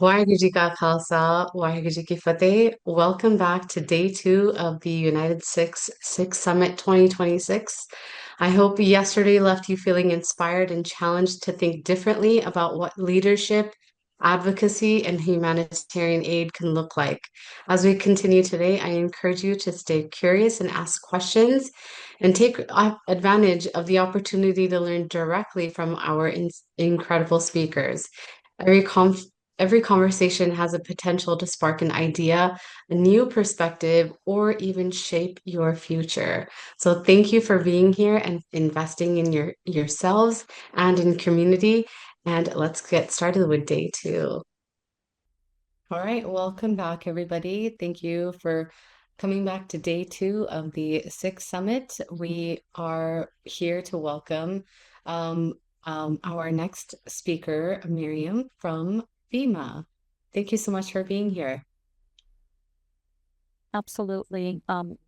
Waheguru Ji Ka Khalsa, Waheguru Ji Ki Fateh. Welcome back to day two of the United Sikh Summit 2026. I hope yesterday left you feeling inspired and challenged to think differently about what leadership, advocacy, and humanitarian aid can look like. As we continue today, I encourage you to stay curious and ask questions and take advantage of the opportunity to learn directly from our incredible speakers. Every conf Every conversation has a potential to spark an idea, a new perspective, or even shape your future. So thank you for being here and investing in yourselves and in community. And let's get started with day two. All right, welcome back, everybody. Thank you for coming back to day two of the Sixth Summit. We are here to welcome um, our next speaker, Miriam from FEMA. Thank you so much for being here. Absolutely.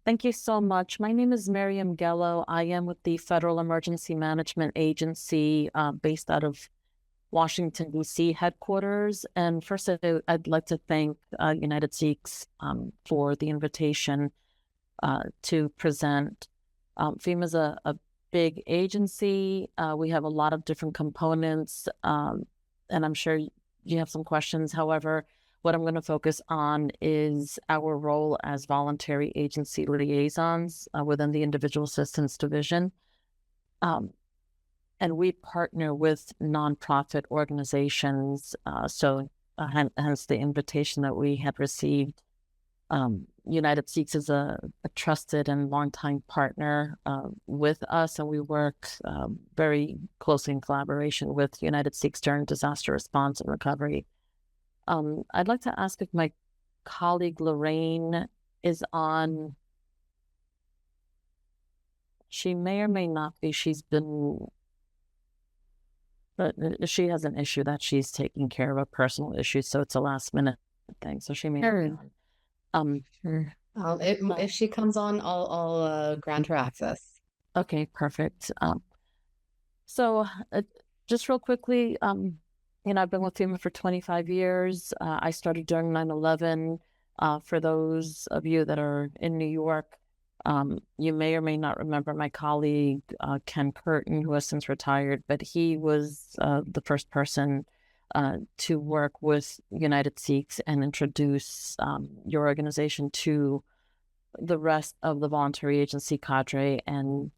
Thank you so much. My name is Miriam Gello. I am with the Federal Emergency Management Agency based out of Washington, D.C. headquarters. And first, I'd like to thank UNITEDSIKHS for the invitation to present. FEMA is a big agency. We have a lot of different components, and I'm sure you have some questions. However, what I'm going to focus on is our role as voluntary agency liaisons within the Individual Assistance Division. And we partner with nonprofit organizations, hence the invitation that we had received. UNITEDSIKHS is a trusted and longtime partner with us, and we work very closely in collaboration with UNITEDSIKHS during disaster response and recovery. I'd like to ask if my colleague Lorraine is on. She may or may not be. But she has an issue that she's taking care of, a personal issue, so it's a last minute thing. So she may not be on. Sure. If she comes on, I'll grant her access. Okay, perfect. So just real quickly, I've been with FEMA for 25 years. I started during 9/11. For those of you that are in New York, you may or may not remember my colleague, Ken Curtin, who has since retired, but he was the first person to work with UNITEDSIKHS and introduce your organization to the rest of the voluntary agency cadre. And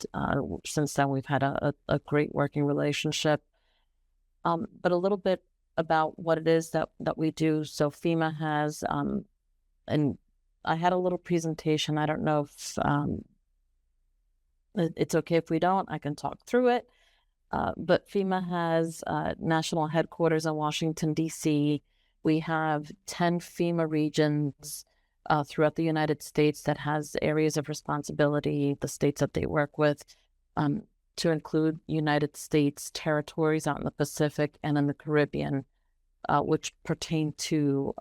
since then, we've had a great working relationship. But a little bit about what it is that we do. So FEMA has, and I had a little presentation. I don't know if it's okay if we don't. I can talk through it. But FEMA has national headquarters in Washington, D.C. We have 10 FEMA regions throughout the United States that has areas of responsibility, the states that they work with, to include United States territories out in the Pacific and in the Caribbean, which pertain to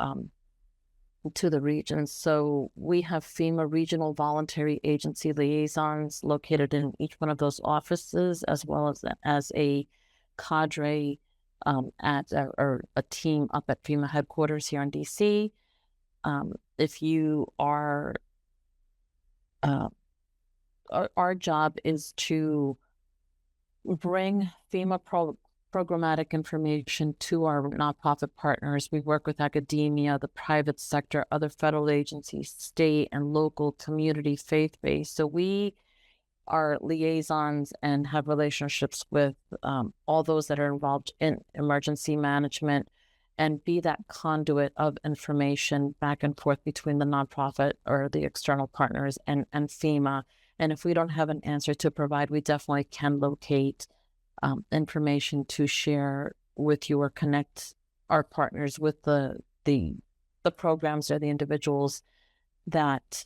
the regions. So we have FEMA regional voluntary agency liaisons located in each one of those offices, as well as a cadre or a team up at FEMA headquarters here in DC. If you are, our job is to bring FEMA programmatic information to our nonprofit partners. We work with academia, the private sector, other federal agencies, state and local, community, faith-based. So we are liaisons and have relationships with all those that are involved in emergency management and be that conduit of information back and forth between the nonprofit or the external partners and FEMA. And if we don't have an answer to provide, we definitely can locate information to share with you or connect our partners with the programs or the individuals that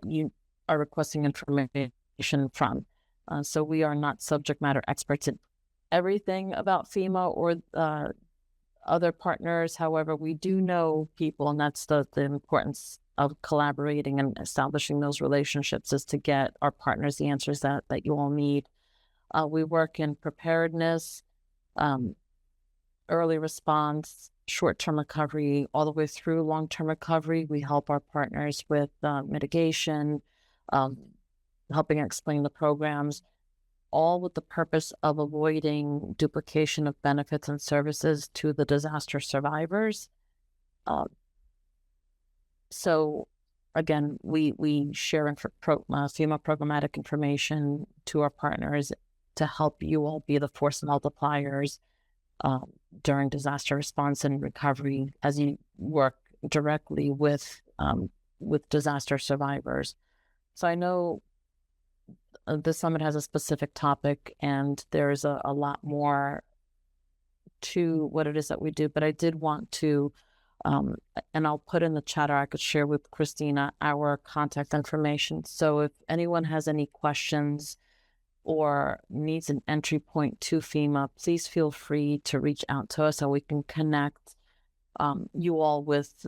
you are requesting information from. So we are not subject matter experts in everything about FEMA or other partners. However, we do know people, and that's the importance of collaborating and establishing those relationships, is to get our partners the answers that you all need. We work in preparedness, early response, short-term recovery, all the way through long-term recovery. We help our partners with mitigation, um, helping explain the programs, all with the purpose of avoiding duplication of benefits and services to the disaster survivors. So again, we share FEMA programmatic information to our partners to help you all be the force multipliers during disaster response and recovery as you work directly with disaster survivors. So I know the summit has a specific topic, and there's a lot more to what it is that we do, but I did want to, and I'll put in the chat, or I could share with Christina our contact information. So if anyone has any questions or needs an entry point to FEMA, please feel free to reach out to us so we can connect you all with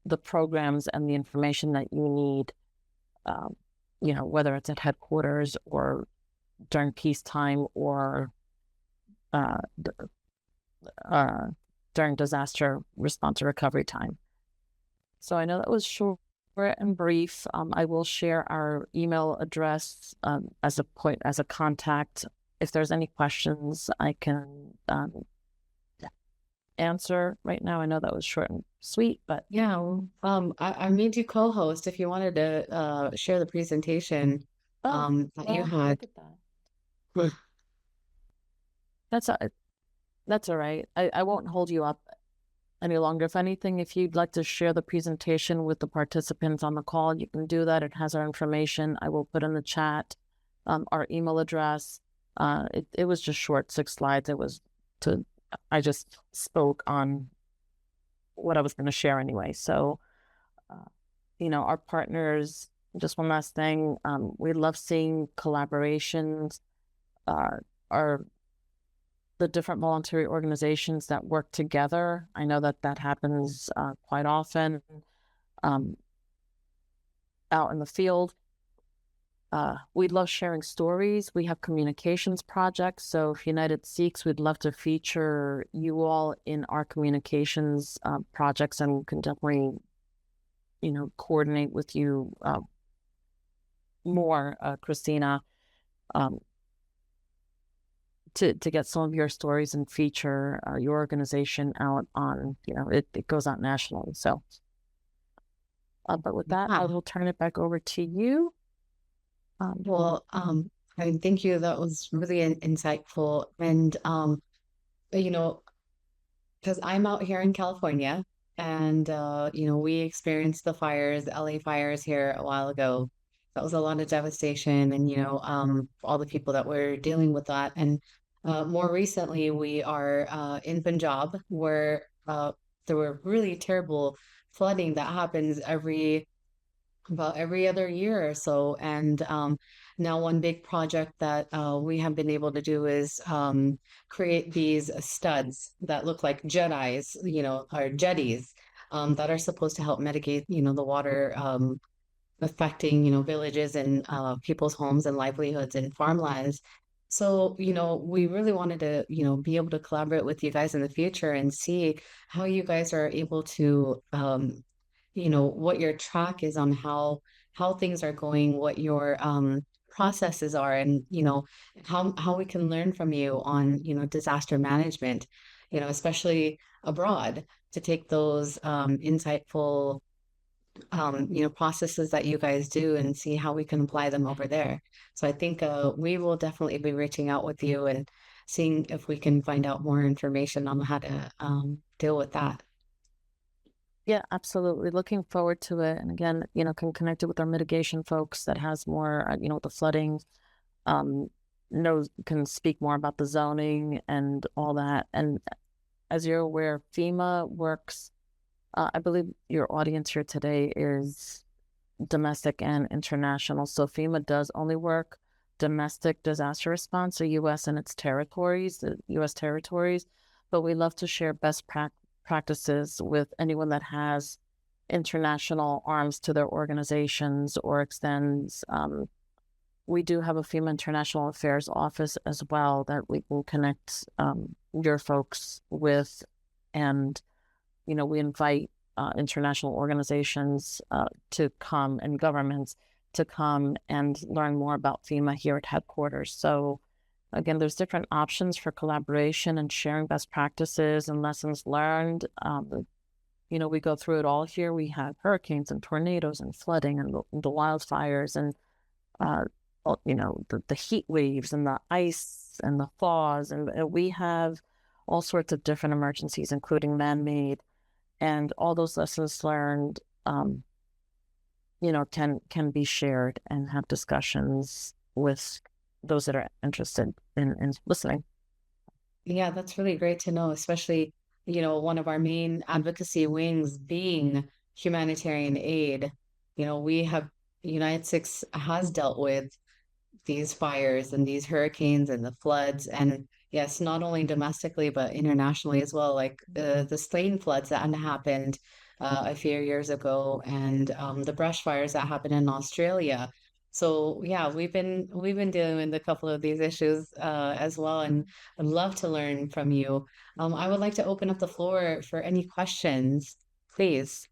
the programs and the information that you need, whether it's at headquarters or during peacetime or during disaster response or recovery time. So I know that was short and brief. I will share our email address as a contact. If there's any questions, I can answer right now. I know that was short and sweet, but yeah, I made you co-host if you wanted to share the presentation that you had. Look at that. That's all right. I won't hold you up any longer. If anything, if you'd like to share the presentation with the participants on the call, you can do that. It has our information. I will put in the chat our email address. It was just short, 6 slides. I just spoke on what I was going to share anyway. So, our partners, just one last thing, we love seeing collaborations, are the different voluntary organizations that work together. I know that happens quite often out in the field. We love sharing stories. We have communications projects. So if UNITEDSIKHS, we'd love to feature you all in our communications projects, and we can definitely, coordinate with you more, Christina, to get some of your stories and feature your organization out on, it goes out nationally. So, but with that, I will turn it back over to you. I thank you. That was really insightful. And, because I'm out here in California and, we experienced the fires, the LA fires here a while ago. That was a lot of devastation and, all the people that were dealing with that. And more recently, we are in Punjab where there were really terrible flooding that happens about every other year or so. And now one big project that we have been able to do is create these studs that look like Jedis, or jetties that are supposed to help mitigate, the water affecting, villages and people's homes and livelihoods and farmlands. So, we really wanted to, be able to collaborate with you guys in the future and see how you guys are able to what your track is on how things are going, what your processes are, and how we can learn from you on disaster management, especially abroad, to take those insightful processes that you guys do and see how we can apply them over there. So I think we will definitely be reaching out with you and seeing if we can find out more information on how to deal with that. Yeah, absolutely. Looking forward to it. And again, can connect it with our mitigation folks that has more, the flooding, can speak more about the zoning and all that. And as you're aware, FEMA works, I believe your audience here today is domestic and international. So FEMA does only work domestic disaster response, so U.S. and its territories, the U.S. territories, but we love to share best practices with anyone that has international arms to their organizations or extends. We do have a FEMA International Affairs office as well that we can connect your folks with. And, we invite international organizations to come, and governments to come and learn more about FEMA here at headquarters. So again, there's different options for collaboration and sharing best practices and lessons learned. We go through it all here. We have hurricanes and tornadoes and flooding and the wildfires and, the heat waves and the ice and the thaws. And we have all sorts of different emergencies, including man-made. And all those lessons learned, can be shared and have discussions with those that are interested in listening. Yeah, that's really great to know, especially, one of our main advocacy wings being humanitarian aid. We have United Sikhs has dealt with these fires and these hurricanes and the floods, and yes, not only domestically but internationally as well, like the Slane floods that had happened a few years ago, and the brush fires that happened in Australia. So yeah, we've been dealing with a couple of these issues as well, and I'd love to learn from you. I would like to open up the floor for any questions, please.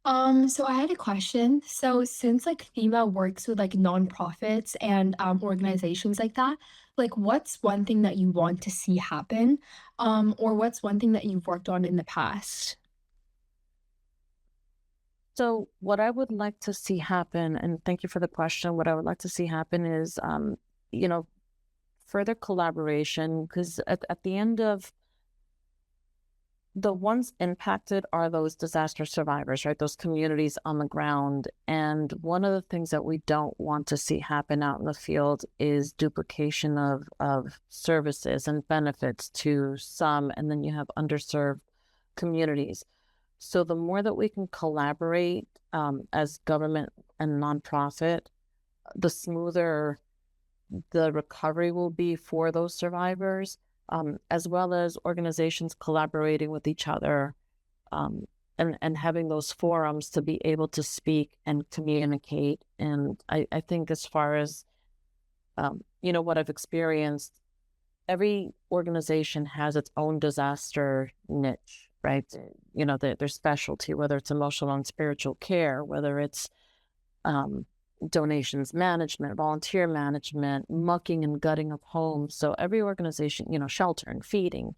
So I had a question. So since like FEMA works with like nonprofits and organizations like that, like what's one thing that you want to see happen? Or what's one thing that you've worked on in the past? So what I would like to see happen, and thank you for the question, what I would like to see happen is, further collaboration, because at the end of the ones impacted are those disaster survivors, right? Those communities on the ground. And one of the things that we don't want to see happen out in the field is duplication of services and benefits to some, and then you have underserved communities. So the more that we can collaborate as government and nonprofit, the smoother the recovery will be for those survivors, as well as organizations collaborating with each other, and having those forums to be able to speak and communicate. And I think as far as, what I've experienced, every organization has its own disaster niche, right? Their specialty, whether it's emotional and spiritual care, whether it's donations management, volunteer management, mucking and gutting of homes. So every organization, shelter and feeding,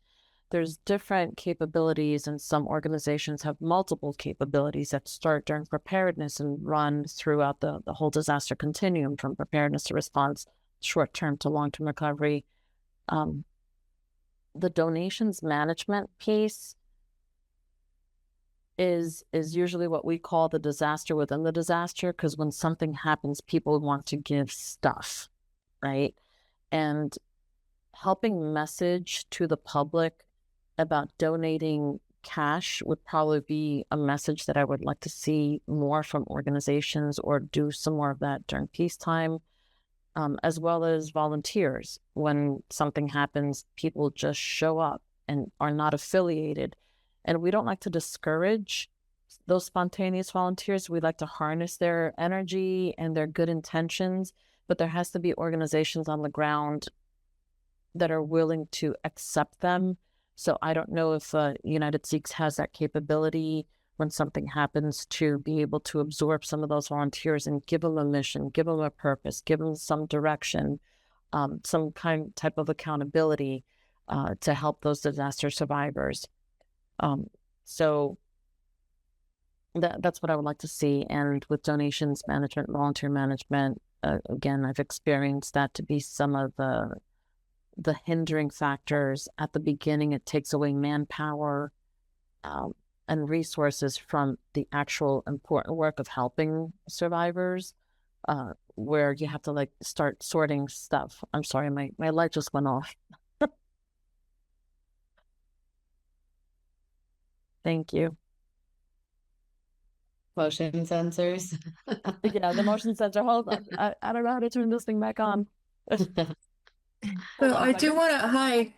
there's different capabilities, and some organizations have multiple capabilities that start during preparedness and run throughout the whole disaster continuum, from preparedness to response, short-term to long-term recovery. The donations management piece is usually what we call the disaster within the disaster, because when something happens, people want to give stuff, right? And helping message to the public about donating cash would probably be a message that I would like to see more from organizations, or do some more of that during peacetime, as well as volunteers. When something happens, people just show up and are not affiliated. And we don't like to discourage those spontaneous volunteers. We like to harness their energy and their good intentions, but there has to be organizations on the ground that are willing to accept them. So I don't know if UNITEDSIKHS has that capability when something happens, to be able to absorb some of those volunteers and give them a mission, give them a purpose, give them some direction, some type of accountability to help those disaster survivors. So that's what I would like to see. And with donations management, volunteer management, again, I've experienced that to be some of the hindering factors. At the beginning, it takes away manpower and resources from the actual important work of helping survivors, where you have to start sorting stuff. I'm sorry, my light just went off. Thank you. Motion sensors. Yeah, the motion sensor. Hold on. I don't know how to turn this thing back on. So I do want to, hi,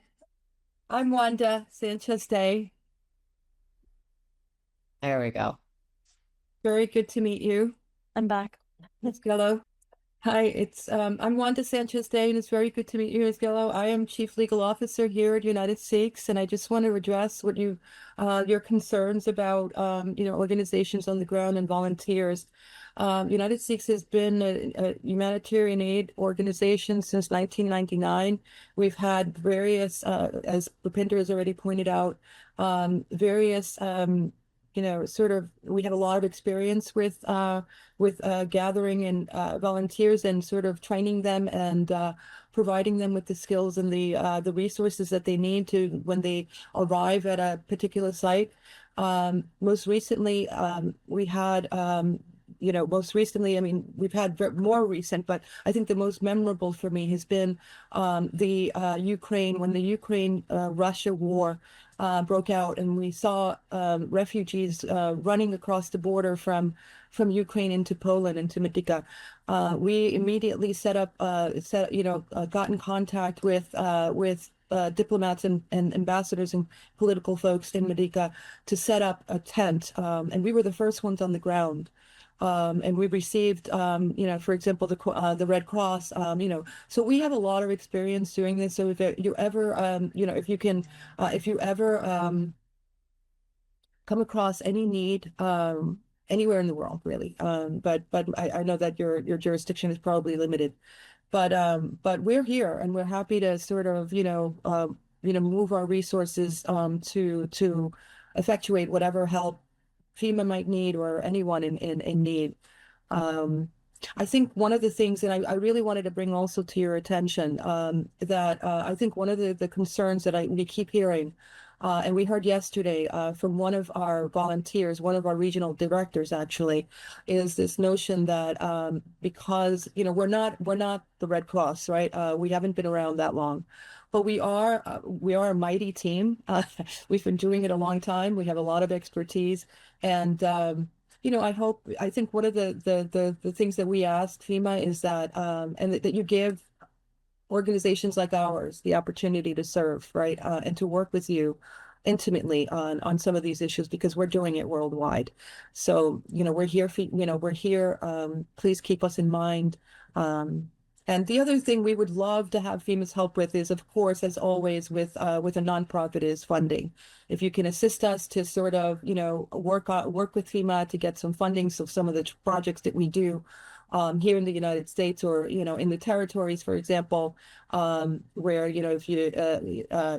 I'm Wanda Sanchez Day. There we go. Very good to meet you. I'm back. Miss Gallo. Hi, I'm Wanda Sanchez Day, and it's very good to meet you, Ms. Gallo. I am Chief Legal Officer here at United Sikhs, and I just want to address what your concerns about organizations on the ground and volunteers. United Sikhs has been a humanitarian aid organization since 1999. We've had various, as Rupinder has already pointed out, various we have a lot of experience with gathering and volunteers and sort of training them and providing them with the skills and the resources that they need to when they arrive at a particular site. Most recently, we had most recently, I mean, we've had more recent, but I think the most memorable for me has been the Ukraine, when the Ukraine-Russia war broke out, and we saw refugees running across the border from Ukraine into Poland, into Medyka. We immediately got in contact with diplomats and ambassadors and political folks in Medyka to set up a tent, and we were the first ones on the ground. And we received, for example, the Red Cross, so we have a lot of experience doing this. So if you ever, if you ever come across any need, anywhere in the world, really, but I know that your jurisdiction is probably limited, but we're here and we're happy to sort of, move our resources to effectuate whatever help FEMA might need or anyone in need. I think one of the things, and I really wanted to bring also to your attention, that I think one of the concerns that we keep hearing, and we heard yesterday from one of our volunteers, one of our regional directors actually, is this notion that because we're not the Red Cross, right? We haven't been around that long. But we are a mighty team. We've been doing it a long time. We have a lot of expertise, and I think one of the things that we ask FEMA is that and that you give organizations like ours the opportunity to serve, right, and to work with you intimately on some of these issues, because we're doing it worldwide. So we're here for, we're here. Please keep us in mind. And the other thing we would love to have FEMA's help with is, of course, as always, with a nonprofit, is funding. If you can assist us to sort of, work with FEMA to get some funding, so some of the projects that we do here in the United States, or in the territories, for example, where if you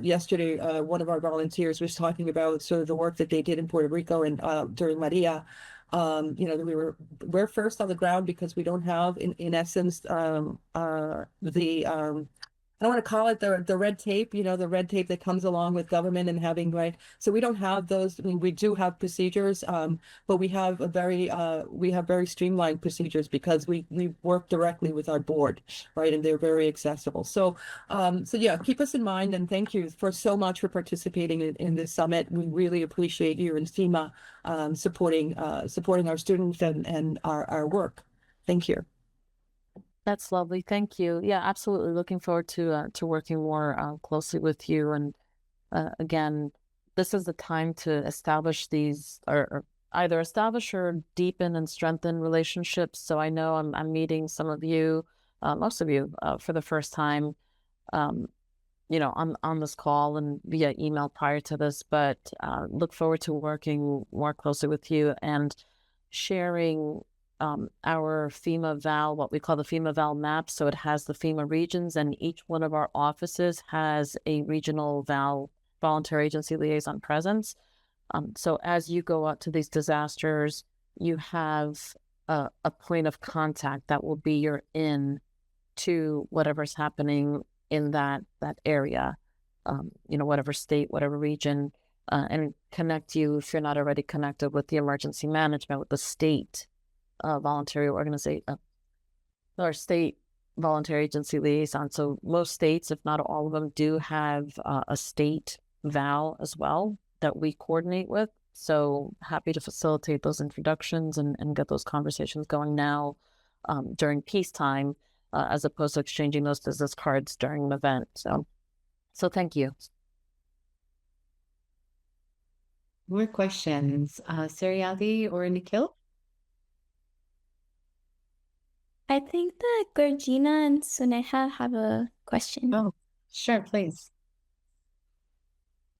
yesterday one of our volunteers was talking about sort of the work that they did in Puerto Rico and during Maria. We're first on the ground because we don't have in essence the I don't want to call it the red tape, the red tape that comes along with government and having, right. So we don't have those. I mean, we do have procedures, but we have very streamlined procedures because we work directly with our board, right, and they're very accessible. So yeah, keep us in mind, and thank you for so much for participating in this summit. We really appreciate you and FEMA supporting our students and our work. Thank you. That's lovely. Thank you. Yeah, absolutely. Looking forward to working more closely with you. And again, this is the time to establish these, or either establish or deepen and strengthen relationships. So I know I'm meeting some of you, most of you, for the first time, on this call and via email prior to this. But look forward to working more closely with you and sharing our FEMA VAL, what we call the FEMA VAL map. So it has the FEMA regions, and each one of our offices has a regional VAL, voluntary agency liaison presence. So as you go out to these disasters, you have a point of contact that will be your in to whatever's happening in that area, whatever state, whatever region, and connect you, if you're not already connected, with the emergency management, with the state voluntary organization or state voluntary agency liaison. So most states, if not all of them, do have a state VAL as well that we coordinate with. So happy to facilitate those introductions and get those conversations going now during peacetime, as opposed to exchanging those business cards during an event. So thank you. More questions, Sariadi or Nikhil? I think that Georgina and Suneha have a question. Oh, sure, please.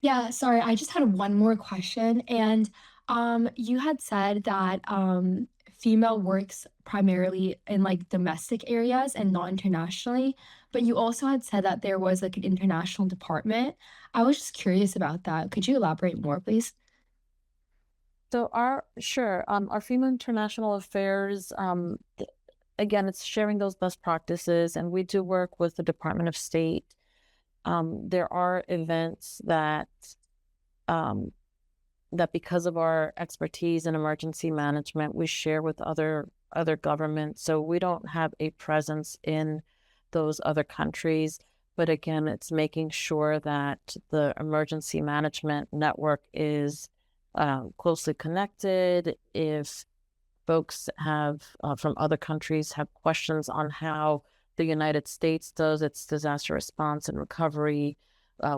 Yeah, sorry, I just had one more question. And you had said that female works primarily in like domestic areas and not internationally, but you also had said that there was like an international department. I was just curious about that. Could you elaborate more, please? So our FEMA International Affairs, again, it's sharing those best practices, and we do work with the Department of State. There are events that that because of our expertise in emergency management, we share with other governments. So we don't have a presence in those other countries. But again, it's making sure that the emergency management network is closely connected. If folks have from other countries have questions on how the United States does its disaster response and recovery,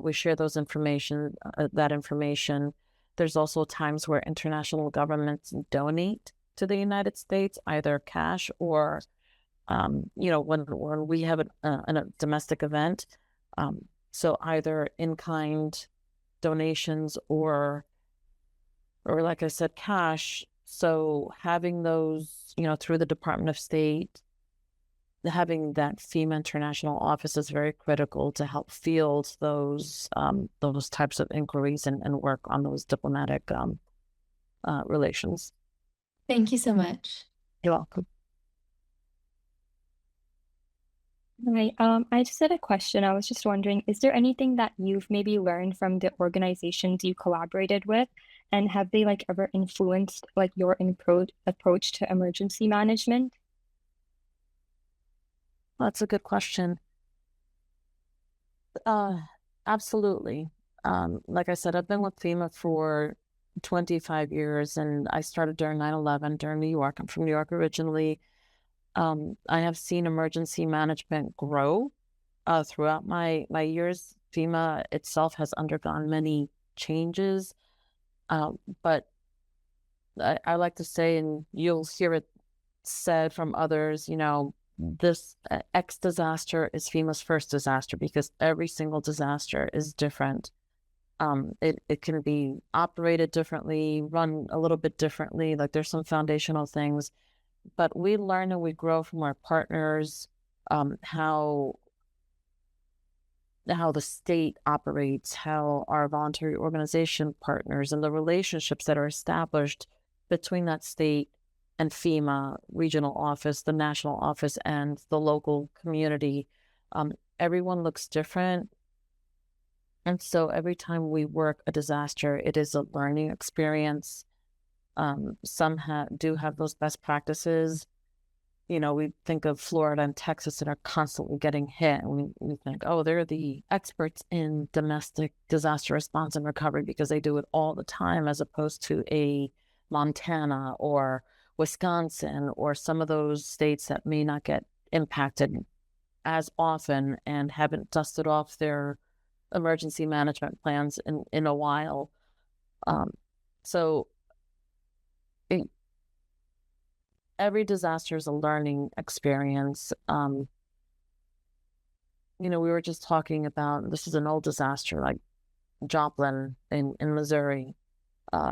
we share that information. There's also times where international governments donate to the United States, either cash or, when we have a domestic event. So either in-kind donations or like I said, cash. So having those, through the Department of State, having that FEMA International Office is very critical to help field those types of inquiries and work on those diplomatic relations. Thank you so much. You're welcome. All right. I just had a question. I was just wondering, is there anything that you've maybe learned from the organizations you collaborated with, and have they like ever influenced like your approach to emergency management? That's a good question. Absolutely. Like I said, I've been with FEMA for 25 years, and I started during 9/11 during New York. I'm from New York originally. I have seen emergency management grow throughout my years. FEMA itself has undergone many changes, but I like to say, and you'll hear it said from others, this X disaster is FEMA's first disaster, because every single disaster is different. It can be operated differently, run a little bit differently. Like there's some foundational things, but we learn and we grow from our partners, how the state operates, how our voluntary organization partners, and the relationships that are established between that state and FEMA regional office, the national office, and the local community. Everyone looks different. And so every time we work a disaster, it is a learning experience. Some do have those best practices. We think of Florida and Texas that are constantly getting hit, and we think, oh, they're the experts in domestic disaster response and recovery because they do it all the time, as opposed to a Montana or Wisconsin or some of those states that may not get impacted as often and haven't dusted off their emergency management plans in a while. So every disaster is a learning experience. We were just talking about, this is an old disaster like Joplin in Missouri,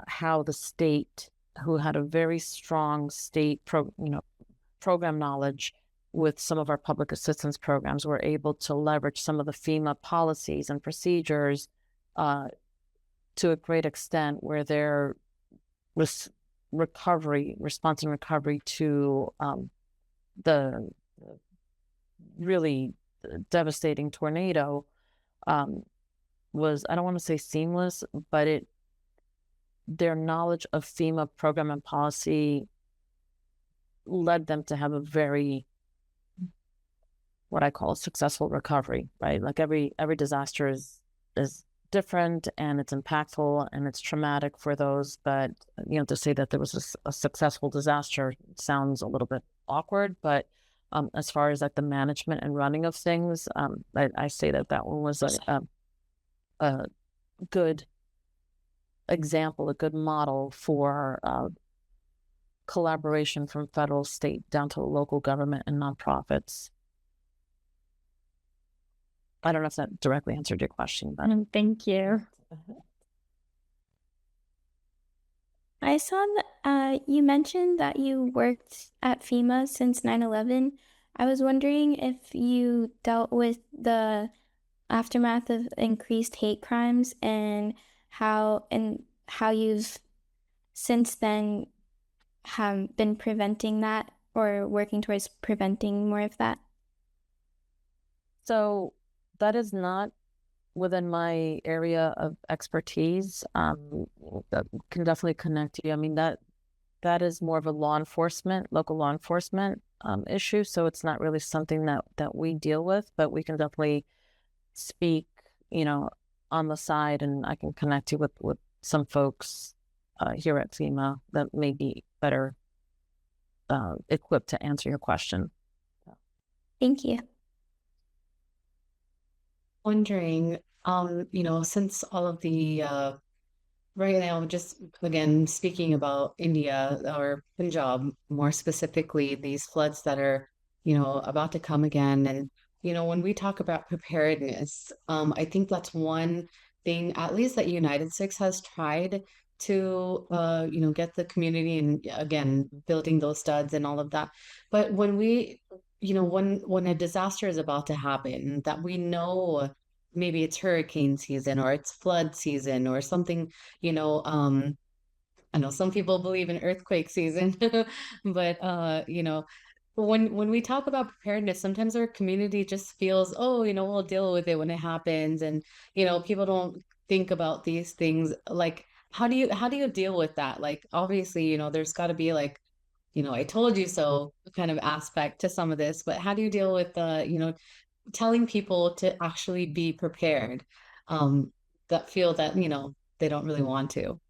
how the state, who had a very strong state program knowledge with some of our public assistance programs, were able to leverage some of the FEMA policies and procedures to a great extent, where their response and recovery to the really devastating tornado was, I don't want to say seamless, but their knowledge of FEMA program and policy led them to have a very, what I call a successful recovery, right? Like every disaster is different, and it's impactful and it's traumatic for those, but to say that there was a successful disaster sounds a little bit awkward, but as far as like the management and running of things, I say that one was a good example, a good model for collaboration from federal, state, down to local government and nonprofits. I don't know if that directly answered your question, but Thank you. I saw that you mentioned that you worked at FEMA since 9/11. I was wondering if you dealt with the aftermath of increased hate crimes and how you've since then have been preventing that or working towards preventing more of that. so that is not within my area of expertise. That can definitely connect you. I mean, that is more of a local law enforcement issue. So it's not really something that we deal with, but we can definitely speak, on the side, and I can connect you with some folks here at FEMA that may be better equipped to answer your question. Thank you. Wondering, since all of the right now, just again speaking about India or Punjab more specifically, these floods that are, about to come again. And, when we talk about preparedness, I think that's one thing, at least that UNITEDSIKHS has tried to, get the community and again, building those studs and all of that. But when when a disaster is about to happen, that we know maybe it's hurricane season or it's flood season or something, I know some people believe in earthquake season, but when we talk about preparedness, sometimes our community just feels, oh, we'll deal with it when it happens, and people don't think about these things. Like, how do you deal with that? Like, obviously, there's got to be like, I told you so kind of aspect to some of this, but how do you deal with telling people to actually be prepared, that feel that, they don't really want to?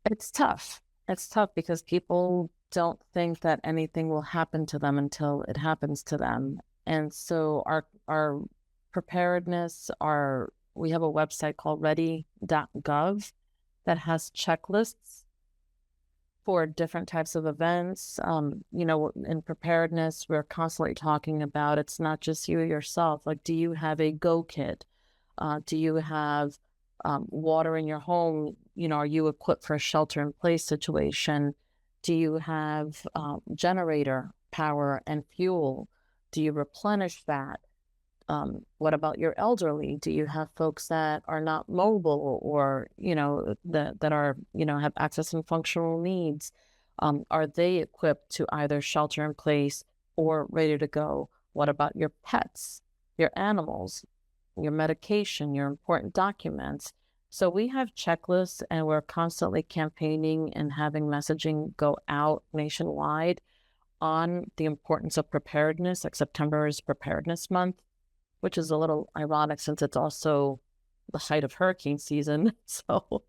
It's tough. It's tough because people don't think that anything will happen to them until it happens to them. And so our preparedness, we have a website called ready.gov that has checklists for different types of events. In preparedness, we're constantly talking about, it's not just you yourself. Like, do you have a go kit? Do you have water in your home? Are you equipped for a shelter in place situation? Do you have generator power and fuel? Do you replenish that? What about your elderly? Do you have folks that are not mobile or, that are, have access and functional needs? Are they equipped to either shelter in place or ready to go? What about your pets, your animals, your medication, your important documents? So we have checklists, and we're constantly campaigning and having messaging go out nationwide on the importance of preparedness. Like, September is Preparedness Month, which is a little ironic since it's also the height of hurricane season. So,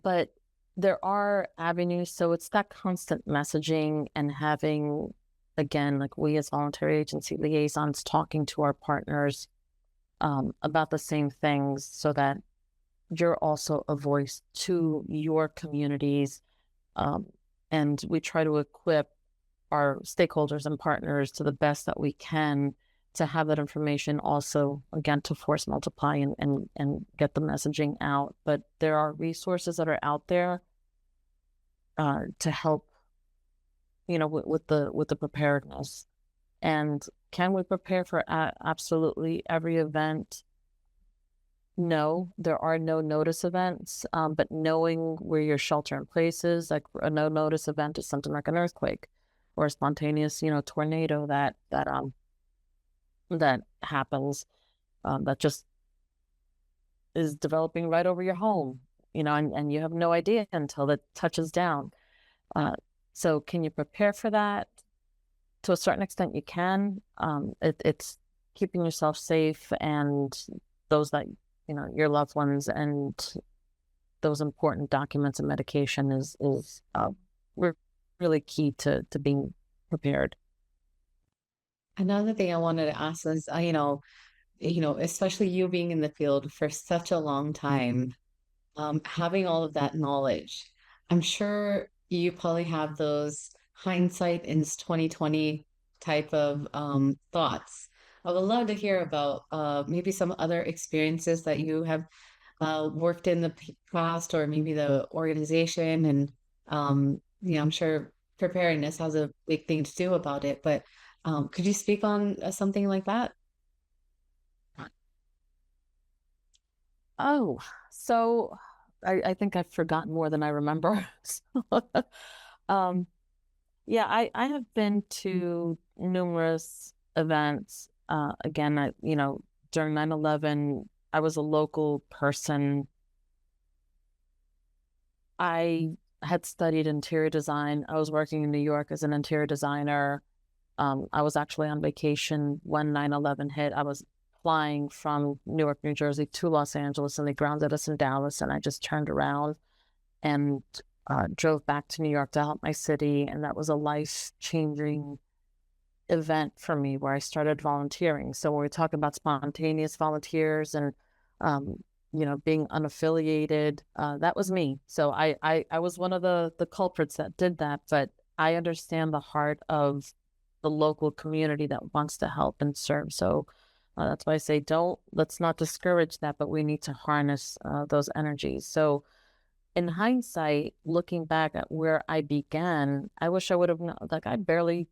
but there are avenues. So it's that constant messaging and having, again, like we as voluntary agency liaisons, talking to our partners about the same things so that you're also a voice to your communities. And we try to equip our stakeholders and partners to the best that we can to have that information also, again, to force multiply and get the messaging out. But there are resources that are out there to help, with the preparedness. And can we prepare for absolutely every event? No, there are no notice events, but knowing where your shelter in place is, like a no notice event is something like an earthquake or a spontaneous, tornado that happens, that just is developing right over your home, and you have no idea until it touches down. So can you prepare for that? To a certain extent, you can. It's keeping yourself safe and those that, your loved ones, and those important documents and medication is really key to being prepared. Another thing I wanted to ask is, especially you being in the field for such a long time, having all of that knowledge, I'm sure you probably have those hindsight in 2020 type of thoughts. I would love to hear about maybe some other experiences that you have worked in the past, or maybe the organization. And I'm sure preparedness has a big thing to do about it. But could you speak on something like that? Oh, so I think I've forgotten more than I remember. So, um, yeah, I have been to numerous events. Again, during 9/11, I was a local person. I had studied interior design. I was working in New York as an interior designer. I was actually on vacation when 9/11 hit. I was flying from Newark, New Jersey to Los Angeles, and they grounded us in Dallas. And I just turned around and drove back to New York to help my city. And that was a life-changing event for me where I started volunteering. So when we talk about spontaneous volunteers and being unaffiliated, that was me. So I was one of the culprits that did that, but I understand the heart of the local community that wants to help and serve. So that's why I say let's not discourage that, but we need to harness those energies. So in hindsight, looking back at where I began, I wish I would have known, like I barely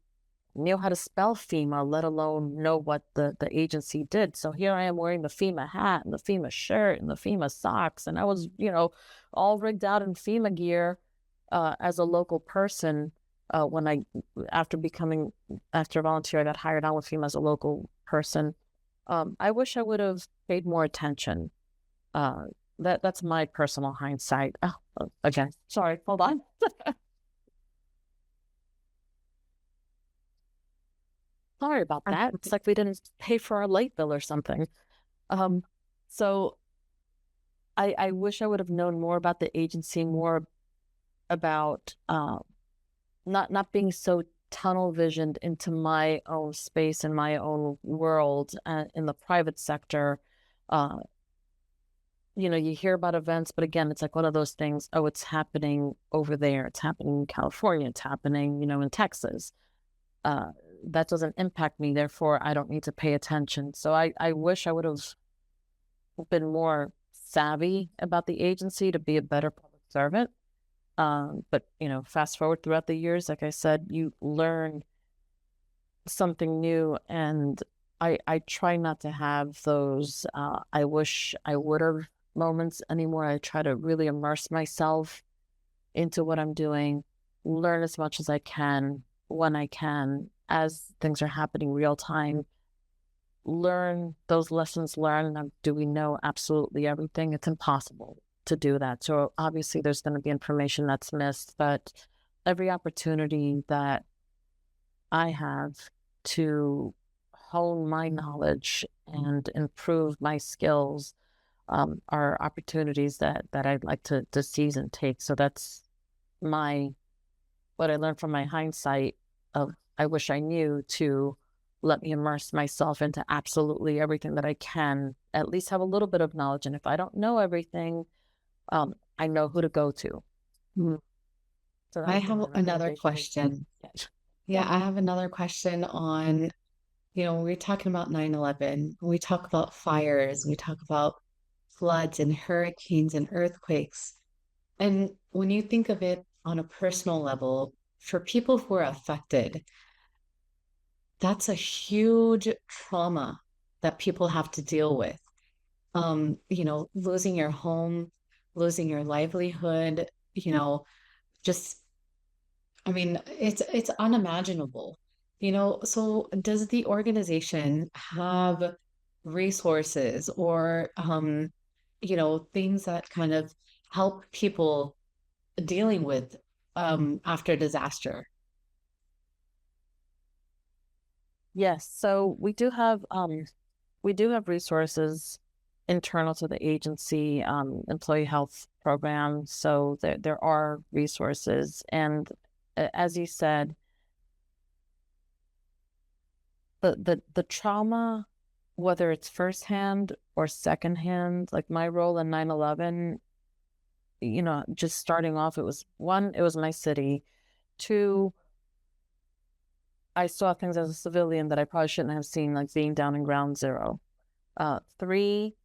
knew how to spell FEMA, let alone know what the agency did. So here I am wearing the FEMA hat and the FEMA shirt and the FEMA socks. And I was, all rigged out in FEMA gear as a local person after volunteer, I got hired on with FEMA as a local person. I wish I would have paid more attention. That's my personal hindsight. Oh, again, sorry, hold on. Sorry about that. It's like we didn't pay for our light bill or something. So I wish I would have known more about the agency, more about not being so tunnel visioned into my own space and my own world in the private sector. You hear about events, but again, it's like one of those things. Oh, it's happening over there. It's happening in California. It's happening, in Texas. That doesn't impact me. Therefore, I don't need to pay attention. So I wish I would have been more savvy about the agency to be a better public servant. But, fast forward throughout the years, like I said, you learn something new. And I try not to have those I wish I would have moments anymore. I try to really immerse myself into what I'm doing, learn as much as I can when I can, as things are happening real time, learn those lessons learned. Now, do we know absolutely everything? It's impossible to do that. So obviously there's going to be information that's missed, but every opportunity that I have to hone my knowledge and improve my skills are opportunities that I'd like to seize and take. So that's what I learned from my hindsight of I wish I knew, to let me immerse myself into absolutely everything that I can, at least have a little bit of knowledge. And if I don't know everything, I know who to go to. Mm. So I have another question. Yeah, I have another question on, we're talking about 9/11. We talk about fires, we talk about floods and hurricanes and earthquakes. And when you think of it on a personal level, for people who are affected, that's a huge trauma that people have to deal with. Losing your home, losing your livelihood, just, I mean, it's unimaginable. So does the organization have resources or things that kind of help people dealing with after disaster? Yes, so we do have resources internal to the agency, employee health program. So there are resources, and as you said, the trauma, whether it's firsthand or secondhand, like my role in 9/11, just starting off, it was my city. Two, I saw things as a civilian that I probably shouldn't have seen, like being down in ground zero. Three,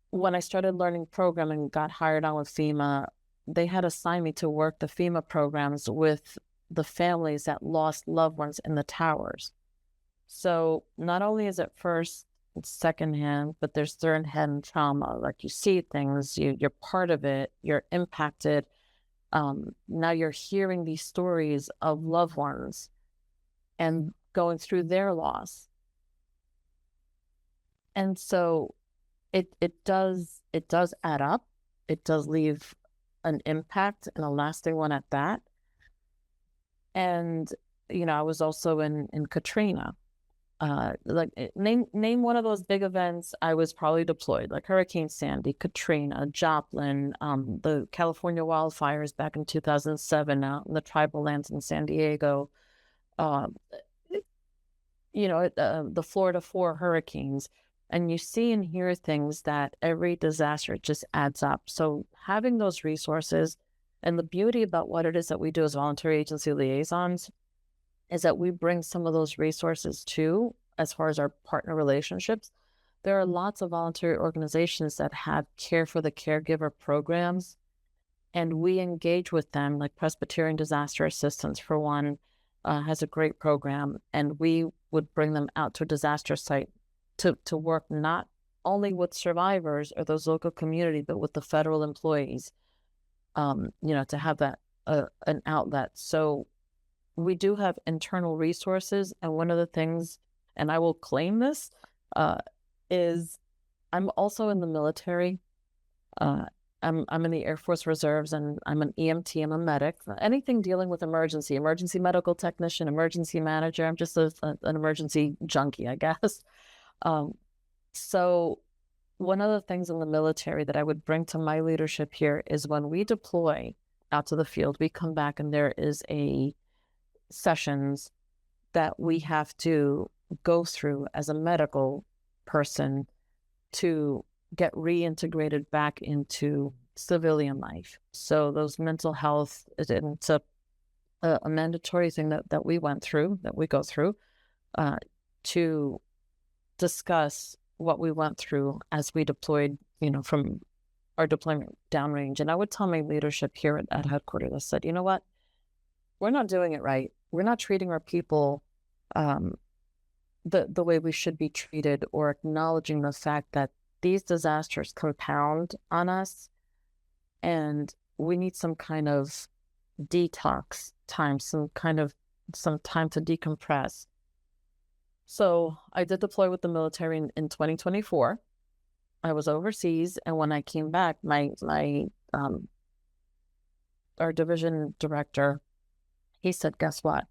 when I started learning programming, got hired on with FEMA, they had assigned me to work the FEMA programs with the families that lost loved ones in the towers. So not only is it first and secondhand, but there's third-hand trauma. Like you see things, you're part of it, you're impacted. Now you're hearing these stories of loved ones and going through their loss. And so it does add up. It does leave an impact, and a lasting one at that. And I was also in Katrina. Name one of those big events I was probably deployed, like Hurricane Sandy, Katrina, Joplin, the California wildfires back in 2007 out in the tribal lands in San Diego, the Florida 4 hurricanes. And you see and hear things that every disaster just adds up. So having those resources, and the beauty about what it is that we do as voluntary agency liaisons is that we bring some of those resources too, as far as our partner relationships. There are lots of voluntary organizations that have care for the caregiver programs, and we engage with them, like Presbyterian Disaster Assistance, for one, has a great program, and we would bring them out to a disaster site to work not only with survivors or those local community, but with the federal employees, to have that an outlet. So we do have internal resources, and one of the things, and I will claim this, is I'm also in the military. I'm in the Air Force Reserves, and I'm an EMT. I'm a medic. Anything dealing with emergency medical technician, emergency manager. I'm just an emergency junkie, I guess. So one of the things in the military that I would bring to my leadership here is when we deploy out to the field, we come back and there is a sessions that we have to go through as a medical person to get reintegrated back into civilian life. So those mental health, it's a mandatory thing that we went through, that we go through, to discuss what we went through as we deployed, from our deployment downrange. And I would tell my leadership here at headquarters, I said, you know what, we're not doing it right. We're not treating our people the way we should be treated, or acknowledging the fact that these disasters compound on us, and we need some kind of detox time, some time to decompress. So I did deploy with the military in 2024. I was overseas, and when I came back, our division director, he said, guess what?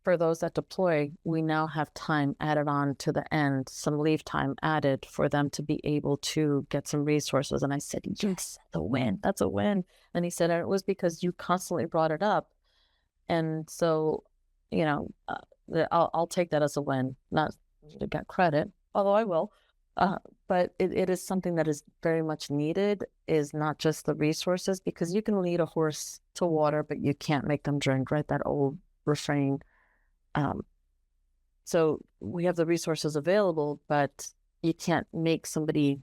For those that deploy, we now have time added on to the end, some leave time added for them to be able to get some resources. And I said, yes, the win. That's a win. And he said, and it was because you constantly brought it up. And so, I'll take that as a win, not to get credit, although I will. But it is something that is very much needed, is not just the resources, because you can lead a horse to water, but you can't make them drink, right? That old refrain. So we have the resources available, but you can't make somebody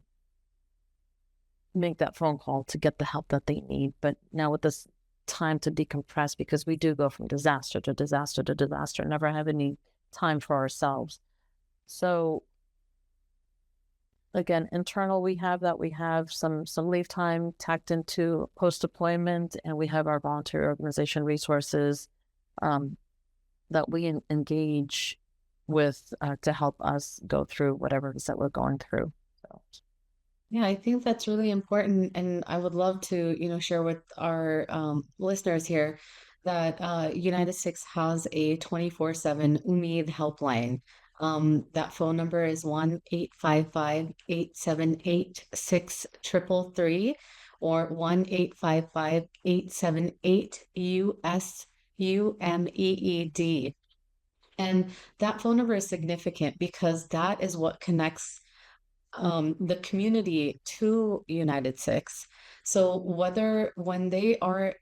make that phone call to get the help that they need. But now with this time to decompress, because we do go from disaster to disaster to disaster, never have any time for ourselves. So again, internal, we have some leave time tacked into post-deployment, and we have our volunteer organization resources that we engage with to help us go through whatever it is that we're going through. So. Yeah, I think that's really important, and I would love to, share with our listeners here that UNITEDSIKHS has a 24/7 UMID helpline. That phone number is 1-855-878-6333 or 1-855-878-US-UMEED. And that phone number is significant because that is what connects the community to UNITEDSIKHS. So whether when they are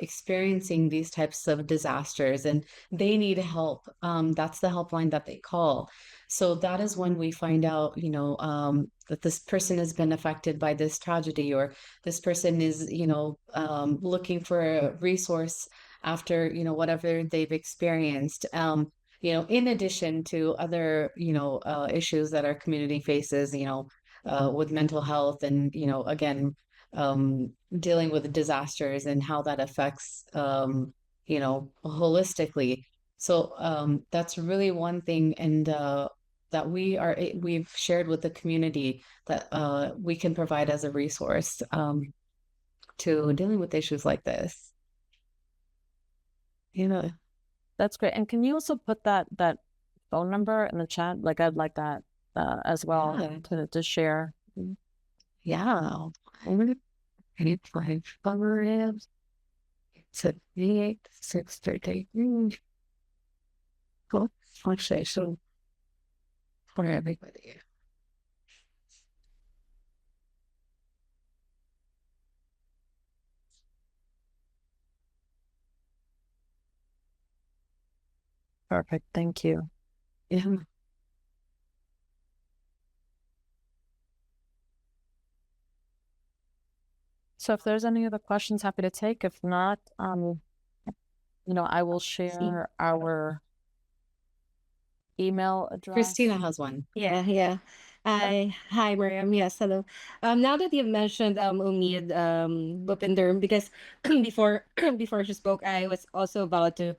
experiencing these types of disasters and they need help, that's the helpline that they call. So that is when we find out, that this person has been affected by this tragedy, or this person is, looking for a resource after, whatever they've experienced. In addition to other, issues that our community faces, with mental health and, again, dealing with disasters and how that affects, holistically. So that's really one thing, and that we've shared with the community that we can provide as a resource to dealing with issues like this. That's great. And can you also put that phone number in the chat? Like, I'd like that as well to share. Yeah. Any cover is it's a 8 6 30. Cool. Actually, so for everybody. Perfect. Thank you. Yeah. So if there's any other questions, happy to take. If not, I will share our email address. Christina has one. Yeah. Hi, Miriam. Yes, hello. Now that you've mentioned Umid Bhupinder, because before before she spoke, I was also about to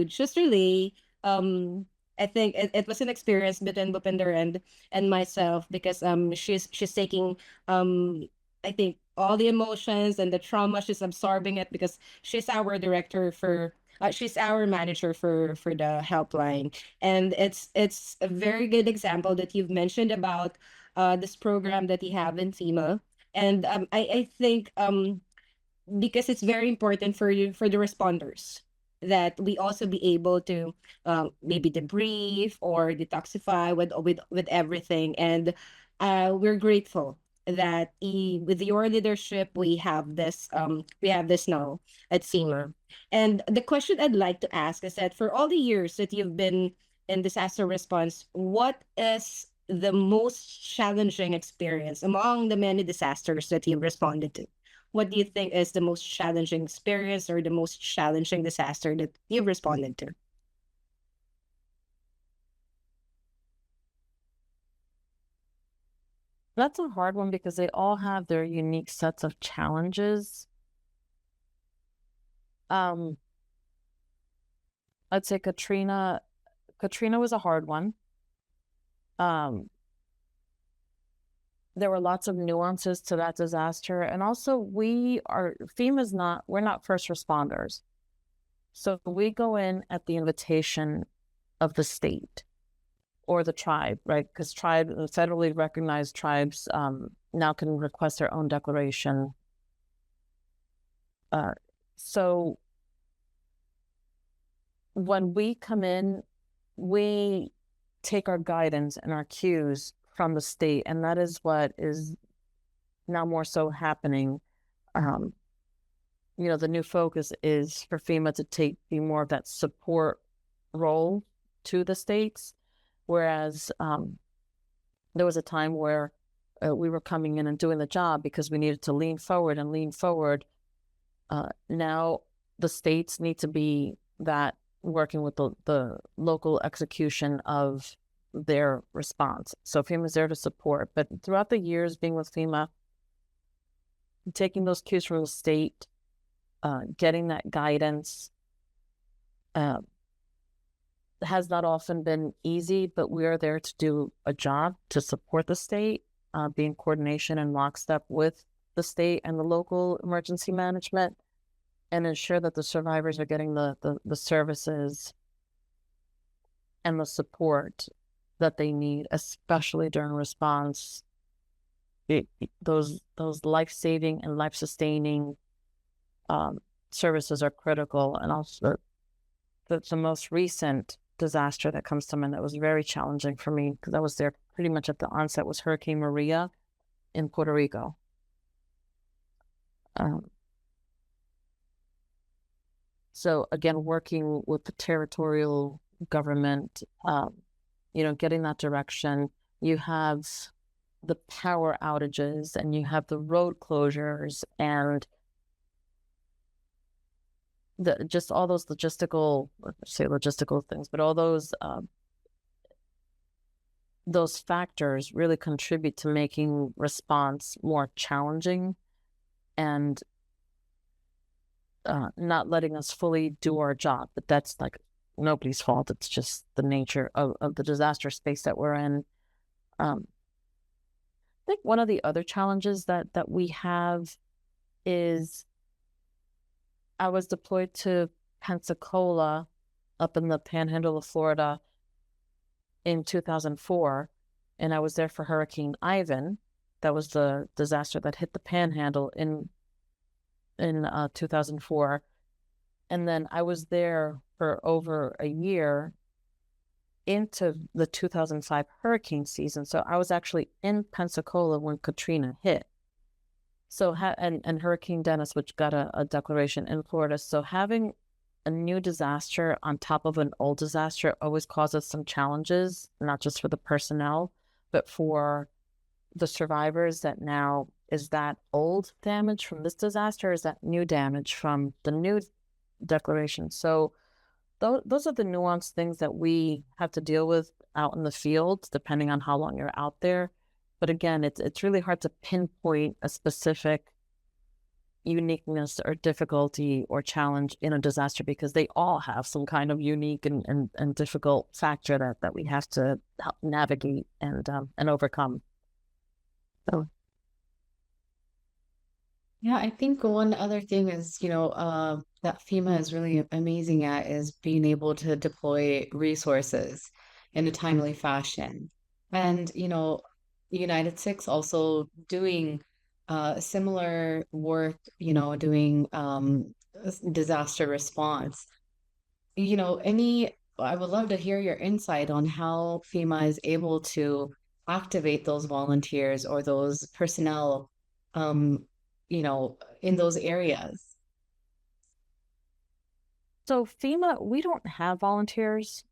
just relay. I think it was an experience between Bhupinder and myself, because she's taking I think all the emotions and the trauma, she's absorbing it, because she's our director for she's our manager for the helpline. And it's a very good example that you've mentioned about this program that you have in FEMA. And I think because it's very important for you, for the responders, that we also be able to maybe debrief or detoxify with everything. And we're grateful that with your leadership we have this now at FEMA. And the question I'd like to ask is that for all the years that you've been in disaster response, what is the most challenging experience among the many disasters that you've responded to? What do you think is the most challenging experience or the most challenging disaster that you've responded to? That's a hard one because they all have their unique sets of challenges. I'd say Katrina was a hard one. There were lots of nuances to that disaster. And also we're not first responders. So we go in at the invitation of the state or the tribe, right? Because federally recognized tribes now can request their own declaration. So when we come in, we take our guidance and our cues from the state, and that is what is now more so happening. The new focus is for FEMA to be more of that support role to the states, whereas there was a time where we were coming in and doing the job because we needed to lean forward. Now the states need to be that working with the local execution of their response. So FEMA is there to support, but throughout the years being with FEMA, taking those cues from the state, getting that guidance has not often been easy, but we are there to do a job to support the state, be in coordination and lockstep with the state and the local emergency management, and ensure that the survivors are getting the services and the support that they need, especially during response. Those life-saving and life-sustaining services are critical. And also the most recent disaster that comes to mind that was very challenging for me, because I was there pretty much at the onset, was Hurricane Maria in Puerto Rico. So again, working with the territorial government, getting that direction. You have the power outages and you have the road closures and just all those logistical things, but all those factors really contribute to making response more challenging and not letting us fully do our job. But that's like nobody's fault. It's just the nature of the disaster space that we're in. I think one of the other challenges that we have is I was deployed to Pensacola up in the panhandle of Florida in 2004, and I was there for Hurricane Ivan. That was the disaster that hit the panhandle in 2004. And then I was there for over a year into the 2005 hurricane season. So I was actually in Pensacola when Katrina hit. So, and Hurricane Dennis, which got a declaration in Florida. So having a new disaster on top of an old disaster always causes some challenges, not just for the personnel, but for the survivors. That now, is that old damage from this disaster, or is that new damage from the new declaration? So those are the nuanced things that we have to deal with out in the field, depending on how long you're out there. But again, it's really hard to pinpoint a specific uniqueness or difficulty or challenge in a disaster, because they all have some kind of unique and difficult factor that we have to help navigate and overcome. So. Yeah, I think one other thing is, that FEMA is really amazing at is being able to deploy resources in a timely fashion. And, UNITEDSIKHS also doing similar work, doing disaster response. I would love to hear your insight on how FEMA is able to activate those volunteers or those personnel, in those areas. So FEMA, we don't have volunteers.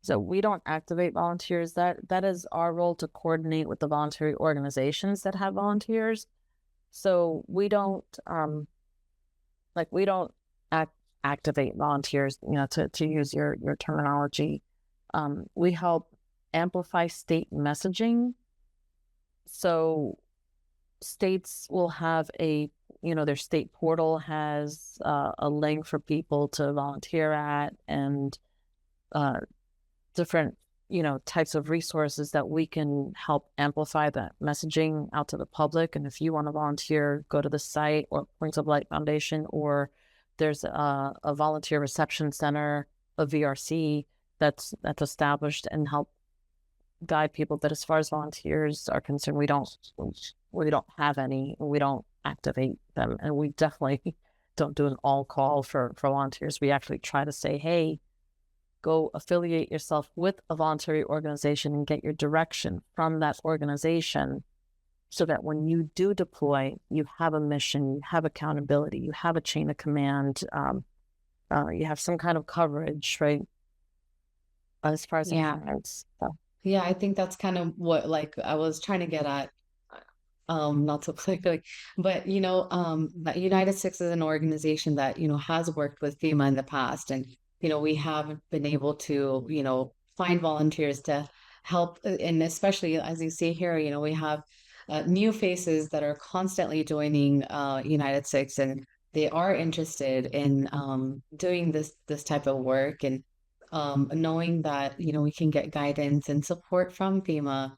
So we don't activate volunteers. That is our role, to coordinate with the voluntary organizations that have volunteers. So we don't activate volunteers, to use your terminology. We help amplify state messaging. So states will have their state portal has a link for people to volunteer at, and different types of resources that we can help amplify that messaging out to the public. And if you want to volunteer, go to the site or Points of Light Foundation, or there's a volunteer reception center, a VRC that's established, and help guide people. But as far as volunteers are concerned, we don't have any. We don't activate them, and we definitely don't do an all call for volunteers. We actually try to say, hey, go affiliate yourself with a voluntary organization and get your direction from that organization, so that when you do deploy, you have a mission, you have accountability, you have a chain of command, you have some kind of coverage, right? As far as Yeah, I think that's kind of what I was trying to get at. Not so quickly, but that UNITEDSIKHS is an organization that has worked with FEMA in the past, and we have been able to find volunteers to help, and especially as you see here, we have new faces that are constantly joining UNITEDSIKHS, and they are interested in doing this type of work, and knowing that we can get guidance and support from FEMA.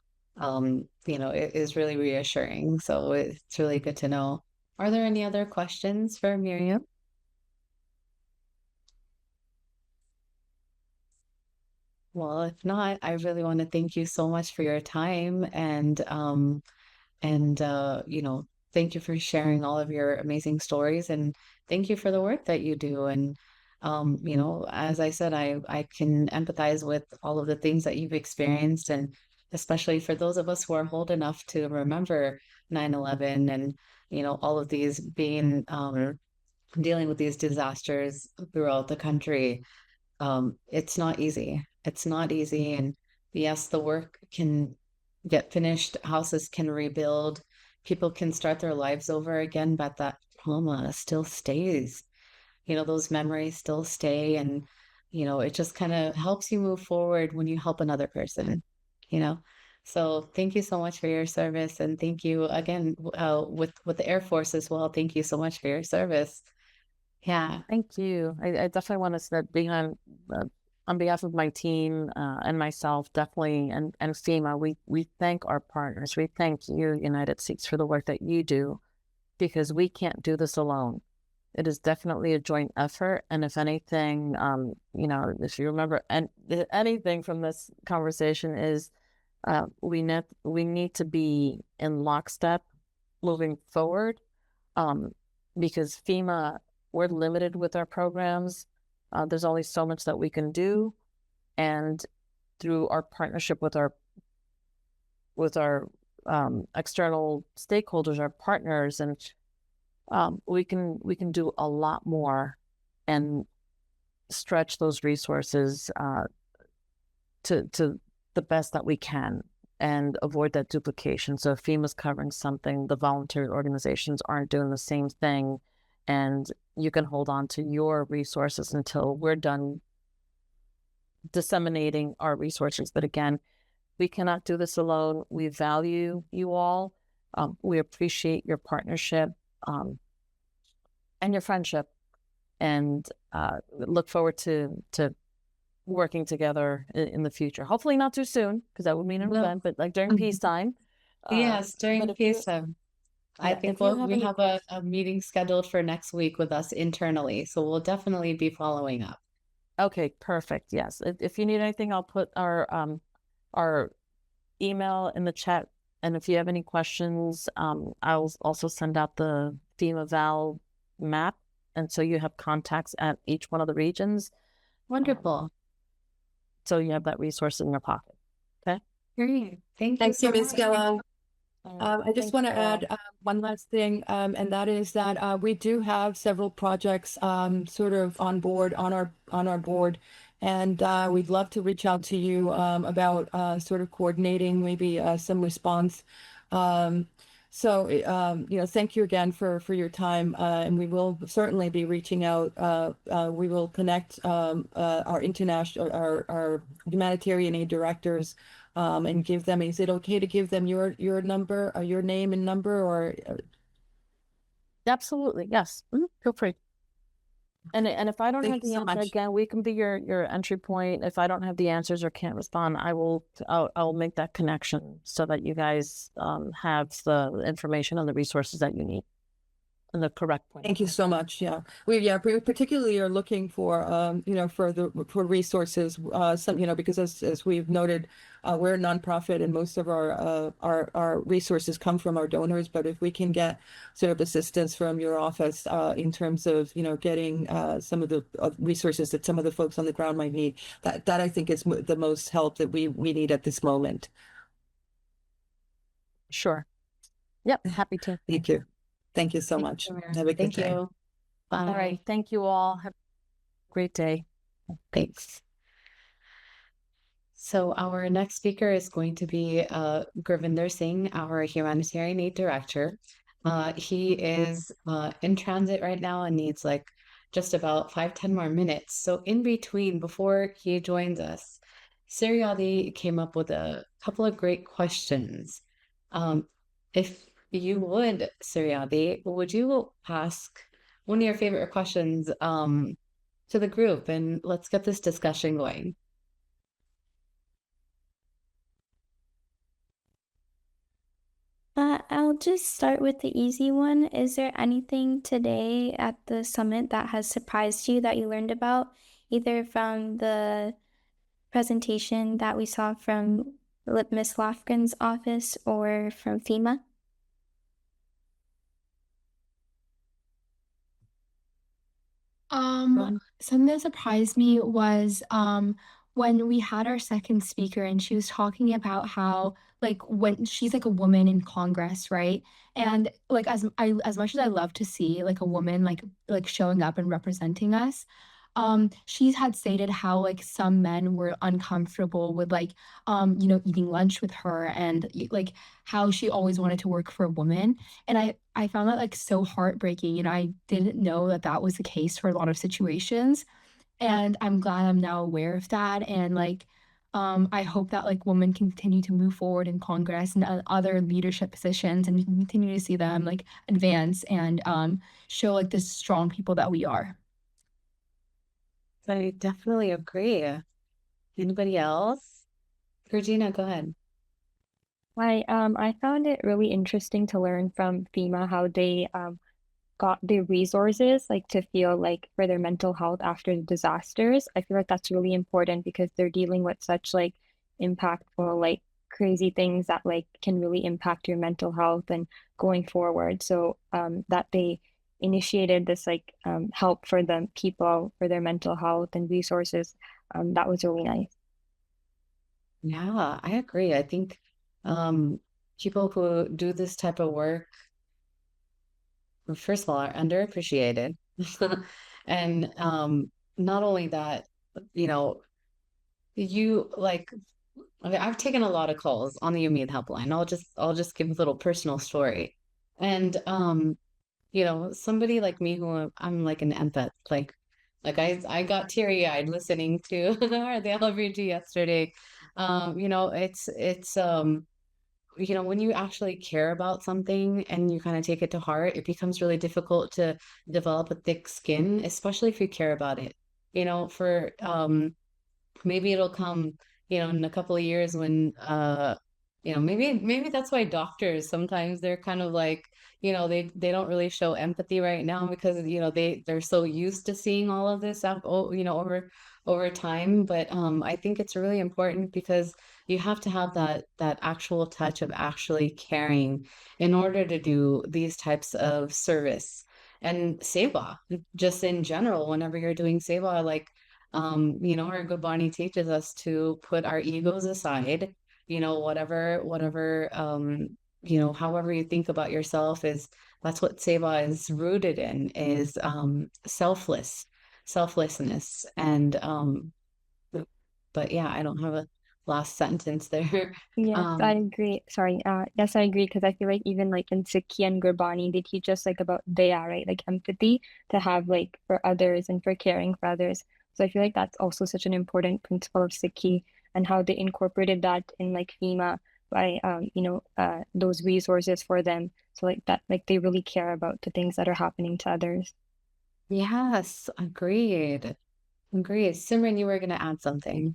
It is really reassuring. So it's really good to know. Are there any other questions for Miriam? Well, if not, I really want to thank you so much for your time, and thank you for sharing all of your amazing stories, and thank you for the work that you do. And as I said, I can empathize with all of the things that you've experienced, and especially for those of us who are old enough to remember 9/11, and all of these being dealing with these disasters throughout the country. It's not easy. It's not easy. And yes, the work can get finished, houses can rebuild, people can start their lives over again, but that trauma still stays. Those memories still stay. And, it just kind of helps you move forward when you help another person, you know? So thank you so much for your service. And thank you again, with the Air Force as well. Thank you so much for your service. Yeah. Thank you. I definitely want to say behind on behalf of my team and myself, definitely, and FEMA, we thank our partners. We thank you, United Sikhs, for the work that you do, because we can't do this alone. It is definitely a joint effort. And if anything, if you remember anything from this conversation is we need to be in lockstep moving forward, because FEMA, we're limited with our programs. There's only so much that we can do, and through our partnership with our external stakeholders, our partners, and we can do a lot more and stretch those resources to the best that we can and avoid that duplication. So if FEMA's covering something, the voluntary organizations aren't doing the same thing, and you can hold on to your resources until we're done disseminating our resources. But again, we cannot do this alone. We value you all. We appreciate your partnership and your friendship, and look forward to working together in the future. Hopefully not too soon, because that would mean an event, but like during peacetime. Yes, during peacetime. I think we have a meeting scheduled for next week with us internally, so we'll definitely be following up. Okay, perfect. Yes. If you need anything, I'll put our email in the chat. And if you have any questions, I'll also send out the FEMA Val map. And so you have contacts at each one of the regions. Wonderful. So you have that resource in your pocket. Okay. Great. Thank you, Ms. Gallo. I just want to add one last thing, and that is that we do have several projects sort of on board on our board, and we'd love to reach out to you about sort of coordinating maybe some response. Thank you again for your time, and we will certainly be reaching out. We will connect our humanitarian aid directors. And give them, is it okay to give them your number, or your name and number, or? Absolutely. Yes. Feel free. And if I don't have the answer, again, we can be your entry point. If I don't have the answers or can't respond, I'll make that connection so that you guys have the information and the resources that you need. And the correct point. Thank you so much. Yeah, we particularly are looking for for resources. Because as we've noted, we're a nonprofit, and most of our resources come from our donors. But if we can get sort of assistance from your office in terms of getting some of the resources that some of the folks on the ground might need, that I think is the most help that we need at this moment. Sure. Yep. Happy to. Thank you. Thank you so much. Have a good day. Bye. All right. Thank you all. Have a great day. Thanks. So our next speaker is going to be Gurvinder Singh, our Humanitarian Aid Director. He is in transit right now and needs like just about 5-10 more minutes. So in between, before he joins us, Siryadi came up with a couple of great questions. If you would, Siryadi, would you ask one of your favorite questions to the group, and let's get this discussion going. I'll just start with the easy one. Is there anything today at the summit that has surprised you that you learned about, either from the presentation that we saw from Ms. Lofgren's office or from FEMA? Something that surprised me was when we had our second speaker and she was talking about how like when she's like a woman in Congress, right? And like as much as I love to see like a woman like showing up and representing us, she had stated how like some men were uncomfortable with like eating lunch with her and like how she always wanted to work for a woman. And I found that like so heartbreaking. I didn't know that that was the case for a lot of situations. And I'm glad I'm now aware of that. And like, I hope that like women continue to move forward in Congress and other leadership positions, and we can continue to see them like advance and show like the strong people that we are. I definitely agree. Anybody else? Regina, go ahead. I found it really interesting to learn from FEMA how they got the resources like to feel like for their mental health after the disasters. I feel like that's really important because they're dealing with such like impactful, like crazy things that like can really impact your mental health and going forward. So that they initiated this like help for the people for their mental health and resources. That was really nice. Yeah, I agree. I think people who do this type of work, first of all, are underappreciated. And not only that, you know, you like okay, I've taken a lot of calls on the Umid helpline. I'll just give a little personal story. And somebody like me who I'm like an empath, like I got teary-eyed listening to the LVG yesterday. It's when you actually care about something and you kind of take it to heart, it becomes really difficult to develop a thick skin, especially if you care about it. For maybe it'll come, in a couple of years when maybe that's why doctors sometimes they're kind of like, they don't really show empathy right now because they're so used to seeing all of this over time. But I think it's really important because you have to have that actual touch of actually caring in order to do these types of service. And Seva, just in general, whenever you're doing Seva, like our good Bonnie teaches us to put our egos aside, however you think about yourself that's what Seva is rooted in, is selflessness. And but yeah, I don't have a last sentence there. Yes, I Um, agree. Sorry. Yes, I agree because I feel like even like in Sikhi and Gurbani, they teach us like about daya, right? Like empathy to have like for others and for caring for others. So I feel like that's also such an important principle of Sikhi and how they incorporated that in like FEMA by those resources for them. So like that, like they really care about the things that are happening to others. yes, agreed. Agreed. Simran, you were going to add something.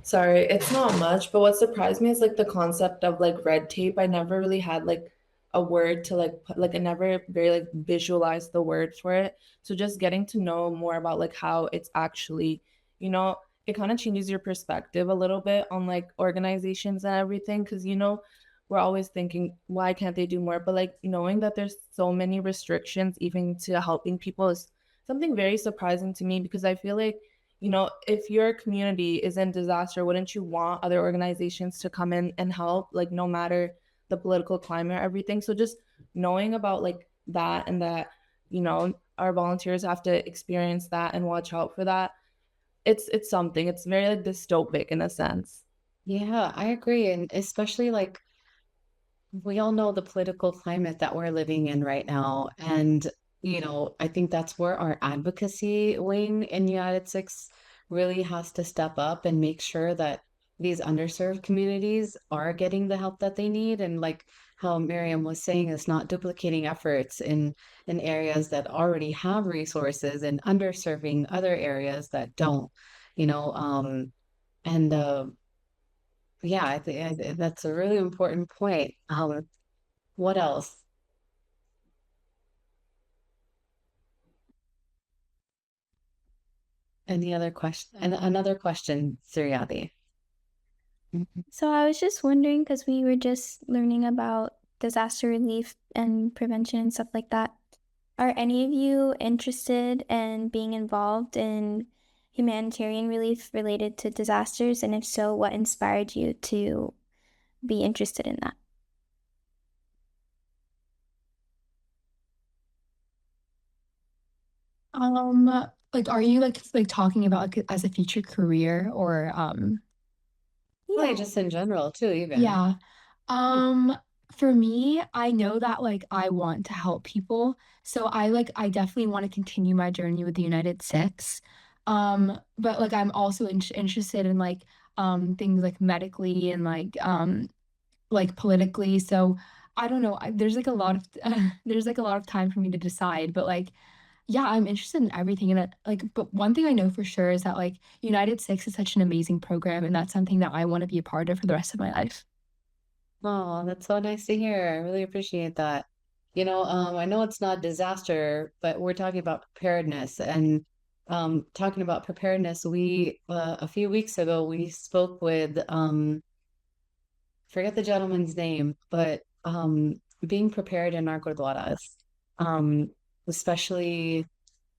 Sorry, it's not much, but what surprised me is like the concept of like red tape. I never really had like a word to like put, like I never very like visualized the word for it. So just getting to know more about like how it's actually, it kind of changes your perspective a little bit on like organizations and everything. Cause we're always thinking, why can't they do more? But like knowing that there's so many restrictions even to helping people is something very surprising to me because I feel like if your community is in disaster, wouldn't you want other organizations to come in and help, like no matter the political climate or everything? So just knowing about like that and that, our volunteers have to experience that and watch out for that. It's something. It's very like dystopic in a sense. Yeah, I agree. And especially like we all know the political climate that we're living in right now. And, I think that's where our advocacy wing in UNITEDSIKHS really has to step up and make sure that these underserved communities are getting the help that they need. And like how Miriam was saying, it's not duplicating efforts in areas that already have resources and underserving other areas that don't, you know, and yeah, I think that's a really important point. What else? Any other question? And another question, Suryati. So I was just wondering because we were just learning about disaster relief and prevention and stuff like that. are any of you interested in being involved in humanitarian relief related to disasters? And if so, what inspired you to be interested in that? Like, are you like talking about like as a future career or Really, just in general too, even. yeah. Um, for me, I know that like I want to help people. So I definitely want to continue my journey with the United Sikhs. But like I'm also interested in things like medically and like politically. So I don't know. There's like a lot of there's like a lot of time for me to decide, but like yeah, I'm interested in everything. And but one thing I know for sure is that like United Six is such an amazing program, and that's something that I want to be a part of for the rest of my life. Oh, that's so nice to hear. I really appreciate that. I know it's not disaster, but we're talking about preparedness. And talking about preparedness, we a few weeks ago we spoke with forget the gentleman's name, but being prepared in our gurdwaras, um, especially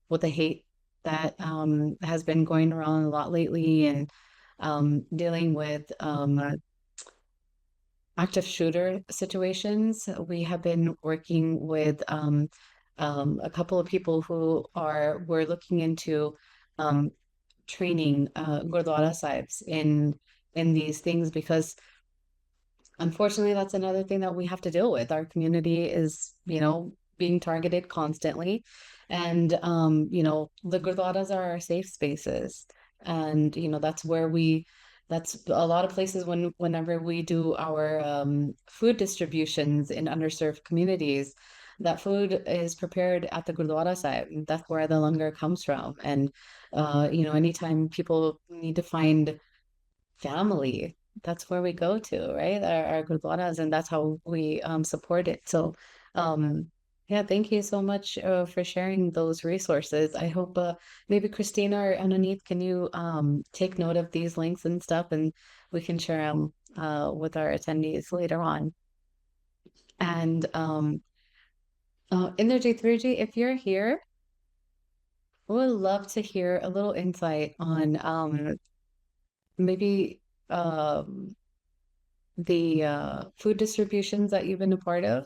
with the hate that has been going around a lot lately, and dealing with active shooter situations. We have been working with a couple of people who we're looking into um, training Gurdwara Sahibs in these things, because unfortunately that's another thing that we have to deal with. Our community is, being targeted constantly, and the Gurdwaras are our safe spaces, and that's a lot of places whenever we do our food distributions in underserved communities, that food is prepared at the Gurdwara site. That's where the langar comes from. And anytime people need to find family, that's where we go to, right? Our Gurdwaras, and that's how we support it. So yeah, thank you so much for sharing those resources. I hope maybe Christina or Ananith, can you take note of these links and stuff, and we can share them with our attendees later on. And Inderjeet, Virji, if you're here, we would love to hear a little insight on maybe um, the food distributions that you've been a part of.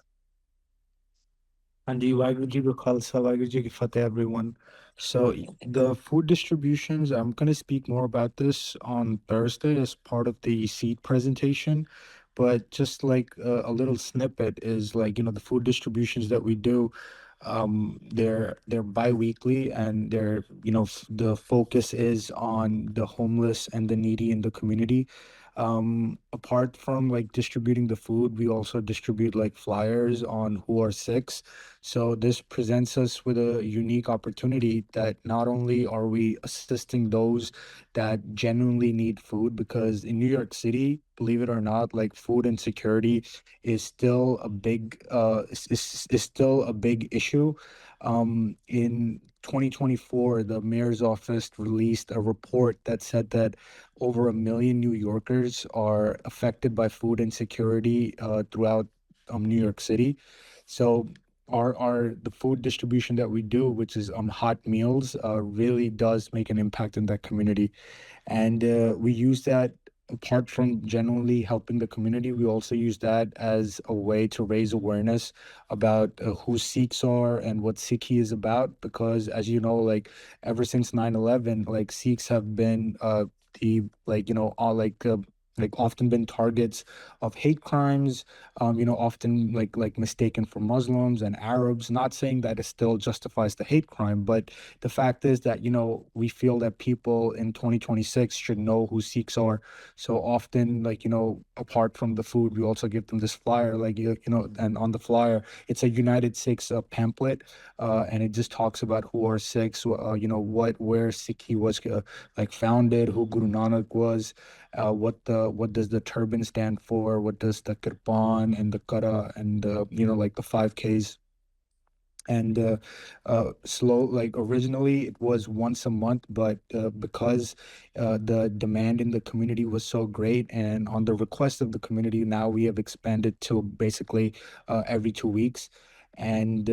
Anji, Waheguru Ji Ka Khalsa, Waheguru Ji Ki Fateh, everyone. So the food distributions, I'm going to speak more about this on Thursday as part of the seed presentation. But just like a little snippet is like, the food distributions that we do, they're bi-weekly, and the focus is on the homeless and the needy in the community. Apart from like distributing the food, we also distribute like flyers on who are Sikhs. So this presents us with a unique opportunity that not only are we assisting those that genuinely need food, because in New York City, believe it or not, like food insecurity is still a big is still a big issue. In 2024, the mayor's office released a report that said that over 1 million New Yorkers are affected by food insecurity throughout New York City. So the food distribution that we do, which is on hot meals, really does make an impact in that community. And we use that, apart from generally helping the community, we also use that as a way to raise awareness about who Sikhs are and what Sikhi is about. Because as you know, like ever since 9/11, like Sikhs have been the like, all like often been targets of hate crimes, often like mistaken for Muslims and Arabs. Not saying that it still justifies the hate crime, but the fact is that, we feel that people in 2026 should know who Sikhs are. So often, like, apart from the food, we also give them this flyer, like, and on the flyer, it's a United Sikhs pamphlet, and it just talks about who are Sikhs, where Sikhi was like founded, who Guru Nanak was, what does the turban stand for, what does the kirpan and the kara and like the 5Ks. And like originally it was once a month, but because the demand in the community was so great, and on the request of the community, now we have expanded to basically every 2 weeks. and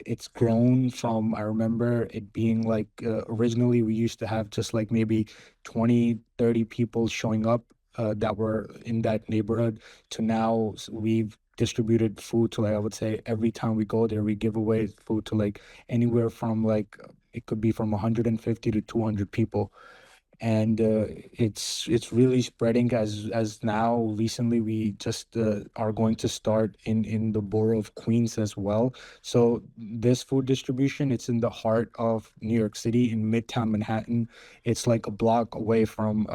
it's grown from, I remember it being like originally we used to have just like maybe 20, 30 people showing up that were in that neighborhood, to now we've distributed food to, like, I would say every time we go there we give away food to like anywhere from like it could be from 150 to 200 people. And it's really spreading, as now recently we just are going to start in the borough of Queens as well. So this food distribution, it's in the heart of New York City in Midtown Manhattan. It's like a block away from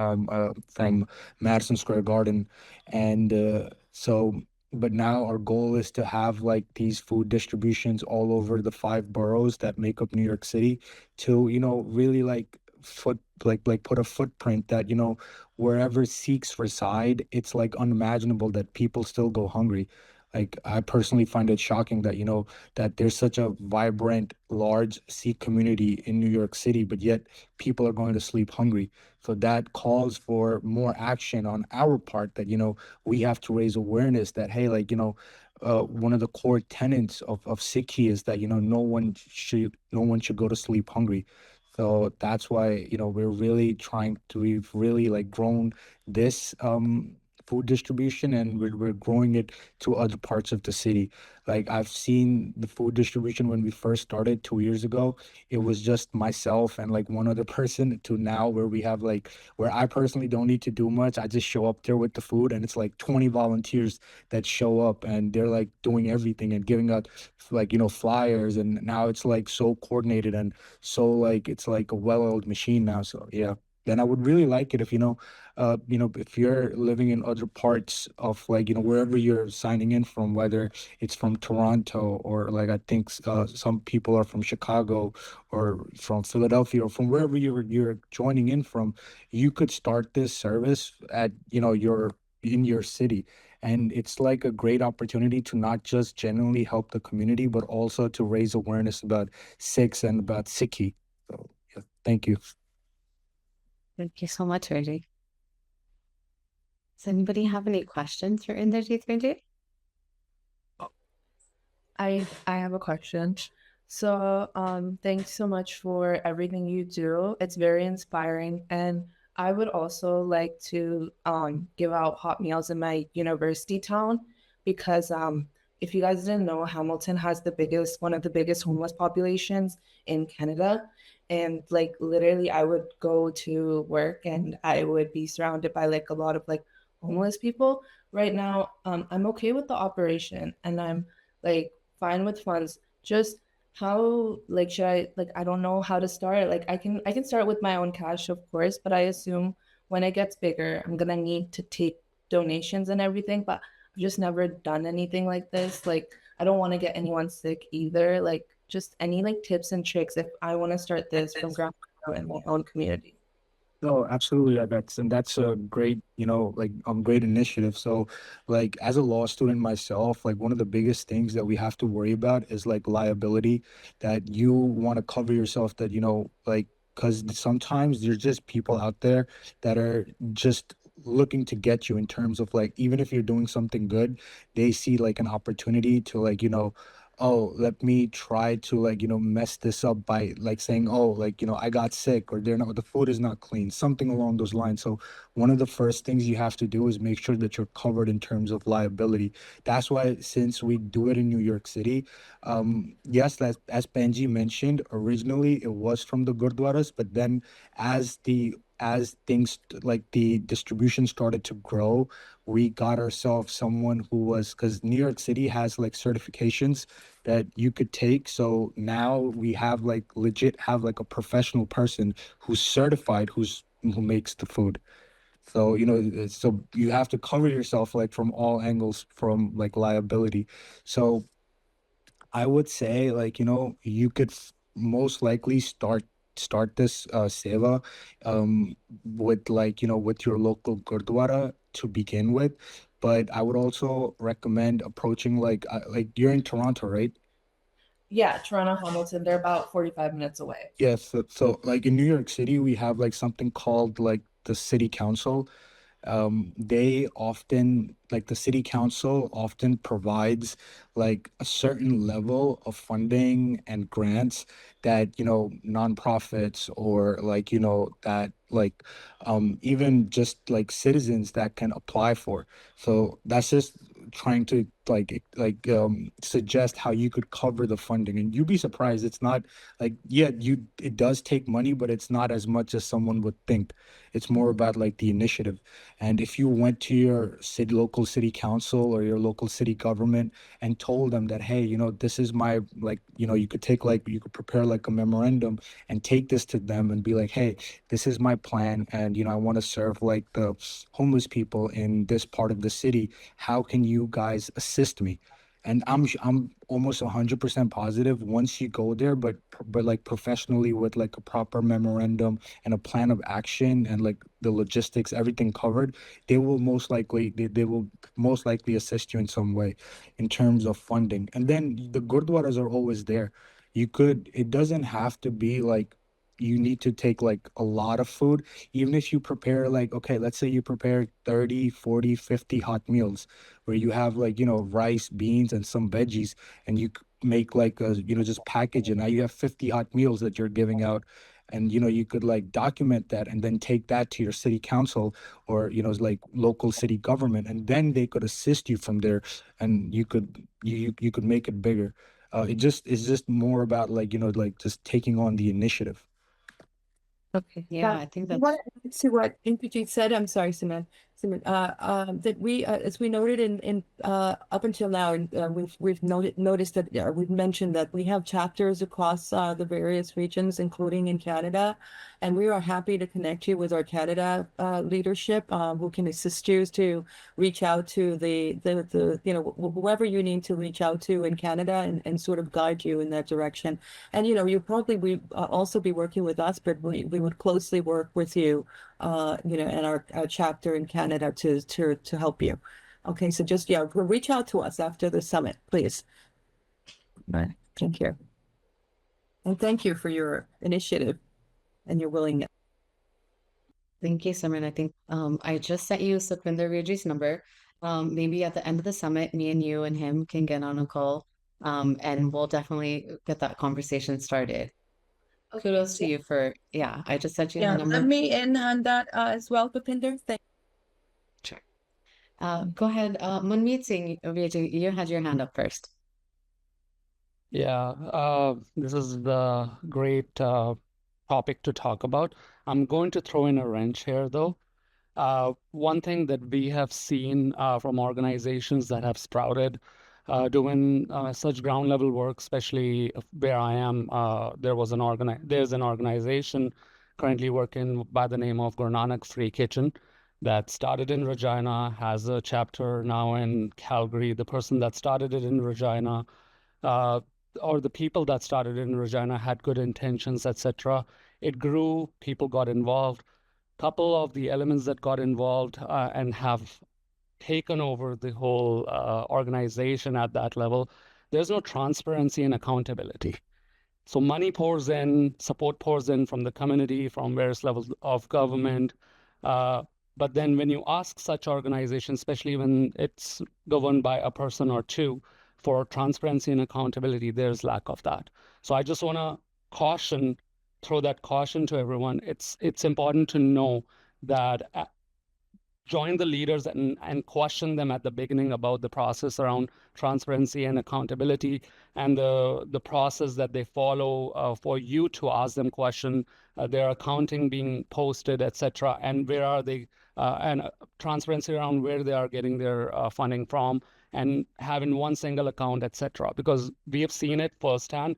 Madison Square Garden. And so but now our goal is to have like these food distributions all over the five boroughs that make up New York City, to really like put a footprint that wherever Sikhs reside, it's like unimaginable that people still go hungry. Like, I personally find it shocking that that there's such a vibrant, large Sikh community in New York City, but yet people are going to sleep hungry. So that calls for more action on our part, that we have to raise awareness that, hey, like, one of the core tenets of Sikhi is that no one should go to sleep hungry. So that's why, we've really like grown this food distribution, and we're growing it to other parts of the city. Like, I've seen the food distribution when we first started 2 years ago. It was just myself and like one other person, to now where we have like, where I personally don't need to do much. I just show up there with the food, and it's like 20 volunteers that show up, and they're like doing everything and giving out like, flyers. And now it's like so coordinated, and so like it's like a well-oiled machine now. So yeah. Then I would really like it if if you're living in other parts of like wherever you're signing in from, whether it's from Toronto, or like I think some people are from Chicago or from Philadelphia, or from wherever you're joining in from, you could start this service at your in your city. And it's like a great opportunity to not just genuinely help the community, but also to raise awareness about Sikhs and about Sikhi. So yeah, thank you. Thank you so much, Reggie. Does anybody have any questions for Inderjeet, Reggie? I have a question. So, thanks so much for everything you do. It's very inspiring, and I would also like to give out hot meals in my university town, because if you guys didn't know, Hamilton has one of the biggest homeless populations in Canada. And like literally I would go to work and I would be surrounded by like a lot of like homeless people. Right now, I'm okay with the operation, and I'm like fine with funds. Just how like should I, like, I don't know how to start. Like, I can start with my own cash, of course, but I assume when it gets bigger I'm gonna need to take donations and everything. But I've just never done anything like this. Like, I don't want to get anyone sick either. Like, just any like tips and tricks if I want to start this from ground zero in my own community. No, absolutely. That's a great, like great initiative. So, like as a law student myself, like one of the biggest things that we have to worry about is like liability, that you want to cover yourself, that like, because sometimes there's just people out there that are just looking to get you, in terms of like, even if you're doing something good, they see like an opportunity to like, oh, let me try to like, mess this up by like saying, oh, like, I got sick, or the food is not clean, something along those lines. So one of the first things you have to do is make sure that you're covered in terms of liability. That's why, since we do it in New York City, yes, as Benji mentioned, originally it was from the Gurdwaras, but then as things like the distribution started to grow, we got ourselves someone who was, because New York City has like certifications that you could take. So now we have like legit have like a professional person who's certified, who makes the food. So so you have to cover yourself like from all angles, from like liability. So I would say, like, you could most likely start this seva with like, with your local gurdwara to begin with. But I would also recommend approaching like you're in Toronto, right? Yeah, Toronto, Hamilton, they're about 45 minutes away. Yes. So like in New York City, we have like something called like the city council. they often, like the city council often provides like a certain level of funding and grants that, nonprofits or like, that like even just like citizens that can apply for. So that's just trying to suggest how you could cover the funding. And you'd be surprised, it's not like, yeah, it does take money, but it's not as much as someone would think. It's more about like the initiative. And if you went to your local city council or your local city government and told them that, hey, this is my, like, you could prepare like a memorandum and take this to them and be like, hey, this is my plan. And, I want to serve like the homeless people in this part of the city. How can you guys assist me? And I'm almost 100% positive once you go there, but like professionally with like a proper memorandum and a plan of action and like the logistics, everything covered, they will most likely assist you in some way in terms of funding. And then the gurdwaras are always there. It doesn't have to be like you need to take like a lot of food. Even if you prepare like, okay, let's say you prepare 30, 40, 50 hot meals where you have like, rice, beans, and some veggies, and you make like a, just package, and now you have 50 hot meals that you're giving out. And, you could like document that and then take that to your city council or, like local city government, and then they could assist you from there, and you could make it bigger. It's just more about like, like just taking on the initiative. Okay, yeah, I think that's What to what Indrajit said, I'm sorry, Simon. That we, as we noted in up until now, we've noticed that we've mentioned that we have chapters across the various regions, including in Canada, and we are happy to connect you with our Canada leadership, who can assist you to reach out to the whoever you need to reach out to in Canada and sort of guide you in that direction. And you probably also be working with us, but we would closely work with you, and our chapter in Canada to help you. Okay, so just reach out to us after the summit, please. Right. Thank you. And thank you for your initiative and your willingness. Thank you, Simran. I think I just sent you Sukhvinder Virji's number. Maybe at the end of the summit, me and you and him can get on a call, and we'll definitely get that conversation started. Kudos to you for, I just sent you the number. Let me in on that as well, Bhupinder. Thank Sure. Go ahead, Manmeet Singh, Virji, you had your hand up first. Yeah, this is the great topic to talk about. I'm going to throw in a wrench here, though. One thing that we have seen from organizations that have sprouted doing such ground level work, especially where I am, there's an organization currently working by the name of Guru Nanak Free Kitchen that started in Regina, has a chapter now in Calgary. The person that started it in Regina, or the people that started in Regina had good intentions, etc. It grew, people got involved. Couple of the elements that got involved and have taken over the whole organization at that level, there's no transparency and accountability. So money pours in, support pours in from the community, from various levels of government. But then when you ask such organizations, especially when it's governed by a person or two, for transparency and accountability, there's lack of that. So I just want to throw that caution to everyone. It's important to know that join the leaders and question them at the beginning about the process around transparency and accountability and the process that they follow for you to ask them question, their accounting being posted, etc., and where are they, and transparency around where they are getting their funding from, and having one single account, etc. Because we have seen it firsthand.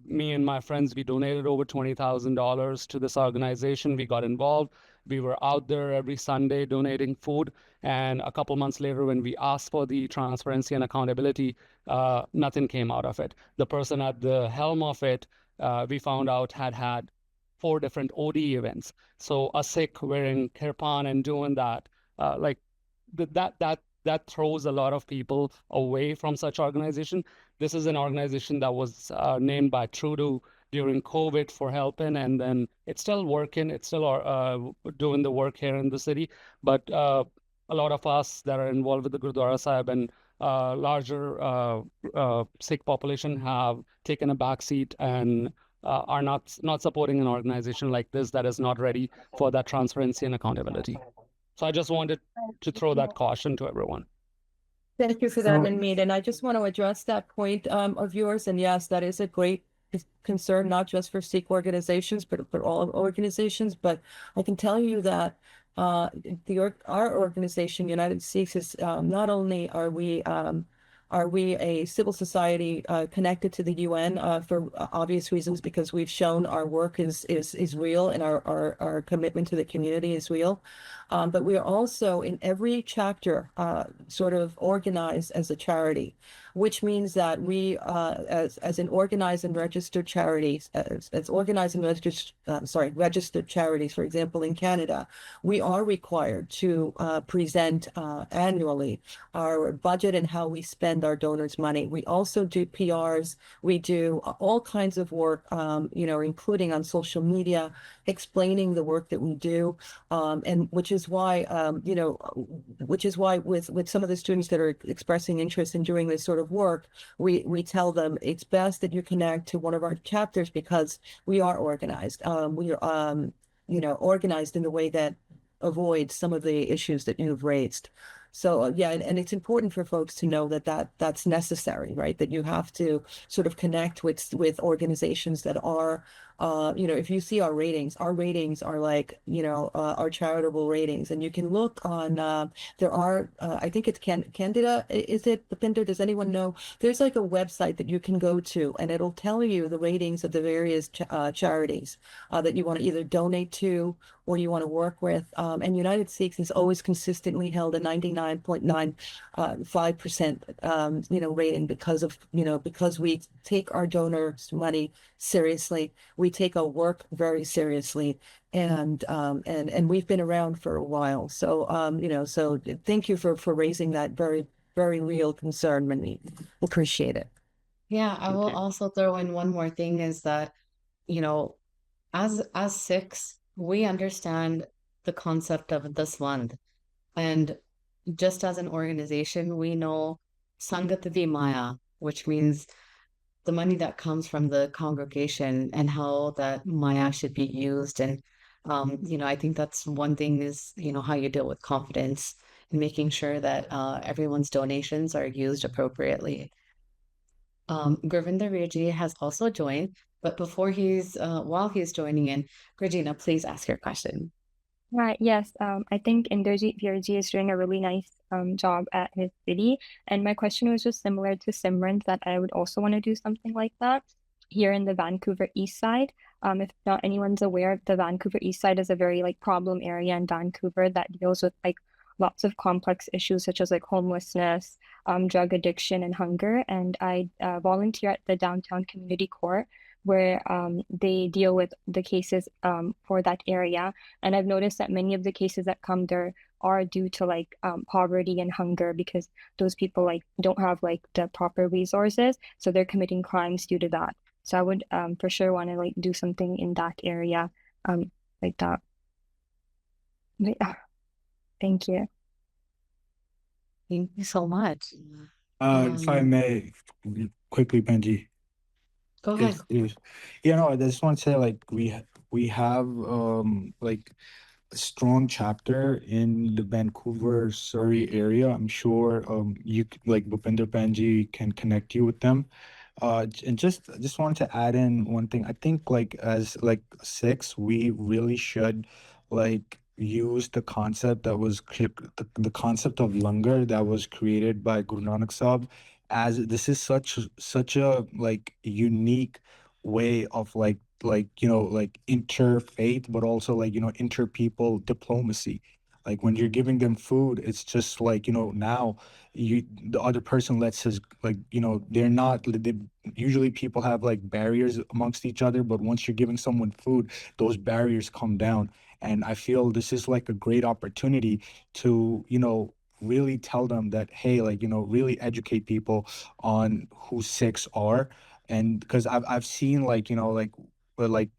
Me and my friends, we donated over $20,000 to this organization. We got involved. We were out there every Sunday donating food. And a couple months later, when we asked for the transparency and accountability, nothing came out of it. The person at the helm of it, we found out, had 4 different OD events. So a Sikh wearing kirpan and doing that, that throws a lot of people away from such organization. This is an organization that was named by Trudeau during COVID for helping, and then it's still working. It's still doing the work here in the city. But a lot of us that are involved with the Gurdwara Sahib and larger Sikh population have taken a back seat and are not supporting an organization like this that is not ready for that transparency and accountability. So I just wanted to throw that caution to everyone. Thank you for that, So- Manmeet. And I just want to address that point of yours. And yes, that is a great concern, not just for Sikh organizations, but for all organizations. But I can tell you that our organization, United Sikhs, is not only are we a civil society connected to the UN for obvious reasons, because we've shown our work is real and our commitment to the community is real. But we are also in every chapter sort of organized as a charity, which means that we, as an organized and registered charities, as organized and registered charities, for example, in Canada, we are required to present annually our budget and how we spend our donors' money. We also do PRs. We do all kinds of work, including on social media, explaining the work that we do, and which is why with some of the students that are expressing interest in doing this sort of work, we tell them it's best that you connect to one of our chapters because we are organized. We are organized in a way that avoids some of the issues that you've raised. So yeah, and it's important for folks to know that's necessary, right? That you have to sort of connect with organizations that are, if you see our ratings are like, our charitable ratings, and you can look on, there are, I think it's Candida, is it, Bhupinder, does anyone know? There's like a website that you can go to, and it'll tell you the ratings of the various charities that you want to either donate to or you want to work with. And United Sikhs has always consistently held a 99.95% rating because we take our donors' money seriously. We take our work very seriously, and we've been around for a while. So so thank you for raising that very, very real concern, Manmeet. Appreciate it. Yeah, I will also throw in one more thing is that, as Sikhs, we understand the concept of this month. And just as an organization, we know Sangati Maya, which means the money that comes from the congregation and how that Maya should be used. And, I think that's one thing is, how you deal with confidence and making sure that everyone's donations are used appropriately. Gurvinder Virji has also joined, but while he's joining in, Regina, please ask your question. Right, yes. I think Inderjeet Virji is doing a really nice job at his city. And my question was just similar to Simran's, that I would also want to do something like that here in the Vancouver East Side. If not anyone's aware, the Vancouver East Side is a very problem area in Vancouver that deals with lots of complex issues such as homelessness, drug addiction, and hunger. And I volunteer at the Downtown Community Court, where they deal with the cases for that area. And I've noticed that many of the cases that come there are due to poverty and hunger, because those people don't have the proper resources, so they're committing crimes due to that. So I would for sure want to do something in that area like that. But, thank you. Thank you so much. If I may quickly, Benji. Go ahead. Yes. I just want to say we have a strong chapter in the Vancouver, Surrey area. I'm sure you Bhupinder Benji can connect you with them. And just wanted to add in one thing. I think as Sikhs, we really should use the concept that was the concept of langar that was created by Guru Nanak Sahib, as this is such a unique way of interfaith, but also inter-people diplomacy. When you're giving them food, it's just now the other person lets us they're not usually people have barriers amongst each other, but once you're giving someone food, those barriers come down. And I feel this is a great opportunity to really tell them that, hey, really educate people on who Sikhs are, And because I've seen like, but like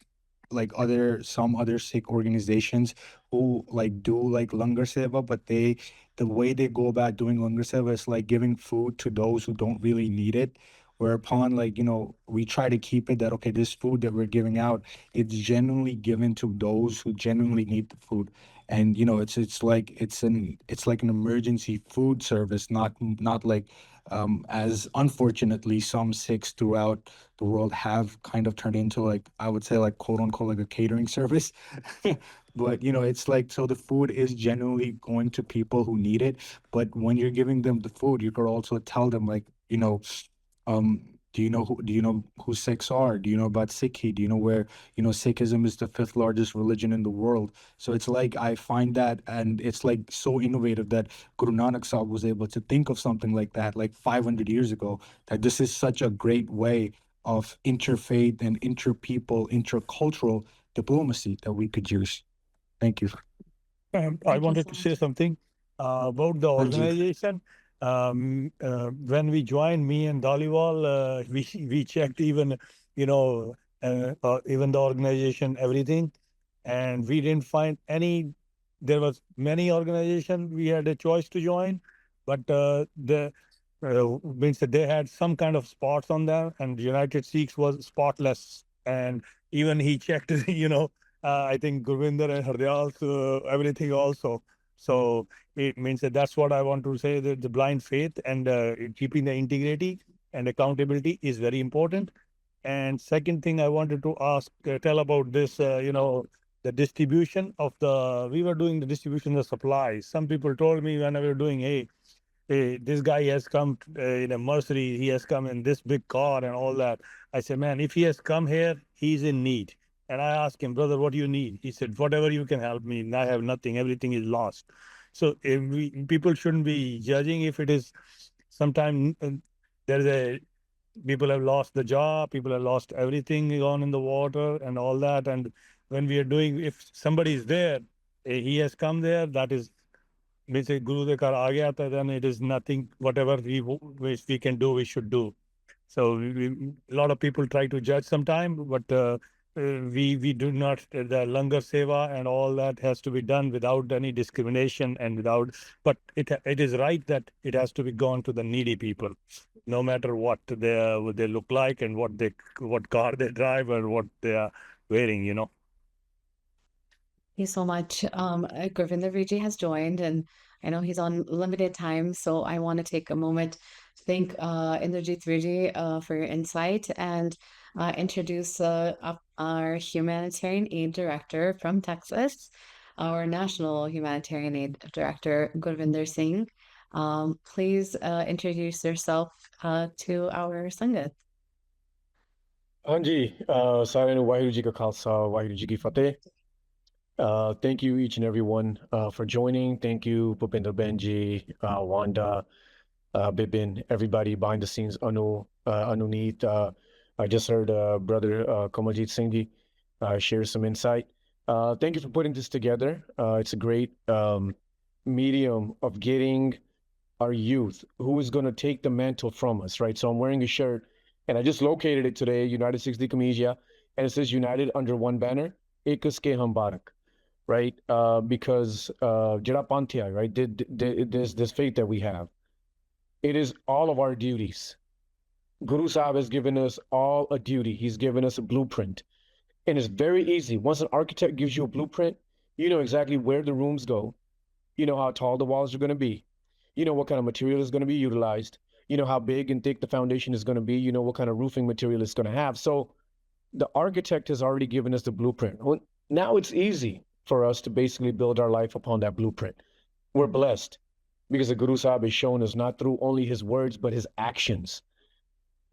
some other Sikh organizations who like do like langar seva, but the way they go about doing langar seva is like giving food to those who don't really need it. Whereupon, like, we try to keep it that, okay, this food that we're giving out, it's genuinely given to those who genuinely need the food. And it's like an emergency food service, not like as unfortunately some Sikhs throughout the world have kind of turned into, like, I would say, like, quote unquote, like a catering service. But it's like, so the food is genuinely going to people who need it. But when you're giving them the food, you could also tell them, like, do you know who Sikhs are? Do you know about Sikhi? Do you know where, Sikhism is the fifth largest religion in the world? So it's like, I find that, and it's like so innovative that Guru Nanak Sahib was able to think of something like that like 500 years ago, that this is such a great way of interfaith and interpeople, intercultural diplomacy that we could use. Thank you. I Thank you wanted so to say much. something about the Anji. organization. When we joined, me and Dhaliwal, we checked even, even the organization, everything, and we didn't find any. There was many organization we had a choice to join, but the means that they had some kind of spots on them, and United Sikhs was spotless. And even he checked, I think Gurvinder and Hardyal's everything also. So it means that that's what I want to say, that the blind faith and keeping the integrity and accountability is very important. And second thing I wanted to tell about this, the distribution of we were doing the distribution of supplies. Some people told me when I was doing, hey, this guy has come in a Mercedes, he has come in this big car and all that. I said, man, if he has come here, he's in need. And I asked him, brother, what do you need? He said, whatever you can help me. I have nothing. Everything is lost. So people shouldn't be judging if it is sometime there's people have lost the job, people have lost everything gone in the water and all that. And when we are doing, if somebody is there, he has come there, that is, means Guru de kar aa gaya tha, then it is nothing, whatever we can do, we should do. So a lot of people try to judge sometime, but we do not. The langar seva and all that has to be done without any discrimination and without. But it is right that it has to be gone to the needy people, no matter what they look like and what car they drive or what they are wearing. Thank you so much. Gurvinder Viji has joined, and I know he's on limited time, so I want to take a moment to thank Indrajit Viji for your insight and introduce our Humanitarian Aid Director from Texas, our National Humanitarian Aid Director, Gurvinder Singh. Please introduce yourself to our Sangat. ਹਾਂਜੀ ਸਾਰਿਆਂ ਨੂੰ ਵਾਹਿਗੁਰੂ ਜੀ ਕਾ ਖਾਲਸਾ ਵਾਹਿਗੁਰੂ ਜੀ ਕੀ ਫਤਿਹ thank you each and everyone for joining. Thank you Bhupinder Benji, Wanda, Bipin, everybody behind the scenes, Anuneet. I just heard brother Kamaljeet Singh ji share some insight. Thank you for putting this together. It's a great medium of getting our youth who is going to take the mantle from us, right? So I'm wearing a shirt, and I just located it today, United Sikhs di Kameezia, and it says United under one banner, Ekas ke hum barak, right? Because Jira Panthya, right? There's this faith that we have. It is all of our duties. Guru Sahib has given us all a duty. He's given us a blueprint. And it's very easy. Once an architect gives you a blueprint, you know exactly where the rooms go. You know how tall the walls are going to be. You know what kind of material is going to be utilized. You know how big and thick the foundation is going to be. You know what kind of roofing material it's going to have. So the architect has already given us the blueprint. Well, now it's easy for us to basically build our life upon that blueprint. We're blessed because the Guru Sahib has shown us not through only his words, but his actions.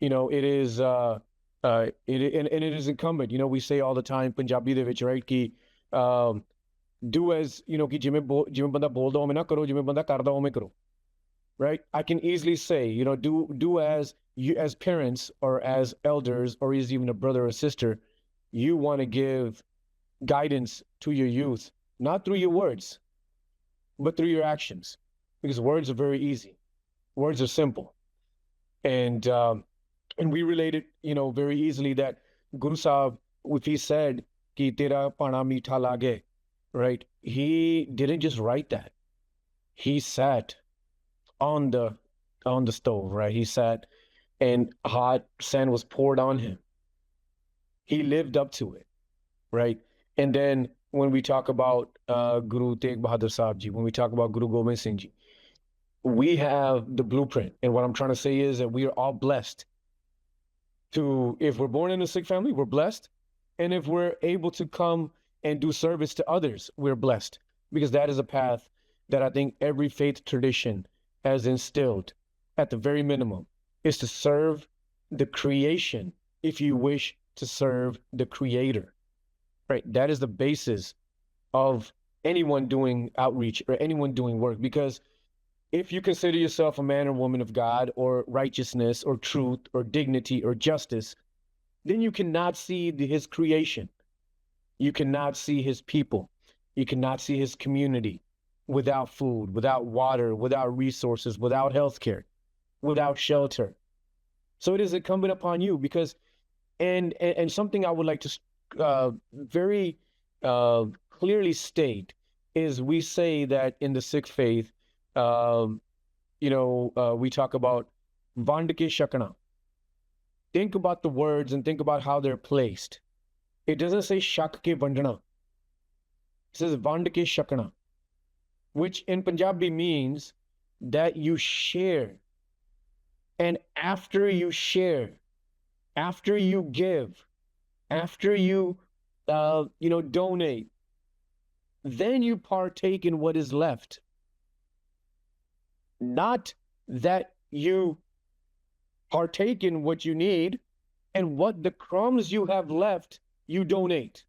It is, and it is incumbent. We say all the time, Punjabi de vich, right, ki do as, ki jiਵੇਂ ਬੰਦਾ ਬੋਲਦਾ ਉਵੇਂ ਨਾ ਕਰੋ, ਜਿਵੇਂ ਬੰਦਾ ਕਰਦਾ ਉਵੇਂ ਕਰੋ. Right? I can easily say, do as you, as parents or as elders, or as even a brother or sister, you want to give guidance to your youth, not through your words, but through your actions, because words are very easy. Words are simple. And And we related, very easily that Guru Sahib, if he said, Ki tera pana meetha lage, right? He didn't just write that. He sat on the stove, right? He sat and hot sand was poured on him. He lived up to it, right? And then when we talk about Guru Tegh Bahadur Sahib Ji, when we talk about Guru Gobind Singh Ji, we have the blueprint. And what I'm trying to say is that we are all blessed to, if we're born in a Sikh family, we're blessed. And if we're able to come and do service to others, we're blessed, because that is a path that I think every faith tradition has instilled at the very minimum, is to serve the creation if you wish to serve the creator, right? That is the basis of anyone doing outreach or anyone doing work, because if you consider yourself a man or woman of God or righteousness or truth or dignity or justice, then you cannot see his creation. You cannot see his people. You cannot see his community without food, without water, without resources, without healthcare, without shelter. So it is incumbent upon you, because, and something I would like to very clearly state is, we say that in the Sikh faith, we talk about Vand ke Shakna. Think about the words and think about how they're placed. It doesn't say Shak ke Vandana. It says Vand ke Shakna, which in Punjabi means that you share. And after you share, after you give, after you, donate, then you partake in what is left. Not that you partake in what you need, and what the crumbs you have left, you donate.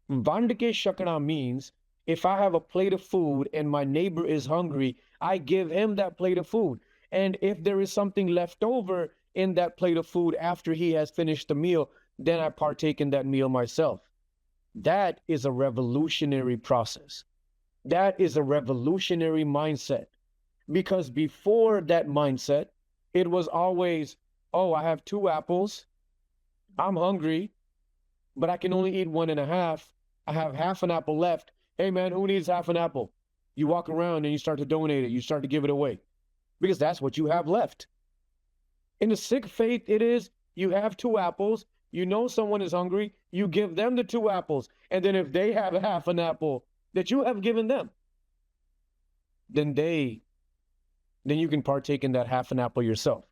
Vand ke Shakna means, if I have a plate of food and my neighbor is hungry, I give him that plate of food. And if there is something left over in that plate of food after he has finished the meal, then I partake in that meal myself. That is a revolutionary process. That is a revolutionary mindset. Because before that mindset, it was always, oh, I have 2 apples, I'm hungry, but I can only eat 1.5. I have half an apple left. Hey man, who needs half an apple? You walk around and you start to donate it. You start to give it away, because that's what you have left. In the Sikh faith, it is, you have 2 apples, you know someone is hungry, you give them the 2 apples. And then if they have half an apple that you have given them, then you can partake in that half an apple yourself.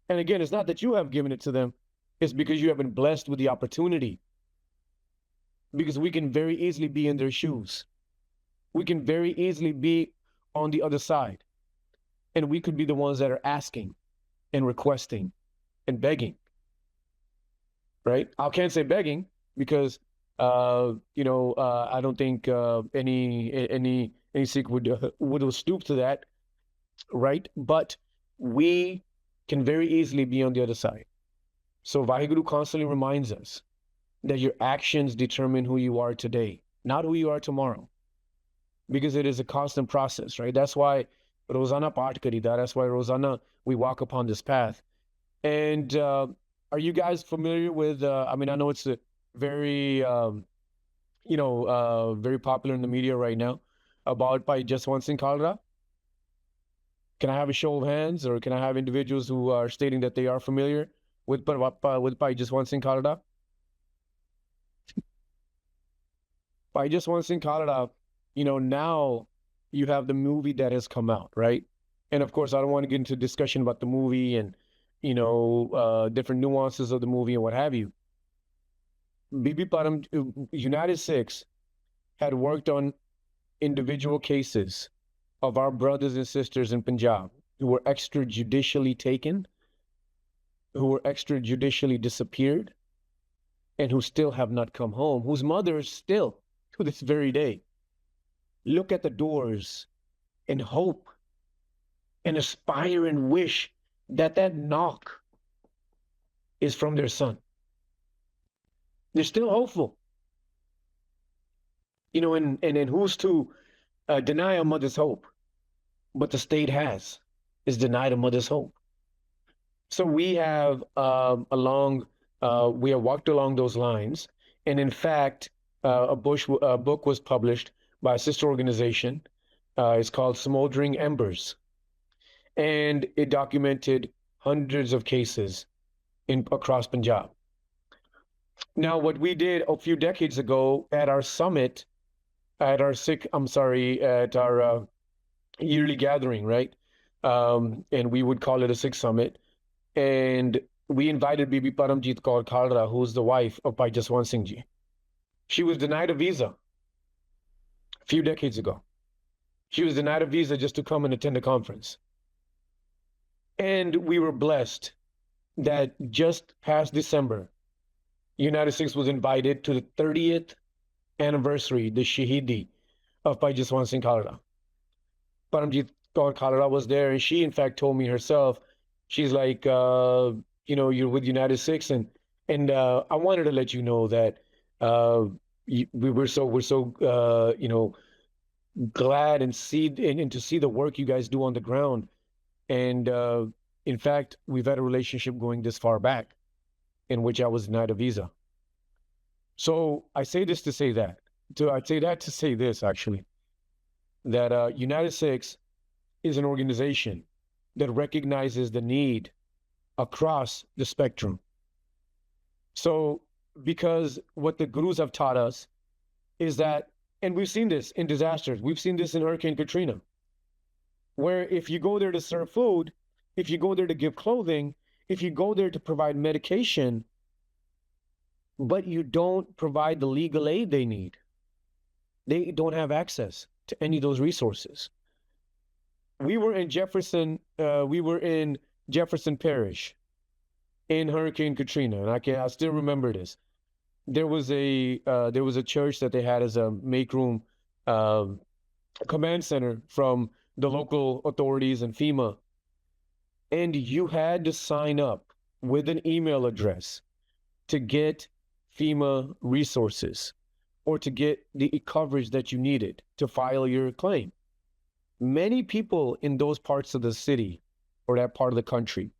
And again, it's not that you have given it to them, it's because you have been blessed with the opportunity. Because we can very easily be in their shoes. We can very easily be on the other side. And we could be the ones that are asking and requesting and begging. Right? I can't say begging, because I don't think any Sikh would stoop to that. Right? But we can very easily be on the other side. So Vaheguru constantly reminds us that your actions determine who you are today, not who you are tomorrow. Because it is a constant process, right? That's why Rozana Path Karida, that's why Rozana we walk upon this path. And are you guys familiar with, I know it's a very, very popular in the media right now, about Bhai Jaswant Singh Kalra? Can I have a show of hands, or can I have individuals who are stating that they are familiar with Bhai Jaswant Singh Kalra? Bhai Jaswant Singh Kalra, now you have the movie that has come out, right? And of course, I don't want to get into discussion about the movie and, different nuances of the movie and what have you. Bibi Param, UNITEDSIKHS had worked on individual cases of our brothers and sisters in Punjab who were extrajudicially taken, who were extrajudicially disappeared, and who still have not come home, whose mothers still, to this very day, look at the doors and hope and aspire and wish that knock is from their son. They're still hopeful. And who's to deny a mother's hope? But the state is denied a mother's hope. So we have we have walked along those lines, and in fact, a book was published by a sister organization. It's called Smoldering Embers, and it documented hundreds of cases across Punjab. Now, what we did a few decades ago at our summit, at our at our yearly gathering, right? And we would call it a Sikh summit. And we invited Bibi Paramjit Kaur Khalra, who's the wife of Bhai Jaswant Singh Ji. She was denied a visa a few decades ago. She was denied a visa just to come and attend a conference. And we were blessed that just past December, UNITEDSIKHS was invited to the 30th anniversary, the Shahidi of Bhai Jaswant Singh Khalra. Paramjit Kaur Khalra was there, and she in fact told me herself, she's like, you're with UNITEDSIKHS, and I wanted to let you know that we're so glad and to see the work you guys do on the ground. And in fact, we've had a relationship going this far back, in which I was denied a visa. So I say this to say that. I say that to say this, actually, that UNITEDSIKHS is an organization that recognizes the need across the spectrum. So, because what the gurus have taught us is that, and we've seen this in disasters, we've seen this in Hurricane Katrina, where if you go there to serve food, if you go there to give clothing, if you go there to provide medication, but you don't provide the legal aid they need, they don't have access to any of those resources. We were in Jefferson Parish in Hurricane Katrina, and I still remember this. There was a church that they had as a make room command center from the local authorities and FEMA, and you had to sign up with an email address to get FEMA resources or to get the coverage that you needed to file your claim. Many people in those parts of the city or that part of the country,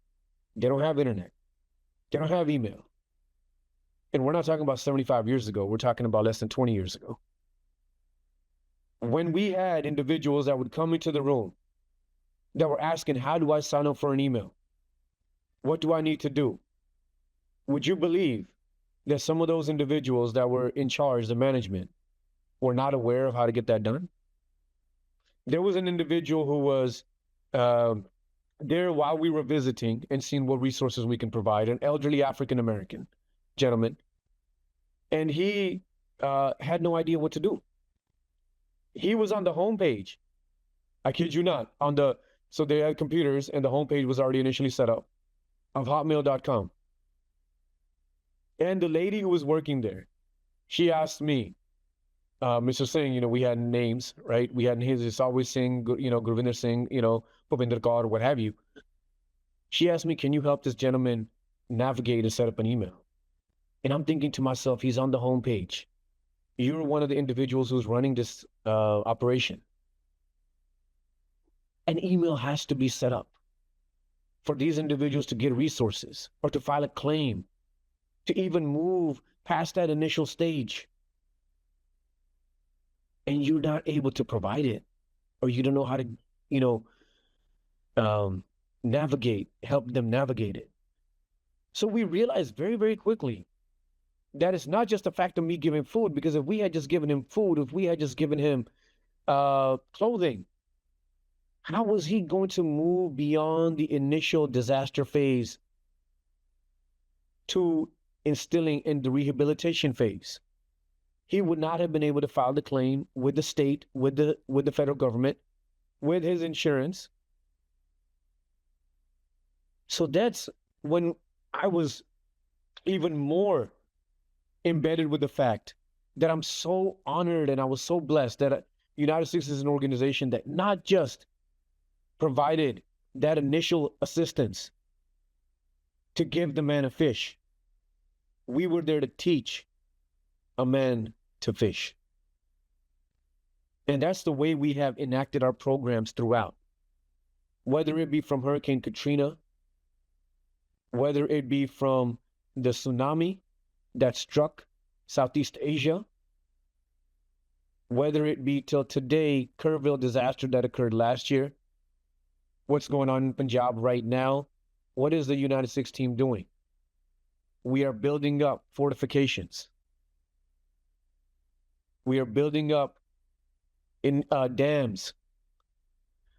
they don't have internet. They don't have email. And we're not talking about 75 years ago. We're talking about less than 20 years ago. When we had individuals that would come into the room that were asking, how do I sign up for an email? What do I need to do? Would you believe that some of those individuals that were in charge, the management, were not aware of how to get that done? There was an individual who was there while we were visiting and seeing what resources we can provide, an elderly African-American gentleman, and he had no idea what to do. He was on the homepage. I kid you not. So they had computers, and the homepage was already initially set up of hotmail.com. And the lady who was working there, she asked me, Mr. Singh, we had names, right? We had his, it's always Singh, Gurvinder Singh, Bhupinder Kaur, what have you. She asked me, can you help this gentleman navigate and set up an email? And I'm thinking to myself, he's on the homepage. You're one of the individuals who's running this operation. An email has to be set up for these individuals to get resources or to file a claim, to even move past that initial stage. And you're not able to provide it, or you don't know how to, help them navigate it. So we realized very, very quickly that it's not just a fact of me giving food, because if we had just given him food, if we had just given him clothing, how was he going to move beyond the initial disaster phase to instilling in the rehabilitation phase? He would not have been able to file the claim with the state, with the federal government, with his insurance. So that's when I was even more embedded with the fact that I'm so honored and I was so blessed that UNITEDSIKHS is an organization that not just provided that initial assistance to give the man a fish. We were there to teach a man to fish. And that's the way we have enacted our programs throughout. Whether it be from Hurricane Katrina, whether it be from the tsunami that struck Southeast Asia, whether it be till today, Kerrville disaster that occurred last year, what's going on in Punjab right now, what is the United States team doing? We are building up fortifications. We are building up in dams.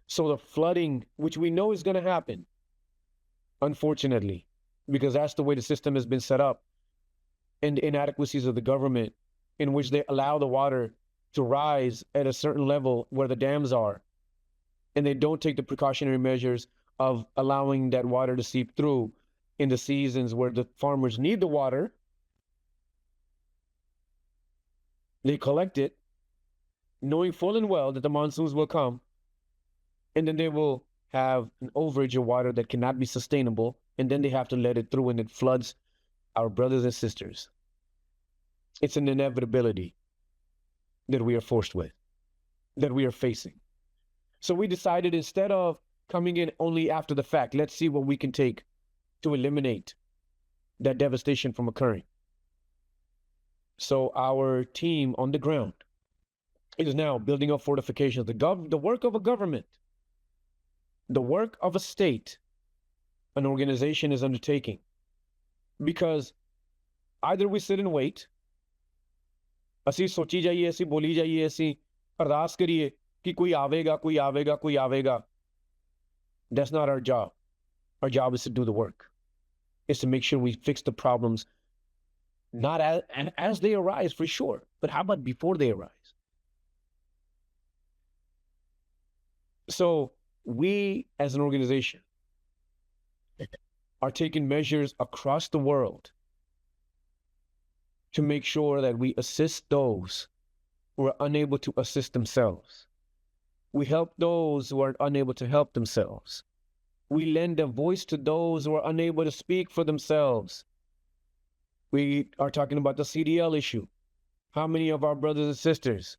So the flooding, which we know is going to happen, unfortunately, because that's the way the system has been set up, and the inadequacies of the government in which they allow the water to rise at a certain level where the dams are, and they don't take the precautionary measures of allowing that water to seep through in the seasons where the farmers need the water. They collect it, knowing full and well that the monsoons will come, and then they will have an overage of water that cannot be sustainable, and then they have to let it through, and it floods our brothers and sisters. It's an inevitability that we are forced with, that we are facing. So we decided, instead of coming in only after the fact, let's see what we can take to eliminate that devastation from occurring. So our team on the ground is now building up fortifications. The work of a government, the work of a state, an organization is undertaking. Because either we sit and wait, ਅਸੀਂ ਸੋਚੀ ਜਾਈਏ, ਅਸੀਂ ਬੋਲੀ ਜਾਈਏ, ਅਸੀਂ ਅਰਦਾਸ ਕਰੀਏ ਕਿ ਕੋਈ ਆਵੇਗਾ, ਕੋਈ ਆਵੇਗਾ, ਕੋਈ ਆਵੇਗਾ. That's not our job. Our job is to do the work. Is to make sure we fix the problems, not as they arise, for sure, but how about before they arise? So we, as an organization, are taking measures across the world to make sure that we assist those who are unable to assist themselves. We help those who are unable to help themselves. We lend a voice to those who are unable to speak for themselves. We are talking about the CDL issue. How many of our brothers and sisters,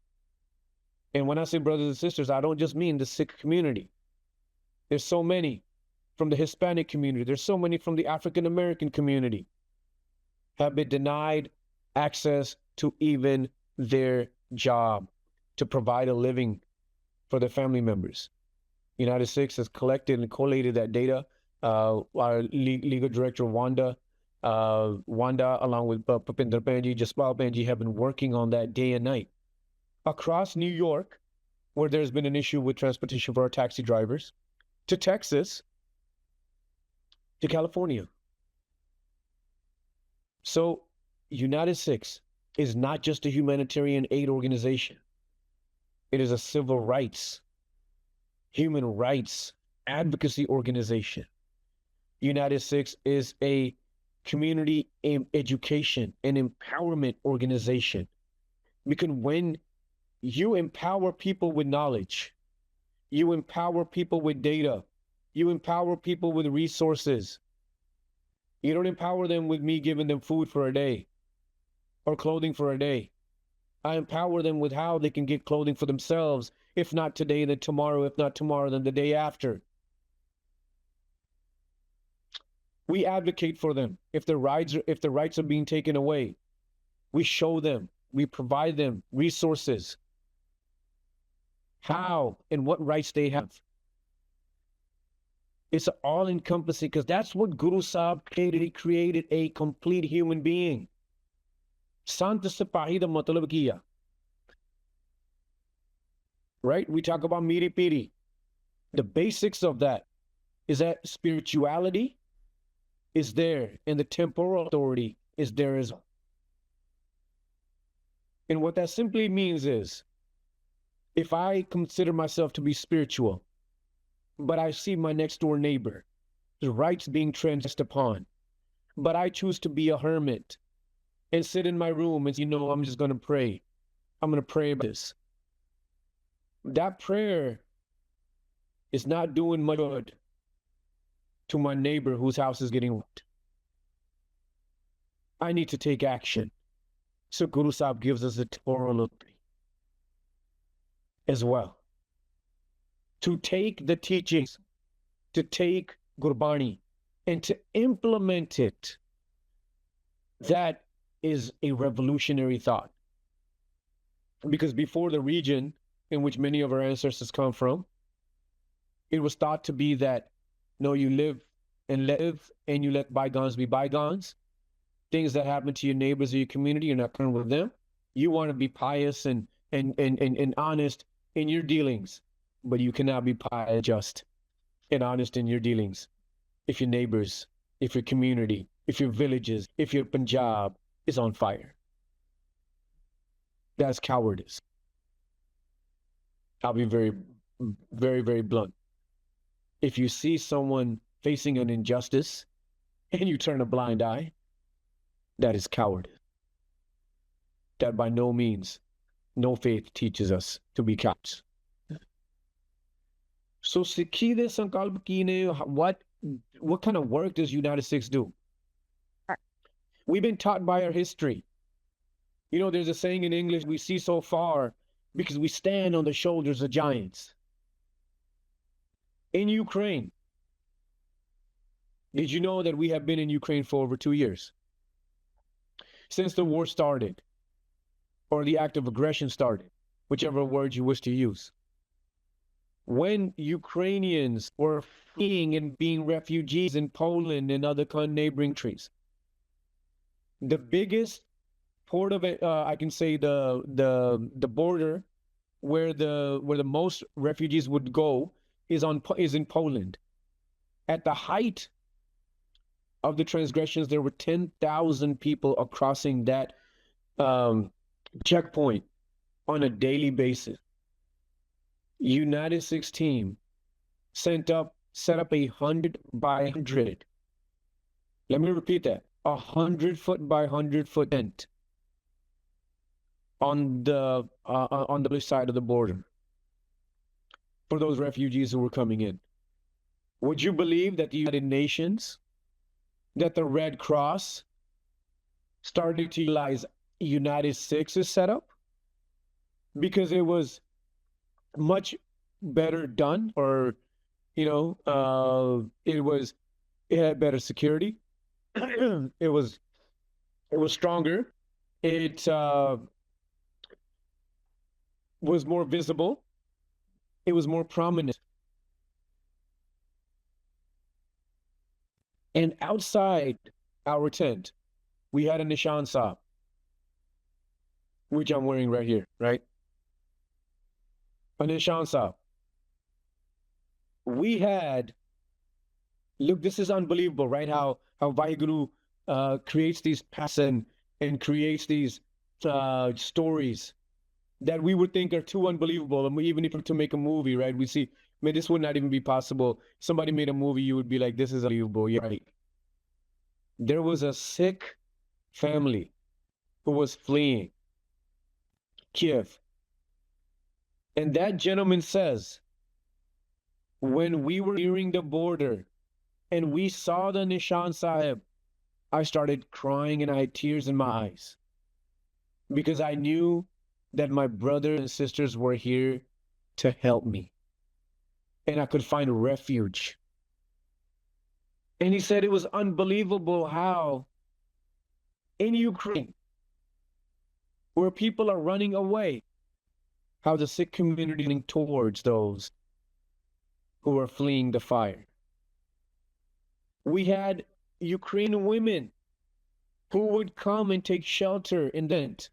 and when I say brothers and sisters, I don't just mean the Sikh community. There's so many from the Hispanic community. There's so many from the African American community have been denied access to even their job to provide a living for their family members. UNITEDSIKHS has collected and collated that data. Our legal director, Wanda, along with Pupinder Benji, Jaspal Benji, have been working on that day and night. Across New York, where there's been an issue with transportation for our taxi drivers, to Texas, to California. So UNITEDSIKHS is not just a humanitarian aid organization. It is a civil rights, human rights advocacy organization. UNITEDSIKHS is a community education and empowerment organization. Because when you empower people with knowledge, you empower people with data, you empower people with resources. You don't empower them with me giving them food for a day or clothing for a day. I empower them with how they can get clothing for themselves. If not today, then tomorrow. If not tomorrow, then the day after. We advocate for them. If the rights are being taken away, we show them, we provide them resources, how and what rights they have. It's all-encompassing, because that's what Guru Sahib created. He created a complete human being. Sant Sipahi da matlab kiya. Right? We talk about Miri Piri. The basics of that is that spirituality is there, and the temporal authority is there as well. And what that simply means is, if I consider myself to be spiritual, but I see my next door neighbor, his rights being transgressed upon, but I choose to be a hermit and sit in my room and, I'm just going to pray. I'm going to pray about this. That prayer is not doing much good to my neighbor whose house is getting wrecked. I need to take action. So Guru Sahib gives us a temporal authority as well, to take the teachings, to take Gurbani, and to implement it, that is a revolutionary thought. Because before the region in which many of our ancestors come from, it was thought to be that, no, you live and you let bygones be bygones. Things that happen to your neighbors or your community, you're not concerned with them. You want to be pious and honest in your dealings, but you cannot be pious, just, and honest in your dealings if your neighbors, if your community, if your villages, if your Punjab is on fire. That's cowardice. I'll be very, very, very blunt. If you see someone facing an injustice and you turn a blind eye, that is cowardice. That by no means, no faith teaches us to be cowards. So Sikhi de Sankalp ki ne, what kind of work does United Sikhs do? We've been taught by our history. You know, there's a saying in English, we see so far because we stand on the shoulders of giants. In Ukraine, did you know that we have been in Ukraine for over 2 years? Since the war started, or the act of aggression started, whichever word you wish to use. When Ukrainians were fleeing and being refugees in Poland and other neighboring countries, the biggest port of it, I can say the border where the most refugees would go is in Poland. At the height of the transgressions, there were 10,000 people crossing that checkpoint on a daily basis. UNITEDSIKHS team set up 100 by 100. Let me repeat that: 100-foot by 100-foot tent on the other side of the border for those refugees who were coming in. Would you believe that the United Nations, that the Red Cross started to utilize UNITEDSIKHS' setup because it was much better done, or it had better security. it was stronger. It was more visible. It was more prominent. And outside our tent, we had a Nishan Saab, which I'm wearing right here, right? A Nishan Saab. We had, look, this is unbelievable, right? How Vaheguru creates these paths and creates these stories that we would think are too unbelievable. And even if to make a movie, right? We see, man, this would not even be possible. Somebody made a movie, you would be like, this is unbelievable. Yeah, right. There was a Sikh family who was fleeing Kiev. And that gentleman says, when we were nearing the border and we saw the Nishan Sahib, I started crying and I had tears in my eyes because I knew that my brothers and sisters were here to help me and I could find refuge. And he said it was unbelievable how in Ukraine, where people are running away, how the Sikh community is running towards those who are fleeing the fire. We had Ukrainian women who would come and take shelter in the tent,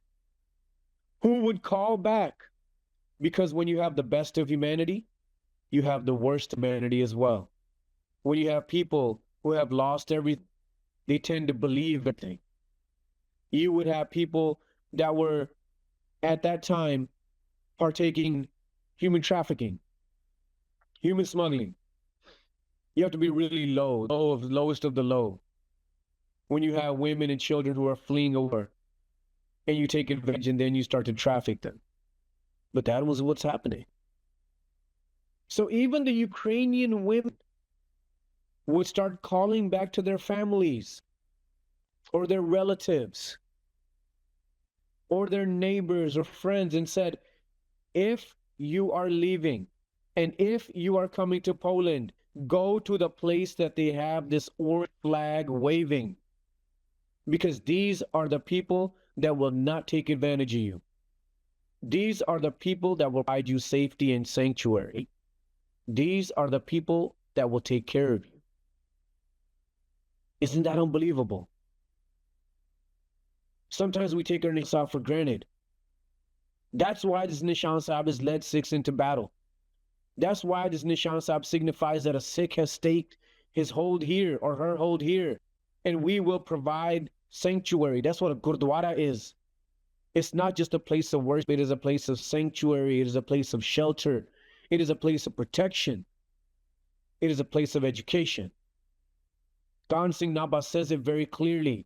who would call back, because when you have the best of humanity, you have the worst of humanity as well. When you have people who have lost everything, they tend to believe everything. You would have people that were at that time partaking human trafficking, human smuggling. You have to be really lowest of the low. When you have women and children who are fleeing over and you take advantage and then you start to traffic them. But that was what's happening. So even the Ukrainian women would start calling back to their families or their relatives or their neighbors or friends and said, if you are leaving and if you are coming to Poland, go to the place that they have this orange flag waving, because these are the people that will not take advantage of you. These are the people that will provide you safety and sanctuary. These are the people that will take care of you. Isn't that unbelievable? Sometimes we take our Nisab for granted. That's why this Nishan Sahib has led Sikhs into battle. That's why this Nishan Sahib signifies that a Sikh has staked his hold here or her hold here, and we will provide sanctuary. That's what a Gurdwara is. It's not just a place of worship, it is a place of sanctuary, it is a place of shelter, it is a place of protection, it is a place of education. Khan Singh Nabha says it very clearly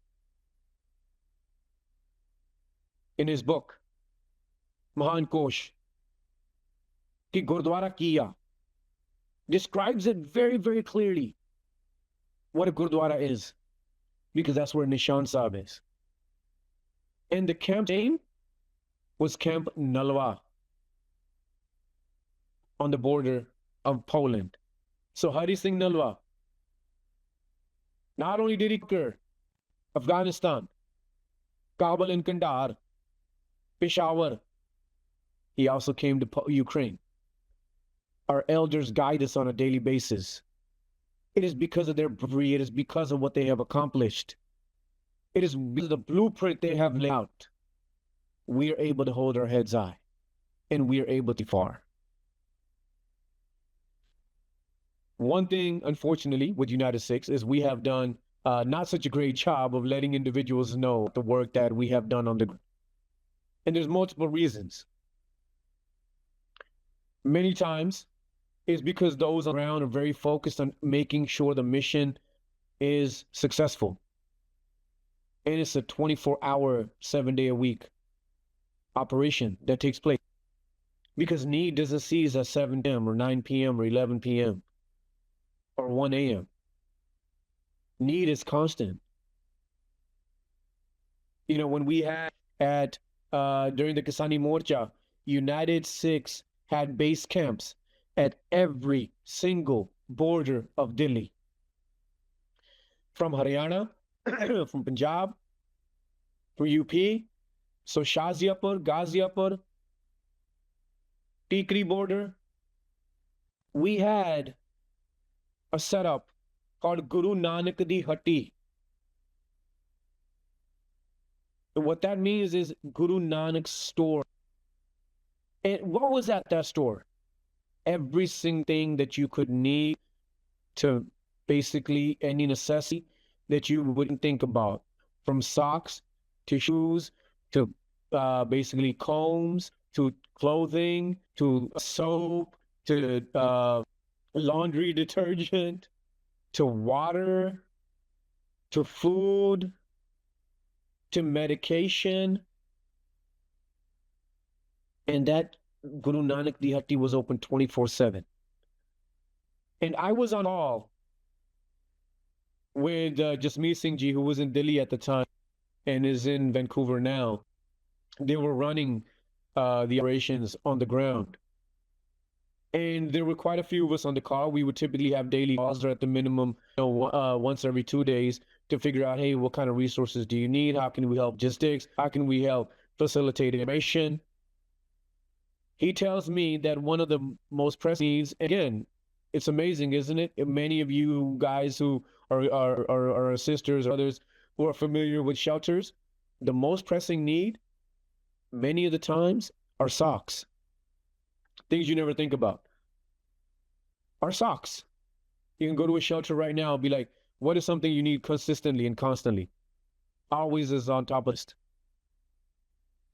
in his book, Mahan Kosh, ki Gurdwara Kiya, describes it very, very clearly what a Gurdwara is, because that's where Nishan Sahib is. And the camp name was Camp Nalwa on the border of Poland. So Hari Singh Nalwa, not only did he conquer Afghanistan, Kabul and Kandahar, Peshawar, he also came to Ukraine. Our elders guide us on a daily basis. It is because of their bravery, it is because of what they have accomplished. It is because of the blueprint they have laid out. We are able to hold our heads high, and we are able to far. One thing, unfortunately, with UNITEDSIKHS is we have done not such a great job of letting individuals know the work that we have done on the ground. And there's multiple reasons. Many times, it's because those around are very focused on making sure the mission is successful. And it's a 24-hour, 7-day-a-week operation that takes place. Because need doesn't cease at 7 p.m. or 9 p.m. or 11 p.m. or 1 a.m. Need is constant. You know, when we had during the Kisani Morcha, UNITEDSIKHS had base camps at every single border of Delhi. From Haryana, from Punjab, from UP, so Shaziapur, Ghaziapur, Tikri border, we had a setup called Guru Nanak Di Hatti. And what that means is Guru Nanak's store. And what was at that store? Every single thing that you could need to basically any necessity that you wouldn't think about, from socks to shoes to basically combs to clothing to soap to laundry detergent to water to food to medication. And that Guru Nanak Di Hatti was open 24/7. And I was on call with Jasmeet Singh Ji, who was in Delhi at the time and is in Vancouver now. They were running the operations on the ground. And there were quite a few of us on the call. We would typically have daily calls, or at the minimum, once every 2 days, to figure out, hey, what kind of resources do you need? How can we help logistics? How can we help facilitate information? He tells me that one of the most pressing needs, again, it's amazing, isn't it? Many of you guys who are sisters or others who are familiar with shelters, the most pressing need, many of the times, are socks. Things you never think about are socks. You can go to a shelter right now and be like, what is something you need consistently and constantly? Always is on top of it.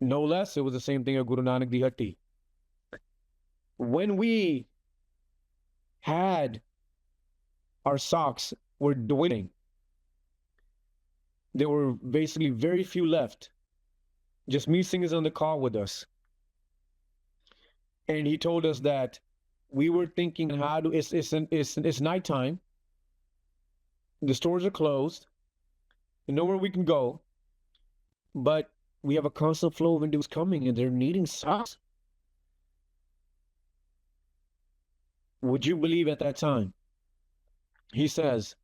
No less, it was the same thing at Guru Nanak Di Hatti. When we had our socks were dwindling, there were basically very few left. Jasmeet Singh is on the call with us. And he told us that we were thinking how to, it's nighttime, the stores are closed, there's nowhere we can go, but we have a constant flow of individuals coming and they're needing socks. Would you believe at that time He says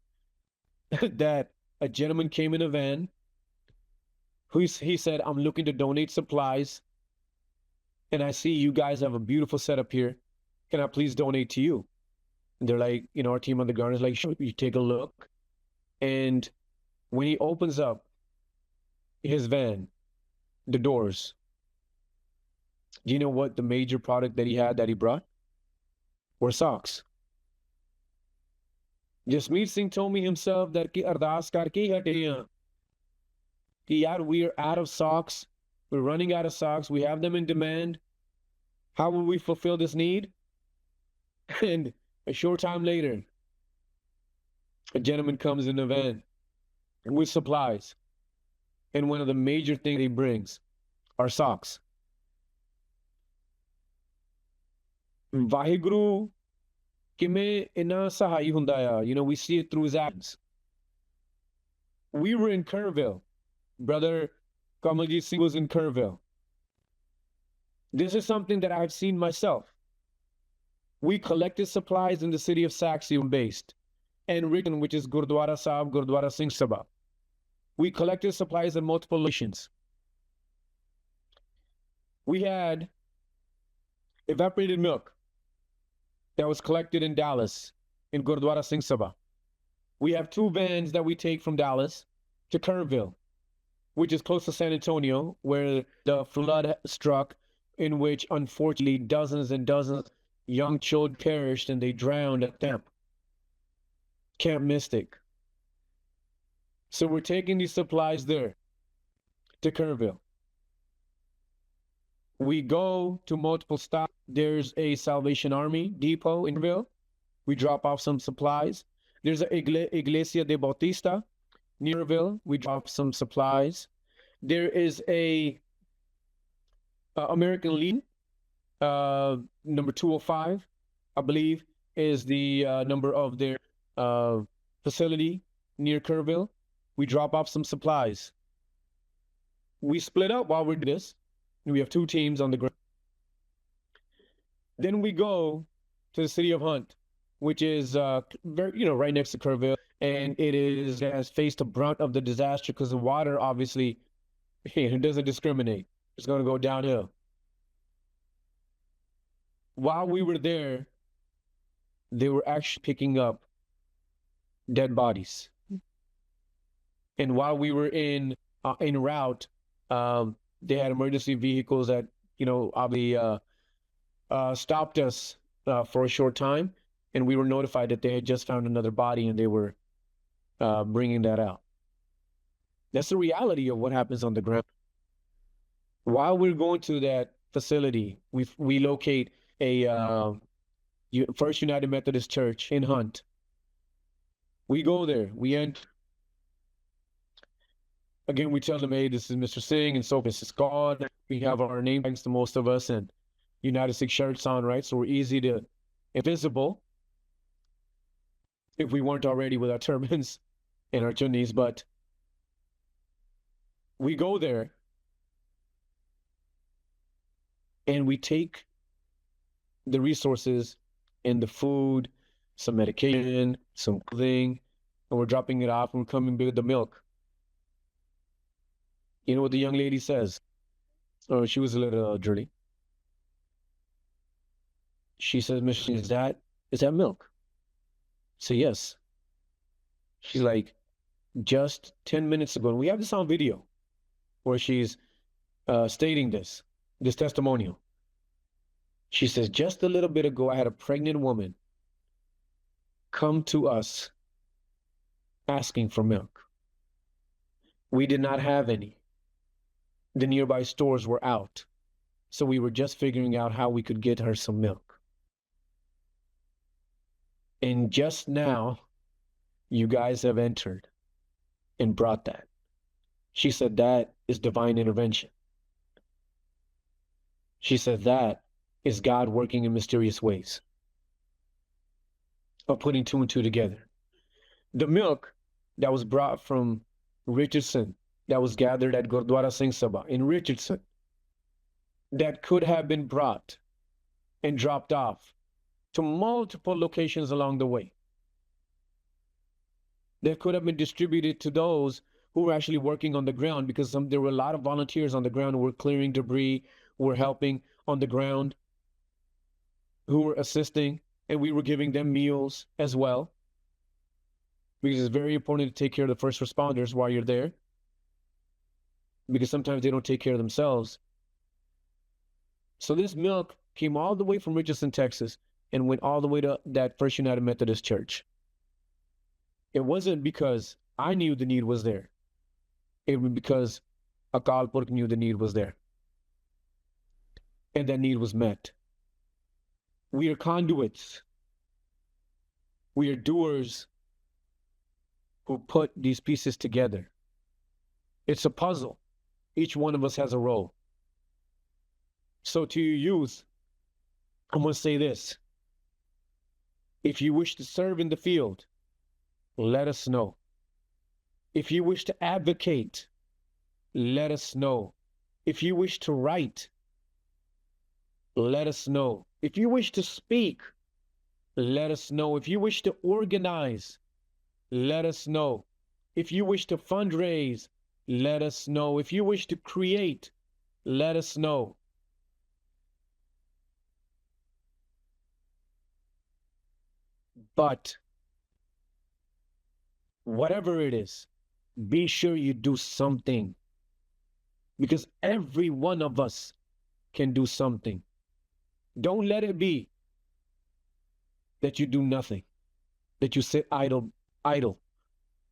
that a gentleman came in a van. He said, I'm looking to donate supplies, and I see you guys have a beautiful setup here. Can I please donate to you? And they're like, our team on the ground is like, sure, you take a look. And when he opens up his van, the doors, do you know what the major product that he brought? Were socks. Jasmeet Singh told me himself that ki ardas karke hi hate hain. Ki yaar, we are out of socks. We're running out of socks. We have them in demand. How will we fulfill this need? And a short time later, a gentleman comes in a van with supplies. And one of the major things he brings are socks. Vaheguru kiਵੇਂ ਇੰਨਾ ਸਹਾਈ ਹੁੰਦਾ ਆ, we see it through his actions. We were in Kerrville. Brother Kamaljeet Singh was in Kerrville. This is something that I've seen myself. We collected supplies in the city of Saxon based and written, which is Gurdwara Sahib, Gurdwara Singh Sabha. We collected supplies in multiple locations. We had evaporated milk that was collected in Dallas, in Gurdwara Singh Sabha. We have 2 vans that we take from Dallas to Kerrville, which is close to San Antonio, where the flood struck, in which unfortunately dozens and dozens of young children perished and they drowned at Camp Mystic. So we're taking these supplies there to Kerrville. We go to multiple stops. There's a Salvation Army depot in Kerrville. We drop off some supplies. There's a Iglesia de Bautista near Kerrville. We drop some supplies. There is a American Legion, number 205, I believe, is the number of their facility near Kerrville. We drop off some supplies. We split up while we're doing this. We have 2 teams on the ground. Then we go to the city of Hunt, which is very, right next to Kerrville, and has faced the brunt of the disaster because the water obviously it doesn't discriminate. It's going to go downhill. While we were there, they were actually picking up dead bodies. And while we were en route, they had emergency vehicles that, obviously stopped us for a short time, and we were notified that they had just found another body and they were bringing that out. That's the reality of what happens on the ground. While we're going to that facility, we locate a First United Methodist Church in Hunt. We go there. We enter. Again, we tell them, hey, this is Mr. Singh, and so this is God. We have our name tags to most of us and UNITEDSIKHS shirts on, right? So we're easy to invisible if we weren't already with our turbans and our chunnis. But we go there and we take the resources and the food, some medication, some clothing, and we're dropping it off and we're coming with the milk. You know what the young lady says? Oh, she was a little dirty. She says, Miss, is that milk? I say, yes. She's like, just 10 minutes ago, and we have this on video where she's stating this testimonial. She says, just a little bit ago, I had a pregnant woman come to us asking for milk. We did not have any. The nearby stores were out. So we were just figuring out how we could get her some milk. And just now, you guys have entered and brought that. She said that is divine intervention. She said that is God working in mysterious ways of putting 2 and 2 together. The milk that was brought from Richardson, that was gathered at Gurdwara Singh Sabha in Richardson, that could have been brought and dropped off to multiple locations along the way. that could have been distributed to those who were actually working on the ground, because there were a lot of volunteers on the ground who were clearing debris, who were helping on the ground, who were assisting, and we were giving them meals as well, because it's very important to take care of the first responders while you're there, because sometimes they don't take care of themselves. So this milk came all the way from Richardson, Texas, and went all the way to that First United Methodist Church. It wasn't because I knew the need was there. It was because Akal Purkh knew the need was there. And that need was met. We are conduits. We are doers who put these pieces together. It's a puzzle. Each one of us has a role. So to you youth, I'm going to say this. If you wish to serve in the field, let us know. If you wish to advocate, let us know. If you wish to write, let us know. If you wish to speak, let us know. If you wish to organize, let us know. If you wish to fundraise, let us know. If you wish to create, let us know. But whatever it is, be sure you do something, because every one of us can do something. Don't let it be that you do nothing, that you sit idle,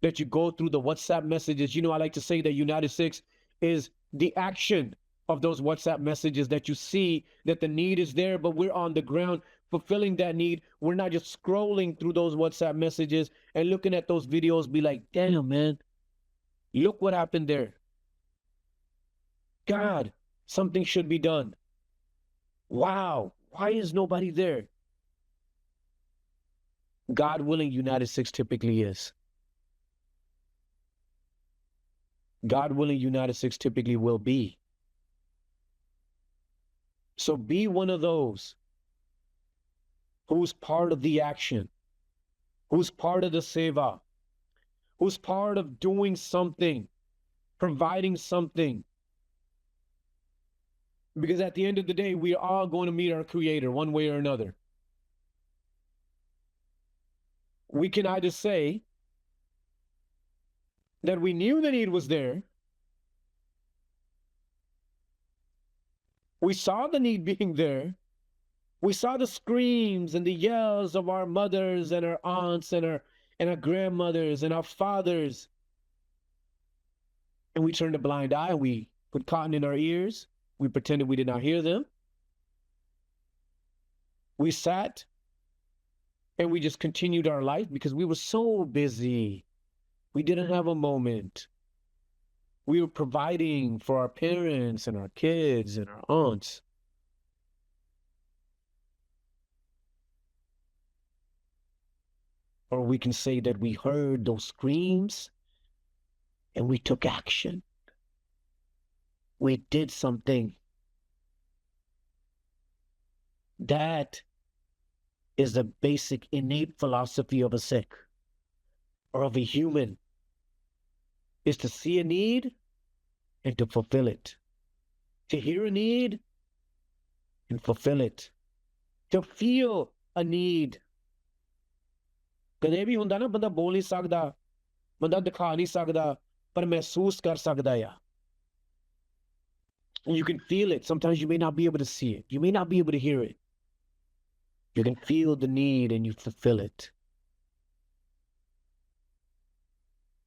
that you go through the WhatsApp messages. You know, I like to say that UNITEDSIKHS is the action of those WhatsApp messages, that you see that the need is there, but we're on the ground fulfilling that need. We're not just scrolling through those WhatsApp messages and looking at those videos, be like, damn, man, look what happened there. God, something should be done. Wow, why is nobody there? God willing, UNITEDSIKHS typically is. God willing, UNITEDSIKHS typically will be. So be one of those who's part of the action, who's part of the Seva, who's part of doing something, providing something. Because at the end of the day, we are all going to meet our Creator one way or another. We can either say that we knew the need was there, we saw the need being there, we saw the screams and the yells of our mothers and our aunts and our grandmothers and our fathers, and we turned a blind eye, we put cotton in our ears, we pretended we did not hear them. We sat and we just continued our life because we were so busy. We didn't have a moment. We were providing for our parents and our kids and our aunts. Or we can say that we heard those screams and we took action. We did something. That is the basic innate philosophy of a Sikh or of a human, is to see a need and to fulfill it. To hear a need and fulfill it. To feel a need. ਕਦੇ ਵੀ ਹੁੰਦਾ ਨਾ ਬੰਦਾ ਬੋਲ ਨਹੀਂ ਸਕਦਾ, ਬੰਦਾ ਦਿਖਾ ਨਹੀਂ ਸਕਦਾ, ਪਰ ਮਹਿਸੂਸ ਕਰ ਸਕਦਾ ਆ. And you can feel it. Sometimes you may not be able to see it. You may not be able to hear it. You can feel the need and you fulfill it.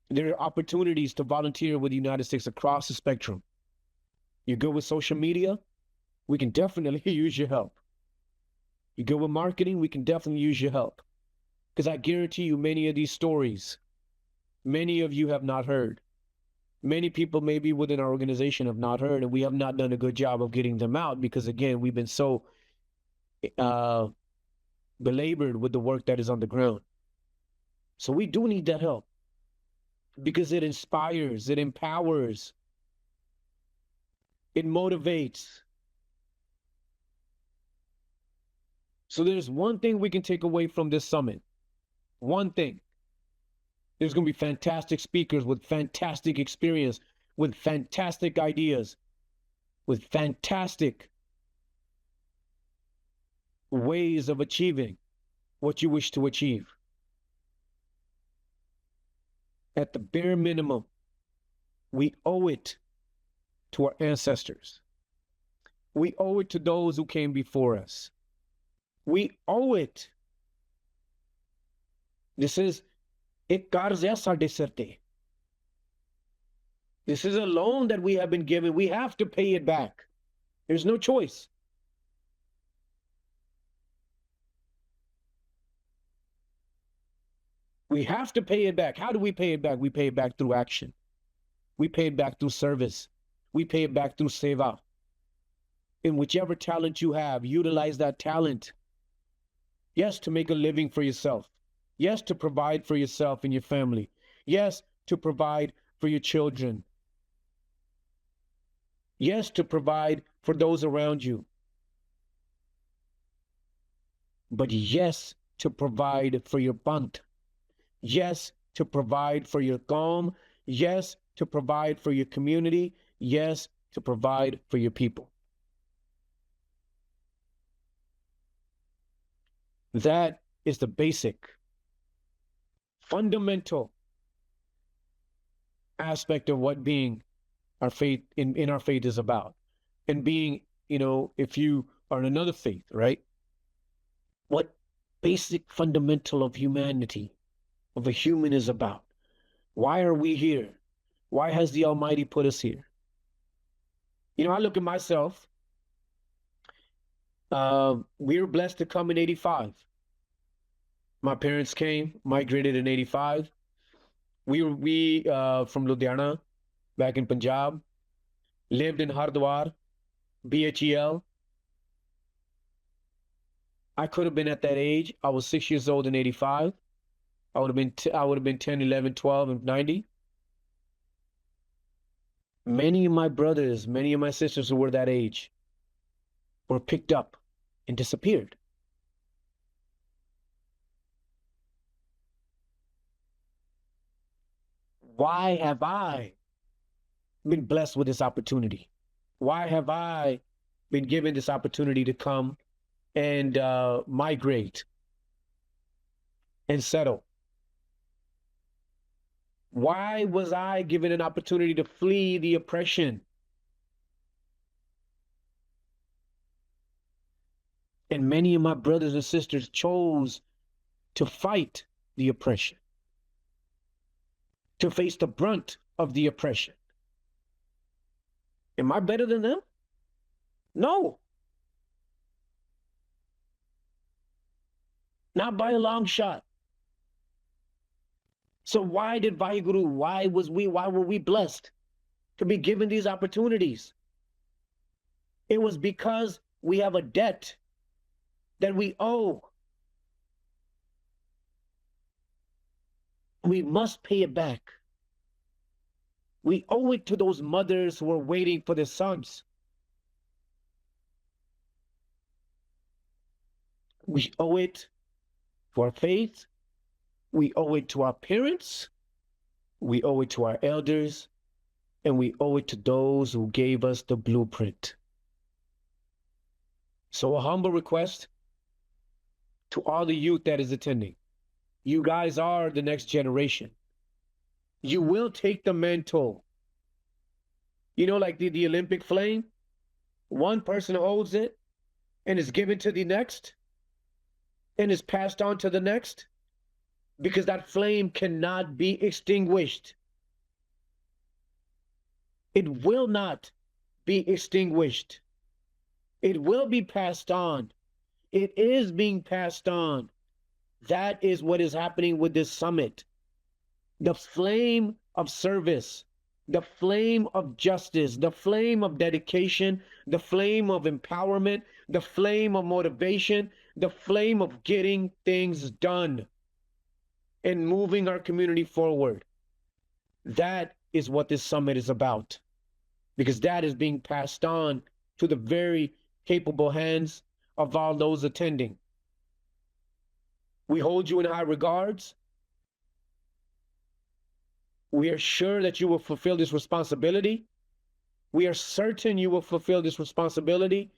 There are opportunities to volunteer with the UNITEDSIKHS across the spectrum. You're good with social media? We can definitely use your help. You're good with marketing? We can definitely use your help. Because I guarantee you many of these stories, many of you have not heard. Many people maybe within our organization have not heard, and we have not done a good job of getting them out because, again, we've been so belabored with the work that is on the ground. So we do need that help because it inspires, it empowers, it motivates. So there's one thing we can take away from this summit. One thing. There's going to be fantastic speakers with fantastic experience, with fantastic ideas, with fantastic ways of achieving what you wish to achieve. At the bare minimum, we owe it to our ancestors. We owe it to those who came before us. We owe it. This is ek qarz hai sade sir te. This is a loan that we have been given. We have to pay it back. There's no choice. We have to pay it back. How do we pay it back? We pay it back through action. We pay it back through service. We pay it back through Seva. In whichever talent you have, utilize that talent. Yes, to make a living for yourself. Yes, to provide for yourself and your family. Yes, to provide for your children. Yes, to provide for those around you. But yes, to provide for your bant. Yes, to provide for your qawm. Yes, to provide for your community. Yes, to provide for your people. That is the basic, fundamental aspect of what being our faith in our faith is about. And being, if you are in another faith, right? What basic fundamental of humanity, of a human is about. Why are we here? Why has the Almighty put us here? I look at myself. We were blessed to come in 85. My parents came, migrated in 85. We from Louisiana, back in Punjab, lived in Hardwar, BHEL. I could have been at that age. I was 6 years old in 85. I would have been 10, 11, 12, and 90. Many of my brothers, many of my sisters who were that age were picked up and disappeared. Why have I been blessed with this opportunity? Why have I been given this opportunity to come and migrate and settle? Why was I given an opportunity to flee the oppression? And many of my brothers and sisters chose to fight the oppression, to face the brunt of the oppression. Am I better than them? No. Not by a long shot. So why did Vaheguru, why were we blessed to be given these opportunities? It was because we have a debt that we owe. We must pay it back. We owe it to those mothers who are waiting for their sons. We owe it to our faith. We owe it to our parents. We owe it to our elders. And we owe it to those who gave us the blueprint. So a humble request to all the youth that is attending. You guys are the next generation. You will take the mantle. Like the Olympic flame, one person holds it and is given to the next and is passed on to the next, because that flame cannot be extinguished. It will not be extinguished. It will be passed on. It is being passed on. That is what is happening with this summit. The flame of service, the flame of justice, the flame of dedication, the flame of empowerment, the flame of motivation, the flame of getting things done and moving our community forward. That is what this summit is about, because that is being passed on to the very capable hands of all those attending. We hold you in high regards. We are sure that you will fulfill this responsibility. We are certain you will fulfill this responsibility,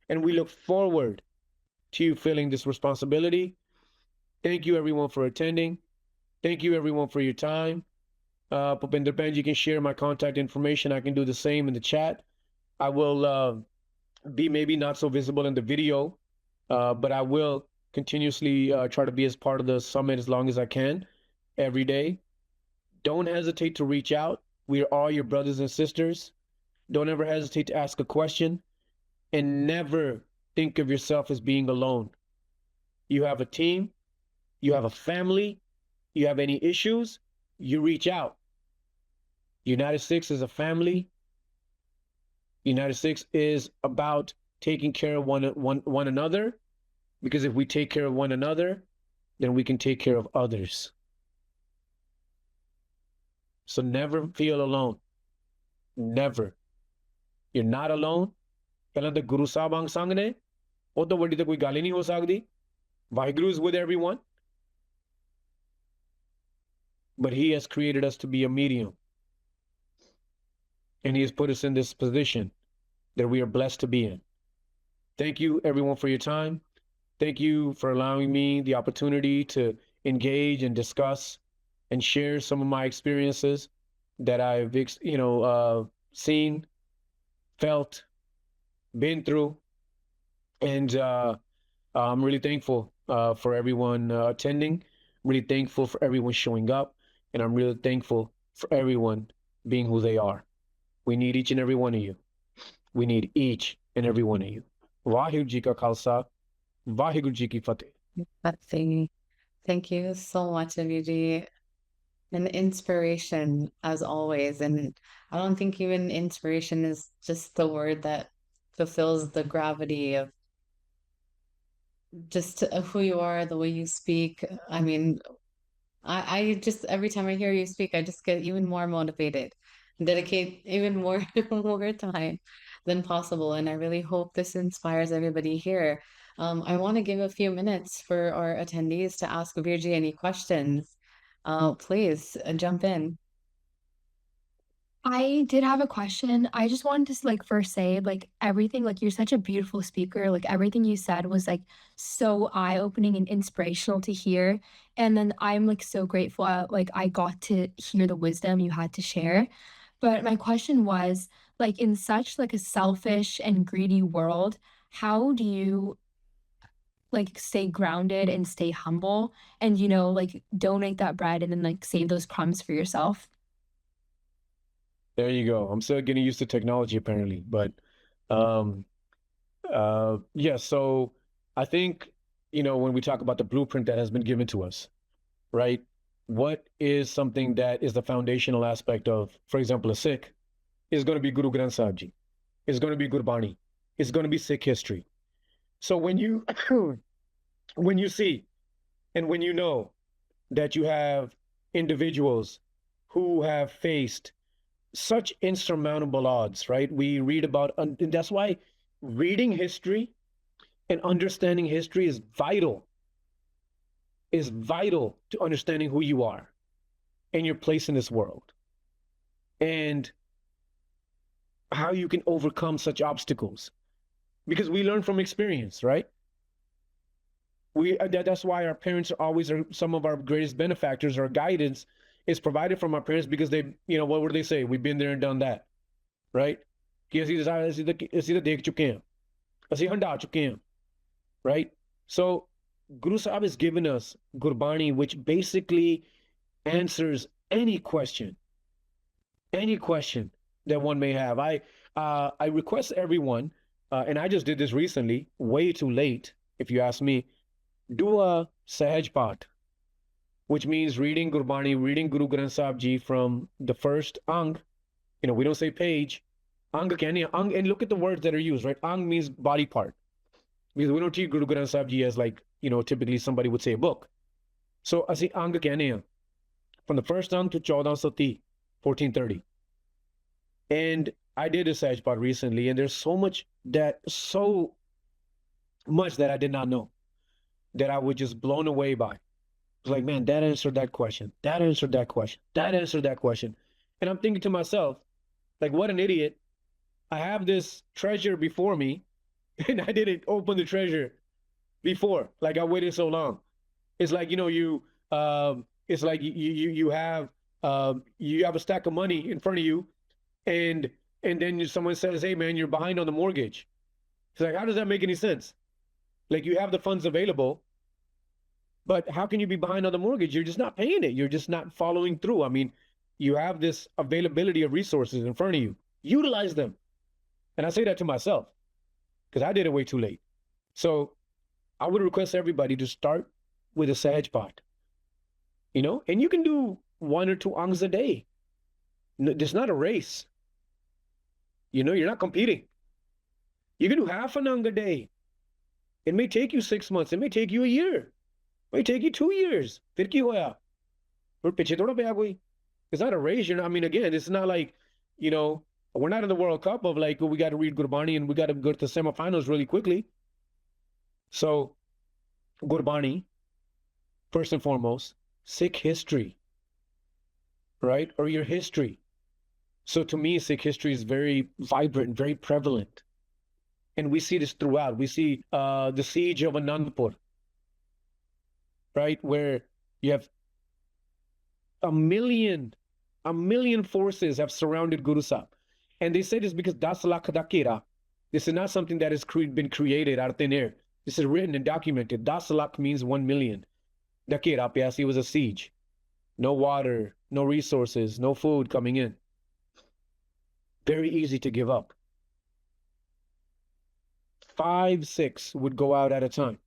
and we look forward to you filling this responsibility. Thank you, everyone, for attending. Thank you, everyone, for your time. Pupinder Benji can share my contact information. I can do the same in the chat. I will be maybe not so visible in the video, but I will continuously try to be as part of the summit as long as I can every day. Don't hesitate to reach out. We are all your brothers and sisters. Don't ever hesitate to ask a question, and never think of yourself as being alone. You have a team, you have a family, you have any issues, you reach out. UNITEDSIKHS is a family. UNITEDSIKHS is about taking care of one another, because if we take care of one another, then we can take care of others. So never feel alone. Never. You're not alone. ਪਹਿਲਾਂ ਤਾਂ ਗੁਰੂ ਸਾਹਿਬ ਅੰਗ ਸੰਗ ਨੇ, ਉਹ ਤੋਂ ਵੱਡੀ ਤਾਂ ਕੋਈ ਗੱਲ ਹੀ ਨਹੀਂ ਹੋ ਸਕਦੀ. Vaheguru is with everyone. But he has created us to be a medium. And he has put us in this position that we are blessed to be in. Thank you, everyone, for your time. Thank you for allowing me the opportunity to engage and discuss and share some of my experiences that I've, seen, felt, been through. And I'm really thankful for everyone attending. I'm really thankful for everyone showing up. And I'm really thankful for everyone being who they are. We need each and every one of you. We need each and every one of you. Vaheguru Ji Ka Khalsa, Vaheguru Ji Ki Fateh. Thank you so much, Aviji. An inspiration as always. And I don't think even inspiration is just the word that fulfills the gravity of just who you are, the way you speak. I mean, I just, every time I hear you speak, I just get even more motivated, dedicate even more time than possible. And I really hope this inspires everybody here. I want to give a few minutes for our attendees to ask Virji any questions. Please jump in. I did have a question. I just wanted to first say everything, you're such a beautiful speaker. Everything you said was so eye-opening and inspirational to hear. And then I'm so grateful I got to hear the wisdom you had to share. But my question was in such a selfish and greedy world, how do you stay grounded and stay humble and donate that bread and then save those crumbs for yourself? There you go. I'm still getting used to technology apparently, but yeah, so I think, when we talk about the blueprint that has been given to us, right? What is something that is the foundational aspect of, for example, a Sikh is going to be Guru Granth Sahib Ji. It's going to be Gurbani. It's going to be Sikh history. So when you when you see and when you know that you have individuals who have faced such insurmountable odds, right? We read about, and that's why reading history and understanding history is vital to understanding who you are and your place in this world and how you can overcome such obstacles, because we learn from experience, right? That's why our parents are always some of our greatest benefactors. Our guidance is provided from our parents, because they, what would they say? We've been there and done that, right? Right? So Guru Sahib has given us Gurbani, which basically answers any question that one may have. I request everyone, and I just did this recently, way too late, if you ask me, do a Sahaj Path, which means reading Gurbani, reading Guru Granth Sahib Ji from the first Ang. We don't say page. Ang, and look at the words that are used, right? Ang means body part. Because we don't treat Guru Granth Sahib Ji as typically somebody would say a book. So, ਅਸੀਂ ਅੰਗ ਕਹਿੰਦੇ ਹਾਂ, from the first Ang to 1430, 1430. And I did a Sahaj Path recently, and there's so much that I did not know, that I was just blown away by. It's like, man, that answered that question. That answered that question. That answered that question. And I'm thinking to myself, like, what an idiot. I have this treasure before me, and I didn't open the treasure before. Like, I waited so long. It's like, it's like you have a stack of money in front of you, and then someone says, hey man, you're behind on the mortgage. It's like, how does that make any sense? Like, you have the funds available, but how can you be behind on the mortgage? You're just not paying it. You're just not following through. I mean, you have this availability of resources in front of you. Utilize them. And I say that to myself because I did it way too late. So I would request everybody to start with a Sahaj pot, and you can do 1 or 2 angs a day. It's not a race. You're not competing. You can do half an ang a day. It may take you 6 months. It may take you a year. It may take you 2 years. Fir ki hoya? Fir piche thoda paya koi. It's not a race. I mean, again, it's not like, we're not in the World Cup of like, we got to read Gurbani and we got to go to the semifinals really quickly. So, Gurbani, first and foremost, Sikh history, right? Or your history. So to me, Sikh history is very vibrant, very prevalent. And we see this throughout. We see the siege of Anandpur, right? Where you have a million forces have surrounded Guru Sahib. And they say this because Das Lakh da Kera. This is not something that has been created out of thin air. This is written and documented. Das Lakh means 1 million. Da Kera Pyasi was a siege. No water, no resources, no food coming in. Very easy to give up. 5, 6 would go out at a time.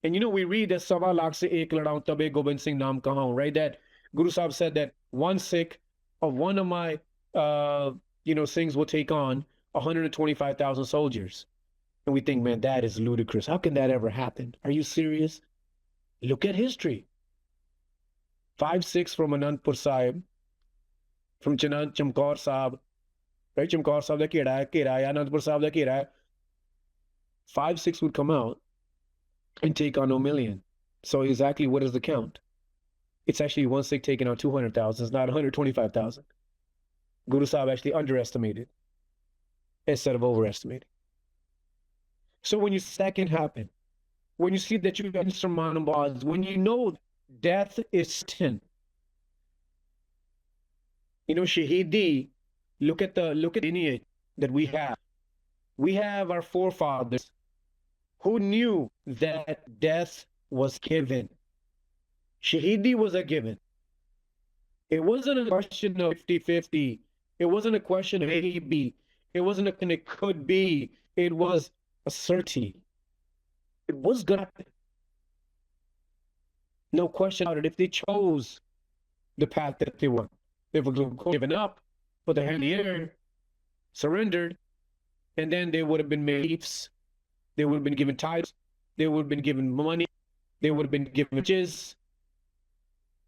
And we read that Sawa Lakh se ek ladaun tabe Gobind Singh naam kahaun, right? That Guru Sahib said that one Sikh of one of my Singhs will take on 125,000 soldiers. And we think, man, that is ludicrous. How can that ever happen? Are you serious? Look at history. 5, 6 from Anandpur Sahib, from Chamkaur Sahib, right? Chamkaur Sahib da Kera hai, Anandpur Sahib da Kera hai. 5, 6 would come out and take on 1 million. So exactly what is the count? It's actually one Sikh taking on 200,000. It's not 125,000. Guru Sahib actually underestimated instead of overestimating. So when you see that can happen, when you see that you have insurmountable odds, when you know death is certain, Shahidi, look at the lineage that we have. We have our forefathers who knew that death was given. Shahidi was a given. It wasn't a question of 50-50. It wasn't a question of maybe. It wasn't a question it could be. It was a certainty. It was going to happen. No question about it. If they chose the path that they were given up, put their hand in the air, surrendered, and then they would have been made chiefs. They would have been given tithes. They would have been given money. They would have been given riches.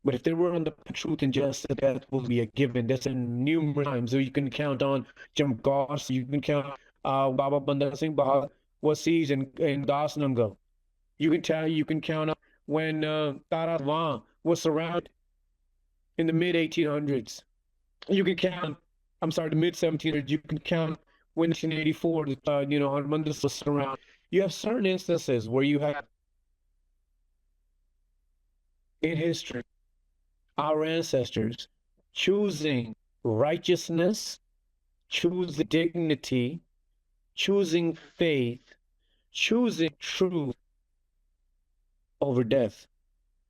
But if they were on the truth and justice, that will be a given. That's in numerous times. So you can count on Chamkaur, you can count Baba Bandar Singh Bahad was sieged in Das Nangal. You can count on when Tara Van was surrounded in the mid 1800s. You can count, the mid 1700s. You can count when 1984, Harmandir was surrounded. You have certain instances where you have in history our ancestors choosing righteousness, choosing dignity, choosing faith, choosing truth over death,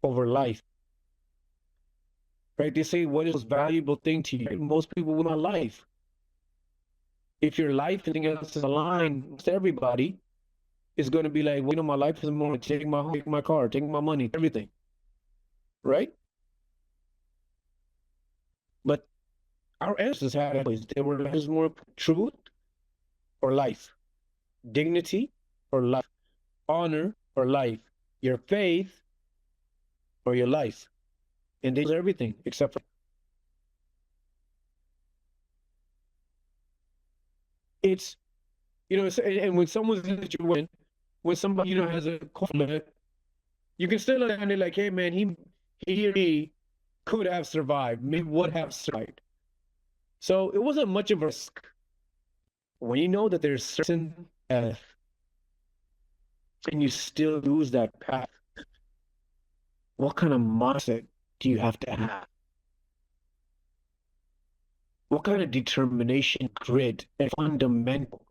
over life. Right? They say, what is the most valuable thing to you? Most people want life. If your life and anything else is aligned with everybody, it's going to be like, my life is more taking my home, taking my car, taking my money, everything. Right? But our ancestors had a choice. They were more truth or life, dignity or life, honor or life, your faith or your life. And they chose everything except for it's, and when someone's in a situation, when somebody, has a conflict, you can still understand it like, hey man, he or she could have survived, maybe would have survived. So it wasn't much of a risk. When you know that there's certain death and you still lose that path, what kind of mindset do you have to have? What kind of determination, grit, and fundamental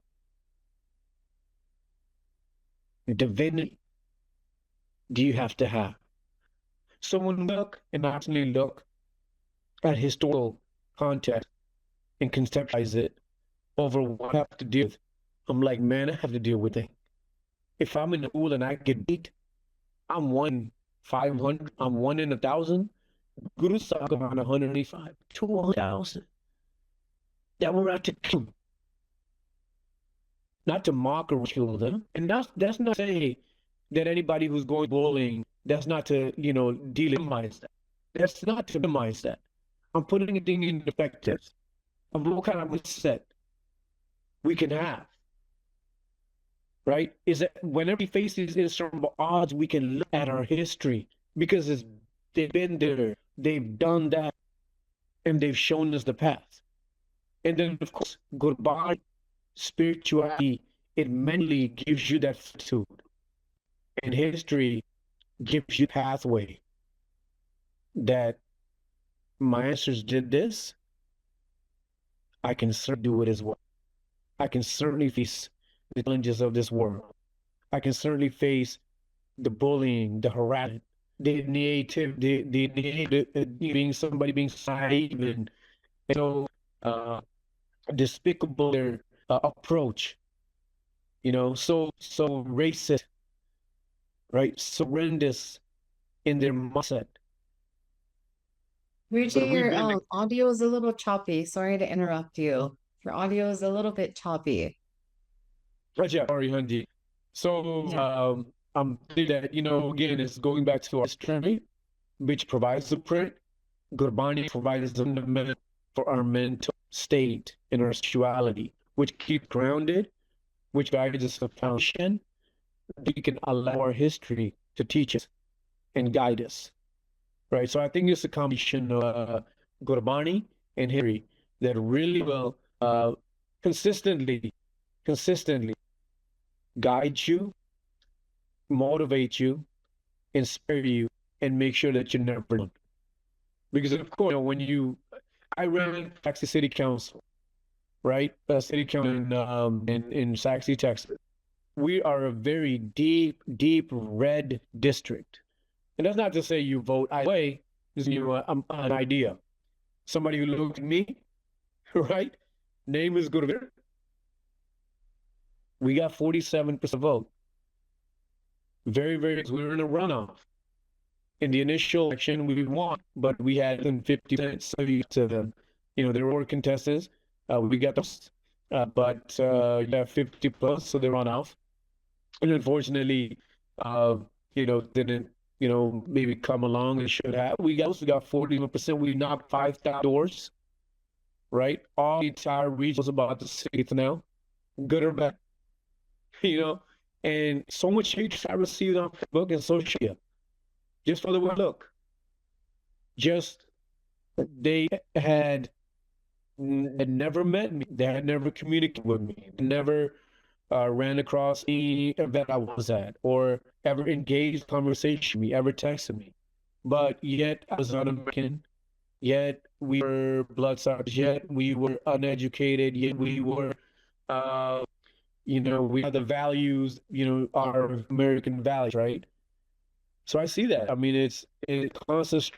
divinity do you have to have? So when we look and actually look at historical context and conceptualize it over what I have to deal with, I'm like, man, I have to deal with it. If I'm in the pool and I get beat, I'm 1 in 500, I'm 1 in 1,000. Guru talk about 185, 200,000 that were out to kill, not to mock or ridicule them. And that's not to say that anybody who's going bullying, that's not to, delegitimize that. That's not to minimize that. I'm putting it in perspective of what kind of mindset we can have. Right? Is that whenever we face these insurmountable odds, we can look at our history because they've been there, they've done that, and they've shown us the path. And then, of course, Gurbani, spirituality, it mentally gives you that fortitude. And history gives you pathway that my ancestors did this, I can certainly do it as well. I can certainly face the challenges of this world. I can certainly face the bullying, the harassment, the being somebody being naive and so despicable their approach, so racist, right? So horrendous in their mindset. Richie, your audio is a little choppy. Sorry to interrupt you. Your audio is a little bit choppy. Raja, sorry, Hanji. So I'm saying that, again, it's going back to our history, which provides the print. Gurbani provides the fundament for our mental state and our sexuality, which keep grounded, which guides us a foundation. We can allow our history to teach us and guide us. Right. So I think it's a combination of Gurbani and history that really will consistently guide you, motivate you, inspire you, and make sure that you're never alone. Because of course, I ran Saxe City Council, right? City Council in Saxe, Texas. We are a very deep red district. And that's not to say you vote either way, just an idea. Somebody who looked at me, right? Name is Gurveer. We got 47% vote. Very, we were in a runoff. In the initial election, we won, but we had 50% to them. There were contestants. We got those, but 50 plus, so they run off. And unfortunately, didn't maybe come along and should have. We got 41%. We knocked 5,000 doors, right? All the entire region was about the 6th now, good or bad, and so much hatred I received on Facebook and social media, just for the way I look. Just they had never met me, they had never communicated with me, never ran across any event I was at, or ever engaged conversation with me, ever texted me. But yet I was un-American, yet we were bloodsuckers, yet we were uneducated, yet we were, we had the values, our American values, right? So I see that. I mean, it's constant.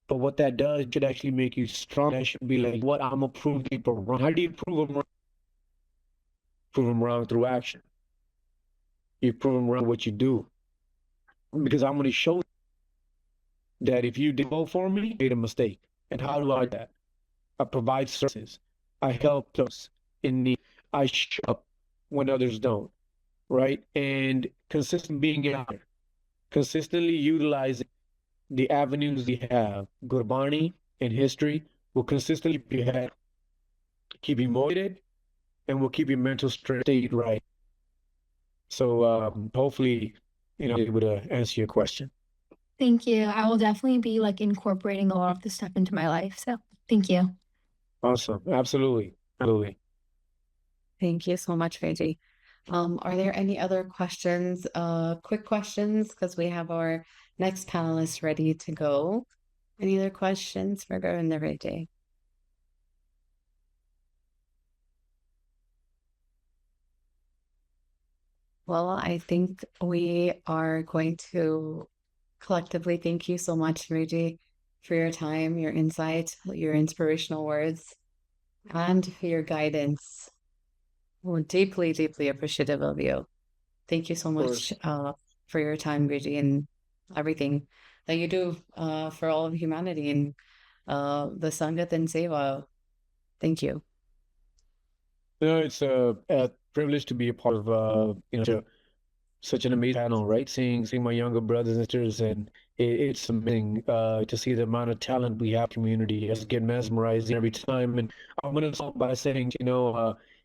But what that does should actually make you strong. That should be like, what, I'm gonna prove people wrong. How do you prove them wrong? Prove them wrong through action. You prove them wrong what you do. Because I'm going to show that if you did vote for me, you made a mistake. And how do I do that? I provide services. I help those in need. I show up when others don't, right? And consistently being out there, consistently utilizing the avenues we have, Gurbani and history, will consistently be ahead, keep you motivated, and will keep your mental state right. So hopefully, able to answer your question. Thank you. I will definitely be like incorporating a lot of this stuff into my life. So thank you. Awesome. Absolutely. Absolutely. Thank you so much, Vijay. Are there any other questions, quick questions? Because we have our next panelist ready to go. Any other questions for Govinda Vijay? Well, I think we are going to collectively thank you so much, Vijay, for your time, your insight, your inspirational words, and your guidance. We're deeply, deeply appreciative of you. Thank you so much for your time, Vijay, and everything that you do for all of humanity and the Sangat and Seva. Thank you. It's a privilege to be a part of such an amazing panel, right? Seeing my younger brothers and sisters, and it's amazing to see the amount of talent we have in the community. I just get mesmerized every time. And I'm gonna start by saying,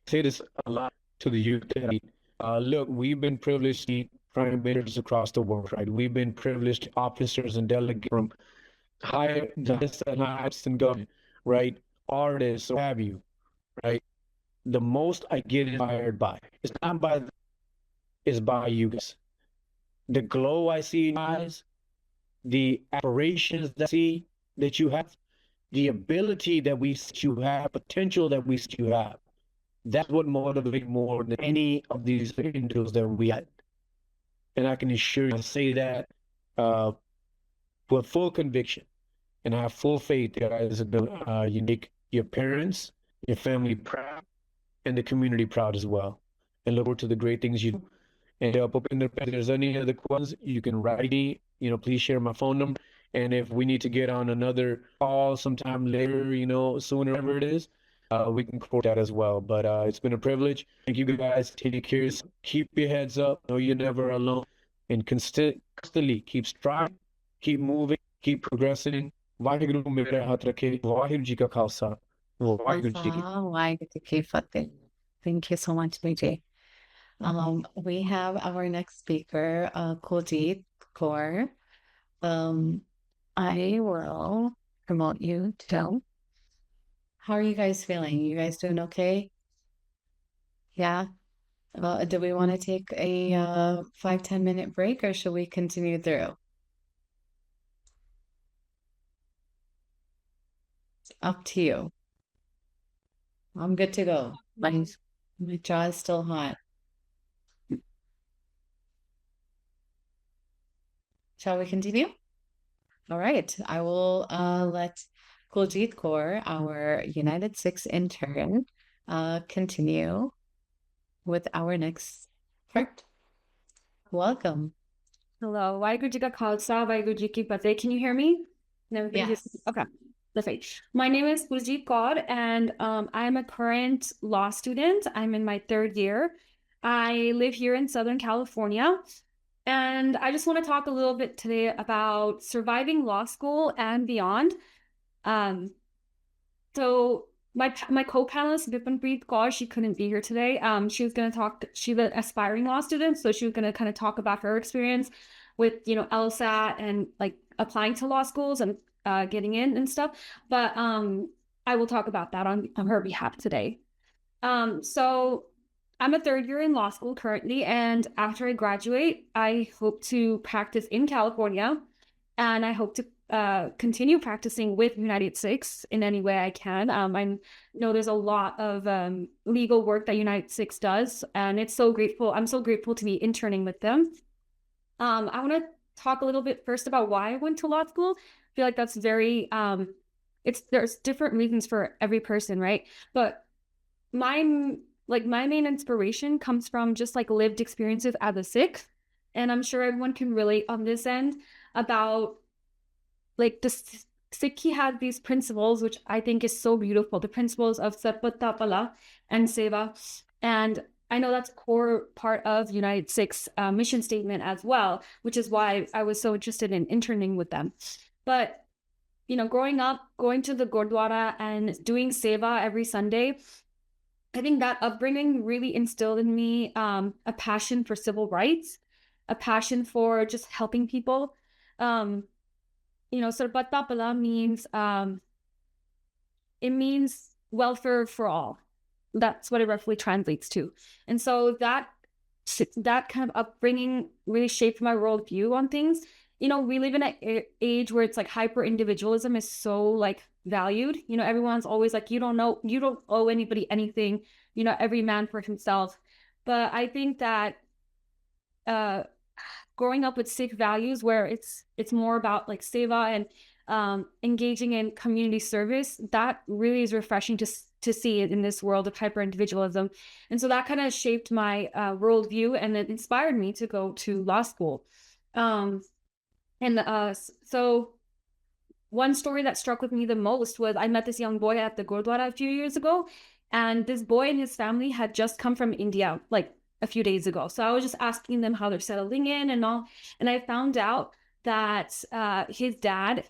say this a lot to the youth that I meet. Look, we've been privileged to meet prime ministers across the world, right? We've been privileged officers and delegates from the highest and highest in government, right? Artists, what have you, right? The most I get inspired by, it's not by is by you guys. The glow I see in your eyes, the aspirations that I see that you have, the ability that we see you have, potential that we see you have. That's what motivates more than any of these individuals that we had. And I can assure you, I say that with full conviction. And I have full faith that guys are going to make your parents, your family proud, and the community proud as well. And look forward to the great things you do. And if there's any other questions, you can write me. Please share my phone number. And if we need to get on another call sometime later, sooner, whatever it is, we can coordinate that as well. But it's been a privilege. Thank you guys. Take care. Keep your heads up. Know you're never alone. And constantly keep striving, keep moving, keep progressing. Waheguru ਮੇਰੇ ਹੱਥ ਰੱਖੇ ਵਾਹਿਗੁਰੂ ਜੀ ਕਾ ਖਾਲਸਾ ਵਾਹਿਗੁਰੂ ਜੀ ਕੀ Waiguru ki fateh. Thank you so much, Vijay. We have our next speaker, Kuljit Kaur. I will promote you too. How are you guys feeling? You guys doing okay? Yeah. Well, do we want to take a 5-10 minute break, or should we continue through? It's up to you. I'm good to go. My jaw is still hot. Shall we continue? All right. I will let Kuljit Kaur, our United Sikhs intern, continue with our next part. Welcome. Hello. Waiguru ji ka khalsa, Waiguru ji ki fateh. Can you hear me? Yes. Okay. Perfect. My name is Kuljit Kaur, and I'm a current law student. I'm in my 3rd year. I live here in Southern California. And I just want to talk a little bit today about surviving law school and beyond. So my co-panelist, Bipinpreet Kaur, she couldn't be here today. She was going to talk, she's an aspiring law student, so she was going to kind of talk about her experience with, LSAT and like applying to law schools and getting in and stuff. But I will talk about that on her behalf today. So I'm a 3rd year in law school currently, and after I graduate, I hope to practice in California, and I hope to continue practicing with UNITEDSIKHS in any way I can. I know there's a lot of legal work that UNITEDSIKHS does, and I'm so grateful to be interning with them. I want to talk a little bit first about why I went to law school. I feel like that's very, there's different reasons for every person, right? But my main inspiration comes from just like lived experiences as a Sikh. And I'm sure everyone can relate on this end about like the Sikhi had these principles, which I think is so beautiful, the principles of Sapatapala and Seva. And I know that's a core part of UNITEDSIKHS mission statement as well, which is why I was so interested in interning with them. But, growing up, going to the Gurdwara and doing Seva every Sunday, I think that upbringing really instilled in me a passion for civil rights, a passion for just helping people, Sarbatta Pala means it means welfare for all. That's what it roughly translates to. And so that kind of upbringing really shaped my worldview on things. We live in an age where it's like hyper individualism is so like valued. Everyone's always like, you don't owe anybody anything, every man for himself. But I think that growing up with Sikh values where it's more about like seva and engaging in community service, that really is refreshing to see it in this world of hyper individualism. And so that kind of shaped my worldview, and it inspired me to go to law school. So one story that struck with me the most was I met this young boy at the Gurdwara a few years ago, and this boy and his family had just come from India like a few days ago. So I was just asking them how they're settling in and all, and I found out that his dad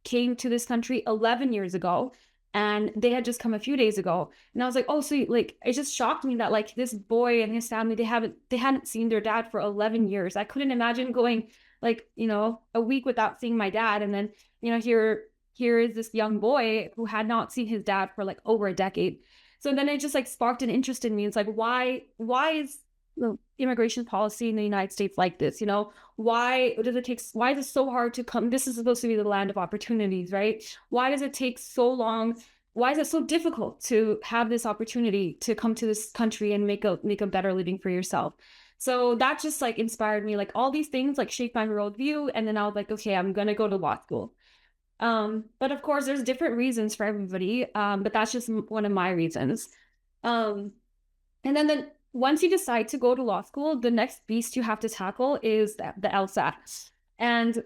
came to this country 11 years ago, and they had just come a few days ago. And I was like, oh, so like, it just shocked me that like this boy and his family, they hadn't seen their dad for 11 years. I couldn't imagine going like, a week without seeing my dad. And then, here is this young boy who had not seen his dad for like over a decade. So then it just like sparked an interest in me. It's like, why is the immigration policy in the United States like this? Why is it so hard to come? This is supposed to be the land of opportunities, right? Why does it take so long? Why is it so difficult to have this opportunity to come to this country and make a better living for yourself? So that just like inspired me. Like all these things like shaped my worldview. And then I was like, okay, I'm going to go to law school. But of course there's different reasons for everybody. But that's just one of my reasons. And then once you decide to go to law school, the next beast you have to tackle is the LSAT. And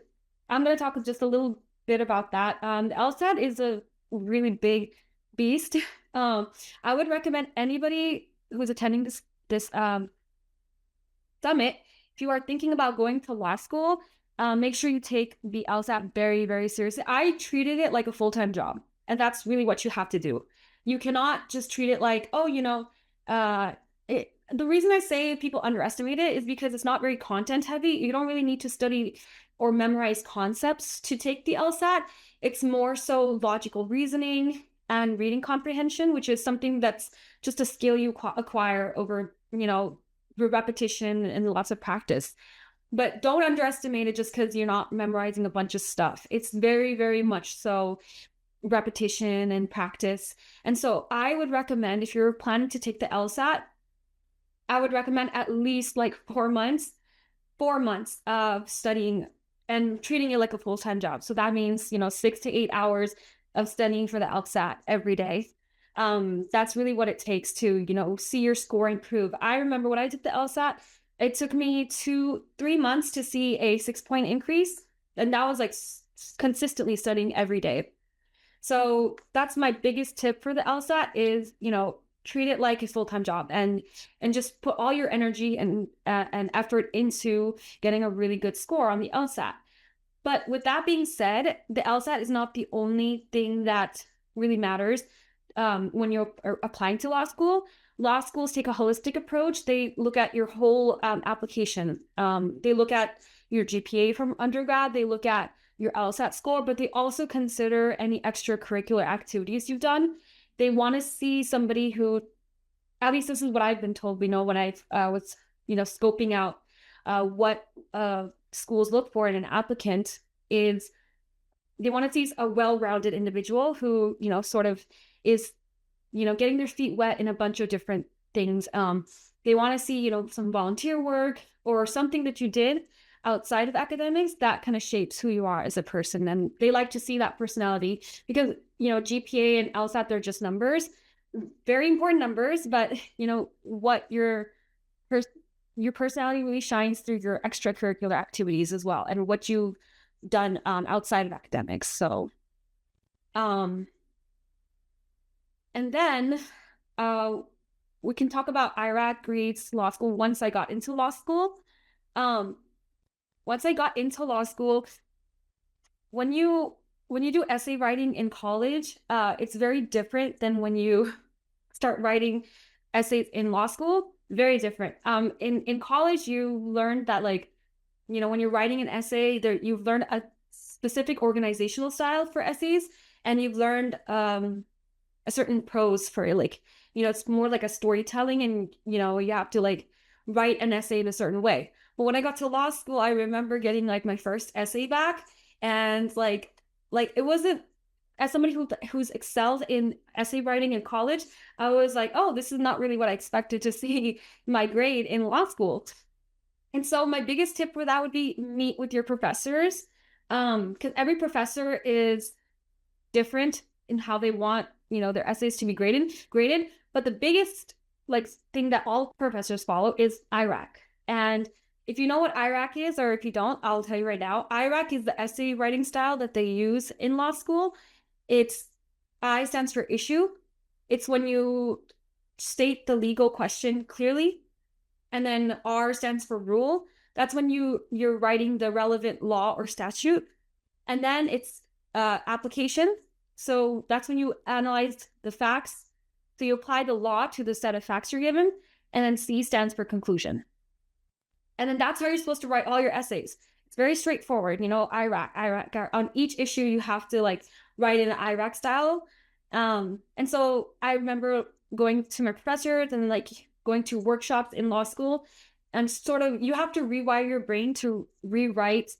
I'm going to talk just a little bit about that. The LSAT is a really big beast. I would recommend anybody who's attending this summit, if you are thinking about going to law school, make sure you take the LSAT very, very seriously. I treated it like a full-time job, and that's really what you have to do. You cannot just treat it like, the reason I say people underestimate it is because it's not very content heavy. You don't really need to study or memorize concepts to take the LSAT. It's more so logical reasoning and reading comprehension, which is something that's just a skill you acquire over, through repetition and lots of practice. But don't underestimate it just because you're not memorizing a bunch of stuff. It's very, very much so repetition and practice. And so I would recommend, if you're planning to take the LSAT, I would recommend at least like 4 months of studying and treating it like a full-time job. So that means, 6 to 8 hours of studying for the LSAT every day. That's really what it takes to, see your score improve. I remember when I did the LSAT, it took me 2-3 months to see a 6-point increase. And that was like consistently studying every day. So that's my biggest tip for the LSAT is, treat it like a full-time job and just put all your energy and effort into getting a really good score on the LSAT. But with that being said, the LSAT is not the only thing that really matters when you're applying to law school. Law schools take a holistic approach. They look at your whole application. They look at your GPA from undergrad. They look at your LSAT score, but they also consider any extracurricular activities you've done. They want to see somebody who, at least this is what I've been told, when I was, scoping out what schools look for in an applicant, is they want to see a well-rounded individual who, sort of is, getting their feet wet in a bunch of different things. They want to see, some volunteer work or something that you did outside of academics that kind of shapes who you are as a person. And they like to see that personality because, GPA and LSAT, they're just numbers, very important numbers, but, what your personality really shines through your extracurricular activities as well and what you've done outside of academics. So, and then we can talk about IRAC grades, law school. Once I got into law school, when you do essay writing in college, it's very different than when you start writing essays in law school. Very different. In college, you learn that when you're writing an essay, you've learned a specific organizational style for essays, and you've learned a certain prose for it. Like, it's more like a storytelling, and you have to like write an essay in a certain way. But when I got to law school, I remember getting like my first essay back, and like it wasn't, as somebody who's excelled in essay writing in college, I was like, oh, this is not really what I expected to see my grade in law school. And so my biggest tip for that would be meet with your professors, because every professor is different in how they want their essays to be graded. But the biggest like thing that all professors follow is IRAC. And if you know what IRAC is, or if you don't, I'll tell you right now. IRAC is the essay writing style that they use in law school. It's I stands for issue. It's when you state the legal question clearly. And then R stands for rule. That's when you're writing the relevant law or statute. And then it's application. So that's when you analyze the facts. So you apply the law to the set of facts you're given. And then C stands for conclusion. And then that's how you're supposed to write all your essays. It's very straightforward, IRAC. On each issue, you have to like write in an IRAC style. And so I remember going to my professors and like going to workshops in law school, and sort of you have to rewire your brain to rewrite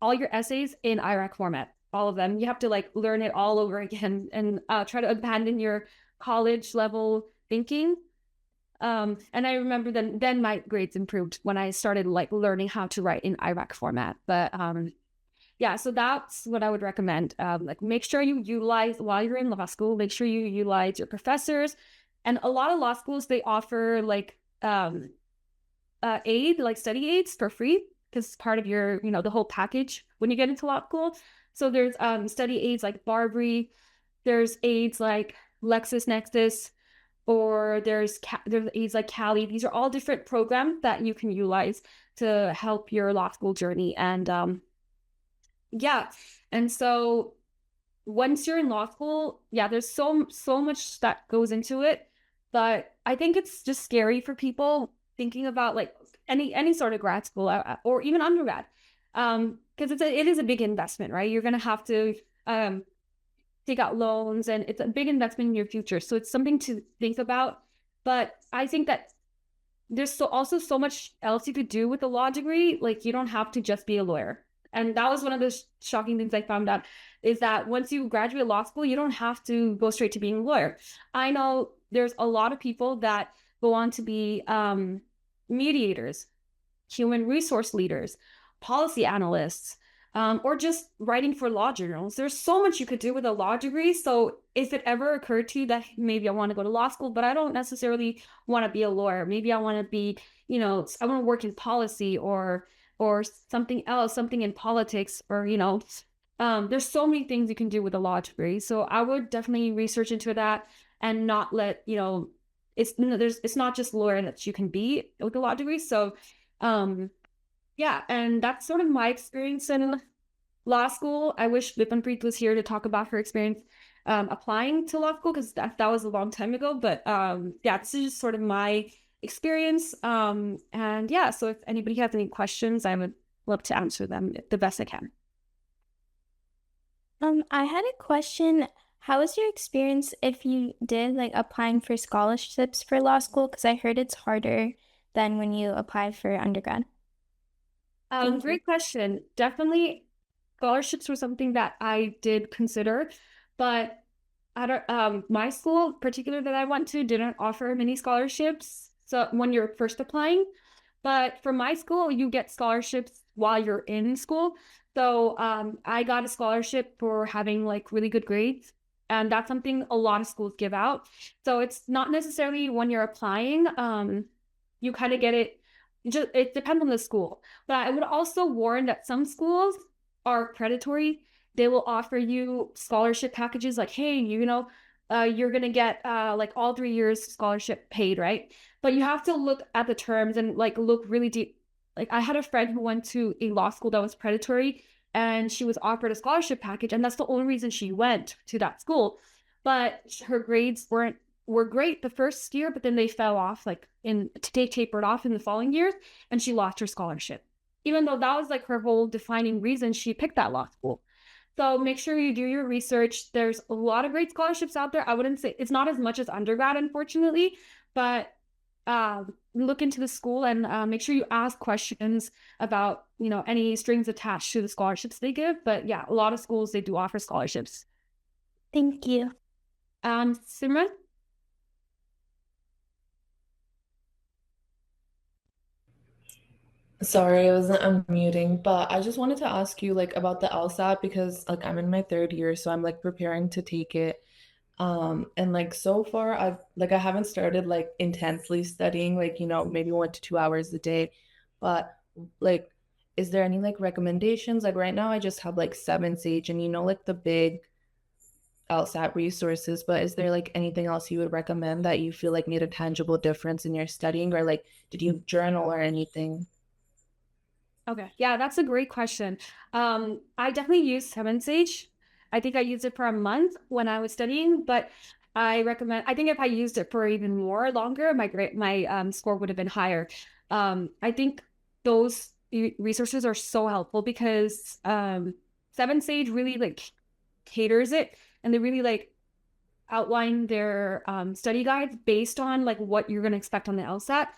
all your essays in IRAC format, all of them. You have to like learn it all over again and try to abandon your college level thinking. And I remember then my grades improved when I started like learning how to write in IRAC format. But yeah, so that's what I would recommend. Like make sure you utilize, while you're in law school, make sure you utilize your professors. And a lot of law schools, they offer like aid, like study aids for free, because it's part of your, the whole package when you get into law school. So there's study aids like Barbary, there's aids like LexisNexis, or there's aids like Cali. These are all different programs that you can utilize to help your law school journey. And yeah, and so once you're in law school, yeah, there's so much that goes into it. But I think it's just scary for people thinking about like any sort of grad school or even undergrad, because it is a big investment, right? You're gonna have to take out loans, and it's a big investment in your future. So it's something to think about. But I think that there's also so much else you could do with a law degree. Like you don't have to just be a lawyer. And that was one of the shocking things I found out, is that once you graduate law school, you don't have to go straight to being a lawyer. I know there's a lot of people that go on to be mediators, human resource leaders, policy analysts, or just writing for law journals. There's so much you could do with a law degree. So if it ever occurred to you that maybe I want to go to law school, but I don't necessarily want to be a lawyer, maybe I want to be, I want to work in policy or something else, something in politics, or, there's so many things you can do with a law degree. So I would definitely research into that and not let, it's not just lawyer that you can be with a law degree. So, yeah, and that's sort of my experience in law school. I wish Bipanpreet was here to talk about her experience applying to law school, because that was a long time ago. But yeah, this is just sort of my experience. And yeah, so if anybody has any questions, I would love to answer them the best I can. I had a question. How was your experience if you did like applying for scholarships for law school? Because I heard it's harder than when you apply for undergrad. Great question. Definitely scholarships were something that I did consider, but I don't, my school particular that I went to didn't offer many scholarships. So when you're first applying, but for my school, you get scholarships while you're in school. So I got a scholarship for having like really good grades, and that's something a lot of schools give out. So it's not necessarily when you're applying, you kind of get it. It depends on the school. But I would also warn that some schools are predatory. They will offer you scholarship packages like, hey, you're going to get like all 3 years scholarship paid, right? But you have to look at the terms and like look really deep. Like I had a friend who went to a law school that was predatory, and she was offered a scholarship package, and that's the only reason she went to that school. But her grades were great the first year, but then they fell off, like they tapered off in the following years, and she lost her scholarship. even though that was like her whole defining reason she picked that law school. So make sure you do your research. There's a lot of great scholarships out there. I wouldn't say it's not as much as undergrad, unfortunately, but look into the school and make sure you ask questions about, you know, any strings attached to the scholarships they give. But yeah, a lot of schools, they do offer scholarships. Thank you. Simran? Sorry, I wasn't unmuting, but I just wanted to ask you like about the LSAT because like I'm in my third year, so I'm like preparing to take it. And like so far I haven't started like intensely studying, like, you know, maybe 1 to 2 hours a day. But like, is there any like recommendations? Like right now I just have like Seven Sage and you know like the big LSAT resources, but is there like anything else you would recommend that you feel like made a tangible difference in your studying, or like did you journal or anything? Okay, yeah, that's a great question. I definitely use Seven Sage. I think I used it for a month when I was studying, but I think if I used it for even more longer, my score would have been higher. I think those resources are so helpful because Seven Sage really like caters it, and they really like outline their study guides based on like what you're going to expect on the LSAT.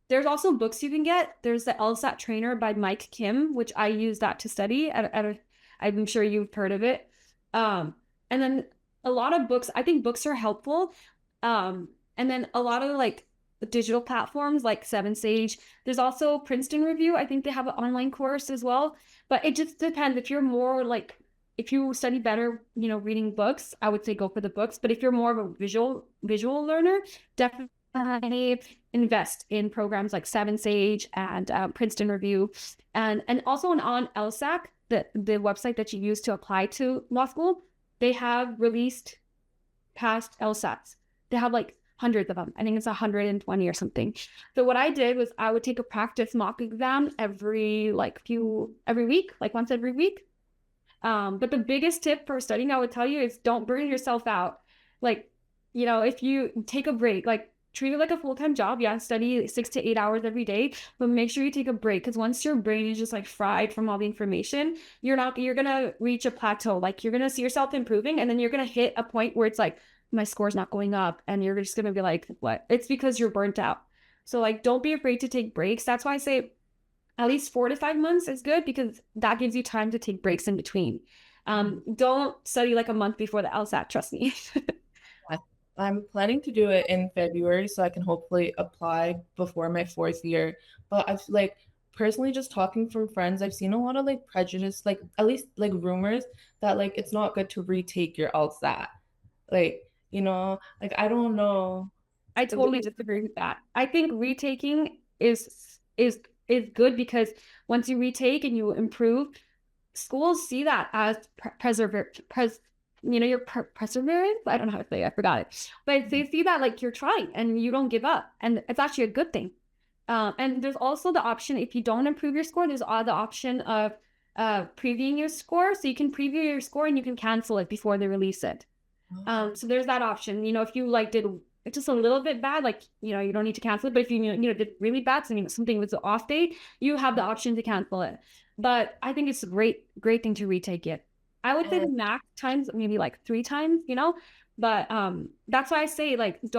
There's also books you can get. There's the LSAT Trainer by Mike Kim, which I use that to study. I'm sure you've heard of it. And then a lot of books, I think books are helpful. And then a lot of like digital platforms like Seven Sage. There's also Princeton Review. I think they have an online course as well. But it just depends. If you're more like, if you study better, you know, reading books, I would say go for the books. But if you're more of a visual learner, definitely invest in programs like Seven Sage and Princeton Review, and also on LSAC, the website that you use to apply to law school. They have released past LSATs. They have like hundreds of them. I think it's 120 or something. So what I did was I would take a practice mock exam every week, like once every week. But the biggest tip for studying, I would tell you, is don't burn yourself out. Like, you know, if you take a break, like treat it like a full-time job. Yeah, study 6 to 8 hours every day, but make sure you take a break, because once your brain is just like fried from all the information, you're gonna reach a plateau. Like you're gonna see yourself improving, and then you're gonna hit a point where it's like, my score's not going up, and you're just gonna be like, what? It's because you're burnt out. So like, don't be afraid to take breaks. That's why I say at least 4 to 5 months is good, because that gives you time to take breaks in between. Don't study like a month before the LSAT, trust me. I'm planning to do it in February so I can hopefully apply before my 4th year. But I've like personally, just talking from friends, I've seen a lot of like prejudice, like at least like rumors that like it's not good to retake your LSAT. Like, you know, like I don't know. I totally disagree with that. I think retaking is good, because once you retake and you improve, schools see that as your perseverance. I don't know how to say it, I forgot it. But they see that like you're trying and you don't give up. And it's actually a good thing. And there's also the option, if you don't improve your score, there's the option of previewing your score. So you can preview your score and you can cancel it before they release it. So there's that option. You know, if you like did just a little bit bad, like, you know, you don't need to cancel it. But if you did really bad, so something was off date, you have the option to cancel it. But I think it's a great thing to retake it. I would say the max times, maybe like 3 times, you know, but that's why I say, like, if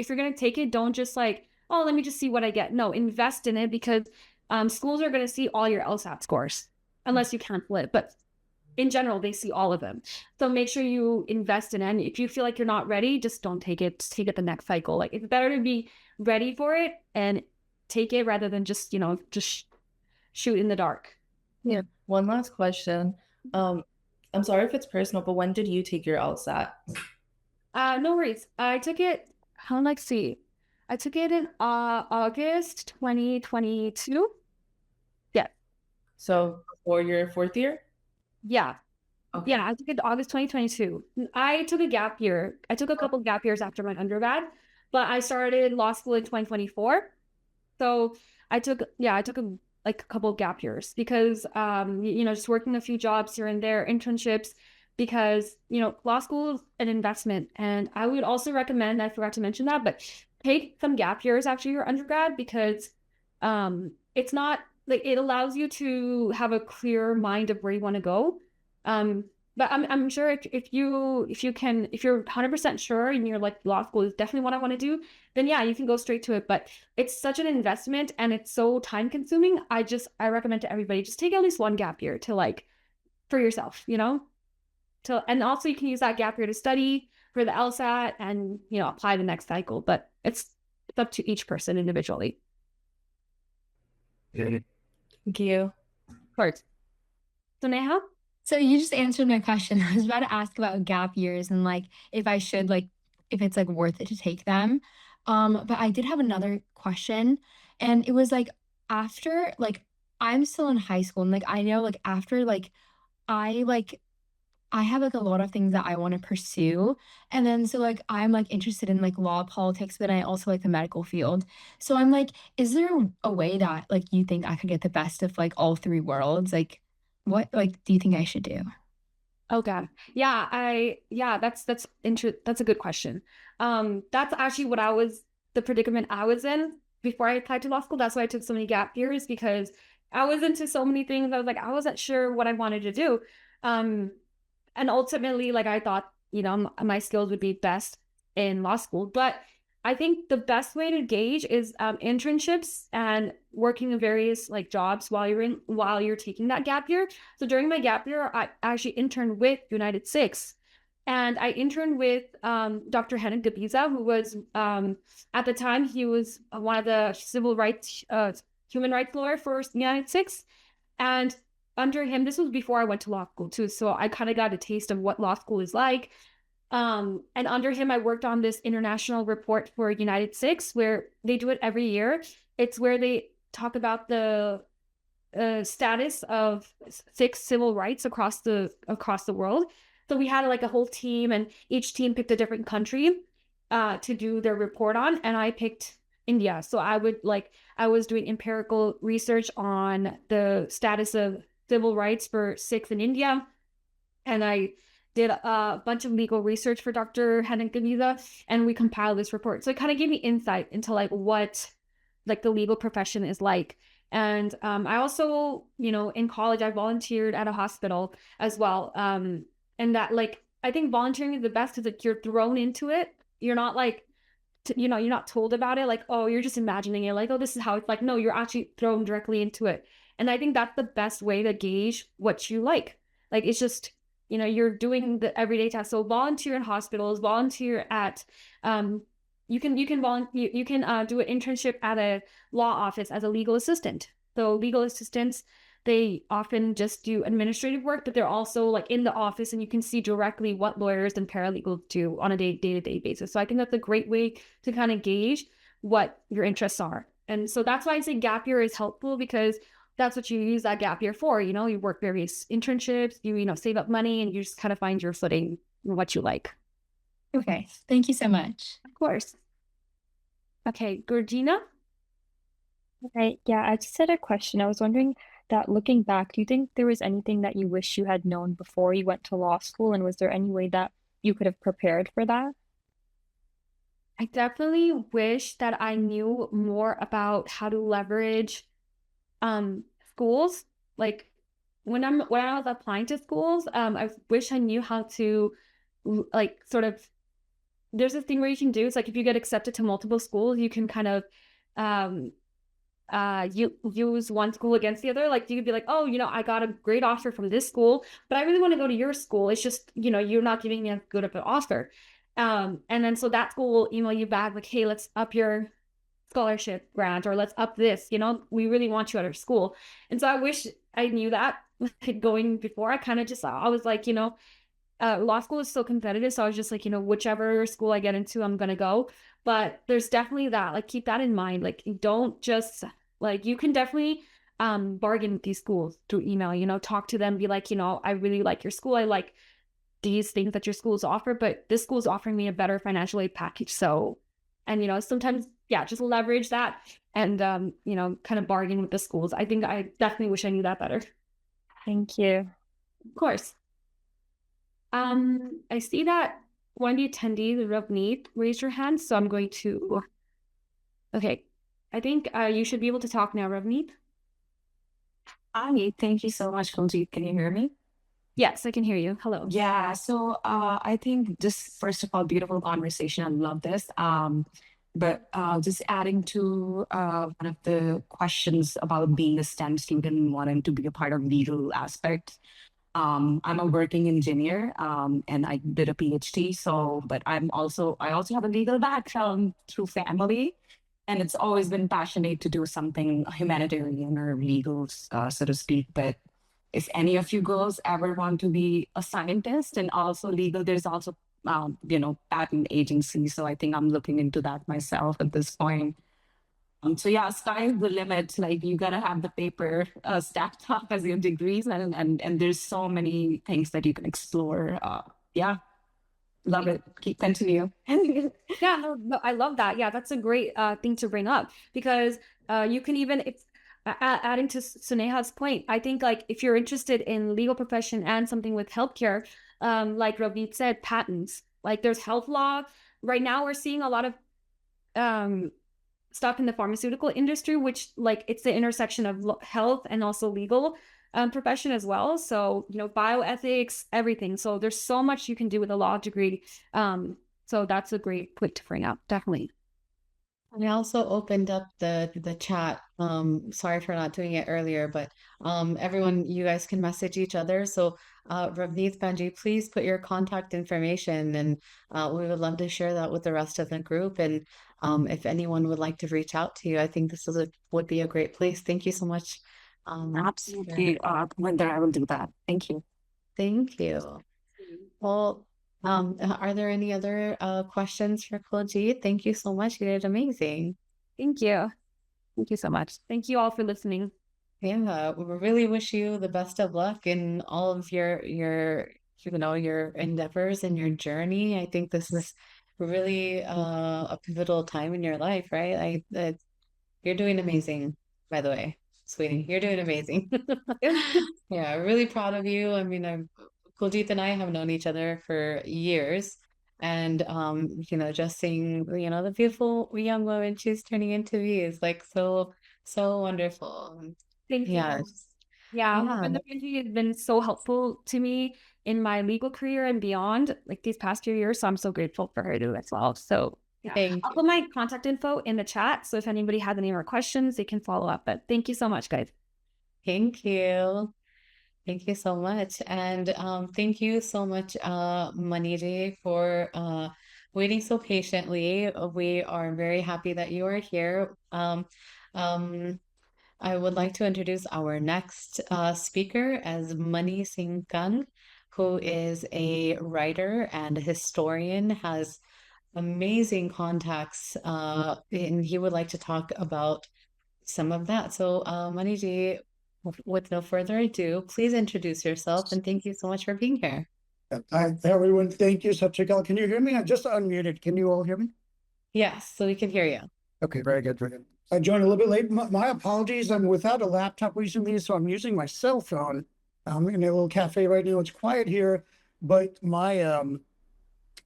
you're going to take it, don't just like, oh, let me just see what I get. No, invest in it, because schools are going to see all your LSAT scores unless you cancel it. But in general, they see all of them. So make sure you invest in it. And if you feel like you're not ready, just don't take it. Just take it the next cycle. Like, it's better to be ready for it and take it rather than just, you know, just shoot in the dark. Yeah. One last question. I'm sorry if it's personal, but when did you take your LSAT? No worries. I took it, I took it in August 2022. Yeah. So for your 4th year? Yeah. Okay. Yeah, I took it August 2022. I took a gap year. I took a couple gap years after my undergrad, but I started law school in 2024. So I took a couple of gap years, because just working a few jobs here and there, internships, because law school is an investment. And I would also recommend, I forgot to mention that, but take some gap years after your undergrad, because it's not like it allows you to have a clear mind of where you want to go. But I'm sure if you're 100% sure and you're like law school is definitely what I want to do, then yeah, you can go straight to it. But it's such an investment and it's so time consuming. I recommend to everybody just take at least one gap year to like for yourself, and also you can use that gap year to study for the LSAT and apply the next cycle. But it's up to each person individually. Thank you. Of course. So Neha? So you just answered my question. I was about to ask about gap years and like if I should like if it's like worth it to take them. But I did have another question, and it was like after like I'm still in high school and like I know like after I have like a lot of things that I want to pursue. And then so like I'm like interested in like law, politics, but I also like the medical field. So I'm like, is there a way that like you think I could get the best of like all three worlds? Like what like do you think I should do? Oh God. Yeah, that's a good question. That's actually the predicament I was in before I applied to law school. That's why I took so many gap years, because I was into so many things. I was like, I wasn't sure what I wanted to do. And ultimately, like I thought, my skills would be best in law school. But I think the best way to gauge is internships and working in various like jobs while you're taking that gap year. So during my gap year, I actually interned with UNITEDSIKHS, and I interned with Dr. Henrik Gabiza, who was at the time he was one of the human rights lawyer for UNITEDSIKHS, and under him, this was before I went to law school too, so I kind of got a taste of what law school is like. And under him, I worked on this international report for UNITEDSIKHS, where they do it every year. It's where they talk about the status of Sikh civil rights across the world. So we had like a whole team, and each team picked a different country to do their report on, and I picked India. So I was doing empirical research on the status of civil rights for Sikhs in India, and I did a bunch of legal research for Dr. Henrik Gabiza, and we compiled this report. So it kind of gave me insight into like what like the legal profession is like. And I also, in college, I volunteered at a hospital as well. And that like, I think volunteering is the best because like, you're thrown into it. You're not like, you're not told about it. Like, oh, you're just imagining it. Like, oh, this is how it's like. No, you're actually thrown directly into it. And I think that's the best way to gauge what you like. Like, it's just, you're doing the everyday tasks. So volunteer in hospitals, volunteer at, you can do an internship at a law office as a legal assistant. So legal assistants, they often just do administrative work, but they're also like in the office, and you can see directly what lawyers and paralegals do on a day-to-day basis. So I think that's a great way to kind of gauge what your interests are. And so that's why I say gap year is helpful, because that's what you use that gap year for. You work various internships, you save up money, and you just kind of find your footing in what you like. Okay, thank you so much. Of course. Okay, Georgina? Okay, yeah, I just had a question. I was wondering that looking back, do you think there was anything that you wish you had known before you went to law school? And was there any way that you could have prepared for that? I definitely wish that I knew more about how to leverage schools. Like when I was applying to schools, I wish I knew how to like sort of, there's a thing where you can do, it's like if you get accepted to multiple schools, you can kind of you use one school against the other. Like you could be like, oh, I got a great offer from this school, but I really want to go to your school. It's just, you're not giving me as good of an offer. And then so that school will email you back like, hey, let's up your scholarship grant, or let's up this, we really want you at our school. And so I wish I knew that going before. I was like, law school is so competitive. So I was just like, whichever school I get into, I'm going to go. But there's definitely that, like, keep that in mind. Like, you don't just like, you can definitely bargain with these schools through email, talk to them, be like, I really like your school. I like these things that your schools offer, but this school is offering me a better financial aid package. So, and, sometimes, yeah, just leverage that and, kind of bargain with the schools. I think I definitely wish I knew that better. Thank you. Of course. I see that one of the attendees, Ravneet, raised your hand, so I'm going to, okay. I think you should be able to talk now, Ravneet. Hi, thank you so much, Kunji. Can you hear me? Yes, I can hear you. Hello. Yeah, so I think just first of all, beautiful conversation. I love this. But just adding to one of the questions about being a STEM student and wanting to be a part of legal aspect. I'm a working engineer, and I did a PhD. So, but I also have a legal background through family, and it's always been passionate to do something humanitarian or legal, so to speak. But if any of you girls ever want to be a scientist and also legal, there's also patent agency. So I think I'm looking into that myself at this point. So yeah, sky's the limit. Like you gotta have the paper stacked up as your degrees, and there's so many things that you can explore. Yeah, love it. Keep continue. Yeah, no, I love that. Yeah, that's a great thing to bring up because you can even if adding to Suneha's point, I think like if you're interested in legal profession and something with healthcare, like Ravneet said, patents. Like there's health law. Right now, we're seeing a lot of stuff in the pharmaceutical industry, which like it's the intersection of health and also legal profession as well. So, bioethics, everything. So there's so much you can do with a law degree. So that's a great point to bring up. Definitely. I also opened up the chat. Sorry for not doing it earlier, but everyone, you guys can message each other. So Ravneet, Benji, please put your contact information, and we would love to share that with the rest of the group. And if anyone would like to reach out to you, I think this would be a great place. Thank you so much. Absolutely, Wonder, I will do that. Thank you. Thank you. Well, are there any other questions for Kuljeet? Thank you so much. You did amazing. Thank you. Thank you so much. Thank you all for listening. Yeah, we really wish you the best of luck in all of your endeavors and your journey. I think this is really a pivotal time in your life, right? You're doing amazing, by the way, sweetie. You're doing amazing. Yeah, really proud of you. I mean, Kuljit and I have known each other for years, and just seeing the beautiful young woman she's turning into be is like so wonderful. Thank you. Yeah. Yeah, and the Benji has been so helpful to me in my legal career and beyond, like these past few years. So I'm so grateful for her too as well. So yeah, I'll put my contact info in the chat. So if anybody has any more questions, they can follow up. But thank you so much, guys. Thank you. Thank you so much. And thank you so much, Maniji, for waiting so patiently. We are very happy that you are here. I would like to introduce our next speaker as Mani Singh Kang, who is a writer and a historian, has amazing contacts, and he would like to talk about some of that. So, Maniji, with no further ado, please introduce yourself and thank you so much for being here. Hi, everyone. Thank you, Satrikal. Can you hear me? I just unmuted. Can you all hear me? Yes, so we can hear you. Okay, very good, very good. I joined a little bit late. My apologies. I'm without a laptop recently, so I'm using my cell phone. I'm in a little cafe right now. It's quiet here, but my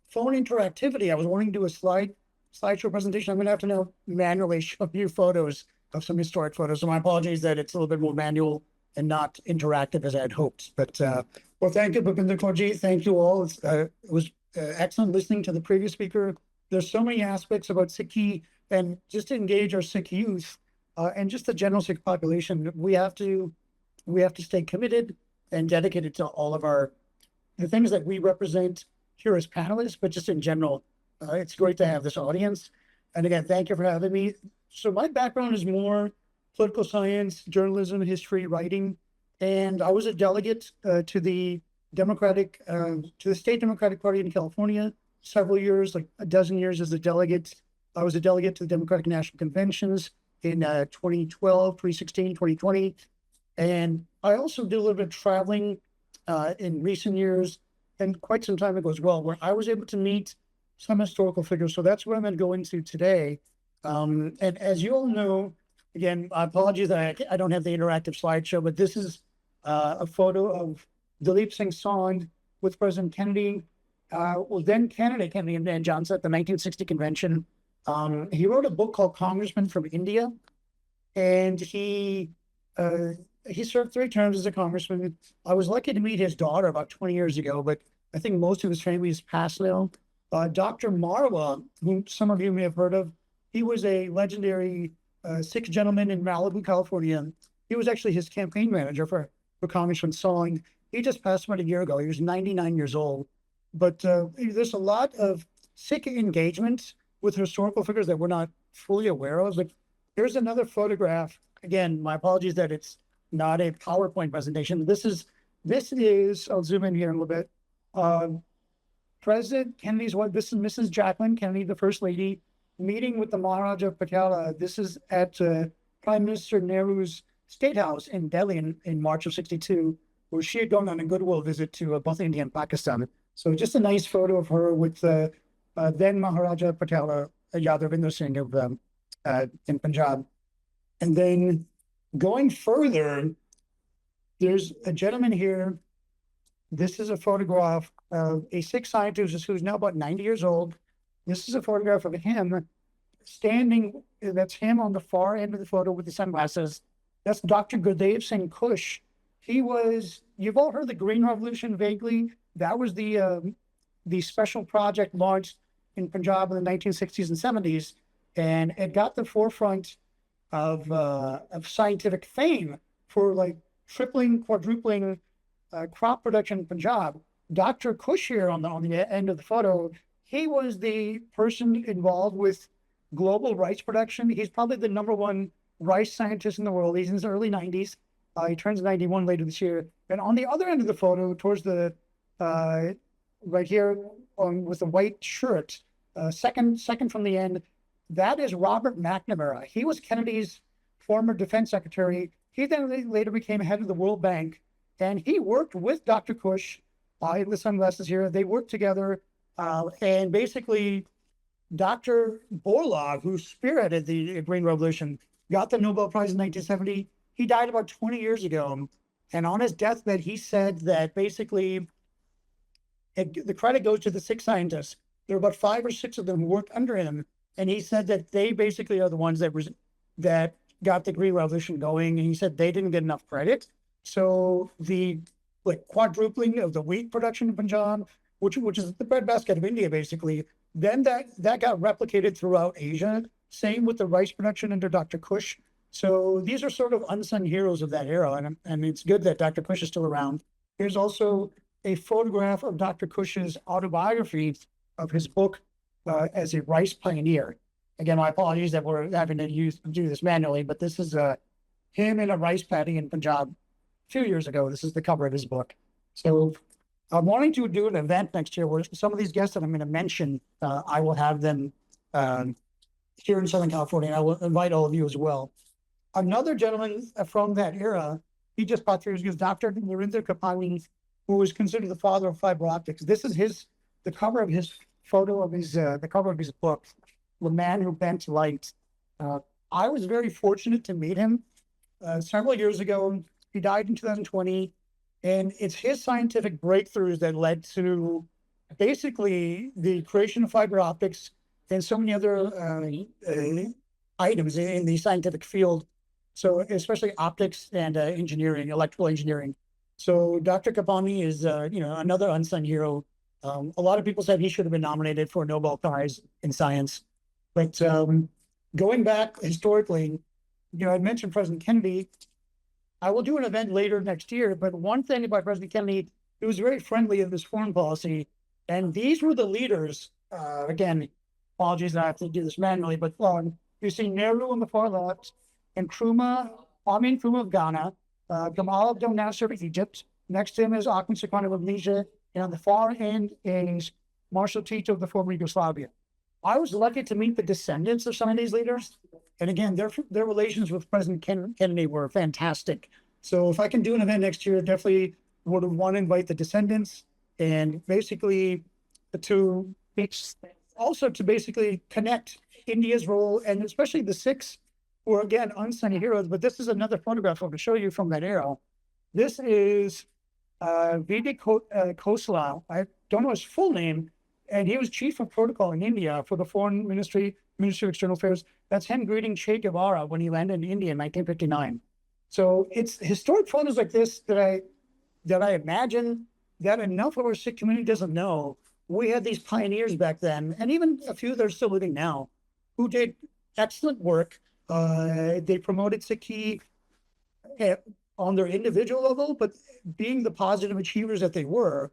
phone interactivity, I was wanting to do a slideshow presentation. I'm going to have to now manually show you photos of some historic photos. So my apologies that it's a little bit more manual and not interactive as I had hoped. But well, thank you, Bhupinder Kaurji. Thank you all. It was excellent listening to the previous speaker. There's so many aspects about Sikhi and just to engage our Sikh youth and just the general Sikh population. We have to stay committed and dedicated to all of the things that we represent here as panelists, but just in general. It's great to have this audience. And again, thank you for having me. So my background is more political science, journalism, history, writing, and I was a delegate to the State Democratic Party in California several years, like a dozen years as a delegate. I was a delegate to the Democratic National Conventions in 2012, 2016, 2020. And I also did a little bit of traveling in recent years and quite some time ago as well, where I was able to meet some historical figures. So that's what I'm going to go into today. And as you all know, again, I apologize that I don't have the interactive slideshow, but this is a photo of Dalip Singh Sond with President Kennedy, then candidate Kennedy and Johnson at the 1960 convention. He wrote a book called Congressman from India, and he he served 3 terms as a congressman. I was lucky to meet his daughter about 20 years ago, but I think most of his family is passed now. Dr. Marwa, whom some of you may have heard of, he was a legendary Sikh gentleman in Malibu, California. He was actually his campaign manager for Congressman Song. He just passed about a year ago. He was 99 years old. But there's a lot of Sikh engagement with historical figures that we're not fully aware of. Like, here's another photograph. Again, my apologies that it's not a PowerPoint presentation. This is, I'll zoom in here a little bit. President Kennedy's wife, this is Mrs. Jacqueline Kennedy, the First Lady, meeting with the Maharaja Patel. This is at Prime Minister Nehru's State House in Delhi in March of '62, where she had gone on a goodwill visit to both India and Pakistan. So just a nice photo of her with then Maharaja Patel, Yadavinder Singh of in Punjab. And then going further, there's a gentleman here. This is a photograph of a Sikh scientist who's now about 90 years old. This is a photograph of him standing, that's him on the far end of the photo with the sunglasses. That's Dr. Gurdev Singh Kush. He was, you've all heard the Green Revolution vaguely. That was the special project launched in Punjab in the 1960s and 70s. And it got the forefront of scientific fame for like tripling, quadrupling crop production in Punjab. Dr. Kush here on the end of the photo, he was the person involved with global rice production. He's probably the #1 rice scientist in the world. He's in his early 90s. He turns 91 later this year. And on the other end of the photo, towards the right here with the white shirt, second from the end, that is Robert McNamara. He was Kennedy's former defense secretary. He then later became head of the World Bank, and he worked with Dr. Kush. In the sunglasses here, they worked together, and basically Dr. Borlaug, who spearheaded the Green Revolution, got the Nobel Prize in 1970. He died about 20 years ago, and on his deathbed, he said that basically the credit goes to the Sikh scientists. There were about 5 or 6 of them who worked under him, and he said that they basically are the ones that got the Green Revolution going, and he said they didn't get enough credit. So the quadrupling of the wheat production in Punjab, which is the breadbasket of India, basically, then that got replicated throughout Asia. Same with the rice production under Dr. Kush. So these are sort of unsung heroes of that era, and it's good that Dr. Kush is still around. Here's also a photograph of Dr. Kush's autobiography of his book as a rice pioneer. Again, my apologies that we're having to do this manually, but this is him in a rice paddy in Punjab a few years ago. This is the cover of his book. So I'm wanting to do an event next year where some of these guests that I'm going to mention, I will have them here in Southern California, and I will invite all of you as well. Another gentleman from that era, he just passed through, is Dr. Narendra Kapani, who was considered the father of fiber optics. This is the cover of his photo of his, the cover of his book, The Man Who Bent Light. I was very fortunate to meet him several years ago. He died in 2020, and it's his scientific breakthroughs that led to basically the creation of fiber optics and so many other items in the scientific field. So especially optics and engineering, electrical engineering. So Dr. Kapani is, another unsung hero. A lot of people said he should have been nominated for a Nobel Prize in science. But going back historically, I mentioned President Kennedy. I will do an event later next year, but one thing about President Kennedy, he was very friendly in his foreign policy. And these were the leaders, again, apologies that I have to do this manually, but you see Nehru on the far left, and Amin Nkrumah of Ghana, Gamal Abdel Nasser of Egypt. Next to him is Ahmed Sukarno of Indonesia, and on the far end is Marshal Tito of the former Yugoslavia. I was lucky to meet the descendants of some of these leaders. And again, their relations with President Kennedy were fantastic. So if I can do an event next year, definitely would want to invite the descendants and basically to basically connect India's role, and especially the Sikhs, who are, again, unsung heroes. But this is another photograph I'm going to show you from that era. This is Vijay Khosla. I don't know his full name, and he was chief of protocol in India for the Foreign Ministry of External Affairs. That's him greeting Che Guevara when he landed in India in 1959. So it's historic photos like this that I imagine that enough of our Sikh community doesn't know. We had these pioneers back then, and even a few that are still living now, who did excellent work. They promoted Sikhi on their individual level, but being the positive achievers that they were,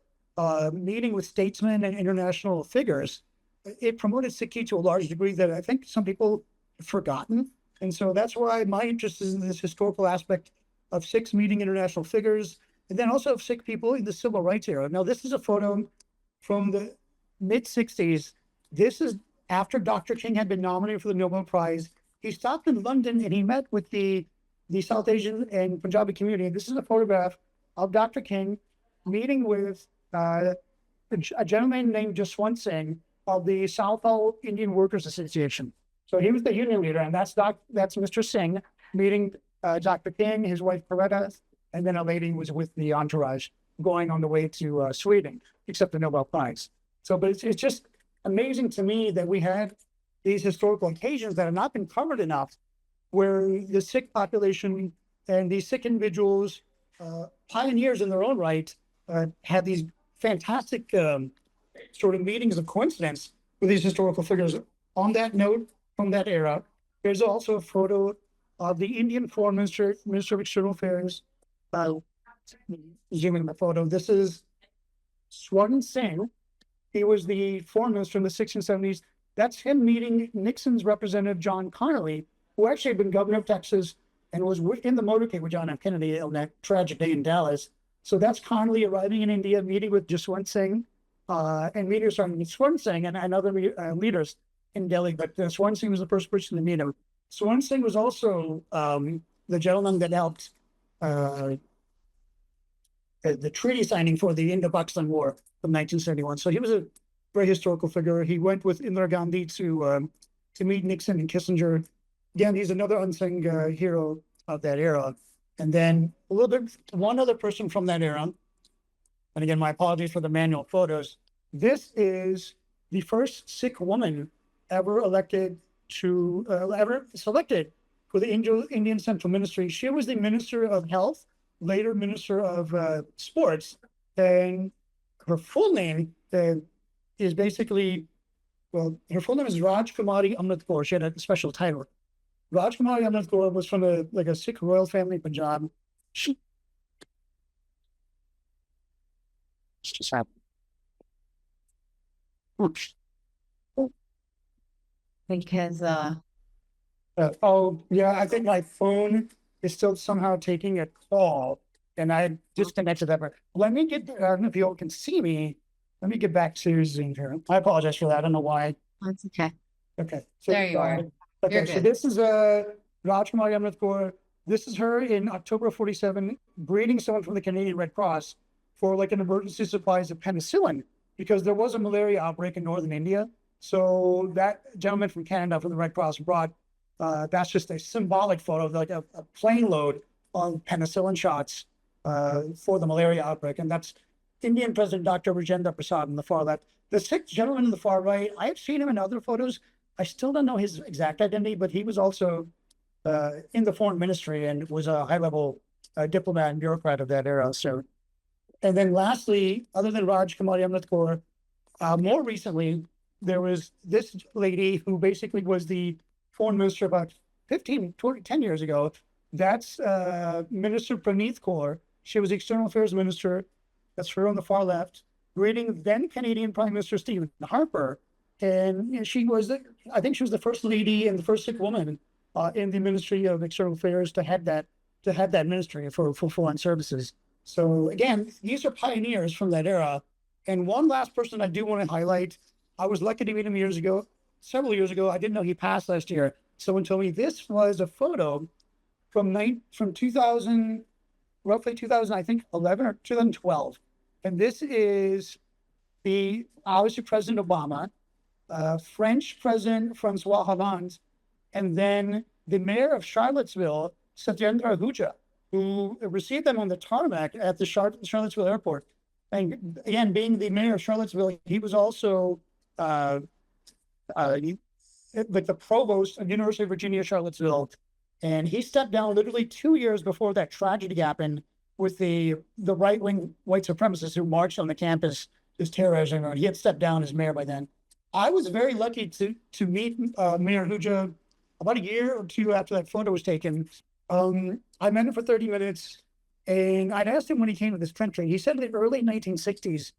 meeting with statesmen and international figures, it promoted Sikhi to a large degree that I think some people have forgotten. And so that's why my interest is in this historical aspect of Sikhs meeting international figures, and then also of Sikh people in the civil rights era. Now, this is a photo from the mid-60s. This is after Dr. King had been nominated for the Nobel Prize. He stopped in London and he met with the South Asian and Punjabi community. This is a photograph of Dr. King meeting with a gentleman named Jaswant Singh of the Southall Indian Workers Association. So he was the union leader, and that's Mr. Singh meeting Dr. King, his wife Coretta, and then a lady was with the entourage going on the way to Sweden, accept the Nobel Prize. So, but it's just amazing to me that we had these historical occasions that have not been covered enough, where the Sikh population and these Sikh individuals, pioneers in their own right, had these fantastic sort of meetings of coincidence with these historical figures. On that note, from that era, there's also a photo of the Indian Foreign Minister, Minister of External Affairs. Zooming the photo. This is Swarn Singh. He was the foreign minister in the 60s and 70s. That's him meeting Nixon's representative, John Connally, who actually had been governor of Texas and was in the motorcade with John F. Kennedy on that tragic day in Dallas. So that's Connally arriving in India, meeting with Jaswant Singh and meeting Swarn Singh and other leaders in Delhi. But Swarn Singh was the first person to meet him. Swarn Singh was also the gentleman that helped the treaty signing for the Indo-Pakistan War of 1971. So he was a very historical figure. He went with Indira Gandhi to meet Nixon and Kissinger. Again, he's another unsung hero of that era. And then one other person from that era, and again, my apologies for the manual photos. This is the first Sikh woman ever selected for the Indian Central Ministry. She was the Minister of Health, later Minister of Sports, and her full name is basically, well, her full name is Raj Kumari Amrit Kaur. She had a special title. Raj Kumari Amrit Kaur was from a Sikh royal family in Punjab. She just happened. Because oh yeah, I think my phone is still somehow taking a call, and I disconnected that. Let me get. I don't know if you all can see me. Let me get back to Zoom here. I apologize for that. I don't know why. That's okay. Okay. So, there you are. Okay, You're so good. this is Raj Kumari Amrit Kaur. This is her in October of 47, greeting someone from the Canadian Red Cross for like an emergency supplies of penicillin, because there was a malaria outbreak in northern India. So that gentleman from Canada from the Red Cross brought, that's just a symbolic photo, like a plane load of penicillin shots for the malaria outbreak. And that's Indian President Dr. Rajendra Prasad on the far left. The Sikh gentleman on the far right, I have seen him in other photos. I still don't know his exact identity, but he was also in the foreign ministry and was a high-level diplomat and bureaucrat of that era. So, and then lastly, other than Raj Kumari Amrit Kaur, more recently, there was this lady who basically was the foreign minister about 10 years ago. That's Minister Praneeth Kaur. She was the External Affairs Minister. That's her on the far left, greeting then Canadian Prime Minister Stephen Harper. And she was, I think she was the first lady and the first Sikh woman in the Ministry of External Affairs to head that ministry for foreign services. So again, these are pioneers from that era. And one last person I do want to highlight, I was lucky to meet him several years ago. I didn't know he passed last year. Someone told me this was a photo from 2000, roughly 2000, I think 11 or 2012. And this is obviously President Obama, French President Francois Hollande, and then the mayor of Charlottesville, Satyendra Ahuja, who received them on the tarmac at the Charlottesville airport. And again, being the mayor of Charlottesville, he was also like the provost of University of Virginia, Charlottesville. And he stepped down literally 2 years before that tragedy happened with the right-wing white supremacists who marched on the campus just terrorizing everyone. He had stepped down as mayor by then. I was very lucky to meet Mayor Huja about a year or two after that photo was taken. I met him for 30 minutes, and I'd asked him when he came to this country. He said in the early 1960s,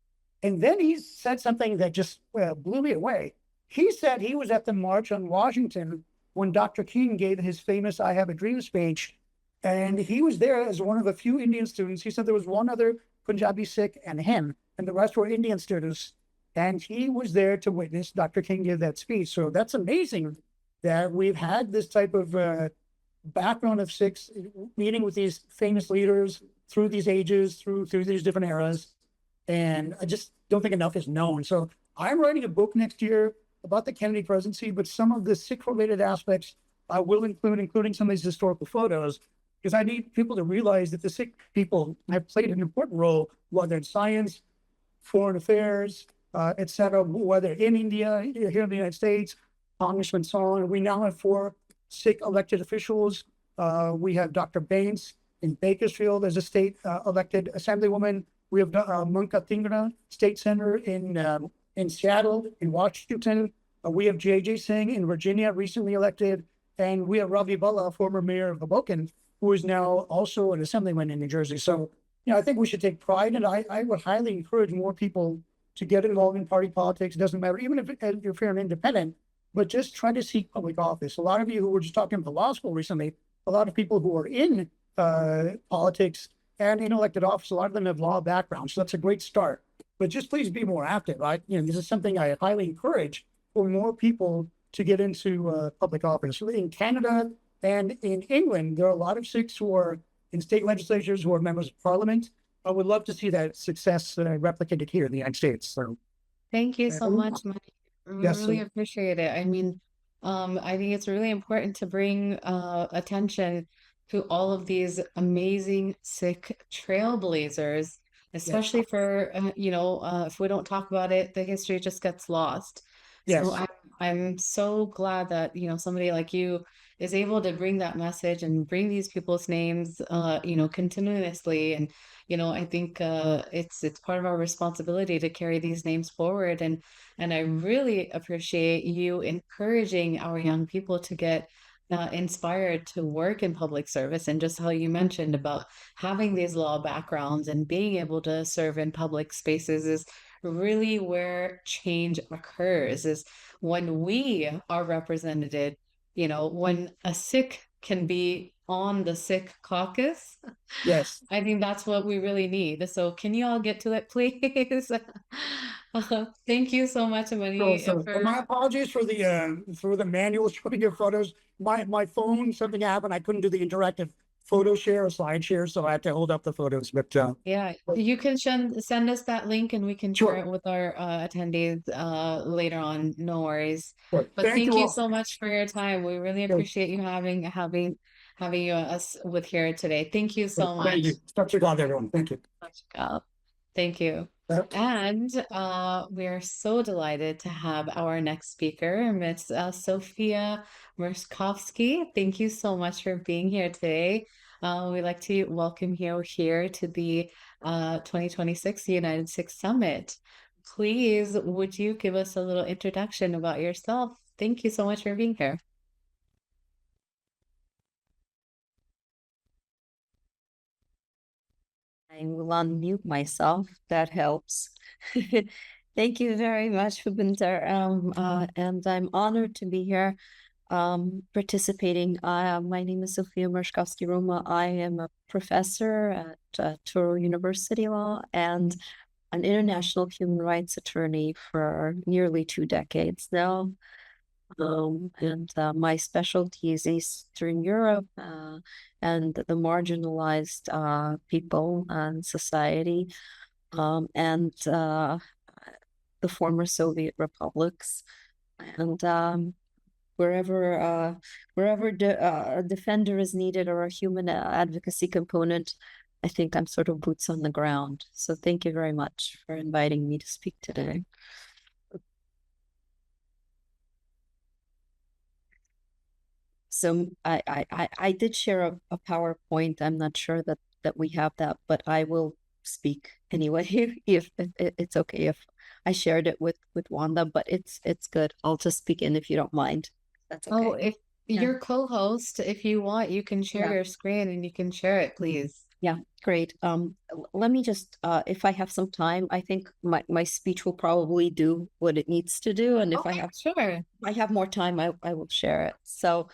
and then he said something that just blew me away. He said he was at the March on Washington when Dr. King gave his famous I Have a Dream speech, and he was there as one of a few Indian students. He said there was one other Punjabi Sikh and him, and the rest were Indian students. And he was there to witness Dr. King give that speech. So that's amazing that we've had this type of background of Sikhs meeting with these famous leaders through these ages, through these different eras. And I just don't think enough is known. So I'm writing a book next year about the Kennedy presidency, but some of the Sikh-related aspects I will include, including some of these historical photos, because I need people to realize that the Sikh people have played an important role, whether in science, foreign affairs, etc., whether in India, here in the United States, Congressman Son. We now have 4 Sikh elected officials. We have Dr. Baines in Bakersfield as a state elected assemblywoman. We have Munka Thingra, state senator in Seattle, in Washington. We have J.J. Singh in Virginia, recently elected. And we have Ravi Balla, former mayor of Hoboken, who is now also an assemblyman in New Jersey. So, I think we should take pride, and I would highly encourage more people to get involved in party politics. It doesn't matter, even if you're an independent, but just try to seek public office. A lot of you who were just talking about law school recently, a lot of people who are in politics and in elected office, a lot of them have law backgrounds. So that's a great start. But just please be more active. This is something I highly encourage for more people to get into public office. In Canada and in England, there are a lot of Sikhs who are in state legislatures, who are members of parliament. I would love to see that success replicated here in the United States. So, Thank you so much, Mike. We Yes, really sir. appreciate it. I mean, I think it's really important to bring attention to all of these amazing Sikh trailblazers, especially for if we don't talk about it, the history just gets lost. So Yes. I'm so glad that somebody like you is able to bring that message and bring these people's names continuously. And I think it's part of our responsibility to carry these names forward. And I really appreciate you encouraging our young people to get inspired to work in public service, and just how you mentioned about having these law backgrounds and being able to serve in public spaces is really where change occurs, is when we are represented, when a Sikh can be on the Sikh caucus. Yes. I think that's what we really need. So can you all get to it, please? Thank you so much, Amani. My apologies for the manual showing your photos. My phone, something happened. I couldn't do the interactive photo share or slide share, so I had to hold up the photos. But yeah, you can send us that link and we can share it with our attendees later on. No worries. But thank you all. so much for your time. We really appreciate you having us with here today. Thank you so much. Thank you. Such a God, everyone. Thank you. Thank you. And we're so delighted to have our next speaker, Ms. Sophia Merskovsky. Thank you so much for being here today. We'd like to welcome you here to the 2026 United Sikhs Summit. Please, would you give us a little introduction about yourself? Thank you so much for being here. I will unmute myself. That helps. Thank you very much, Bhupinder. And I'm honored to be here participating. My name is Sophia Merskovsky-Roma. I am a professor at Touro University Law and an international human rights attorney for nearly 2 decades now. My specialty is Eastern Europe and the marginalized people and society, and the former Soviet republics, and wherever a defender is needed or a human advocacy component, I think I'm sort of boots on the ground. So thank you very much for inviting me to speak today. So I did share a PowerPoint. I'm not sure that we have that, but I will speak anyway if it's okay if I shared it with Wanda, but it's good. I'll just speak in if you don't mind. That's Oh, okay. if Yeah. your co-host, if you want, you can share Yeah. your screen and you can share it, please. Yeah, great. Let me just if I have some time, I think my speech will probably do what it needs to do, and if I have more time, I will share it. So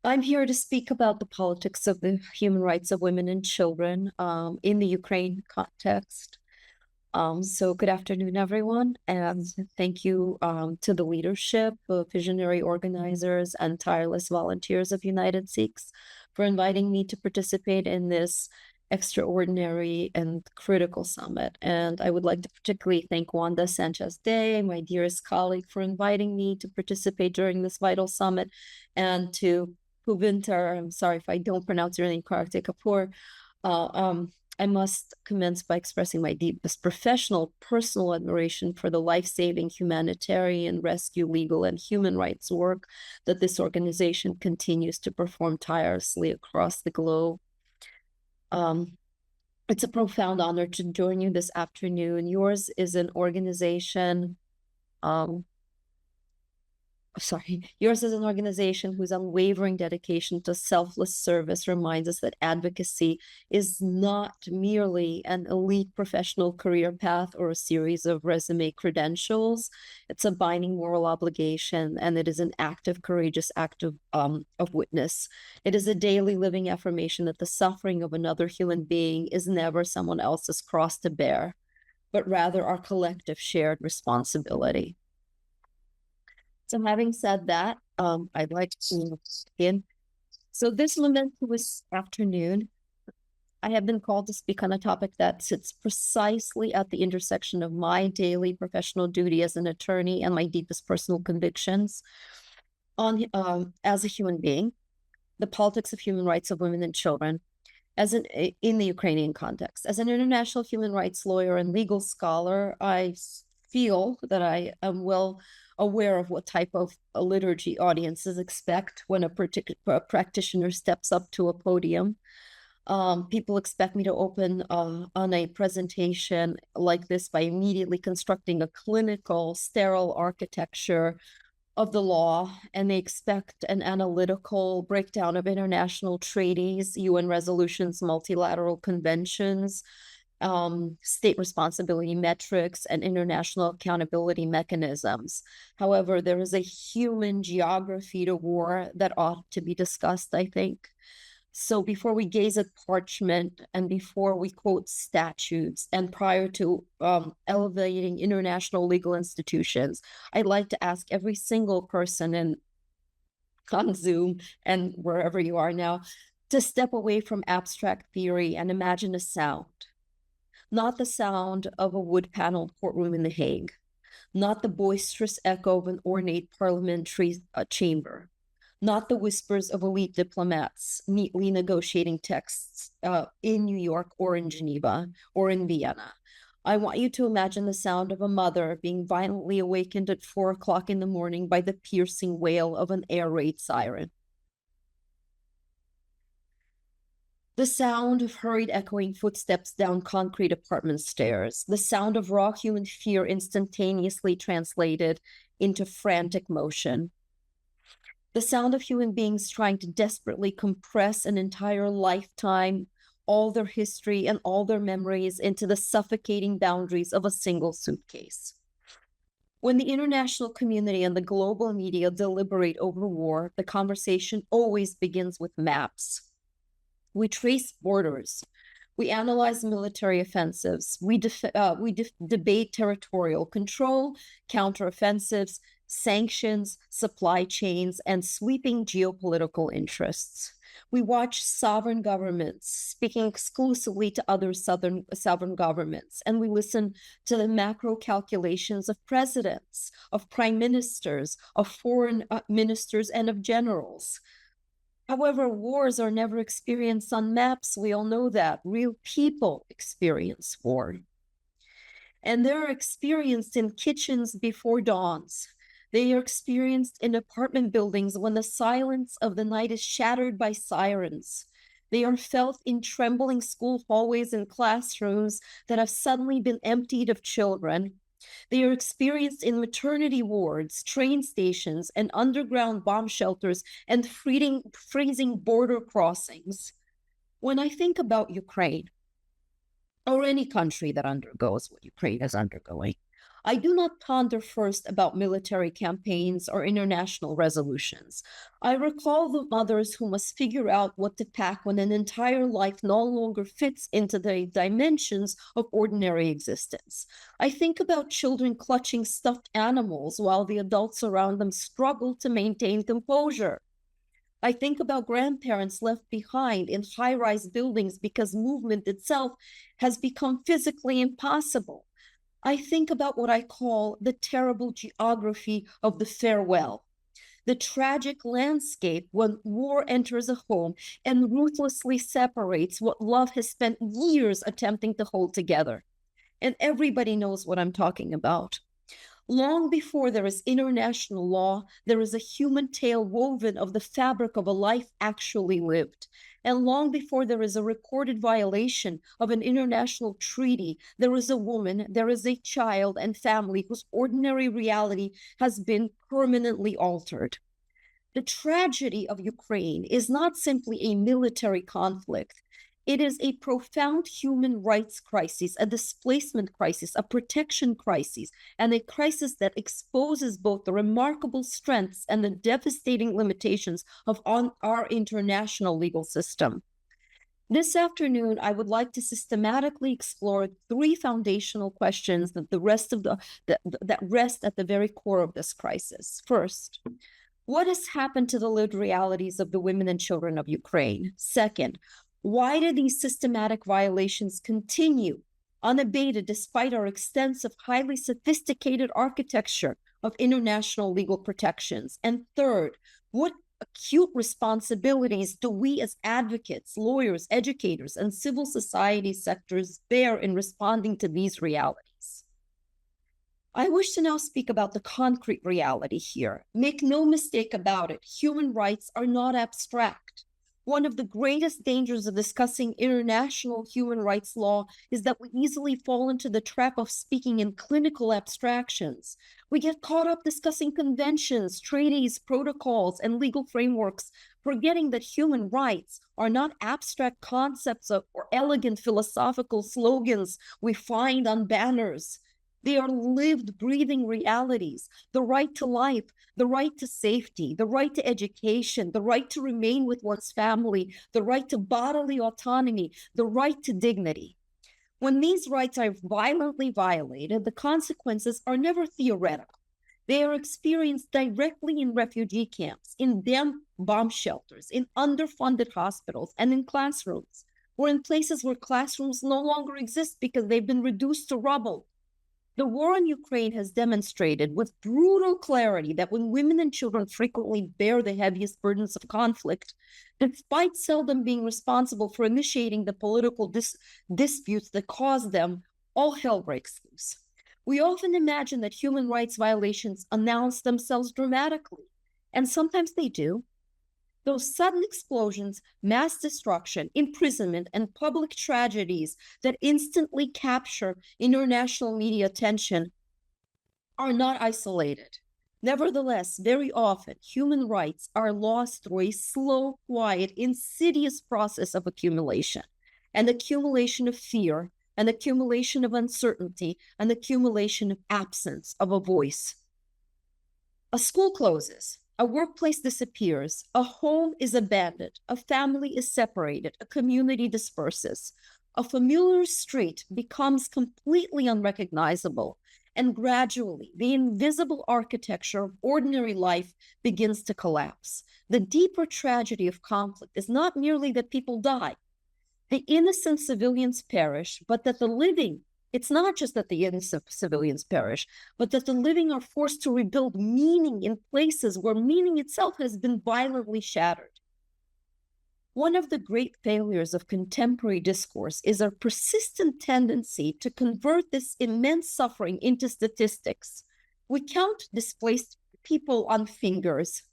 I'm here to speak about the politics of the human rights of women and children in the Ukraine context. So good afternoon, everyone, and thank you to the leadership, visionary organizers, and tireless volunteers of United Sikhs for inviting me to participate in this extraordinary and critical summit. And I would like to particularly thank Wanda Sanchez-Day, my dearest colleague, for inviting me to participate during this vital summit, and to Bhupinder, I'm sorry if I don't pronounce your name correctly, Kapoor. I must commence by expressing my deepest professional, personal admiration for the life-saving humanitarian, rescue, legal, and human rights work that this organization continues to perform tirelessly across the globe. It's a profound honor to join you this afternoon. Yours is an organization yours is an organization whose unwavering dedication to selfless service reminds us that advocacy is not merely an elite professional career path or a series of resume credentials. It's a binding moral obligation, and it is an active, courageous act of witness. It is a daily living affirmation that the suffering of another human being is never someone else's cross to bear, but rather our collective shared responsibility. So having said that, I'd like to begin. So this momentous afternoon, I have been called to speak on a topic that sits precisely at the intersection of my daily professional duty as an attorney and my deepest personal convictions as a human being, the politics of human rights of women and children, in the Ukrainian context. As an international human rights lawyer and legal scholar, I feel that I am well aware of what type of a liturgy audiences expect when a practitioner steps up to a podium. People expect me to open on a presentation like this by immediately constructing a clinical, sterile architecture of the law, and they expect an analytical breakdown of international treaties, UN resolutions, multilateral conventions, state responsibility metrics, and international accountability mechanisms. However, there is a human geography to war that ought to be discussed, I think. So before we gaze at parchment and before we quote statutes and prior to elevating international legal institutions, I'd like to ask every single person on Zoom and wherever you are now to step away from abstract theory and imagine a sound. Not the sound of a wood-paneled courtroom in The Hague, not the boisterous echo of an ornate parliamentary chamber, not the whispers of elite diplomats neatly negotiating texts in New York or in Geneva or in Vienna. I want you to imagine the sound of a mother being violently awakened at 4 o'clock in the morning by the piercing wail of an air raid siren. The sound of hurried echoing footsteps down concrete apartment stairs, the sound of raw human fear instantaneously translated into frantic motion. The sound of human beings trying to desperately compress an entire lifetime, all their history and all their memories into the suffocating boundaries of a single suitcase. When the international community and the global media deliberate over war, the conversation always begins with maps. We trace borders. We analyze military offensives. We debate territorial control, counteroffensives, sanctions, supply chains, and sweeping geopolitical interests. We watch sovereign governments speaking exclusively to other sovereign governments, and we listen to the macro calculations of presidents, of prime ministers, of foreign ministers, and of generals. However, wars are never experienced on maps. We all know that. Real people experience war. And they're experienced in kitchens before dawns. They are experienced in apartment buildings when the silence of the night is shattered by sirens. They are felt in trembling school hallways and classrooms that have suddenly been emptied of children. They are experienced in maternity wards, train stations, and underground bomb shelters and freezing border crossings. When I think about Ukraine, or any country that undergoes what Ukraine is undergoing, I do not ponder first about military campaigns or international resolutions. I recall the mothers who must figure out what to pack when an entire life no longer fits into the dimensions of ordinary existence. I think about children clutching stuffed animals while the adults around them struggle to maintain composure. I think about grandparents left behind in high-rise buildings because movement itself has become physically impossible. I think about what I call the terrible geography of the farewell, the tragic landscape when war enters a home and ruthlessly separates what love has spent years attempting to hold together. And everybody knows what I'm talking about. Long before there is international law, there is a human tale woven of the fabric of a life actually lived. And long before there is a recorded violation of an international treaty, there is a woman, there is a child and family whose ordinary reality has been permanently altered. The tragedy of Ukraine is not simply a military conflict. It is a profound human rights crisis, a displacement crisis, a protection crisis, and a crisis that exposes both the remarkable strengths and the devastating limitations of our international legal system. This afternoon, I would like to systematically explore three foundational questions that rest at the very core of this crisis. First, what has happened to the lived realities of the women and children of Ukraine? Second, why do these systematic violations continue unabated despite our extensive, highly sophisticated architecture of international legal protections? And third, what acute responsibilities do we as advocates, lawyers, educators, and civil society sectors bear in responding to these realities? I wish to now speak about the concrete reality here. Make no mistake about it, human rights are not abstract. One of the greatest dangers of discussing international human rights law is that we easily fall into the trap of speaking in clinical abstractions. We get caught up discussing conventions, treaties, protocols, and legal frameworks, forgetting that human rights are not abstract concepts or elegant philosophical slogans we find on banners. They are lived, breathing realities. The right to life, the right to safety, the right to education, the right to remain with one's family, the right to bodily autonomy, the right to dignity. When these rights are violently violated, the consequences are never theoretical. They are experienced directly in refugee camps, in damp bomb shelters, in underfunded hospitals, and in classrooms, or in places where classrooms no longer exist because they've been reduced to rubble. The war in Ukraine has demonstrated with brutal clarity that when women and children frequently bear the heaviest burdens of conflict, despite seldom being responsible for initiating the political disputes that cause them, all hell breaks loose. We often imagine that human rights violations announce themselves dramatically, and sometimes they do. Those sudden explosions, mass destruction, imprisonment, and public tragedies that instantly capture international media attention are not isolated. Nevertheless, very often, human rights are lost through a slow, quiet, insidious process of accumulation, an accumulation of fear, an accumulation of uncertainty, an accumulation of absence of a voice. A school closes. A workplace disappears, a home is abandoned, a family is separated, a community disperses. A familiar street becomes completely unrecognizable, and gradually the invisible architecture of ordinary life begins to collapse. The deeper tragedy of conflict is not merely that people die. The innocent civilians perish, but that the living, it's not just that the innocent civilians perish, but that the living are forced to rebuild meaning in places where meaning itself has been violently shattered. One of the great failures of contemporary discourse is our persistent tendency to convert this immense suffering into statistics. We count displaced people on fingers,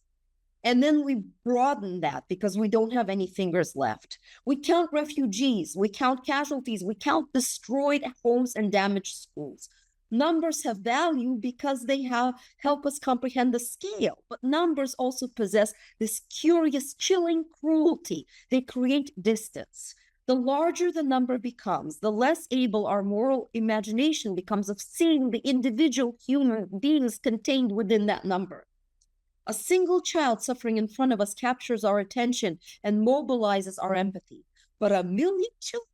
and then we broaden that because we don't have any fingers left. We count refugees, we count casualties, we count destroyed homes and damaged schools. Numbers have value because they help us comprehend the scale, but numbers also possess this curious, chilling cruelty. They create distance. The larger the number becomes, the less able our moral imagination becomes of seeing the individual human beings contained within that number. A single child suffering in front of us captures our attention and mobilizes our empathy. But a million children,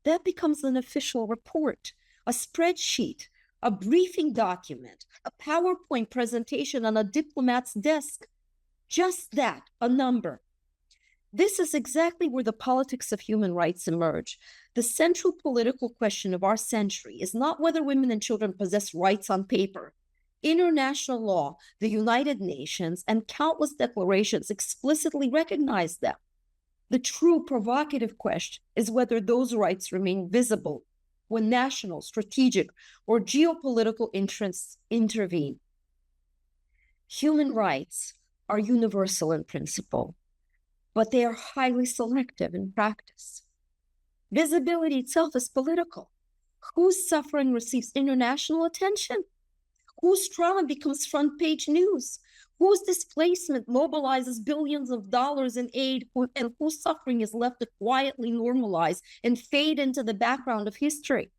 that becomes an official report, a spreadsheet, a briefing document, a PowerPoint presentation on a diplomat's desk. Just that, a number. This is exactly where the politics of human rights emerge. The central political question of our century is not whether women and children possess rights on paper. International law, the United Nations, and countless declarations explicitly recognize them. The true provocative question is whether those rights remain visible when national, strategic, or geopolitical interests intervene. Human rights are universal in principle, but they are highly selective in practice. Visibility itself is political. Whose suffering receives international attention? Whose trauma becomes front-page news? Whose displacement mobilizes billions of dollars in aid, and whose suffering is left to quietly normalize and fade into the background of history?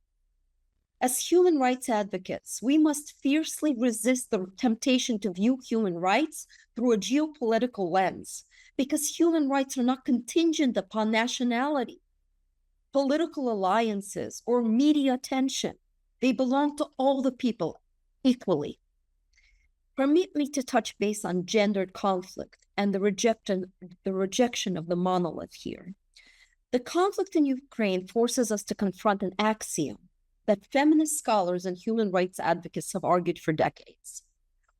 As human rights advocates, we must fiercely resist the temptation to view human rights through a geopolitical lens, because human rights are not contingent upon nationality, political alliances, or media attention. They belong to all the people equally. Permit me to touch base on gendered conflict and the rejection of the monolith here. The conflict in Ukraine forces us to confront an axiom that feminist scholars and human rights advocates have argued for decades.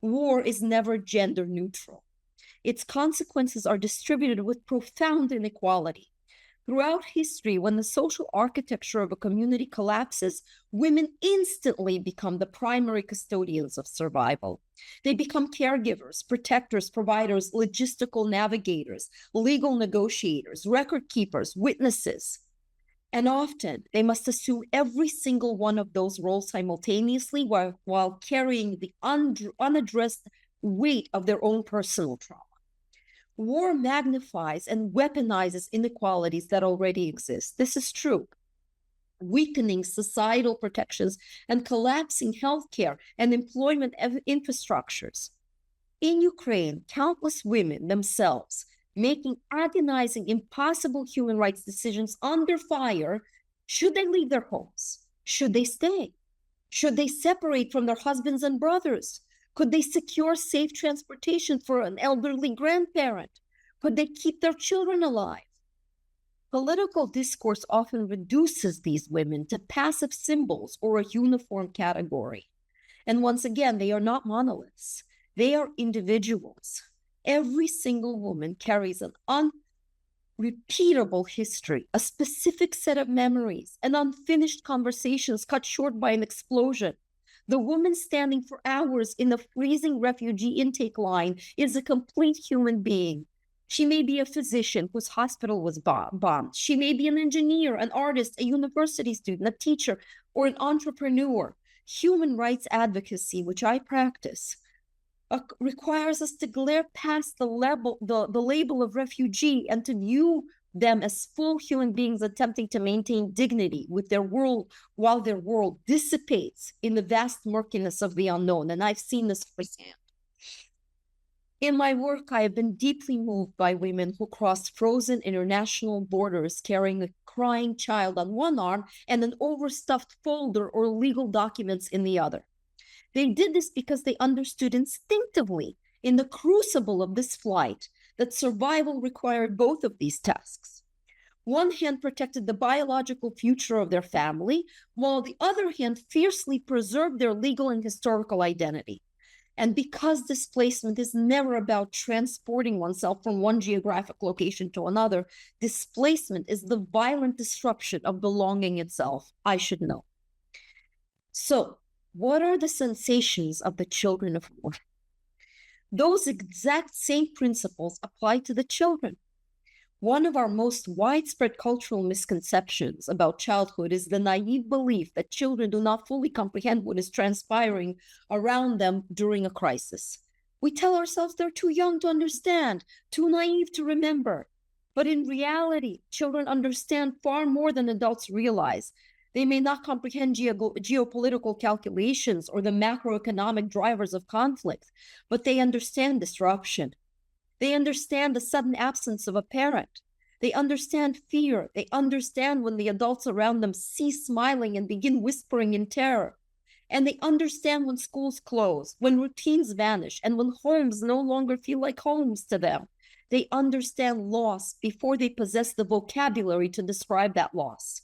War is never gender neutral. Its consequences are distributed with profound inequality. Throughout history, when the social architecture of a community collapses, women instantly become the primary custodians of survival. They become caregivers, protectors, providers, logistical navigators, legal negotiators, record keepers, witnesses. And often, they must assume every single one of those roles simultaneously while carrying the unaddressed weight of their own personal trauma. War magnifies and weaponizes inequalities that already exist. This is true. Weakening societal protections and collapsing healthcare and employment infrastructures. In Ukraine, countless women themselves making agonizing, impossible human rights decisions under fire. Should they leave their homes? Should they stay? Should they separate from their husbands and brothers? Could they secure safe transportation for an elderly grandparent? Could they keep their children alive? Political discourse often reduces these women to passive symbols or a uniform category. And once again, they are not monoliths. They are individuals. Every single woman carries an unrepeatable history, a specific set of memories, and unfinished conversations cut short by an explosion. The woman standing for hours in the freezing refugee intake line is a complete human being. She may be a physician whose hospital was bombed. She may be an engineer, an artist, a university student, a teacher, or an entrepreneur. Human rights advocacy, which I practice, requires us to glare past the label of refugee and to view them as full human beings attempting to maintain dignity with their world while their world dissipates in the vast murkiness of the unknown. And I've seen this firsthand. In my work, I have been deeply moved by women who crossed frozen international borders carrying a crying child on one arm and an overstuffed folder or legal documents in the other. They did this because they understood instinctively in the crucible of this flight that survival required both of these tasks. One hand protected the biological future of their family, while the other hand fiercely preserved their legal and historical identity. And because displacement is never about transporting oneself from one geographic location to another, displacement is the violent disruption of belonging itself, I should know. So, what are the sensations of the children of war? Those exact same principles apply to the children. One of our most widespread cultural misconceptions about childhood is the naive belief that children do not fully comprehend what is transpiring around them during a crisis. We tell ourselves they're too young to understand, too naive to remember. But in reality, children understand far more than adults realize. They may not comprehend geopolitical calculations or the macroeconomic drivers of conflict, but they understand disruption. They understand the sudden absence of a parent. They understand fear. They understand when the adults around them cease smiling and begin whispering in terror. And they understand when schools close, when routines vanish, and when homes no longer feel like homes to them. They understand loss before they possess the vocabulary to describe that loss.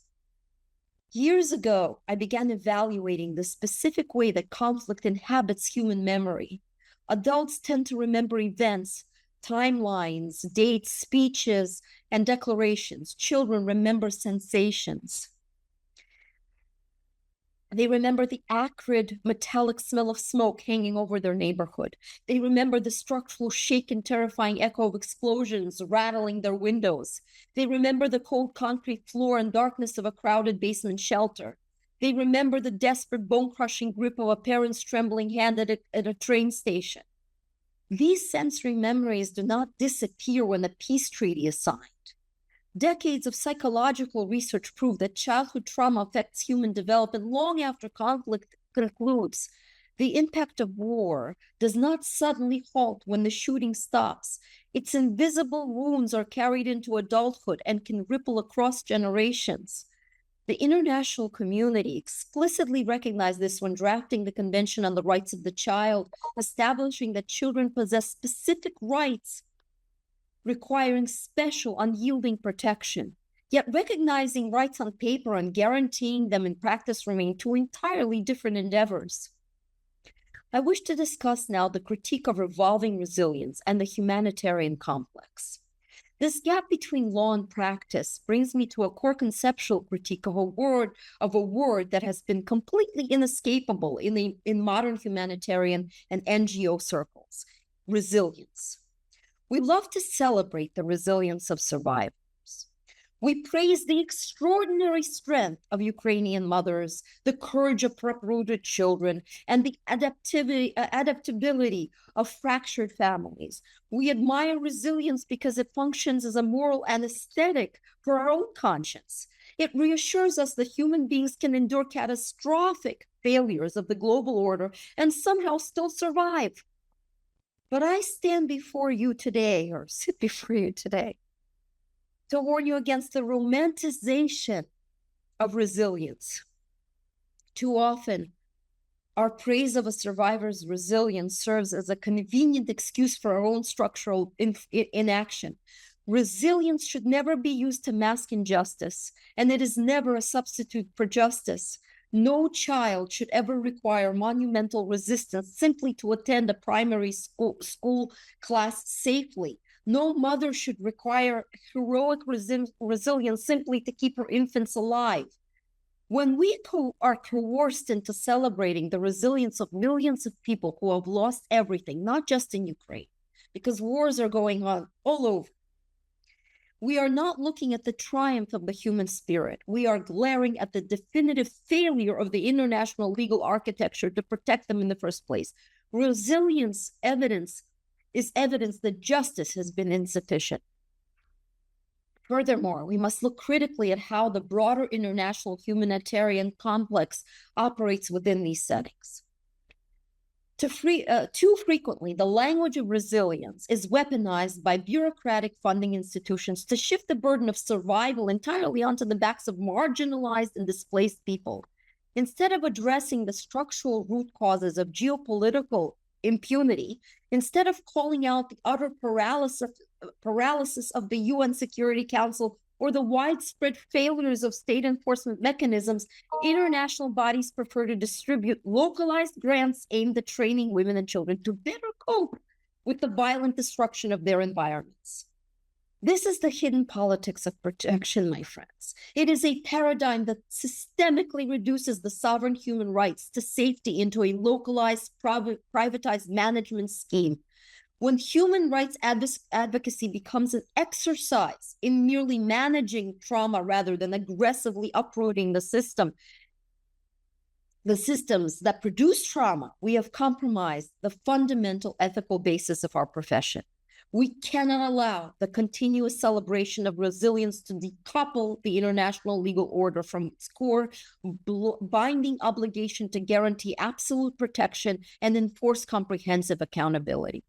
Years ago, I began evaluating the specific way that conflict inhabits human memory. Adults tend to remember events, timelines, dates, speeches, and declarations. Children remember sensations. They remember the acrid, metallic smell of smoke hanging over their neighborhood. They remember the structural shake and terrifying echo of explosions rattling their windows. They remember the cold concrete floor and darkness of a crowded basement shelter. They remember the desperate, bone-crushing grip of a parent's trembling hand at a train station. These sensory memories do not disappear when a peace treaty is signed. Decades of psychological research prove that childhood trauma affects human development long after conflict concludes. The impact of war does not suddenly halt when the shooting stops. Its invisible wounds are carried into adulthood and can ripple across generations. The international community explicitly recognized this when drafting the Convention on the Rights of the Child, establishing that children possess specific rights requiring special, unyielding protection. Yet recognizing rights on paper and guaranteeing them in practice remain two entirely different endeavors. I wish to discuss now the critique of evolving resilience and the humanitarian complex. This gap between law and practice brings me to a core conceptual critique of a word that has been completely inescapable in modern humanitarian and NGO circles: resilience. We love to celebrate the resilience of survivors. We praise the extraordinary strength of Ukrainian mothers, the courage of uprooted children, and the adaptability of fractured families. We admire resilience because it functions as a moral anesthetic for our own conscience. It reassures us that human beings can endure catastrophic failures of the global order and somehow still survive. But I stand before you today, or sit before you today, to warn you against the romanticization of resilience. Too often, our praise of a survivor's resilience serves as a convenient excuse for our own structural inaction. Resilience should never be used to mask injustice, and it is never a substitute for justice. No child should ever require monumental resistance simply to attend a primary school class safely. No mother should require heroic resilience simply to keep her infants alive. When we are coerced into celebrating the resilience of millions of people who have lost everything, not just in Ukraine, because wars are going on all over, we are not looking at the triumph of the human spirit. We are glaring at the definitive failure of the international legal architecture to protect them in the first place. Resilience is evidence that justice has been insufficient. Furthermore, we must look critically at how the broader international humanitarian complex operates within these settings. Too frequently, the language of resilience is weaponized by bureaucratic funding institutions to shift the burden of survival entirely onto the backs of marginalized and displaced people. Instead of addressing the structural root causes of geopolitical impunity, instead of calling out the utter paralysis of the UN Security Council or the widespread failures of state enforcement mechanisms, international bodies prefer to distribute localized grants aimed at training women and children to better cope with the violent destruction of their environments. This is the hidden politics of protection, my friends. It is a paradigm that systemically reduces the sovereign human rights to safety into a localized, privatized management scheme. When human rights advocacy becomes an exercise in merely managing trauma rather than aggressively uprooting the systems that produce trauma, we have compromised the fundamental ethical basis of our profession. We cannot allow the continuous celebration of resilience to decouple the international legal order from its core binding obligation to guarantee absolute protection and enforce comprehensive accountability.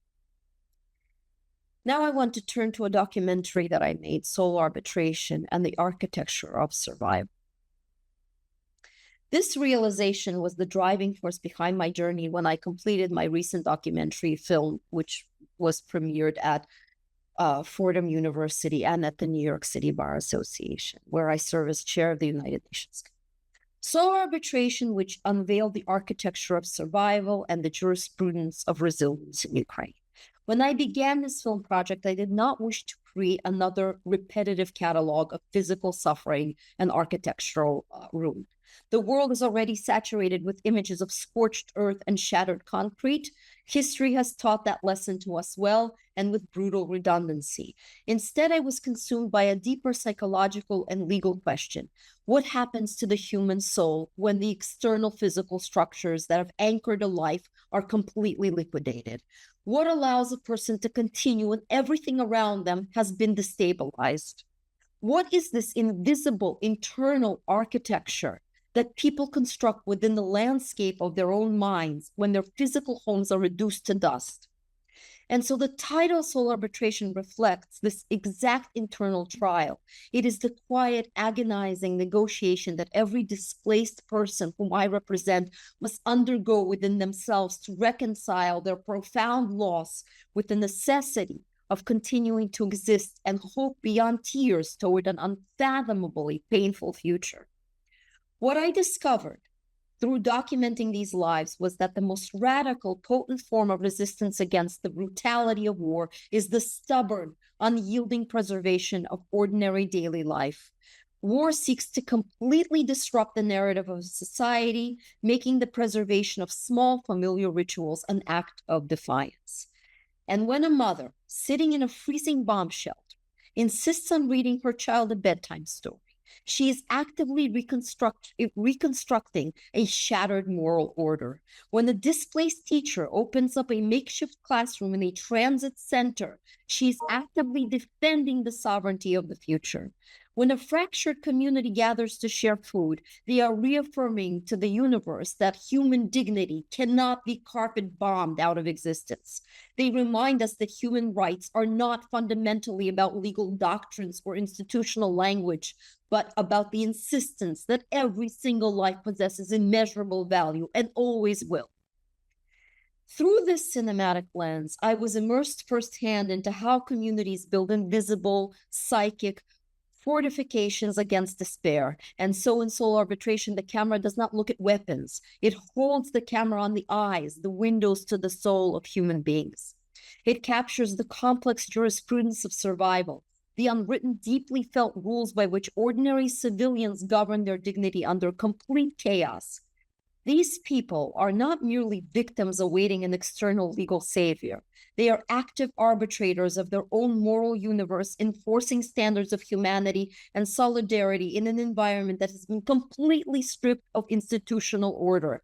Now I want to turn to a documentary that I made, Soul Arbitration and the Architecture of Survival. This realization was the driving force behind my journey when I completed my recent documentary film, which was premiered at Fordham University and at the New York City Bar Association, where I serve as chair of the United Nations. Soul Arbitration, which unveiled the architecture of survival and the jurisprudence of resilience in Ukraine. When I began this film project, I did not wish to create another repetitive catalog of physical suffering and architectural ruin. The world is already saturated with images of scorched earth and shattered concrete. History has taught that lesson to us well and with brutal redundancy. Instead, I was consumed by a deeper psychological and legal question. What happens to the human soul when the external physical structures that have anchored a life are completely liquidated? What allows a person to continue when everything around them has been destabilized? What is this invisible internal architecture that people construct within the landscape of their own minds when their physical homes are reduced to dust? And so the title Soul Arbitration reflects this exact internal trial. It is the quiet, agonizing negotiation that every displaced person whom I represent must undergo within themselves to reconcile their profound loss with the necessity of continuing to exist and hope beyond tears toward an unfathomably painful future. What I discovered through documenting these lives was that the most radical, potent form of resistance against the brutality of war is the stubborn, unyielding preservation of ordinary daily life. War seeks to completely disrupt the narrative of society, making the preservation of small familiar rituals an act of defiance. And when a mother, sitting in a freezing bomb shelter, insists on reading her child a bedtime story, she is actively reconstructing a shattered moral order. When a displaced teacher opens up a makeshift classroom in a transit center, she is actively defending the sovereignty of the future. When a fractured community gathers to share food, they are reaffirming to the universe that human dignity cannot be carpet bombed out of existence. They remind us that human rights are not fundamentally about legal doctrines or institutional language, but about the insistence that every single life possesses immeasurable value and always will. Through this cinematic lens, I was immersed firsthand into how communities build invisible, psychic fortifications against despair. And so in Soul Arbitration, the camera does not look at weapons. It holds the camera on the eyes, the windows to the soul of human beings. It captures the complex jurisprudence of survival, the unwritten, deeply felt rules by which ordinary civilians govern their dignity under complete chaos. These people are not merely victims awaiting an external legal savior. They are active arbitrators of their own moral universe, enforcing standards of humanity and solidarity in an environment that has been completely stripped of institutional order.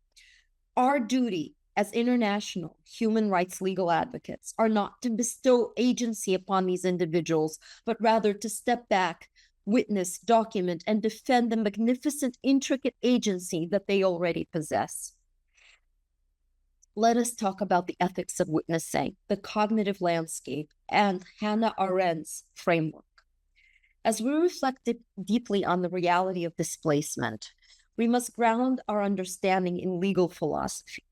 Our duty as international human rights legal advocates are not to bestow agency upon these individuals, but rather to step back, witness, document, and defend the magnificent, intricate agency that they already possess. Let us talk about the ethics of witnessing, the cognitive landscape, and Hannah Arendt's framework. As we reflect deeply on the reality of displacement, we must ground our understanding in legal philosophy.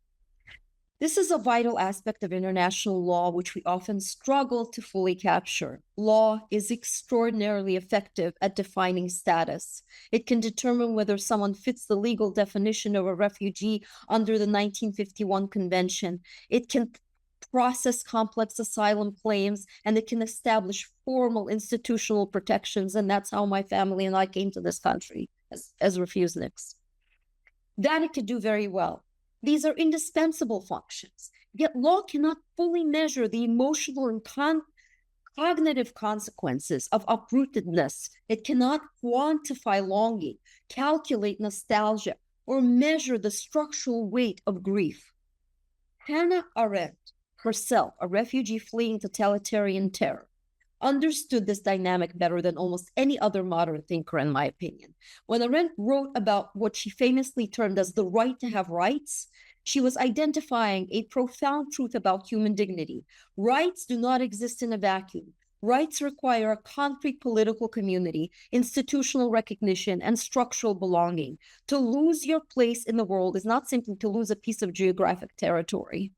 This is a vital aspect of international law, which we often struggle to fully capture. Law is extraordinarily effective at defining status. It can determine whether someone fits the legal definition of a refugee under the 1951 Convention. It can process complex asylum claims, and it can establish formal institutional protections. And that's how my family and I came to this country as refuseniks. That it could do very well. These are indispensable functions. Yet law cannot fully measure the emotional and cognitive consequences of uprootedness. It cannot quantify longing, calculate nostalgia, or measure the structural weight of grief. Hannah Arendt herself, a refugee fleeing totalitarian terror, understood this dynamic better than almost any other modern thinker, in my opinion. When Arendt wrote about what she famously termed as the right to have rights, she was identifying a profound truth about human dignity. Rights do not exist in a vacuum. Rights require a concrete political community, institutional recognition, and structural belonging. To lose your place in the world is not simply to lose a piece of geographic territory.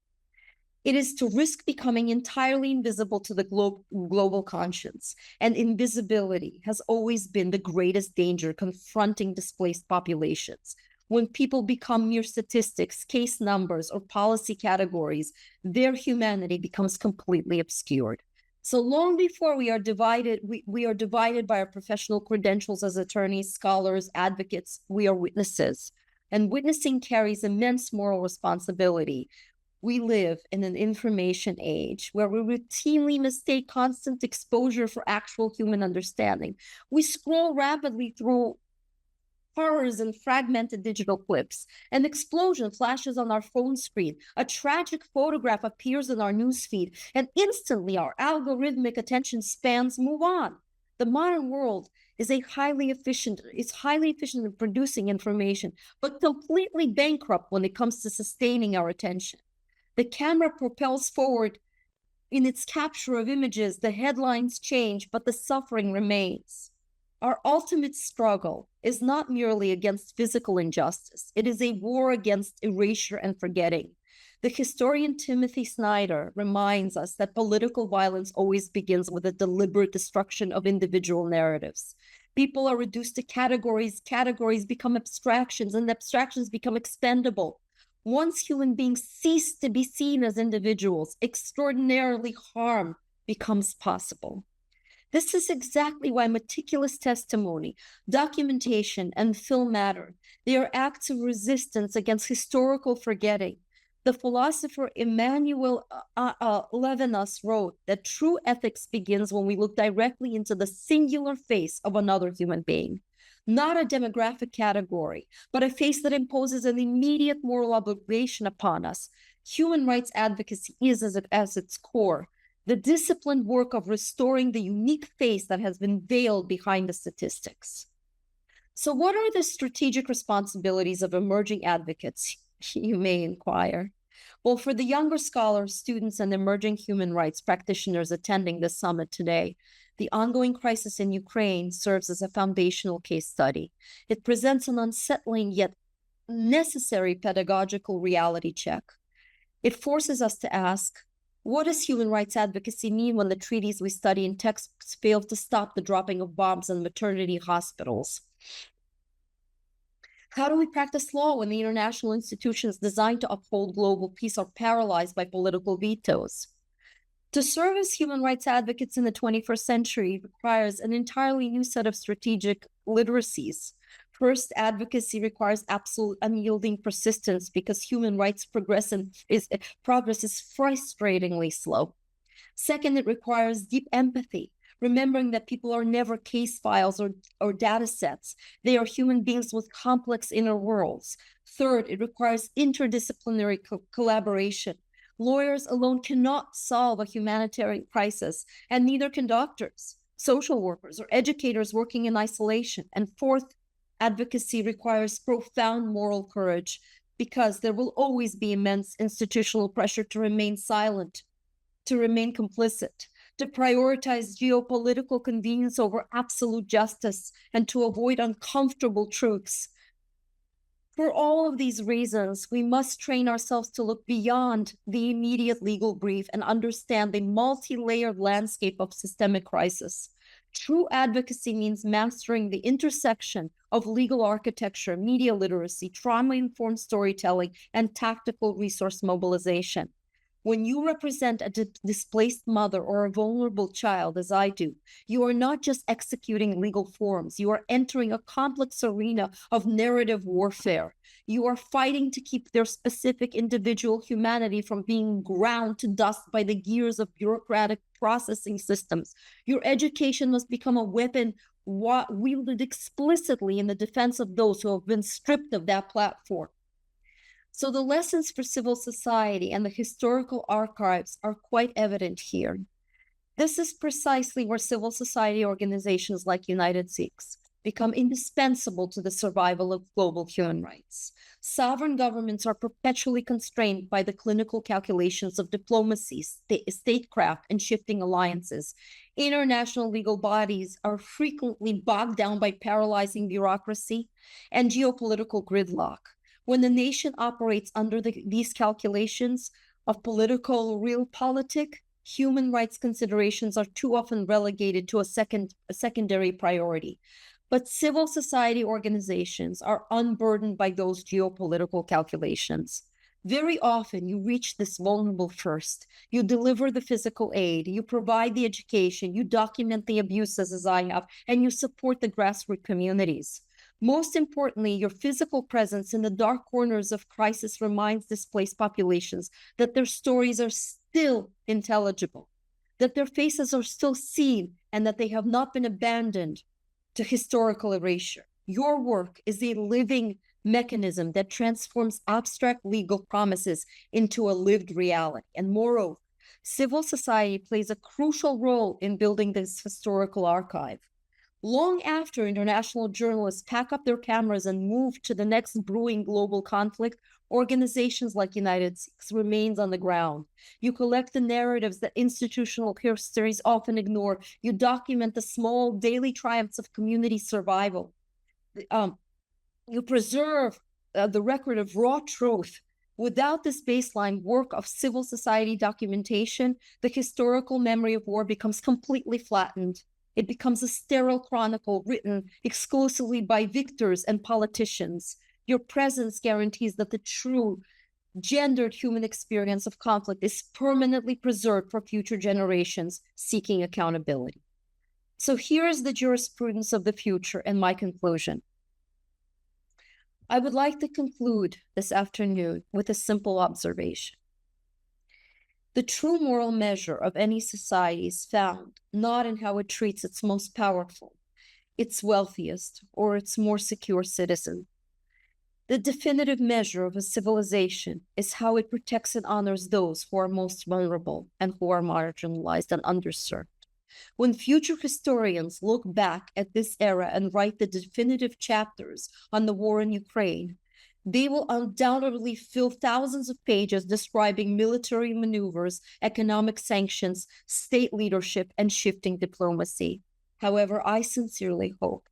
It is to risk becoming entirely invisible to the global conscience. And invisibility has always been the greatest danger confronting displaced populations. When people become mere statistics, case numbers, or policy categories, their humanity becomes completely obscured. So long before we are divided by our professional credentials as attorneys, scholars, advocates, we are witnesses. And witnessing carries immense moral responsibility. We live in an information age where we routinely mistake constant exposure for actual human understanding. We scroll rapidly through horrors and fragmented digital clips. An explosion flashes on our phone screen. A tragic photograph appears in our newsfeed, and instantly our algorithmic attention spans move on. The modern world is highly efficient in producing information, but completely bankrupt when it comes to sustaining our attention. The camera propels forward in its capture of images, the headlines change, but the suffering remains. Our ultimate struggle is not merely against physical injustice. It is a war against erasure and forgetting. The historian Timothy Snyder reminds us that political violence always begins with a deliberate destruction of individual narratives. People are reduced to categories, categories become abstractions, and abstractions become expendable. Once human beings cease to be seen as individuals, extraordinarily harm becomes possible. This is exactly why meticulous testimony, documentation, and film matter. They are acts of resistance against historical forgetting. The philosopher Emmanuel Levinas wrote that true ethics begins when we look directly into the singular face of another human being. Not a demographic category, but a face that imposes an immediate moral obligation upon us. Human rights advocacy is, as its core, the disciplined work of restoring the unique face that has been veiled behind the statistics. So what are the strategic responsibilities of emerging advocates, you may inquire? Well, for the younger scholars, students, and emerging human rights practitioners attending the summit today, the ongoing crisis in Ukraine serves as a foundational case study. It presents an unsettling yet necessary pedagogical reality check. It forces us to ask, what does human rights advocacy mean when the treaties we study in textbooks fail to stop the dropping of bombs in maternity hospitals? How do we practice law when the international institutions designed to uphold global peace are paralyzed by political vetoes? To serve as human rights advocates in the 21st century requires an entirely new set of strategic literacies. First, advocacy requires absolute unyielding persistence because human rights progress is frustratingly slow. Second, it requires deep empathy, remembering that people are never case files or data sets. They are human beings with complex inner worlds. Third, it requires interdisciplinary collaboration. Lawyers alone cannot solve a humanitarian crisis, and neither can doctors, social workers, or educators working in isolation. And fourth, advocacy requires profound moral courage because there will always be immense institutional pressure to remain silent, to remain complicit, to prioritize geopolitical convenience over absolute justice, and to avoid uncomfortable truths. For all of these reasons, we must train ourselves to look beyond the immediate legal brief and understand the multi-layered landscape of systemic crisis. True advocacy means mastering the intersection of legal architecture, media literacy, trauma-informed storytelling, and tactical resource mobilization. When you represent a displaced mother or a vulnerable child, as I do, you are not just executing legal forms. You are entering a complex arena of narrative warfare. You are fighting to keep their specific individual humanity from being ground to dust by the gears of bureaucratic processing systems. Your education must become a weapon wielded explicitly in the defense of those who have been stripped of that platform. So the lessons for civil society and the historical archives are quite evident here. This is precisely where civil society organizations like UNITEDSIKHS become indispensable to the survival of global human rights. Sovereign governments are perpetually constrained by the clinical calculations of diplomacy, statecraft, and shifting alliances. International legal bodies are frequently bogged down by paralyzing bureaucracy and geopolitical gridlock. When the nation operates under these calculations of political realpolitik, human rights considerations are too often relegated to a secondary priority. But civil society organizations are unburdened by those geopolitical calculations. Very often, you reach this vulnerable first. You deliver the physical aid, you provide the education, you document the abuses as I have, and you support the grassroots communities. Most importantly, your physical presence in the dark corners of crisis reminds displaced populations that their stories are still intelligible, that their faces are still seen, and that they have not been abandoned to historical erasure. Your work is a living mechanism that transforms abstract legal promises into a lived reality. And moreover, civil society plays a crucial role in building this historical archive. Long after international journalists pack up their cameras and move to the next brewing global conflict, organizations like UNITEDSIKHS remains on the ground. You collect the narratives that institutional histories often ignore. You document the small daily triumphs of community survival. You preserve the record of raw truth. Without this baseline work of civil society documentation, the historical memory of war becomes completely flattened. It becomes a sterile chronicle written exclusively by victors and politicians. Your presence guarantees that the true gendered human experience of conflict is permanently preserved for future generations seeking accountability. So here's the jurisprudence of the future and my conclusion. I would like to conclude this afternoon with a simple observation. The true moral measure of any society is found not in how it treats its most powerful, its wealthiest, or its more secure citizen. The definitive measure of a civilization is how it protects and honors those who are most vulnerable and who are marginalized and underserved. When future historians look back at this era and write the definitive chapters on the war in Ukraine, they will undoubtedly fill thousands of pages describing military maneuvers, economic sanctions, state leadership, and shifting diplomacy. However, I sincerely hope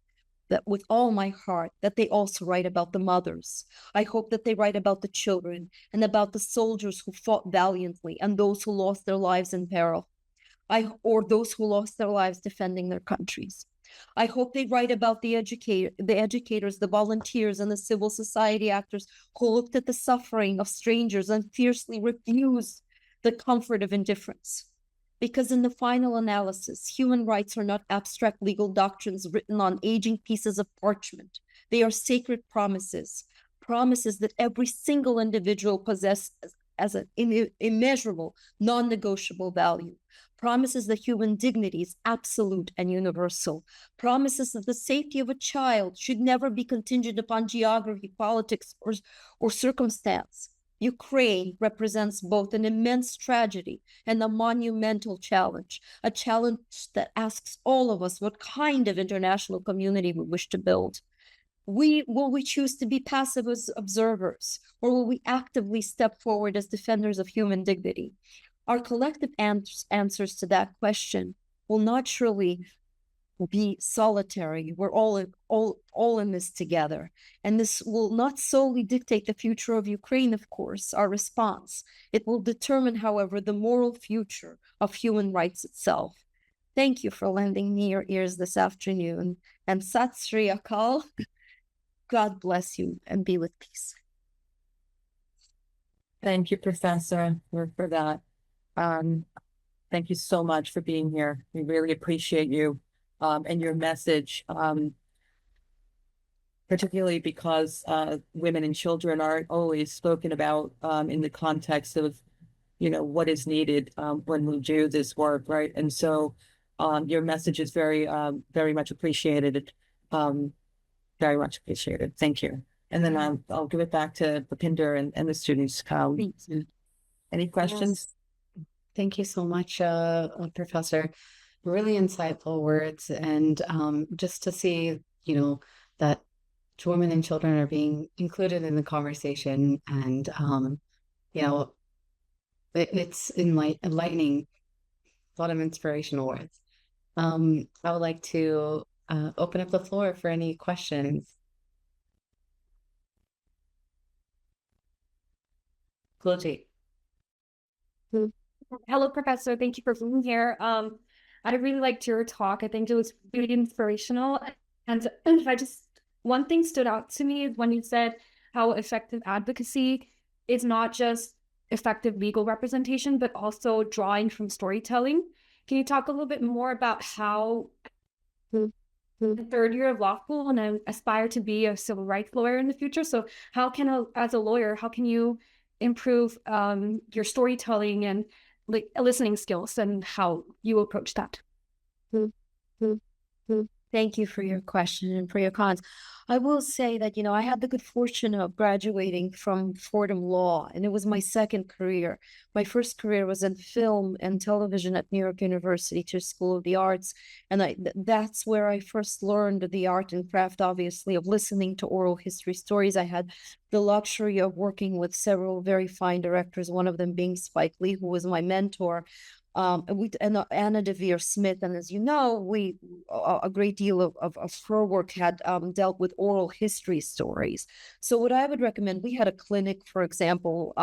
that with all my heart that they also write about the mothers. I hope that they write about the children and about the soldiers who fought valiantly and those who lost their lives in peril, or those who lost their lives defending their countries. I hope they write about the educators, the volunteers, and the civil society actors who looked at the suffering of strangers and fiercely refused the comfort of indifference. Because in the final analysis, human rights are not abstract legal doctrines written on aging pieces of parchment. They are sacred promises, promises that every single individual possesses as an immeasurable, non-negotiable value. Promises that human dignity is absolute and universal. Promises that the safety of a child should never be contingent upon geography, politics, or circumstance. Ukraine represents both an immense tragedy and a monumental challenge, a challenge that asks all of us what kind of international community we wish to build. Will we choose to be passive as observers, or will we actively step forward as defenders of human dignity? Our collective answers to that question will not surely be solitary. We're all in this together. And this will not solely dictate the future of Ukraine, of course, our response. It will determine, however, the moral future of human rights itself. Thank you for lending me your ears this afternoon. And Sat Sri Akal, God bless you and be with peace. Thank you, Professor, for that. Thank you so much for being here. We really appreciate you and your message, particularly because women and children aren't always spoken about in the context of, what is needed when we do this work, right? And so your message is very, very much appreciated. Very much appreciated. Thank you. And then I'll give it back to Bhupinder and the students. Any questions? Yes. Thank you so much, Professor. Really insightful words, and just to see, that women and children are being included in the conversation, and it's enlightening, a lot of inspirational words. I would like to open up the floor for any questions. Guilty. Hello, Professor. Thank you for being here. I really liked your talk. I think it was really inspirational. And one thing stood out to me is when you said how effective advocacy is not just effective legal representation, but also drawing from storytelling. Can you talk a little bit more about how the third year of law school, and I aspire to be a civil rights lawyer in the future. So how can, as a lawyer, how can you improve your storytelling and listening skills, and how you approach that? Thank you for your question and for your comments. I will say that, I had the good fortune of graduating from Fordham Law, and it was my second career. My first career was in film and television at New York University School of the Arts. And that's where I first learned the art and craft, obviously, of listening to oral history stories. I had the luxury of working with several very fine directors, one of them being Spike Lee, who was my mentor. And Anna Devere Smith, and as you know, a great deal of her work had dealt with oral history stories. So what I would recommend, we had a clinic, for example,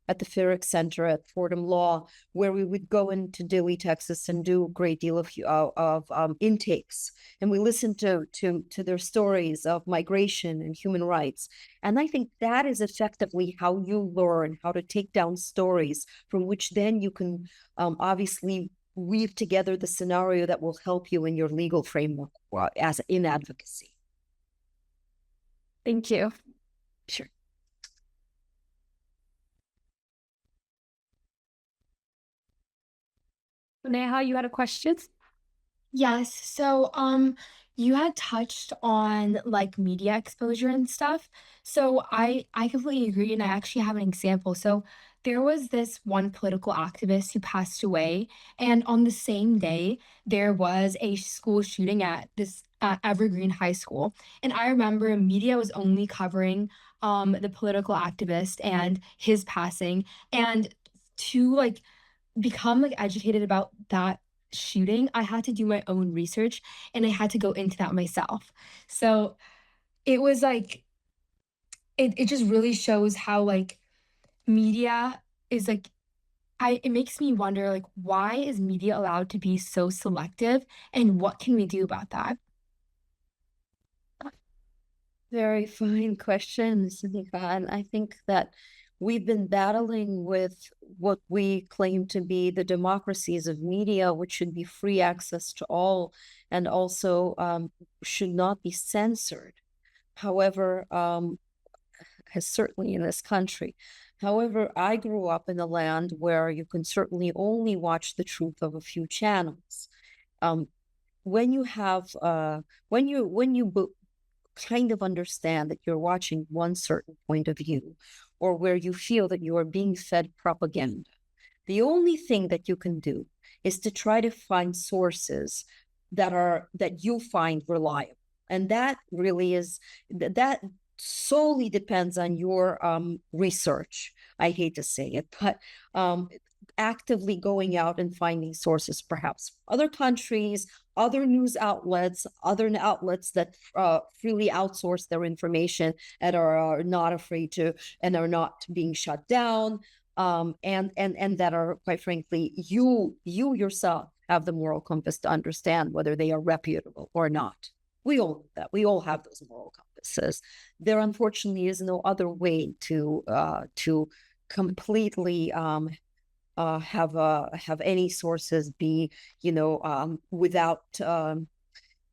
at the Ferrick Center at Fordham Law, where we would go into Dilley, Texas, and do a great deal of intakes, and we listened to their stories of migration and human rights. And I think that is effectively how you learn how to take down stories from which then you can obviously weave together the scenario that will help you in your legal framework as in advocacy. Thank you. Sure. Neha, you had a question? Yes. So, you had touched on like media exposure and stuff. So I completely agree, and I actually have an example. So there was this one political activist who passed away, and on the same day there was a school shooting at this Evergreen High School. And I remember media was only covering the political activist and his passing, and to become educated about that shooting, I had to do my own research, and I had to go into that myself. So it was it just really shows how media is it makes me wonder why is media allowed to be so selective, and what can we do about that? Very fine question, Sinika. And I think that we've been battling with what we claim to be the democracies of media, which should be free access to all, and also should not be censored. However, certainly in this country. However, I grew up in a land where you can certainly only watch the truth of a few channels. When you have, when you kind of understand that you're watching one certain point of view, or where you feel that you are being fed propaganda, the only thing that you can do is to try to find sources that you find reliable. And that really is, that solely depends on your research. I hate to say it, but actively going out and finding sources, perhaps other countries, other news outlets, other outlets that freely outsource their information and are not afraid to, and are not being shut down, and that are, quite frankly, you yourself have the moral compass to understand whether they are reputable or not. We all know that. We all have those moral compasses. There, unfortunately, is no other way to completely have any sources be, without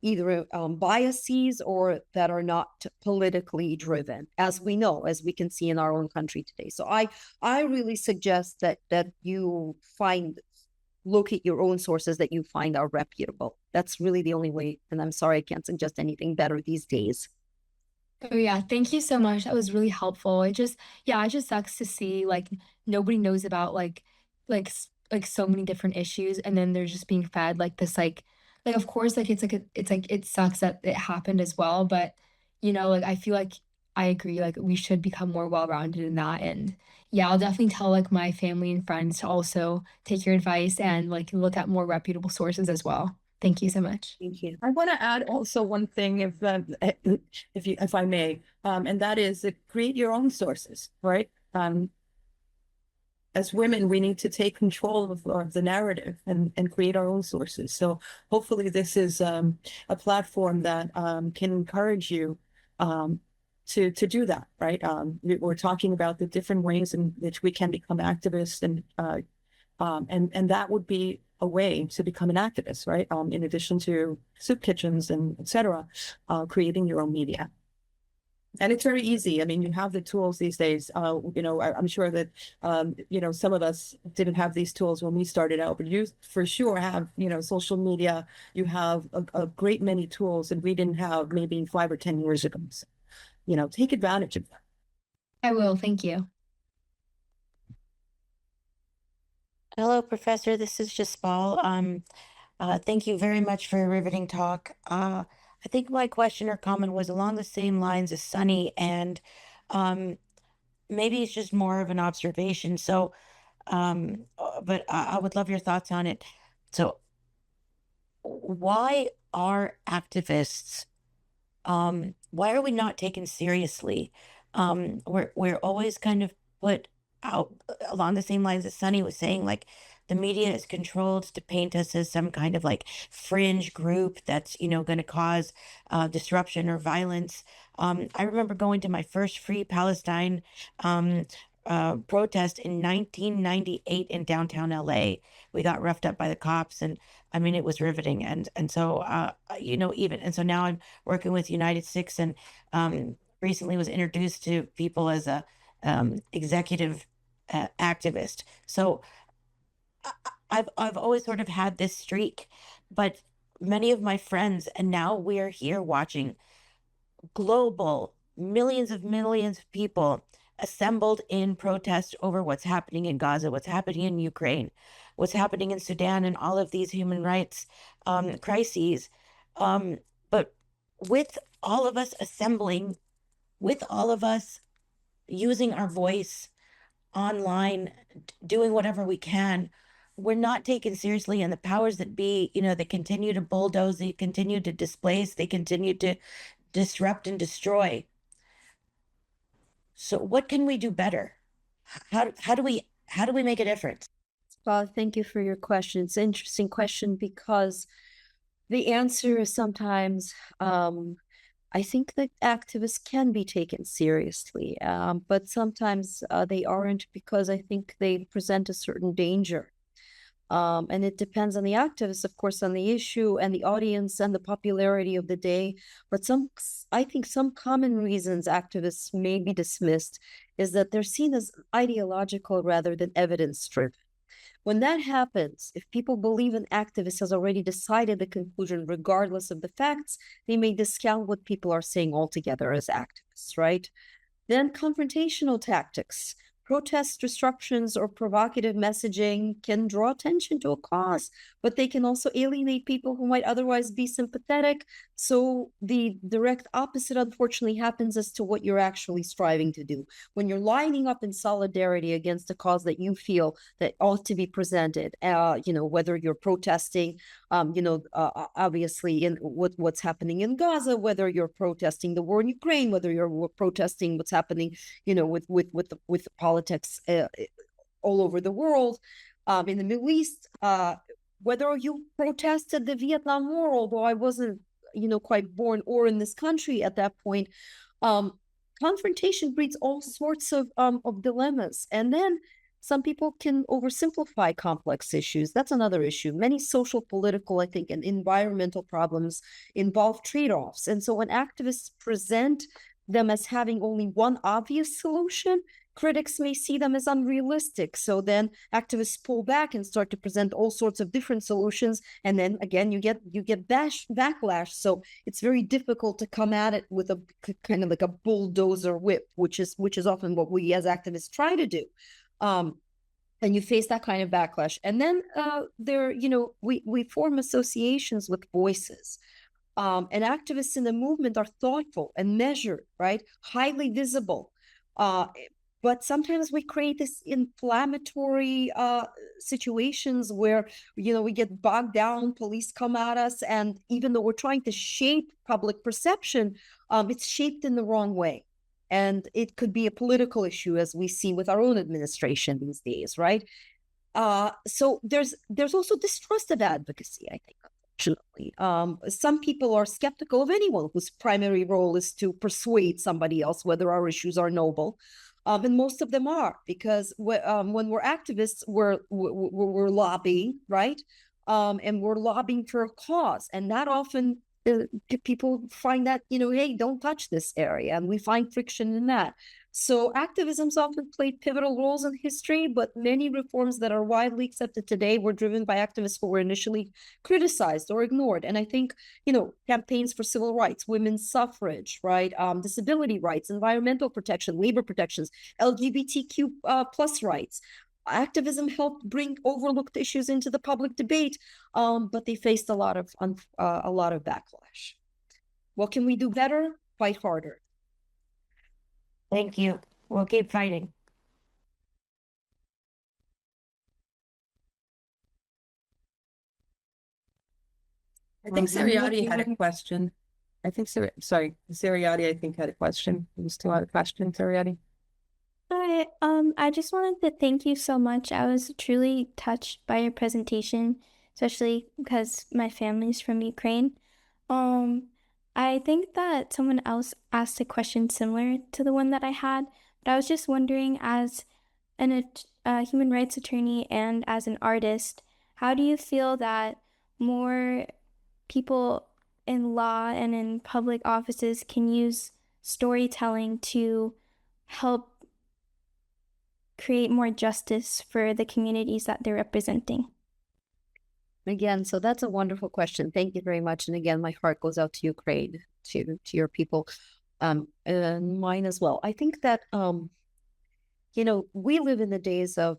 either biases or that are not politically driven, as we know, as we can see in our own country today. So I really suggest that you look at your own sources that you find are reputable. That's really the only way. And I'm sorry, I can't suggest anything better these days. Oh yeah, thank you so much. That was really helpful. It just sucks to see like nobody knows about like so many different issues, and then they're just being fed like this like of course like it sucks that it happened as well, but like I feel like I agree like we should become more well-rounded in that. And yeah, I'll definitely tell like my family and friends to also take your advice and like look at more reputable sources as well. Thank you so much. Thank you. I want to add also one thing, if I may, and that is create your own sources, right? As women, we need to take control of the narrative and create our own sources. So hopefully this is a platform that can encourage you to do that, right? We're talking about the different ways in which we can become activists, and that would be a way to become an activist, right? In addition to soup kitchens and etc., creating your own media. And it's very easy. I mean, you have the tools these days. I'm sure that, some of us didn't have these tools when we started out, but you for sure have, social media. You have a great many tools that we didn't have maybe 5 or 10 years ago. So, take advantage of them. I will. Thank you. Hello, Professor. This is Jaspal. Thank you very much for a riveting talk. I think my question or comment was along the same lines as Sunny, and maybe it's just more of an observation. So, but I would love your thoughts on it. So, why are activists? Why are we not taken seriously? We're always kind of put out along the same lines as Sunny was saying, like the media is controlled to paint us as some kind of like fringe group that's, going to cause disruption or violence. I remember going to my first Free Palestine protest in 1998 in downtown LA. We got roughed up by the cops, and I mean, it was riveting. And so, so now I'm working with UNITEDSIKHS, and recently was introduced to people as a executive activist. So I've always sort of had this streak, but many of my friends, and now we're here watching global millions of people assembled in protest over what's happening in Gaza, what's happening in Ukraine, what's happening in Sudan, and all of these human rights crises. But with all of us assembling, with all of us using our voice online, doing whatever we can, we're not taken seriously. And the powers that be, they continue to bulldoze, they continue to displace, they continue to disrupt and destroy. So what can we do better? How do we make a difference? Well, thank you for your question. It's an interesting question because the answer is sometimes I think that activists can be taken seriously, but sometimes they aren't, because I think they present a certain danger. And it depends on the activists, of course, on the issue and the audience and the popularity of the day. But I think some common reasons activists may be dismissed is that they're seen as ideological rather than evidence-driven. When that happens, if people believe an activist has already decided the conclusion regardless of the facts, they may discount what people are saying altogether as activists, right? Then confrontational tactics, protest disruptions, or provocative messaging can draw attention to a cause, but they can also alienate people who might otherwise be sympathetic. So the direct opposite, unfortunately, happens as to what you're actually striving to do. When you're lining up in solidarity against a cause that you feel that ought to be presented, whether you're protesting, obviously in what's happening in Gaza, whether you're protesting the war in Ukraine, whether you're protesting what's happening, with politics all over the world, in the Middle East, whether you protested the Vietnam War, although I wasn't, quite born or in this country at that point, confrontation breeds all sorts of dilemmas. And then Some people can oversimplify complex issues. That's another issue. Many social, political, I think, and environmental problems involve trade-offs. And so when activists present them as having only one obvious solution, critics may see them as unrealistic. So then activists pull back and start to present all sorts of different solutions. And then again, you get backlash. So it's very difficult to come at it with a kind of like a bulldozer whip, which is often what we as activists try to do. And you face that kind of backlash. And then we form associations with voices. And activists in the movement are thoughtful and measured, right? Highly visible. But sometimes we create this inflammatory situations where, we get bogged down, police come at us, and even though we're trying to shape public perception, it's shaped in the wrong way. And it could be a political issue, as we see with our own administration these days, right? So there's also distrust of advocacy, I think, unfortunately. Some people are skeptical of anyone whose primary role is to persuade somebody else whether our issues are noble. And most of them are, because when we're activists, we're lobbying, right? And we're lobbying for a cause. And that often people find that, hey, don't touch this area. And we find friction in that. So activism's often played pivotal roles in history, but many reforms that are widely accepted today were driven by activists who were initially criticized or ignored. And I think, campaigns for civil rights, women's suffrage, right, disability rights, environmental protection, labor protections, LGBTQ plus rights. Activism helped bring overlooked issues into the public debate, but they faced a lot of backlash. What can we do better? Fight harder. Thank you. We'll keep fighting. I think Sariati had a question. Sariati, I think, had a question. You still have a question, Sariati? Hi, I just wanted to thank you so much. I was truly touched by your presentation, especially because my family's from Ukraine. I think that someone else asked a question similar to the one that I had, but I was just wondering, as a human rights attorney and as an artist, how do you feel that more people in law and in public offices can use storytelling to help create more justice for the communities that they're representing? Again, so that's a wonderful question. Thank you very much. And again, my heart goes out to Ukraine, to your people, and mine as well. I think that we live in the days of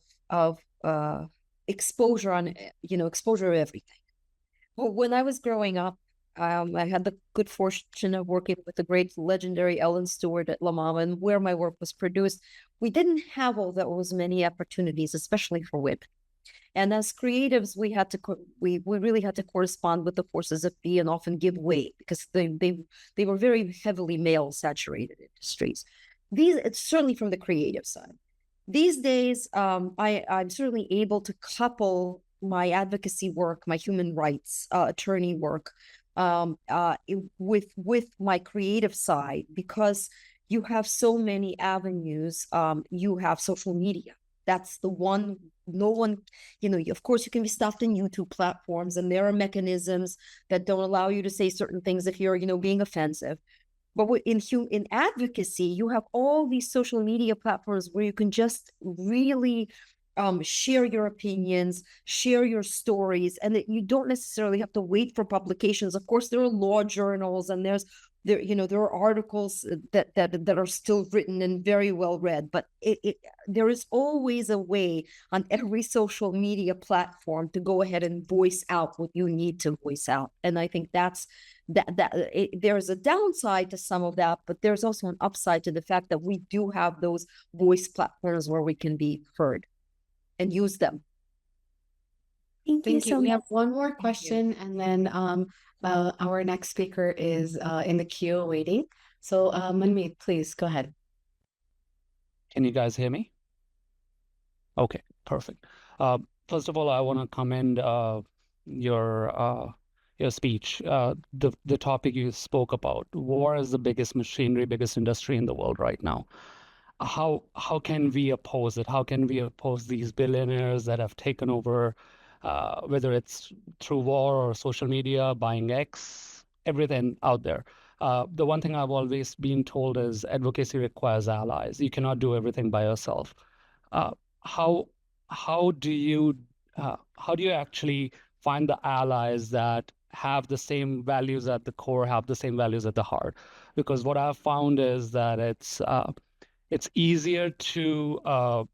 exposure on exposure of everything. Well, when I was growing up, I had the good fortune of working with the great legendary Ellen Stewart at La Mama, and where my work was produced, we didn't have all those many opportunities, especially for women. And as creatives, we really had to correspond with the forces of fee and often give way, because they were very heavily male saturated industries. It's certainly from the creative side. These days, I'm certainly able to couple my advocacy work, my human rights attorney work, with my creative side, because you have so many avenues. You have social media. That's the one. No one, of course, you can be stopped in YouTube platforms, and there are mechanisms that don't allow you to say certain things if you're, being offensive. But in advocacy, you have all these social media platforms where you can just really share your opinions, share your stories, and that you don't necessarily have to wait for publications. Of course, there are law journals, and there are articles that are still written and very well read, but there is always a way on every social media platform to go ahead and voice out what you need to voice out. And I think there's a downside to some of that, but there's also an upside to the fact that we do have those voice platforms where we can be heard and use them. Thank you so much. We have one more question, and then our next speaker is in the queue waiting. So Manmeet, please go ahead. Can you guys hear me? Okay, perfect. First of all, I want to commend your speech. The topic you spoke about, war is the biggest machinery, biggest industry in the world right now. how can we oppose it? How can we oppose these billionaires that have taken over, whether it's through war or social media, buying X, everything out there. The one thing I've always been told is advocacy requires allies. You cannot do everything by yourself. Uh, how how do you actually find the allies that have the same values at the core, have the same values at the heart? Because what I've found is that it's easier to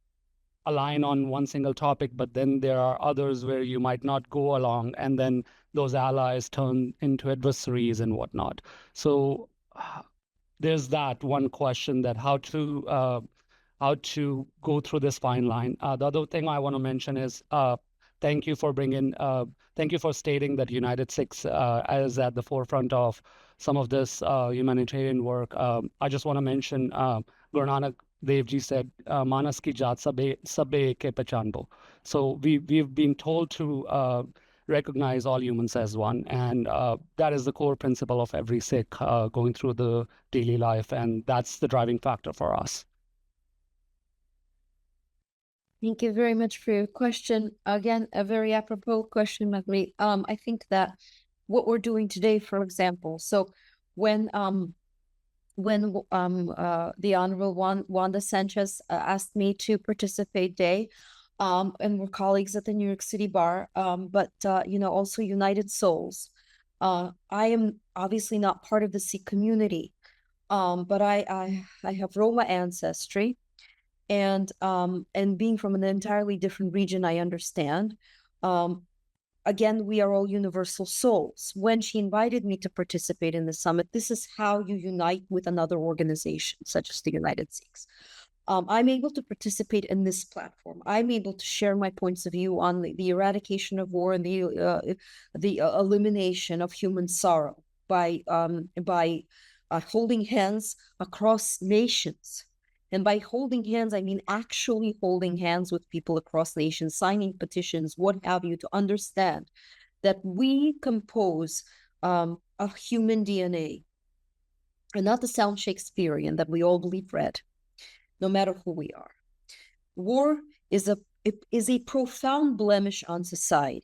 align on one single topic, but then there are others where you might not go along, and then those allies turn into adversaries and whatnot. So there's that one question, that how to go through this fine line. The other thing I want to mention is thank you for thank you for stating that UNITEDSIKHS is at the forefront of some of this humanitarian work. I just want to mention Guru Nanak Dev Ji said, "Manas ki jaat sabbe ke pehchan." So we've been told to recognize all humans as one, and that is the core principle of every Sikh going through the daily life, and that's the driving factor for us. Thank you very much for your question. Again, a very apropos question, Magri. I think that what we're doing today, for example, so when the Honorable Wanda Sanchez asked me to participate today, and we're colleagues at the New York City Bar, but also United Souls. I am obviously not part of the Sikh community, but I have Roma ancestry. And being from an entirely different region, I understand. Again, we are all universal souls. When she invited me to participate in the summit, this is how you unite with another organization, such as the UNITEDSIKHS. I'm able to participate in this platform. I'm able to share my points of view on the eradication of war and the elimination of human sorrow by holding hands across nations. And by holding hands, I mean actually holding hands with people across nations, signing petitions, what have you, to understand that we compose of human DNA, and not to sound Shakespearean, that we all believe red, no matter who we are. War is a profound blemish on society,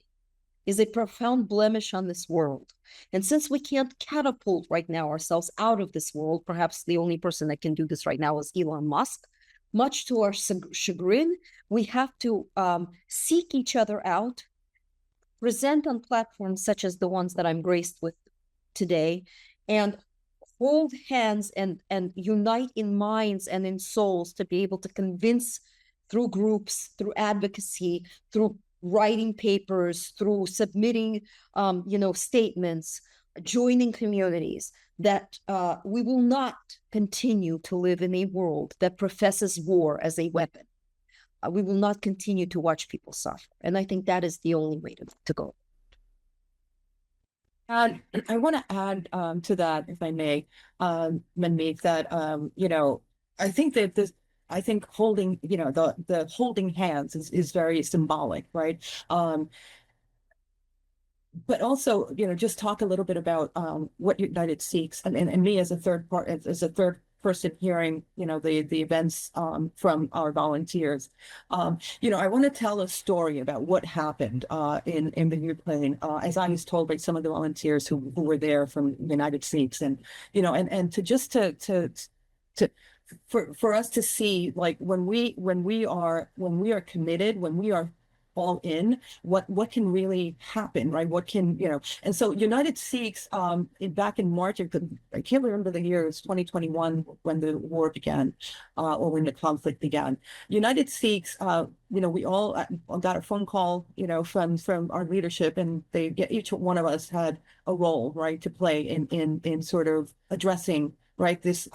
is a profound blemish on this world. And since we can't catapult right now ourselves out of this world, perhaps the only person that can do this right now is Elon Musk, much to our chagrin, we have to seek each other out, present on platforms such as the ones that I'm graced with today, and hold hands and unite in minds and in souls to be able to convince through groups, through advocacy, through writing papers, through submitting, statements, joining communities, that we will not continue to live in a world that professes war as a weapon. We will not continue to watch people suffer. And I think that is the only way to go. And I want to add to that, if I may, Manmeet, that, I think that this, I think holding, the holding hands is very symbolic, right? But also, just talk a little bit about what UNITEDSIKHS and me as a third person hearing, the events from our volunteers. I want to tell a story about what happened in the Ukraine, as I was told by some of the volunteers who were there from UNITEDSIKHS, and for us to see, like, when we are committed, when we are all in, what can really happen, right? What can, and so UNITEDSIKHS back in March, I can't remember the year, it's 2021 when the war began, or when the conflict began. UNITEDSIKHS, we all got a phone call, from our leadership, and each one of us had a role, right, to play in sort of addressing, right, this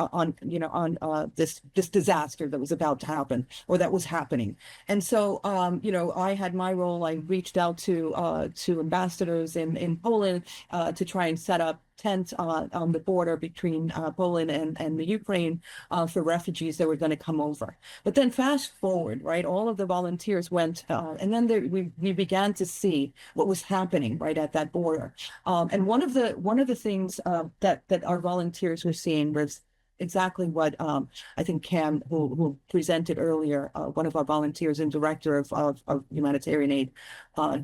this disaster that was about to happen, or that was happening. And so I had my role. I reached out to ambassadors in Poland to try and set up tents on the border between Poland and the Ukraine for refugees that were going to come over. But then fast forward, right, all of the volunteers went, and then we began to see what was happening right at that border. And one of the things that our volunteers were seeing was exactly what I think Cam, who presented earlier, one of our volunteers and director of humanitarian aid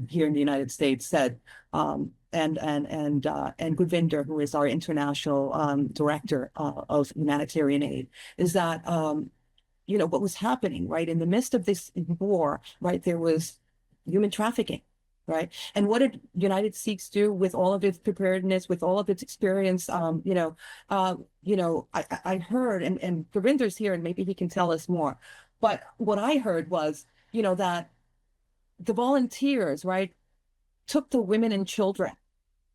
here in the United States said, and Gurvinder, who is our international director of humanitarian aid, is that you know, what was happening, right? In the midst of this war, right, there was human trafficking, right? And what did United Sikhs do with all of its preparedness, with all of its experience? I heard, and Gurvinder's here, and maybe he can tell us more. But what I heard was, you know, that the volunteers, right, took the women and children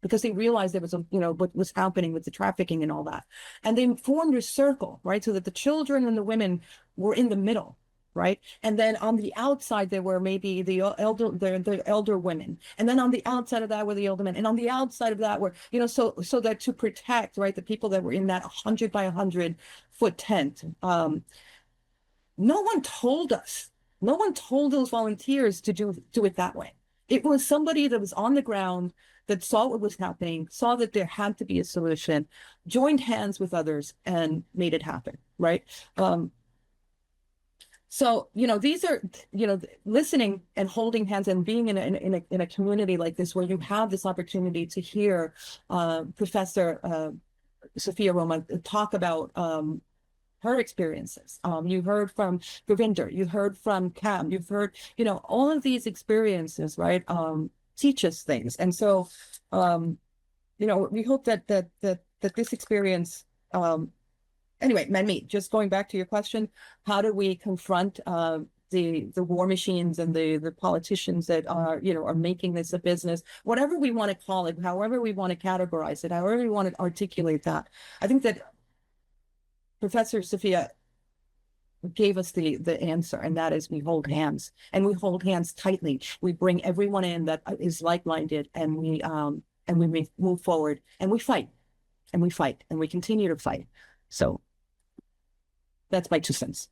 because they realized there was what was happening with the trafficking and all that. And they formed a circle, right? So that the children and the women were in the middle, right? And then on the outside, there were maybe the elder women. And then on the outside of that were the elder men. And on the outside of that were, so that to protect, right, the people that were in that 100 by 100 foot tent. No one told us, no one told those volunteers to do it that way. It was somebody that was on the ground that saw what was happening, saw that there had to be a solution, joined hands with others, and made it happen, right? So, these are, listening and holding hands and being in a community like this where you have this opportunity to hear Professor Sophia Roma talk about her experiences. You heard from Gurvinder, you heard from Cam, you've heard, all of these experiences, right? Teach us things. And so, we hope that this experience, anyway, Manmeet, just going back to your question, how do we confront the war machines and the politicians that are making this a business, whatever we want to call it, however we want to categorize it, however we want to articulate that. I think that Professor Sophia gave us the answer, and that is we hold hands, and we hold hands tightly. We bring everyone in that is like-minded, and we move forward, and we fight, and we continue to fight. So that's my 2 cents.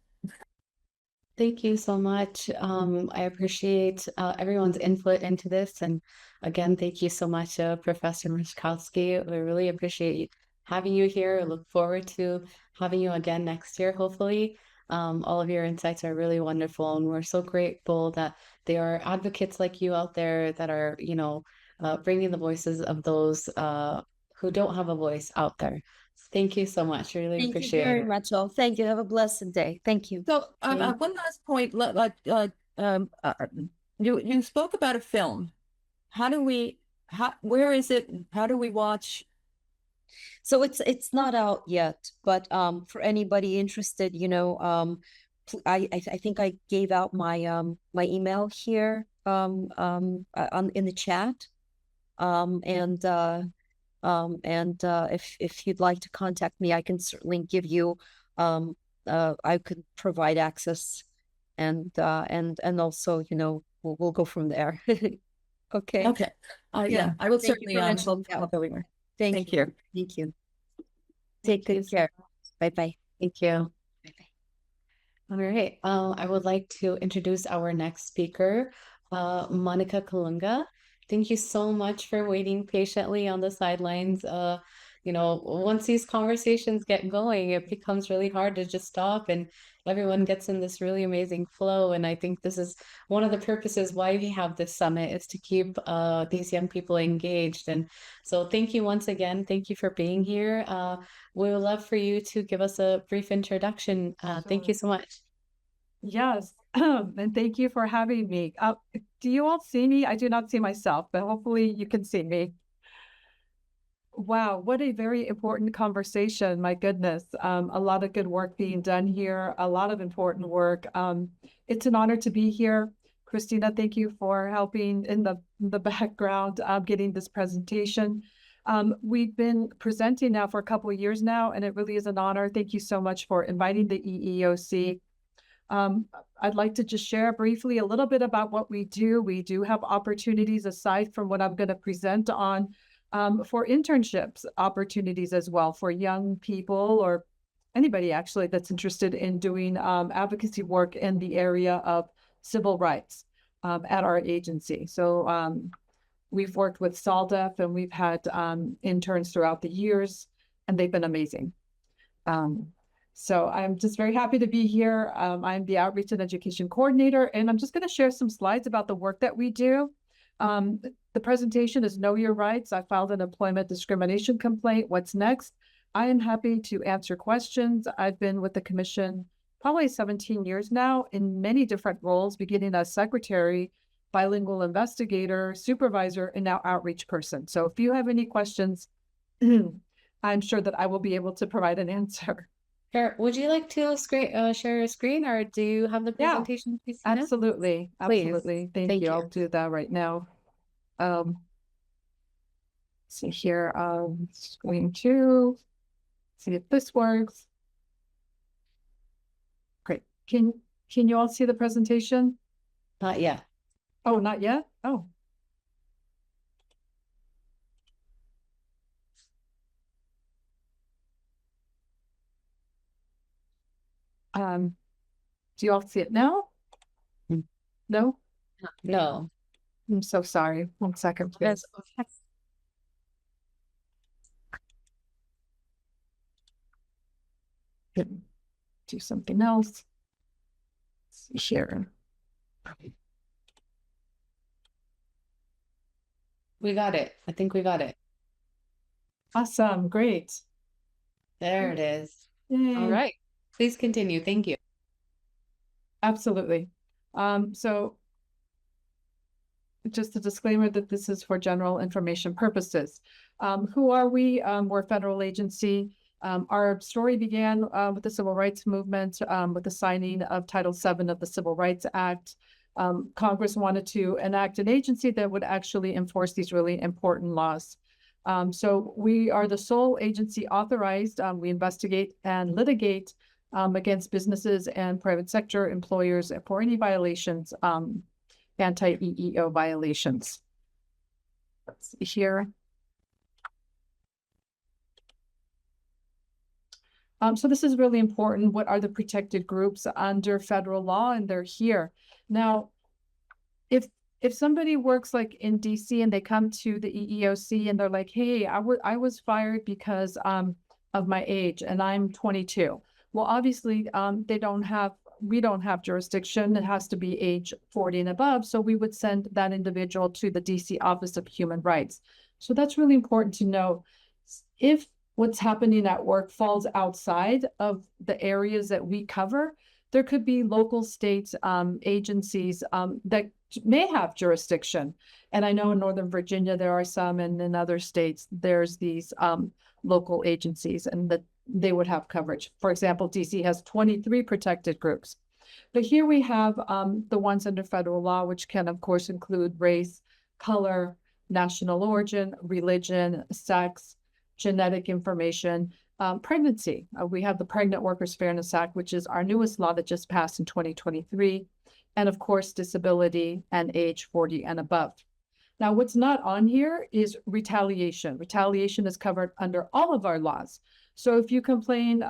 Thank you so much. I appreciate everyone's input into this. And again, thank you so much, Professor Mishkowski. We really appreciate having you here. I look forward to having you again next year, hopefully. All of your insights are really wonderful, and we're so grateful that there are advocates like you out there that are, bringing the voices of those who don't have a voice out there. Thank you so much. I really appreciate it. Thank you very much, all. Thank you. Have a blessed day. Thank you. So one last point, you spoke about a film. Where is it? How do we watch? So it's not out yet, but for anybody interested, I think I gave out my my email here in the chat, if you'd like to contact me, I can certainly give you I could provide access, and also we'll go from there. Okay. Okay. Yeah, I will certainly Thank you. Thank you. Take good care. Bye-bye. Thank you. All right. I would like to introduce our next speaker, Monica Kalunga. Thank you so much for waiting patiently on the sidelines. Once these conversations get going, it becomes really hard to just stop, and everyone gets in this really amazing flow. And I think this is one of the purposes why we have this summit, is to keep these young people engaged. And so thank you once again. Thank you for being here. We would love for you to give us a brief introduction. Thank you so much. Yes, and thank you for having me. Do you all see me? I do not see myself, but hopefully you can see me. Wow, what a very important conversation. My goodness. A lot of good work being done here, a lot of important work. It's an honor to be here. Christina, thank you for helping in the background, getting this presentation. We've been presenting now for a couple of years now, and it really is an honor. Thank you so much for inviting the EEOC. I'd like to just share briefly a little bit about what we do. We do have opportunities aside from what I'm going to present on, for internships opportunities as well for young people or anybody actually that's interested in doing advocacy work in the area of civil rights at our agency. So we've worked with SALDEF, and we've had interns throughout the years, and they've been amazing. So I'm just very happy to be here. I'm the Outreach and Education Coordinator, and I'm just going to share some slides about the work that we do. The presentation is Know Your Rights. I filed an employment discrimination complaint. What's next? I am happy to answer questions. I've been with the Commission probably 17 years now in many different roles, beginning as secretary, bilingual investigator, supervisor, and now outreach person. So if you have any questions, I'm sure that I will be able to provide an answer. Sure. Would you like to share your screen, or do you have the presentation? Yeah, absolutely. Please. Absolutely. Thank you. I'll do that right now. See here, screen 2. See if this works. Great. Can you all see the presentation? Not yet. Oh, not yet? Oh. Do you all see it now? No? No. I'm so sorry. 1 second, please. Do something else. Let's see here. We got it. I think we got it. Awesome. Great. There it is. Yay. All right. Please continue. Thank you. Absolutely. So just a disclaimer that this is for general information purposes. Who are we? We're a federal agency. Our story began with the civil rights movement, with the signing of Title VII of the Civil Rights Act. Congress wanted to enact an agency that would actually enforce these really important laws. So we are the sole agency authorized. We investigate and litigate against businesses and private sector employers for any violations, anti-EEO violations. Let's see here. So this is really important. What are the protected groups under federal law? And they're here. Now, if somebody works like in DC and they come to the EEOC and they're like, hey, I was fired because of my age and I'm 22. Well, obviously, we don't have jurisdiction. It has to be age 40 and above. So we would send that individual to the DC Office of Human Rights. So that's really important to know. If what's happening at work falls outside of the areas that we cover, there could be local state agencies that may have jurisdiction. And I know in Northern Virginia, there are some, and in other states, there's these local agencies, and that they would have coverage. For example, DC has 23 protected groups. But here we have the ones under federal law, which can, of course, include race, color, national origin, religion, sex, genetic information, pregnancy. We have the Pregnant Workers Fairness Act, which is our newest law that just passed in 2023. And of course, disability and age 40 and above. Now, what's not on here is retaliation. Retaliation is covered under all of our laws. So if you complain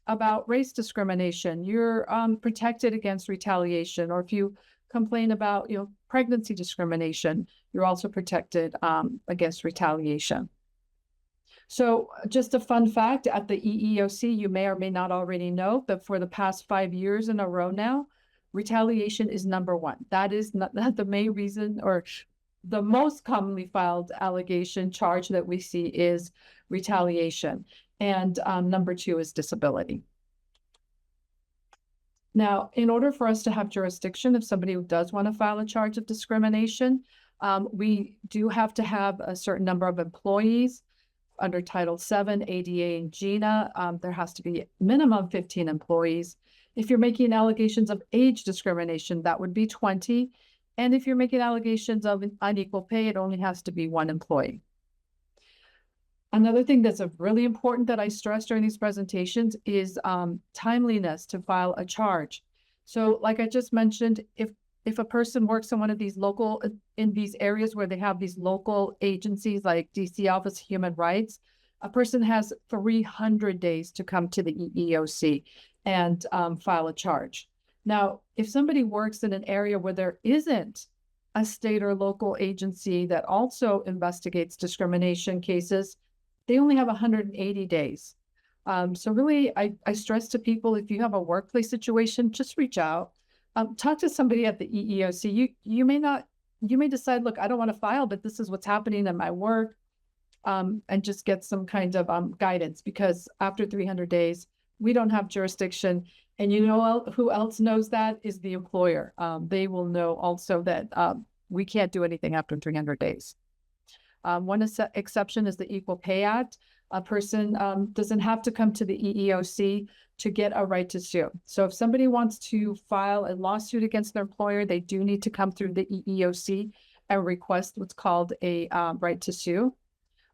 about race discrimination, you're protected against retaliation. Or if you complain about pregnancy discrimination, you're also protected against retaliation. So just a fun fact, at the EEOC, you may or may not already know, but for the past 5 years in a row now, retaliation is #1. That is not the main reason, or the most commonly filed allegation charge that we see is retaliation. And #2 is disability. Now, in order for us to have jurisdiction, if somebody does want to file a charge of discrimination, we do have to have a certain number of employees. Under Title VII, ADA, and GINA, there has to be minimum 15 employees. If you're making allegations of age discrimination, that would be 20. And if you're making allegations of unequal pay, it only has to be 1 employee. Another thing that's really important that I stress during these presentations is timeliness to file a charge. So like I just mentioned, if a person works in one of these in these areas where they have these local agencies like DC Office of Human Rights, a person has 300 days to come to the EEOC and file a charge. Now, if somebody works in an area where there isn't a state or local agency that also investigates discrimination cases, they only have 180 days. So really, I stress to people, if you have a workplace situation, just reach out. Talk to somebody at the EEOC. You may decide, look, I don't want to file, but this is what's happening in my work, and just get some kind of guidance, because after 300 days, we don't have jurisdiction. And you know who else knows that is the employer. They will know also that we can't do anything after 300 days. One exception is the Equal Pay Act. A person doesn't have to come to the EEOC to get a right to sue. So if somebody wants to file a lawsuit against their employer, they do need to come through the EEOC and request what's called a right to sue.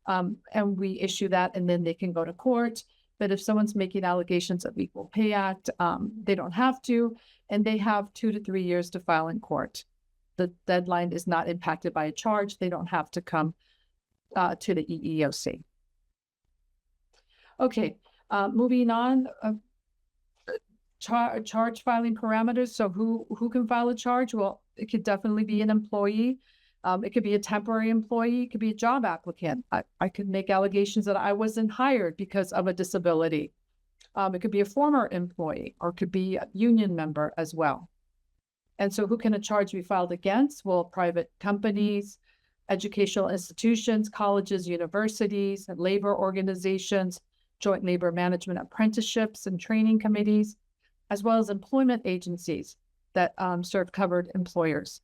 And we issue that, and then they can go to court. But if someone's making allegations of Equal Pay Act, they don't have to, and they have 2 to 3 years to file in court. The deadline is not impacted by a charge. They don't have to come to the EEOC. Okay, moving on. Charge filing parameters. So who can file a charge? Well, it could definitely be an employee. It could be a temporary employee. It could be a job applicant. I could make allegations that I wasn't hired because of a disability. It could be a former employee, or it could be a union member as well. And so who can a charge be filed against? Well, private companies, educational institutions, colleges, universities, and labor organizations, joint labor management apprenticeships and training committees, as well as employment agencies that serve covered employers,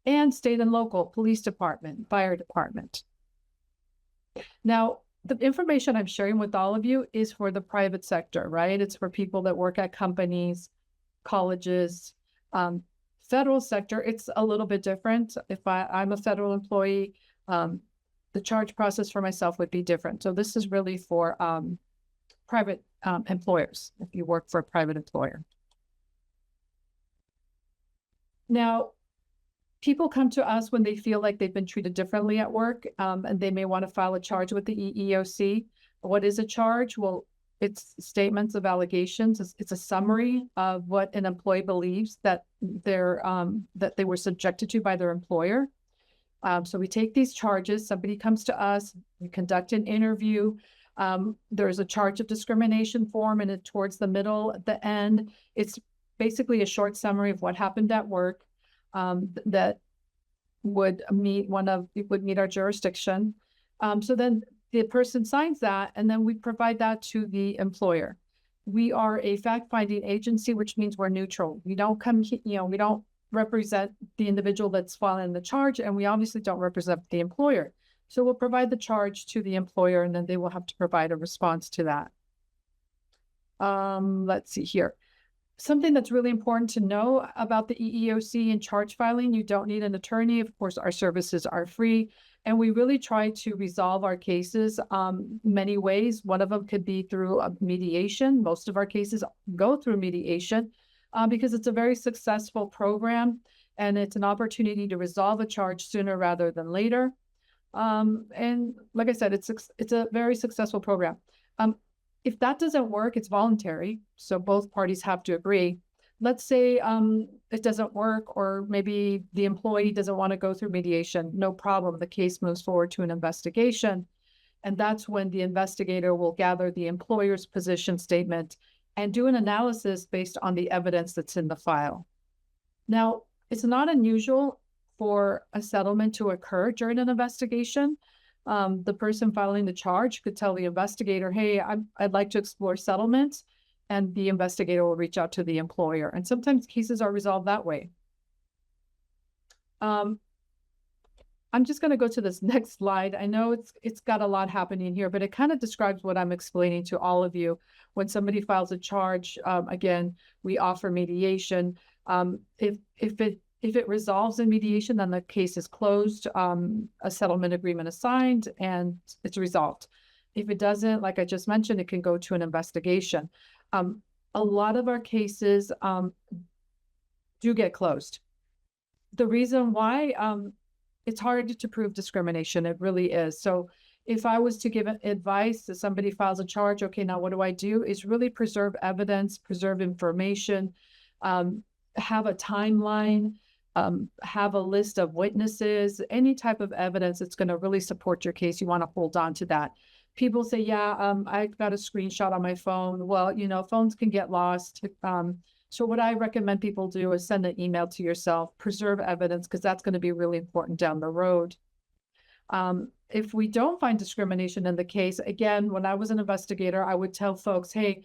and state and local police department, fire department. Now, the information I'm sharing with all of you is for the private sector, right? It's for people that work at companies, colleges. Federal sector, it's a little bit different. If I'm a federal employee, the charge process for myself would be different. So this is really for private employers, if you work for a private employer. Now, people come to us when they feel like they've been treated differently at work, and they may want to file a charge with the EEOC. What is a charge? Well, it's statements of allegations. It's a summary of what an employee believes that they were subjected to by their employer. So we take these charges. Somebody comes to us. We conduct an interview. There's a charge of discrimination form, and towards the middle, at the end, it's basically a short summary of what happened at work that would meet our jurisdiction. So then the person signs that, and then we provide that to the employer. We are a fact-finding agency, which means we're neutral. We don't we don't represent the individual that's filing the charge, and we obviously don't represent the employer. So we'll provide the charge to the employer, and then they will have to provide a response to that. Let's see here. Something that's really important to know about the EEOC and charge filing: you don't need an attorney. Of course, our services are free, and we really try to resolve our cases many ways. One of them could be through mediation. Most of our cases go through mediation because it's a very successful program, and it's an opportunity to resolve a charge sooner rather than later. And like I said, it's a very successful program. If that doesn't work, it's voluntary, so both parties have to agree. Let's say it doesn't work, or maybe the employee doesn't want to go through mediation. No problem. The case moves forward to an investigation. And that's when the investigator will gather the employer's position statement and do an analysis based on the evidence that's in the file. Now, it's not unusual for a settlement to occur during an investigation. The person filing the charge could tell the investigator, hey, I'd like to explore settlement, and the investigator will reach out to the employer. And sometimes cases are resolved that way. I'm just going to go to this next slide. I know it's got a lot happening here, but it kind of describes what I'm explaining to all of you. When somebody files a charge, again, we offer mediation. If it resolves in mediation, then the case is closed, a settlement agreement is signed, and it's resolved. If it doesn't, like I just mentioned, it can go to an investigation. A lot of our cases do get closed. The reason why, it's hard to prove discrimination. It really is. So if I was to give advice that somebody files a charge, okay, now what do I do? Is really preserve evidence, preserve information, have a timeline, have a list of witnesses, any type of evidence that's going to really support your case. You want to hold on to that. people say, yeah, I got a screenshot on my phone. Well, you know, phones can get lost. So what I recommend people do is send an email to yourself, preserve evidence, because that's going to be really important down the road. If we don't find discrimination in the case, again, when I was an investigator, I would tell folks, hey,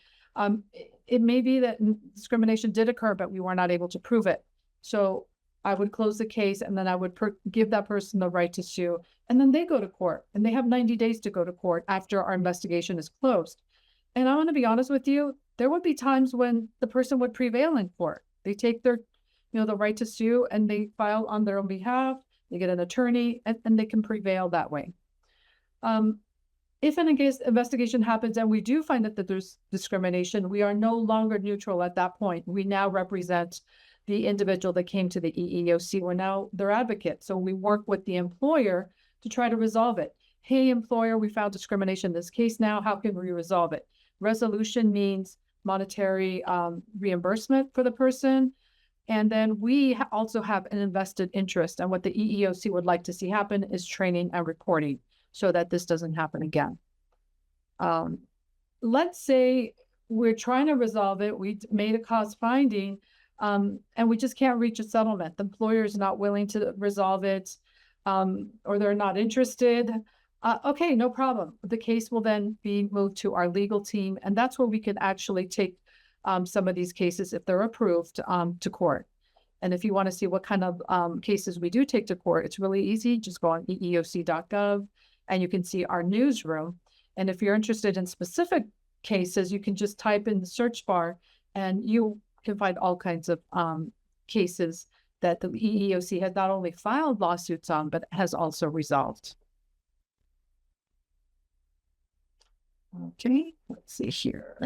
it may be that discrimination did occur, but we were not able to prove it. So I would close the case, and then I would give that person the right to sue. And then they go to court, and they have 90 days to go to court after our investigation is closed. And I want to be honest with you, there would be times when the person would prevail in court. They take their, you know, the right to sue, and they file on their own behalf. They get an attorney, and they can prevail that way. If an investigation happens and we do find that there's discrimination, we are no longer neutral at that point. We now represent the individual that came to the EEOC. We're now their advocate. So we work with the employer to try to resolve it. Hey, employer, we found discrimination in this case now. How can we resolve it? Resolution means monetary reimbursement for the person. And then we also have an invested interest. And what the EEOC would like to see happen is training and reporting so that this doesn't happen again. Let's say we're trying to resolve it. We made a cause finding, and we just can't reach a settlement. The employer is not willing to resolve it, or they're not interested. Okay, no problem. The case will then be moved to our legal team, and that's where we can actually take some of these cases, if they're approved, to court. And if you want to see what kind of cases we do take to court, it's really easy. Just go on eeoc.gov, and you can see our newsroom. And if you're interested in specific cases, you can just type in the search bar, and you can find all kinds of cases that the EEOC has not only filed lawsuits on, but has also resolved. Okay, let's see here.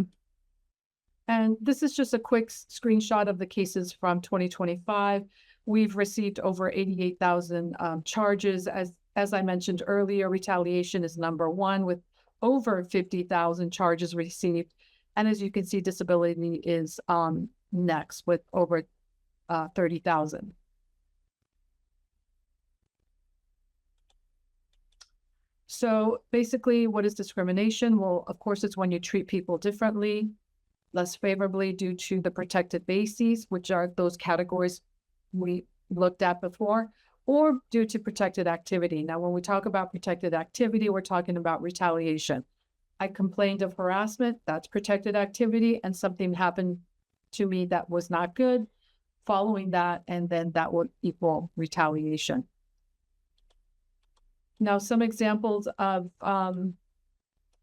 And this is just a quick screenshot of the cases from 2025. We've received over 88,000 charges. As I mentioned earlier, retaliation is #1 with over 50,000 charges received. And as you can see, disability is next with over 30,000. So basically, what is discrimination? Well, of course, it's when you treat people differently, less favorably due to the protected bases, which are those categories we looked at before, or due to protected activity. Now, when we talk about protected activity, we're talking about retaliation. I complained of harassment, that's protected activity, and something happened to me that was not good following that, and then that would equal retaliation. Now, some examples of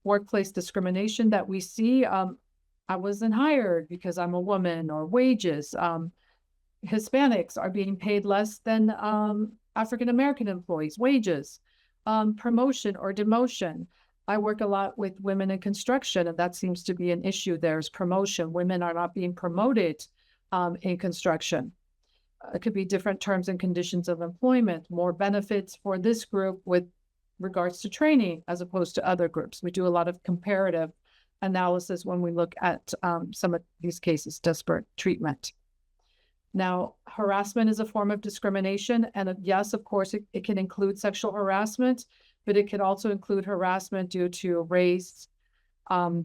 workplace discrimination that we see, I wasn't hired because I'm a woman, or wages. Hispanics are being paid less than African-American employees, wages, promotion or demotion. I work a lot with women in construction, and that seems to be an issue. There's promotion. Women are not being promoted in construction. It could be different terms and conditions of employment, more benefits for this group with regards to training as opposed to other groups. We do a lot of comparative analysis when we look at some of these cases, disparate treatment. Now, harassment is a form of discrimination, and yes, of course, it can include sexual harassment, but it can also include harassment due to race,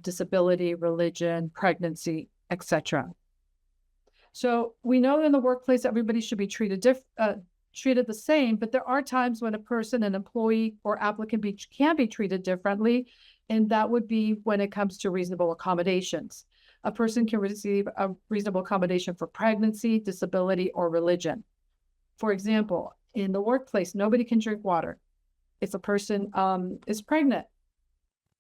disability, religion, pregnancy, etc. So we know in the workplace everybody should be treated the same, but there are times when a person, an employee or applicant can be treated differently, and that would be when it comes to reasonable accommodations. A person can receive a reasonable accommodation for pregnancy, disability, or religion. For example, in the workplace, nobody can drink water. If a person is pregnant,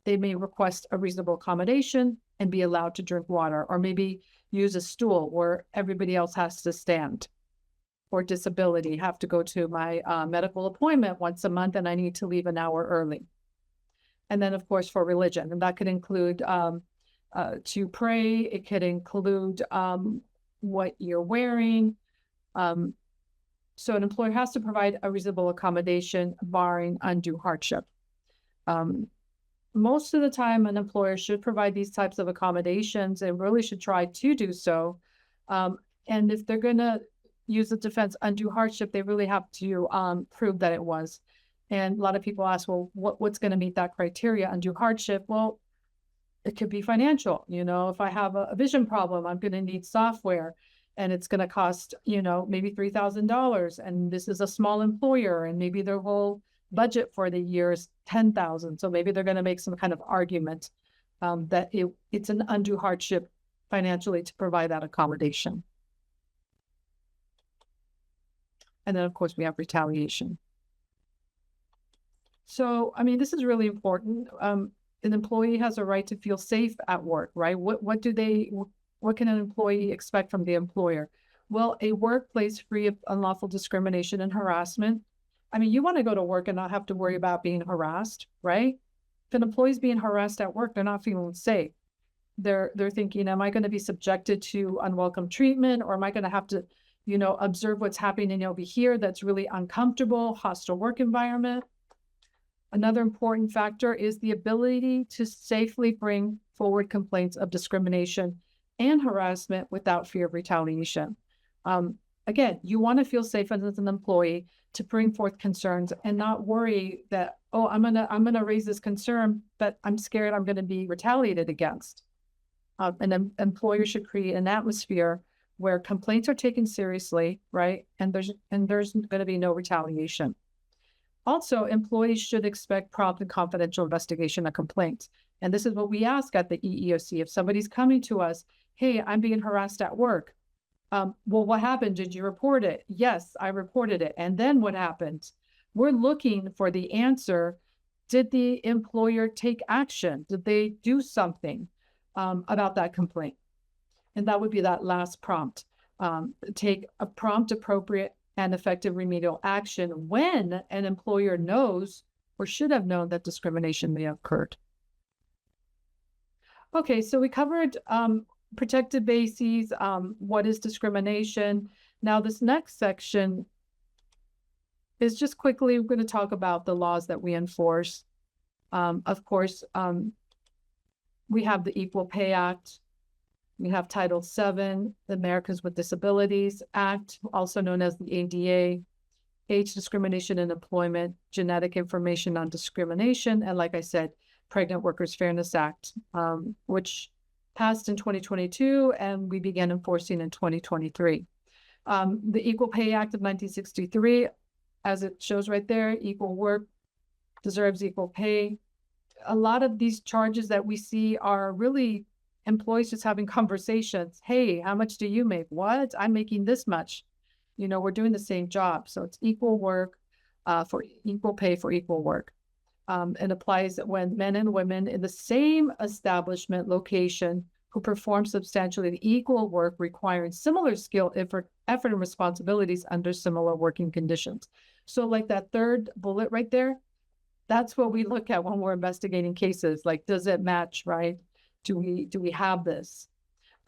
they may request a reasonable accommodation and be allowed to drink water, or maybe use a stool where everybody else has to stand. Or disability, have to go to my medical appointment once a month and I need to leave an hour early. And then, of course, for religion, and that could include to pray, it could include what you're wearing. So an employer has to provide a reasonable accommodation barring undue hardship. Most of the time, an employer should provide these types of accommodations and really should try to do so. And if they're going to use the defense undue hardship, they really have to prove that it was. And a lot of people ask, well, what's going to meet that criteria? Undue hardship. Well, it could be financial. You know, if I have a vision problem, I'm going to need software and it's going to cost, you know, maybe $3,000. And this is a small employer and maybe their whole budget for the year is $10,000. So maybe they're going to make some kind of argument that it's an undue hardship financially to provide that accommodation. And then, of course, we have retaliation. So, I mean, this is really important. An employee has a right to feel safe at work, right? What can an employee expect from the employer? Well, a workplace free of unlawful discrimination and harassment. I mean, you want to go to work and not have to worry about being harassed, right? If an employee's being harassed at work, they're not feeling safe. They're thinking, am I going to be subjected to unwelcome treatment, or am I going to have to, you know, observe what's happening over here that's really uncomfortable, hostile work environment? Another important factor is the ability to safely bring forward complaints of discrimination and harassment without fear of retaliation. Again, you want to feel safe as an employee to bring forth concerns and not worry that, oh, I'm gonna raise this concern, but I'm scared I'm going to be retaliated against. An employer should create an atmosphere where complaints are taken seriously, right? And there's going to be no retaliation. Also, employees should expect prompt and confidential investigation of complaints. And this is what we ask at the EEOC. If somebody's coming to us, hey, I'm being harassed at work. Well, what happened? Did you report it? Yes, I reported it. And then what happened? We're looking for the answer. Did the employer take action? Did they do something about that complaint? And that would be that last prompt. Take a prompt, appropriate, and effective remedial action when an employer knows or should have known that discrimination may have occurred. Okay, so we covered protected bases, what is discrimination. Now this next section is just quickly, we're going to talk about the laws that we enforce. Of course, we have the Equal Pay Act. We have Title VII, the Americans with Disabilities Act, also known as the ADA, Age Discrimination in Employment, Genetic Information on Discrimination, and like I said, Pregnant Workers Fairness Act, which passed in 2022 and we began enforcing in 2023. The Equal Pay Act of 1963, as it shows right there, equal work deserves equal pay. A lot of these charges that we see are really employees just having conversations. Hey, how much do you make? What? I'm making this much. You know, we're doing the same job. So it's equal work for equal pay for equal work. It applies when men and women in the same establishment location who perform substantially equal work requiring similar skill, effort, and responsibilities under similar working conditions. So like that third bullet right there, that's what we look at when we're investigating cases. Like, does it match, right? Do we have this?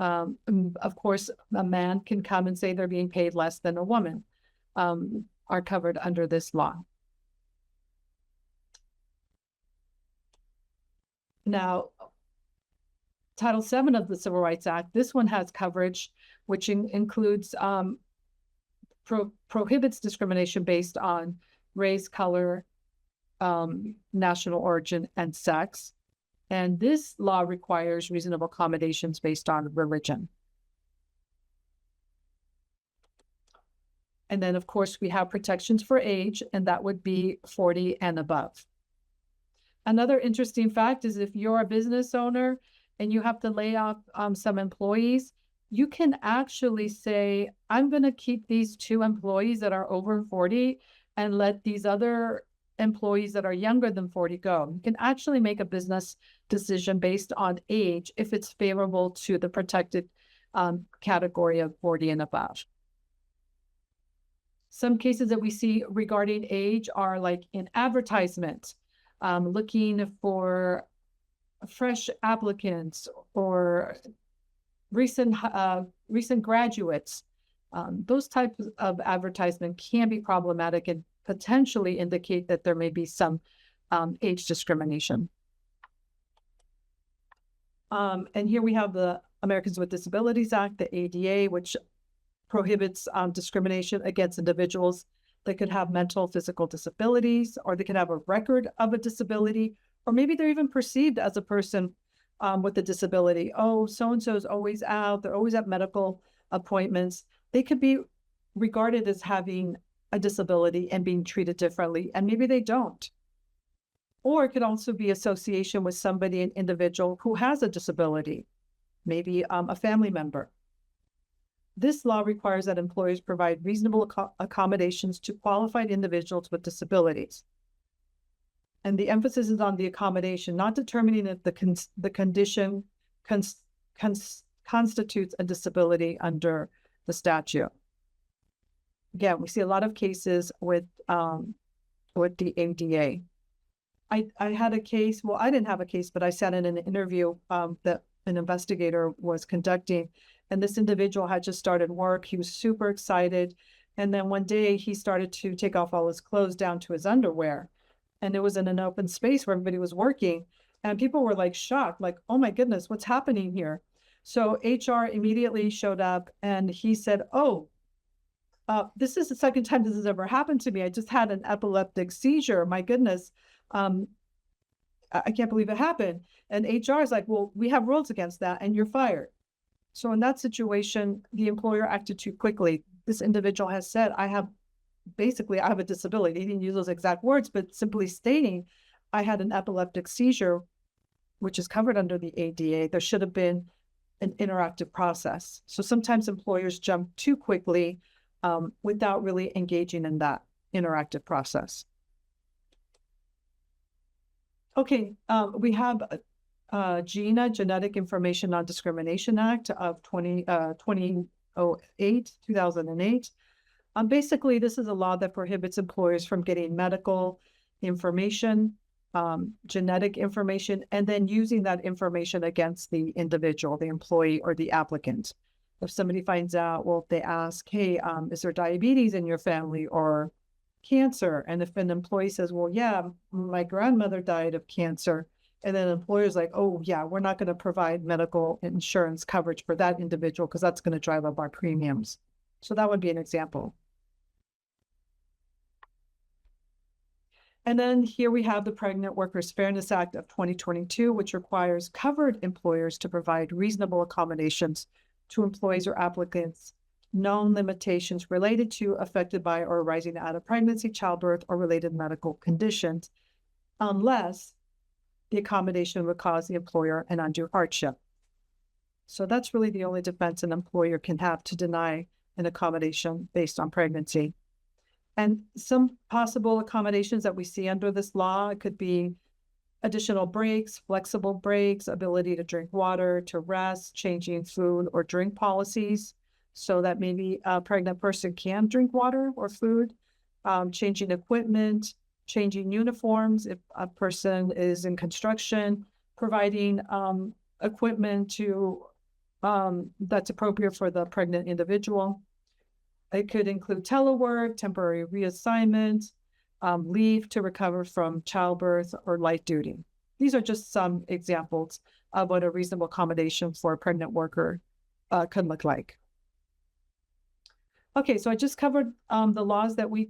Of course, a man can come and say they're being paid less than a woman, are covered under this law. Now, Title VII of the Civil Rights Act, this one has coverage, which includes, prohibits discrimination based on race, color, national origin, and sex. And this law requires reasonable accommodations based on religion. And then, of course, we have protections for age, and that would be 40 and above. Another interesting fact is if you're a business owner and you have to lay off some employees, you can actually say, I'm going to keep these 2 employees that are over 40 and let these other employees that are younger than 40 go. You can actually make a business decision based on age if it's favorable to the protected category of 40 and above. Some cases that we see regarding age are like in advertisements, looking for fresh applicants or recent graduates. Those types of advertisement can be problematic and potentially indicate that there may be some age discrimination. And here we have the Americans with Disabilities Act, the ADA, which prohibits discrimination against individuals They could have mental, physical disabilities, or they could have a record of a disability, or maybe they're even perceived as a person with a disability. Oh, so-and-so is always out. They're always at medical appointments. They could be regarded as having a disability and being treated differently, and maybe they don't. Or it could also be association with somebody, an individual who has a disability, maybe a family member. This law requires that employers provide reasonable accommodations to qualified individuals with disabilities. And the emphasis is on the accommodation, not determining if the condition constitutes a disability under the statute. Again, we see a lot of cases with the ADA. I had a case, well, I didn't have a case, but I sat in an interview that an investigator was conducting, and this individual had just started work. He was super excited. And then one day he started to take off all his clothes down to his underwear. And it was in an open space where everybody was working. And people were like shocked, like, oh my goodness, what's happening here? So HR immediately showed up and he said, oh, this is the second time this has ever happened to me. I just had an epileptic seizure. My goodness. I can't believe it happened. And HR is like, well, we have rules against that and you're fired. So in that situation, the employer acted too quickly. This individual has said, I have a disability. He didn't use those exact words, but simply stating, I had an epileptic seizure, which is covered under the ADA. There should have been an interactive process. So sometimes employers jump too quickly without really engaging in that interactive process. Okay, we have GINA, Genetic Information Non-Discrimination Act of 2008. Basically, this is a law that prohibits employers from getting medical information, genetic information, and then using that information against the individual, the employee, or the applicant. If somebody finds out, well, if they ask, hey, is there diabetes in your family or cancer? And if an employee says, well, yeah, my grandmother died of cancer, and then the employer's like, oh, yeah, we're not going to provide medical insurance coverage for that individual because that's going to drive up our premiums. So that would be an example. And then here we have the Pregnant Workers Fairness Act of 2022, which requires covered employers to provide reasonable accommodations to employees or applicants, known limitations related to, affected by, or arising out of pregnancy, childbirth, or related medical conditions, unless the accommodation would cause the employer an undue hardship. So that's really the only defense an employer can have to deny an accommodation based on pregnancy. And some possible accommodations that we see under this law, it could be additional breaks, flexible breaks, ability to drink water, to rest, changing food or drink policies so that maybe a pregnant person can drink water or food, changing equipment, changing uniforms if a person is in construction, providing equipment to that's appropriate for the pregnant individual. It could include telework, temporary reassignment, leave to recover from childbirth or light duty. These are just some examples of what a reasonable accommodation for a pregnant worker could look like. Okay, so I just covered the laws that we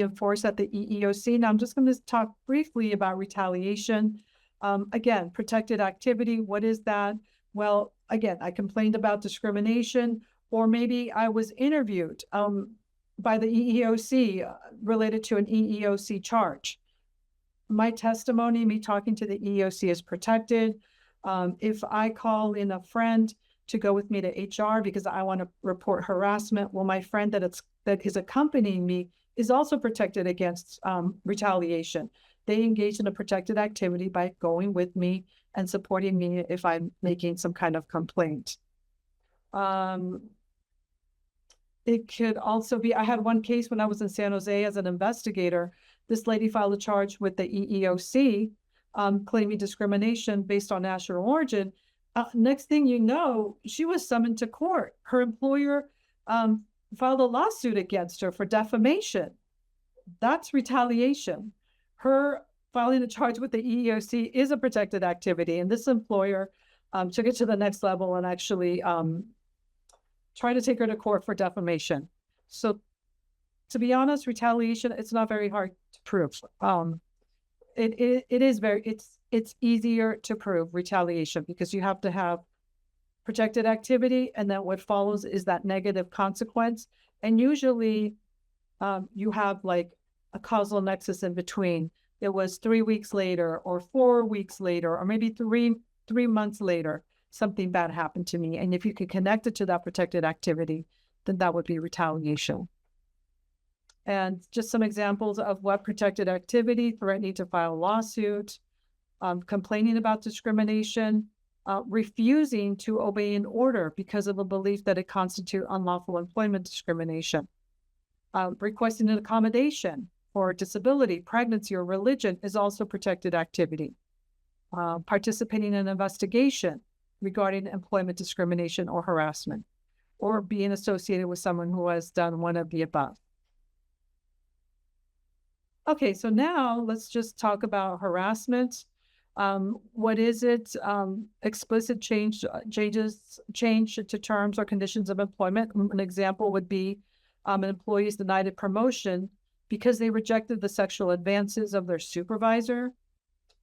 enforce at the EEOC. Now I'm just going to talk briefly about retaliation. Again, protected activity, what is that? Well, again, I complained about discrimination, or maybe I was interviewed by the EEOC related to an EEOC charge. My testimony, me talking to the EEOC, is protected. If I call in a friend to go with me to HR because I want to report harassment, well, my friend that is accompanying me is also protected against retaliation. They engage in a protected activity by going with me and supporting me if I'm making some kind of complaint. It could also be, I had one case when I was in San Jose as an investigator. This lady filed a charge with the EEOC claiming discrimination based on national origin. Next thing you know, she was summoned to court. Her employer filed a lawsuit against her for defamation. That's retaliation. Her filing a charge with the EEOC is a protected activity, and this employer took it to the next level and actually tried to take her to court for defamation. So to be honest, retaliation, it's not very hard to prove. It is it's easier to prove retaliation because you have to have protected activity, and then what follows is that negative consequence. And usually you have like a causal nexus in between. It was 3 weeks later or 4 weeks later, or maybe three months later, something bad happened to me. And if you could connect it to that protected activity, then that would be retaliation. And just some examples of what protected activity: threatening to file a lawsuit, complaining about discrimination, refusing to obey an order because of a belief that it constitutes unlawful employment discrimination, requesting an accommodation for disability, pregnancy, or religion is also protected activity. Participating in an investigation regarding employment discrimination or harassment, or being associated with someone who has done one of the above. Okay, so now let's just talk about harassment. What is it? Explicit change to terms or conditions of employment. An example would be an employee is denied a promotion because they rejected the sexual advances of their supervisor.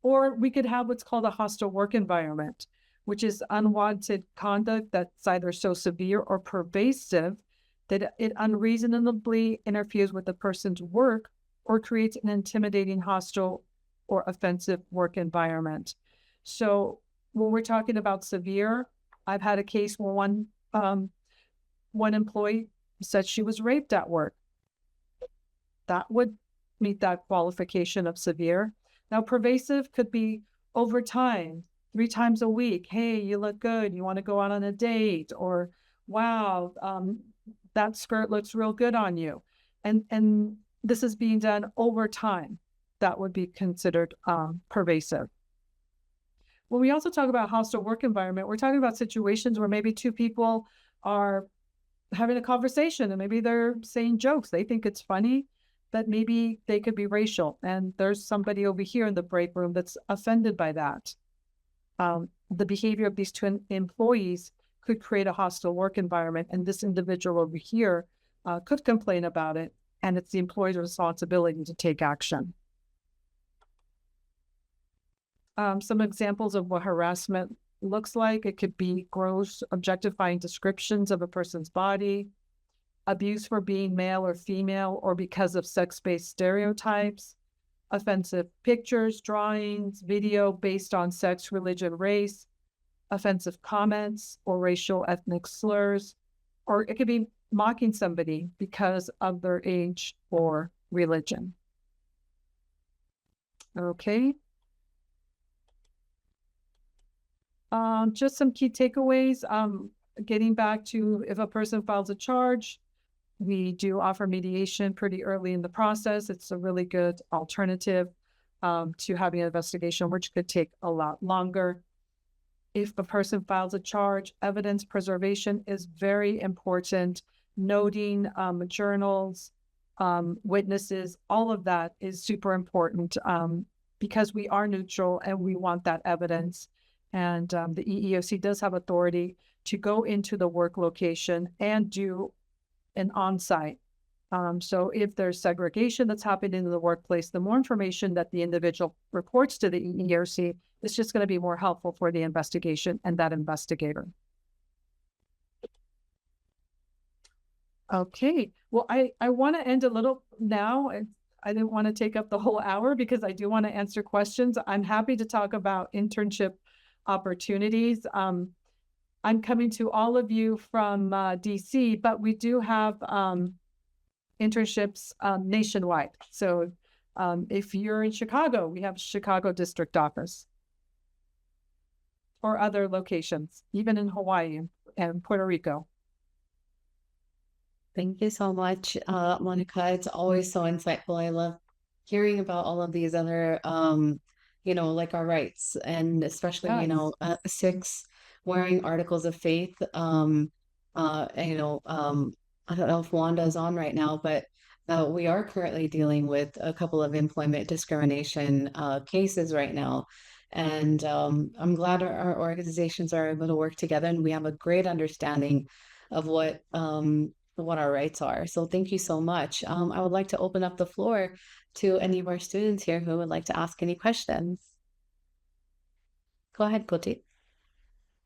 Or we could have what's called a hostile work environment, which is unwanted conduct that's either so severe or pervasive that it unreasonably interferes with the person's work or creates an intimidating, hostile, or offensive work environment. So when we're talking about severe, I've had a case where one employee said she was raped at work. That would meet that qualification of severe. Now, pervasive could be over time, 3 times a week. Hey, you look good. You want to go out on a date? Or, wow, that skirt looks real good on you. And this is being done over time. That would be considered pervasive. When we also talk about hostile work environment, we're talking about situations where maybe 2 people are having a conversation and maybe they're saying jokes. They think it's funny, but maybe they could be racial. And there's somebody over here in the break room that's offended by that. The behavior of these 2 employees could create a hostile work environment. And this individual over here could complain about it. And it's the employee's responsibility to take action. Some examples of what harassment looks like: it could be gross, objectifying descriptions of a person's body, abuse for being male or female or because of sex-based stereotypes, offensive pictures, drawings, video based on sex, religion, race, offensive comments or racial ethnic slurs, or it could be mocking somebody because of their age or religion. Okay. Just some key takeaways. Getting back to if a person files a charge, we do offer mediation pretty early in the process. It's a really good alternative to having an investigation, which could take a lot longer. If a person files a charge, evidence preservation is very important. Noting journals, witnesses, all of that is super important because we are neutral and we want that evidence. And the EEOC does have authority to go into the work location and do an on-site. So if there's segregation that's happening in the workplace, the more information that the individual reports to the EEOC is just going to be more helpful for the investigation and that investigator. Okay, well, I want to end a little now. I didn't want to take up the whole hour because I do want to answer questions. I'm happy to talk about internship opportunities. I'm coming to all of you from DC, but we do have internships nationwide. So if you're in Chicago, we have Chicago district office or other locations, even in Hawaii and Puerto Rico. Thank you so much, Monica. It's always so insightful. I love hearing about all of these other, like our rights, and especially, Sikhs wearing articles of faith. I don't know if Wanda is on right now, but we are currently dealing with a couple of employment discrimination cases right now. And I'm glad our organizations are able to work together and we have a great understanding of what what our rights are. So thank you so much. I would like to open up the floor to any of our students here who would like to ask any questions. Go ahead, Koti.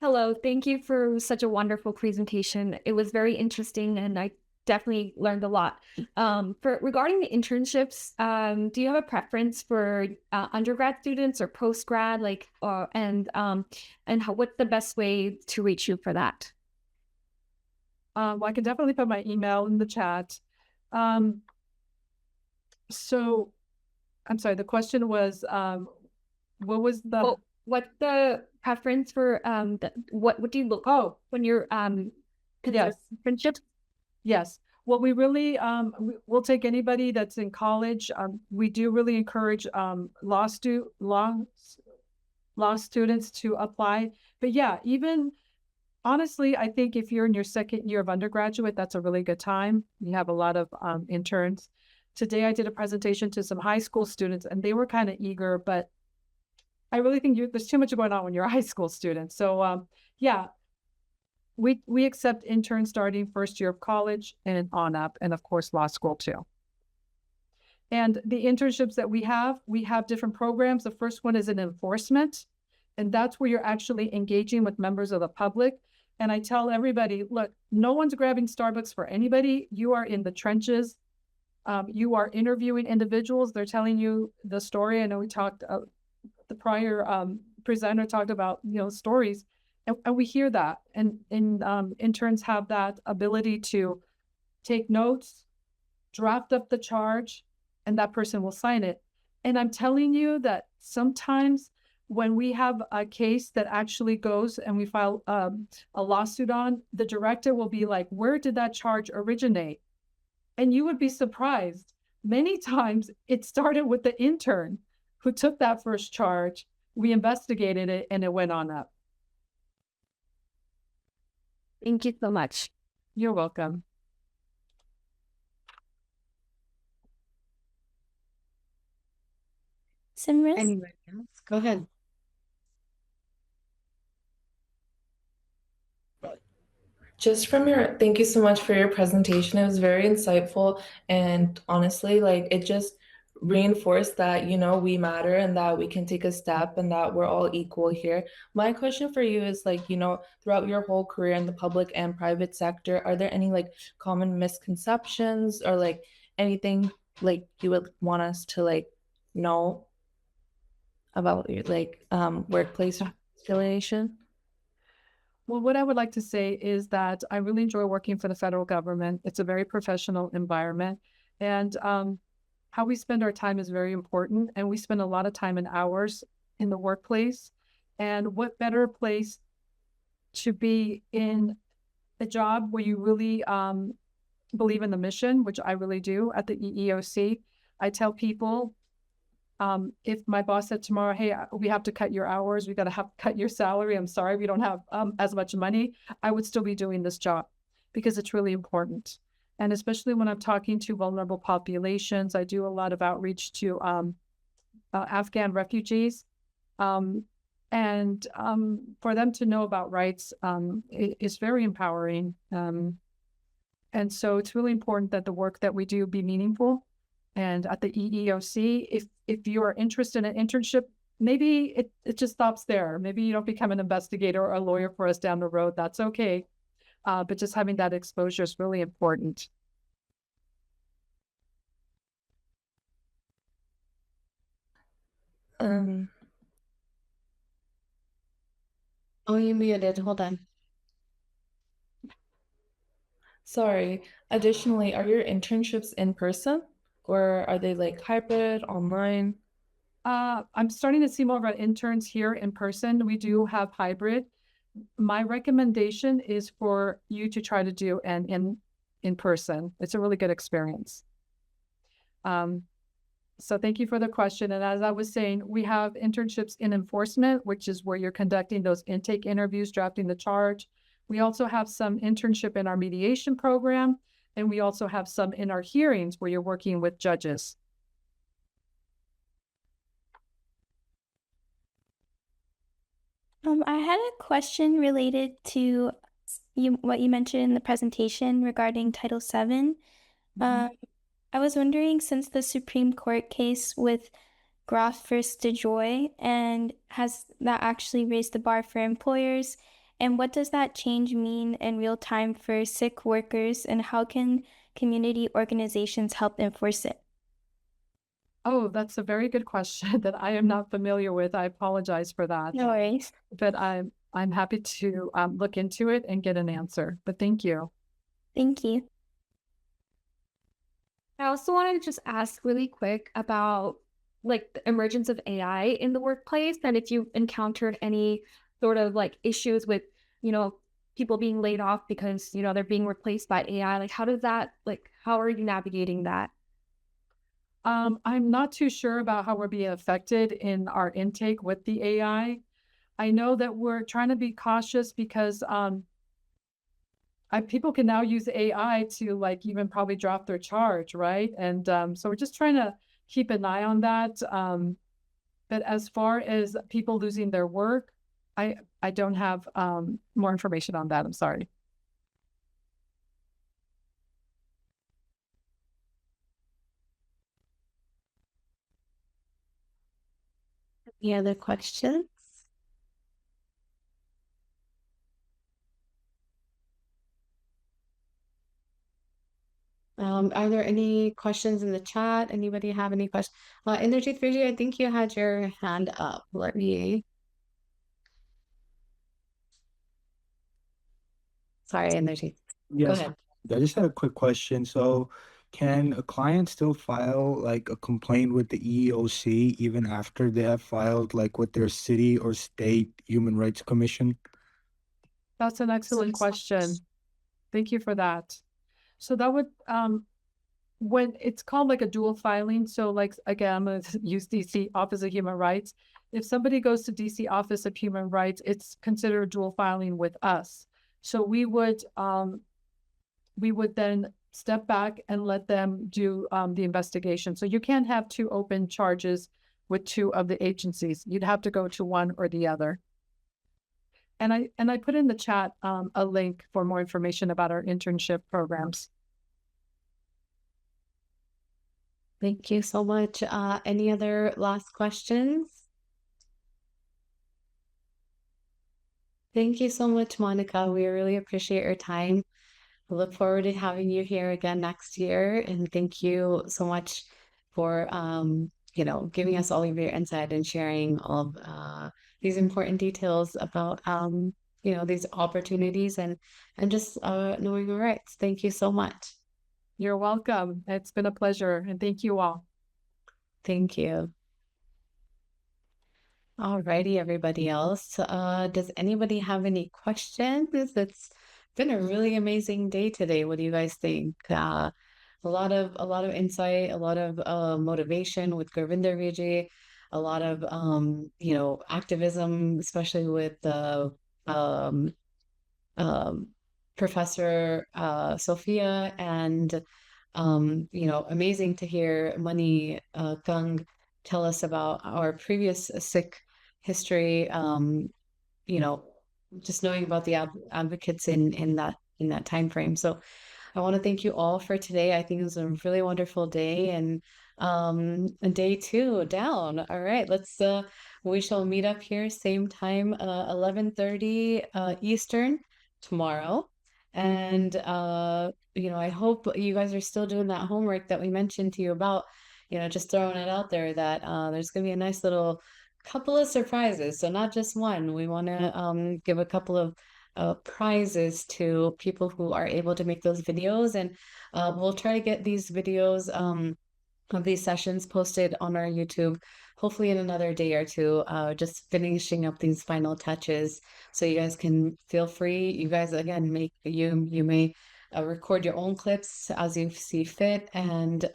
Hello, thank you for such a wonderful presentation. It was very interesting and I definitely learned a lot. For regarding the internships, do you have a preference for undergrad students or post-grad, like, and what's the best way to reach you for that? Well, I can definitely put my email in the chat. So I'm sorry, the question was, what was the... Well, what's the preference for, what do you look when you're, yes. internships? Yes. Well, we really, we'll take anybody that's in college. We do really encourage law students to apply. But yeah, even honestly, I think if you're in your second year of undergraduate, that's a really good time. You have a lot of interns. Today, I did a presentation to some high school students, and they were kind of eager, but I really think there's too much going on when you're a high school student. So yeah, we accept interns starting first year of college and on up, and of course law school too. And the internships that we have different programs. The first one is in enforcement, and that's where you're actually engaging with members of the public. And I tell everybody, look, no one's grabbing Starbucks for anybody. You are in the trenches. You are interviewing individuals. They're telling you the story. I know we talked, the prior presenter talked about, stories, and we hear that. And interns have that ability to take notes, draft up the charge, and that person will sign it. And I'm telling you that sometimes when we have a case that actually goes and we file a lawsuit on, the director will be like, where did that charge originate? And you would be surprised. Many times it started with the intern who took that first charge. We investigated it and it went on up. Thank you so much. You're welcome. Simris? Anybody else? Go ahead. Thank you so much for your presentation. It was very insightful, and honestly, like, it just reinforced that, we matter and that we can take a step and that we're all equal here. My question for you is, like, throughout your whole career in the public and private sector, are there any like common misconceptions or like anything like you would want us to like know about your like workplace affiliation? Well, what I would like to say is that I really enjoy working for the federal government. It's a very professional environment, and how we spend our time is very important. And we spend a lot of time and hours in the workplace. And what better place to be in a job where you really believe in the mission, which I really do at the EEOC. I tell people, if my boss said tomorrow, hey, we have to cut your hours, we got to cut your salary, I'm sorry, we don't have as much money, I would still be doing this job because it's really important. And especially when I'm talking to vulnerable populations, I do a lot of outreach to Afghan refugees. And for them to know about rights is very empowering. And so it's really important that the work that we do be meaningful. And at the EEOC, if you are interested in an internship, maybe it just stops there. Maybe you don't become an investigator or a lawyer for us down the road. That's okay. But just having that exposure is really important. Oh, you muted. Hold on. Sorry. Additionally, are your internships in person or are they like hybrid, online? I'm starting to see more of our interns here in person. We do have hybrid. My recommendation is for you to try to do an in person. It's a really good experience. So thank you for the question. And as I was saying, we have internships in enforcement, which is where you're conducting those intake interviews, drafting the charge. We also have some internship in our mediation program, and we also have some in our hearings where you're working with judges. I had a question related to what you mentioned in the presentation regarding Title VII. I was wondering, since the Supreme Court case with Groff versus DeJoy, and has that actually raised the bar for employers? And what does that change mean in real time for Sikh workers, and how can community organizations help enforce it? Oh, that's a very good question that I am not familiar with. I apologize for that. No worries. But I'm happy to look into it and get an answer. But thank you. Thank you. I also wanted to just ask really quick about like the emergence of AI in the workplace, and if you've encountered any sort of like issues with, people being laid off because, they're being replaced by AI. Like, how are you navigating that? I'm not too sure about how we're being affected in our intake with the AI. I know that we're trying to be cautious because people can now use AI to like even probably drop their charge, right? And so we're just trying to keep an eye on that. But as far as people losing their work, I don't have more information on that. I'm sorry. Any other questions? Are there any questions in the chat? Anybody have any questions? Inderjeet Virji, I think you had your hand up. Let me. Sorry, Inderjeet. Go Yes, ahead. I just had a quick question. So, can a client still file like a complaint with the EEOC even after they have filed like with their city or state human rights commission? That's an excellent question. Thank you for that. So that would, when it's called like a dual filing, so like, again, I'm going to use DC Office of Human Rights. If somebody goes to DC Office of Human Rights, it's considered dual filing with us. So we would then step back and let them do the investigation. So you can't have two open charges with two of the agencies. You'd have to go to one or the other. And I put in the chat a link for more information about our internship programs. Thank you so much. Any other last questions? Thank you so much, Monica. We really appreciate your time. I look forward to having you here again next year. And thank you so much for giving us all of your insight and sharing all of these important details about these opportunities and just knowing our rights. Thank you so much. You're welcome. It's been a pleasure, and thank you all. Thank you. Alrighty, everybody else. Does anybody have any questions? It's been a really amazing day today. What do you guys think? A lot of insight, a lot of motivation with Gurvinder Vijay, a lot of activism, especially with the Professor Sophia, and amazing to hear Mani Kang tell us about our previous Sikh history. Just knowing about the advocates in that time frame. So I want to thank you all for today. I think it was a really wonderful day, and day 2 down. All right, we shall meet up here same time, 11:30 Eastern tomorrow. And I hope you guys are still doing that homework that we mentioned to you about, just throwing it out there that there's gonna be a nice little couple of surprises. So not just one. We want to give a couple of prizes to people who are able to make those videos, and we'll try to get these videos of these sessions posted on our YouTube hopefully in another day or two, just finishing up these final touches. So you guys can feel free. You guys, again, you may record your own clips as you see fit. And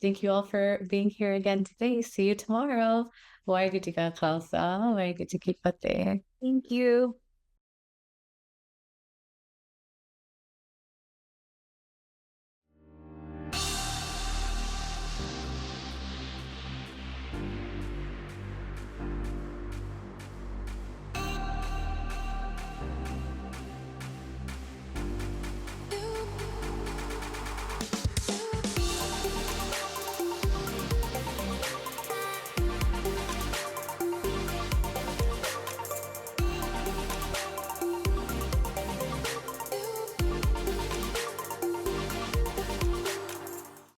thank you all for being here again today. See you tomorrow. Waheguru Ji Ka Khalsa, Waheguru Ji Ki Fateh. Thank you.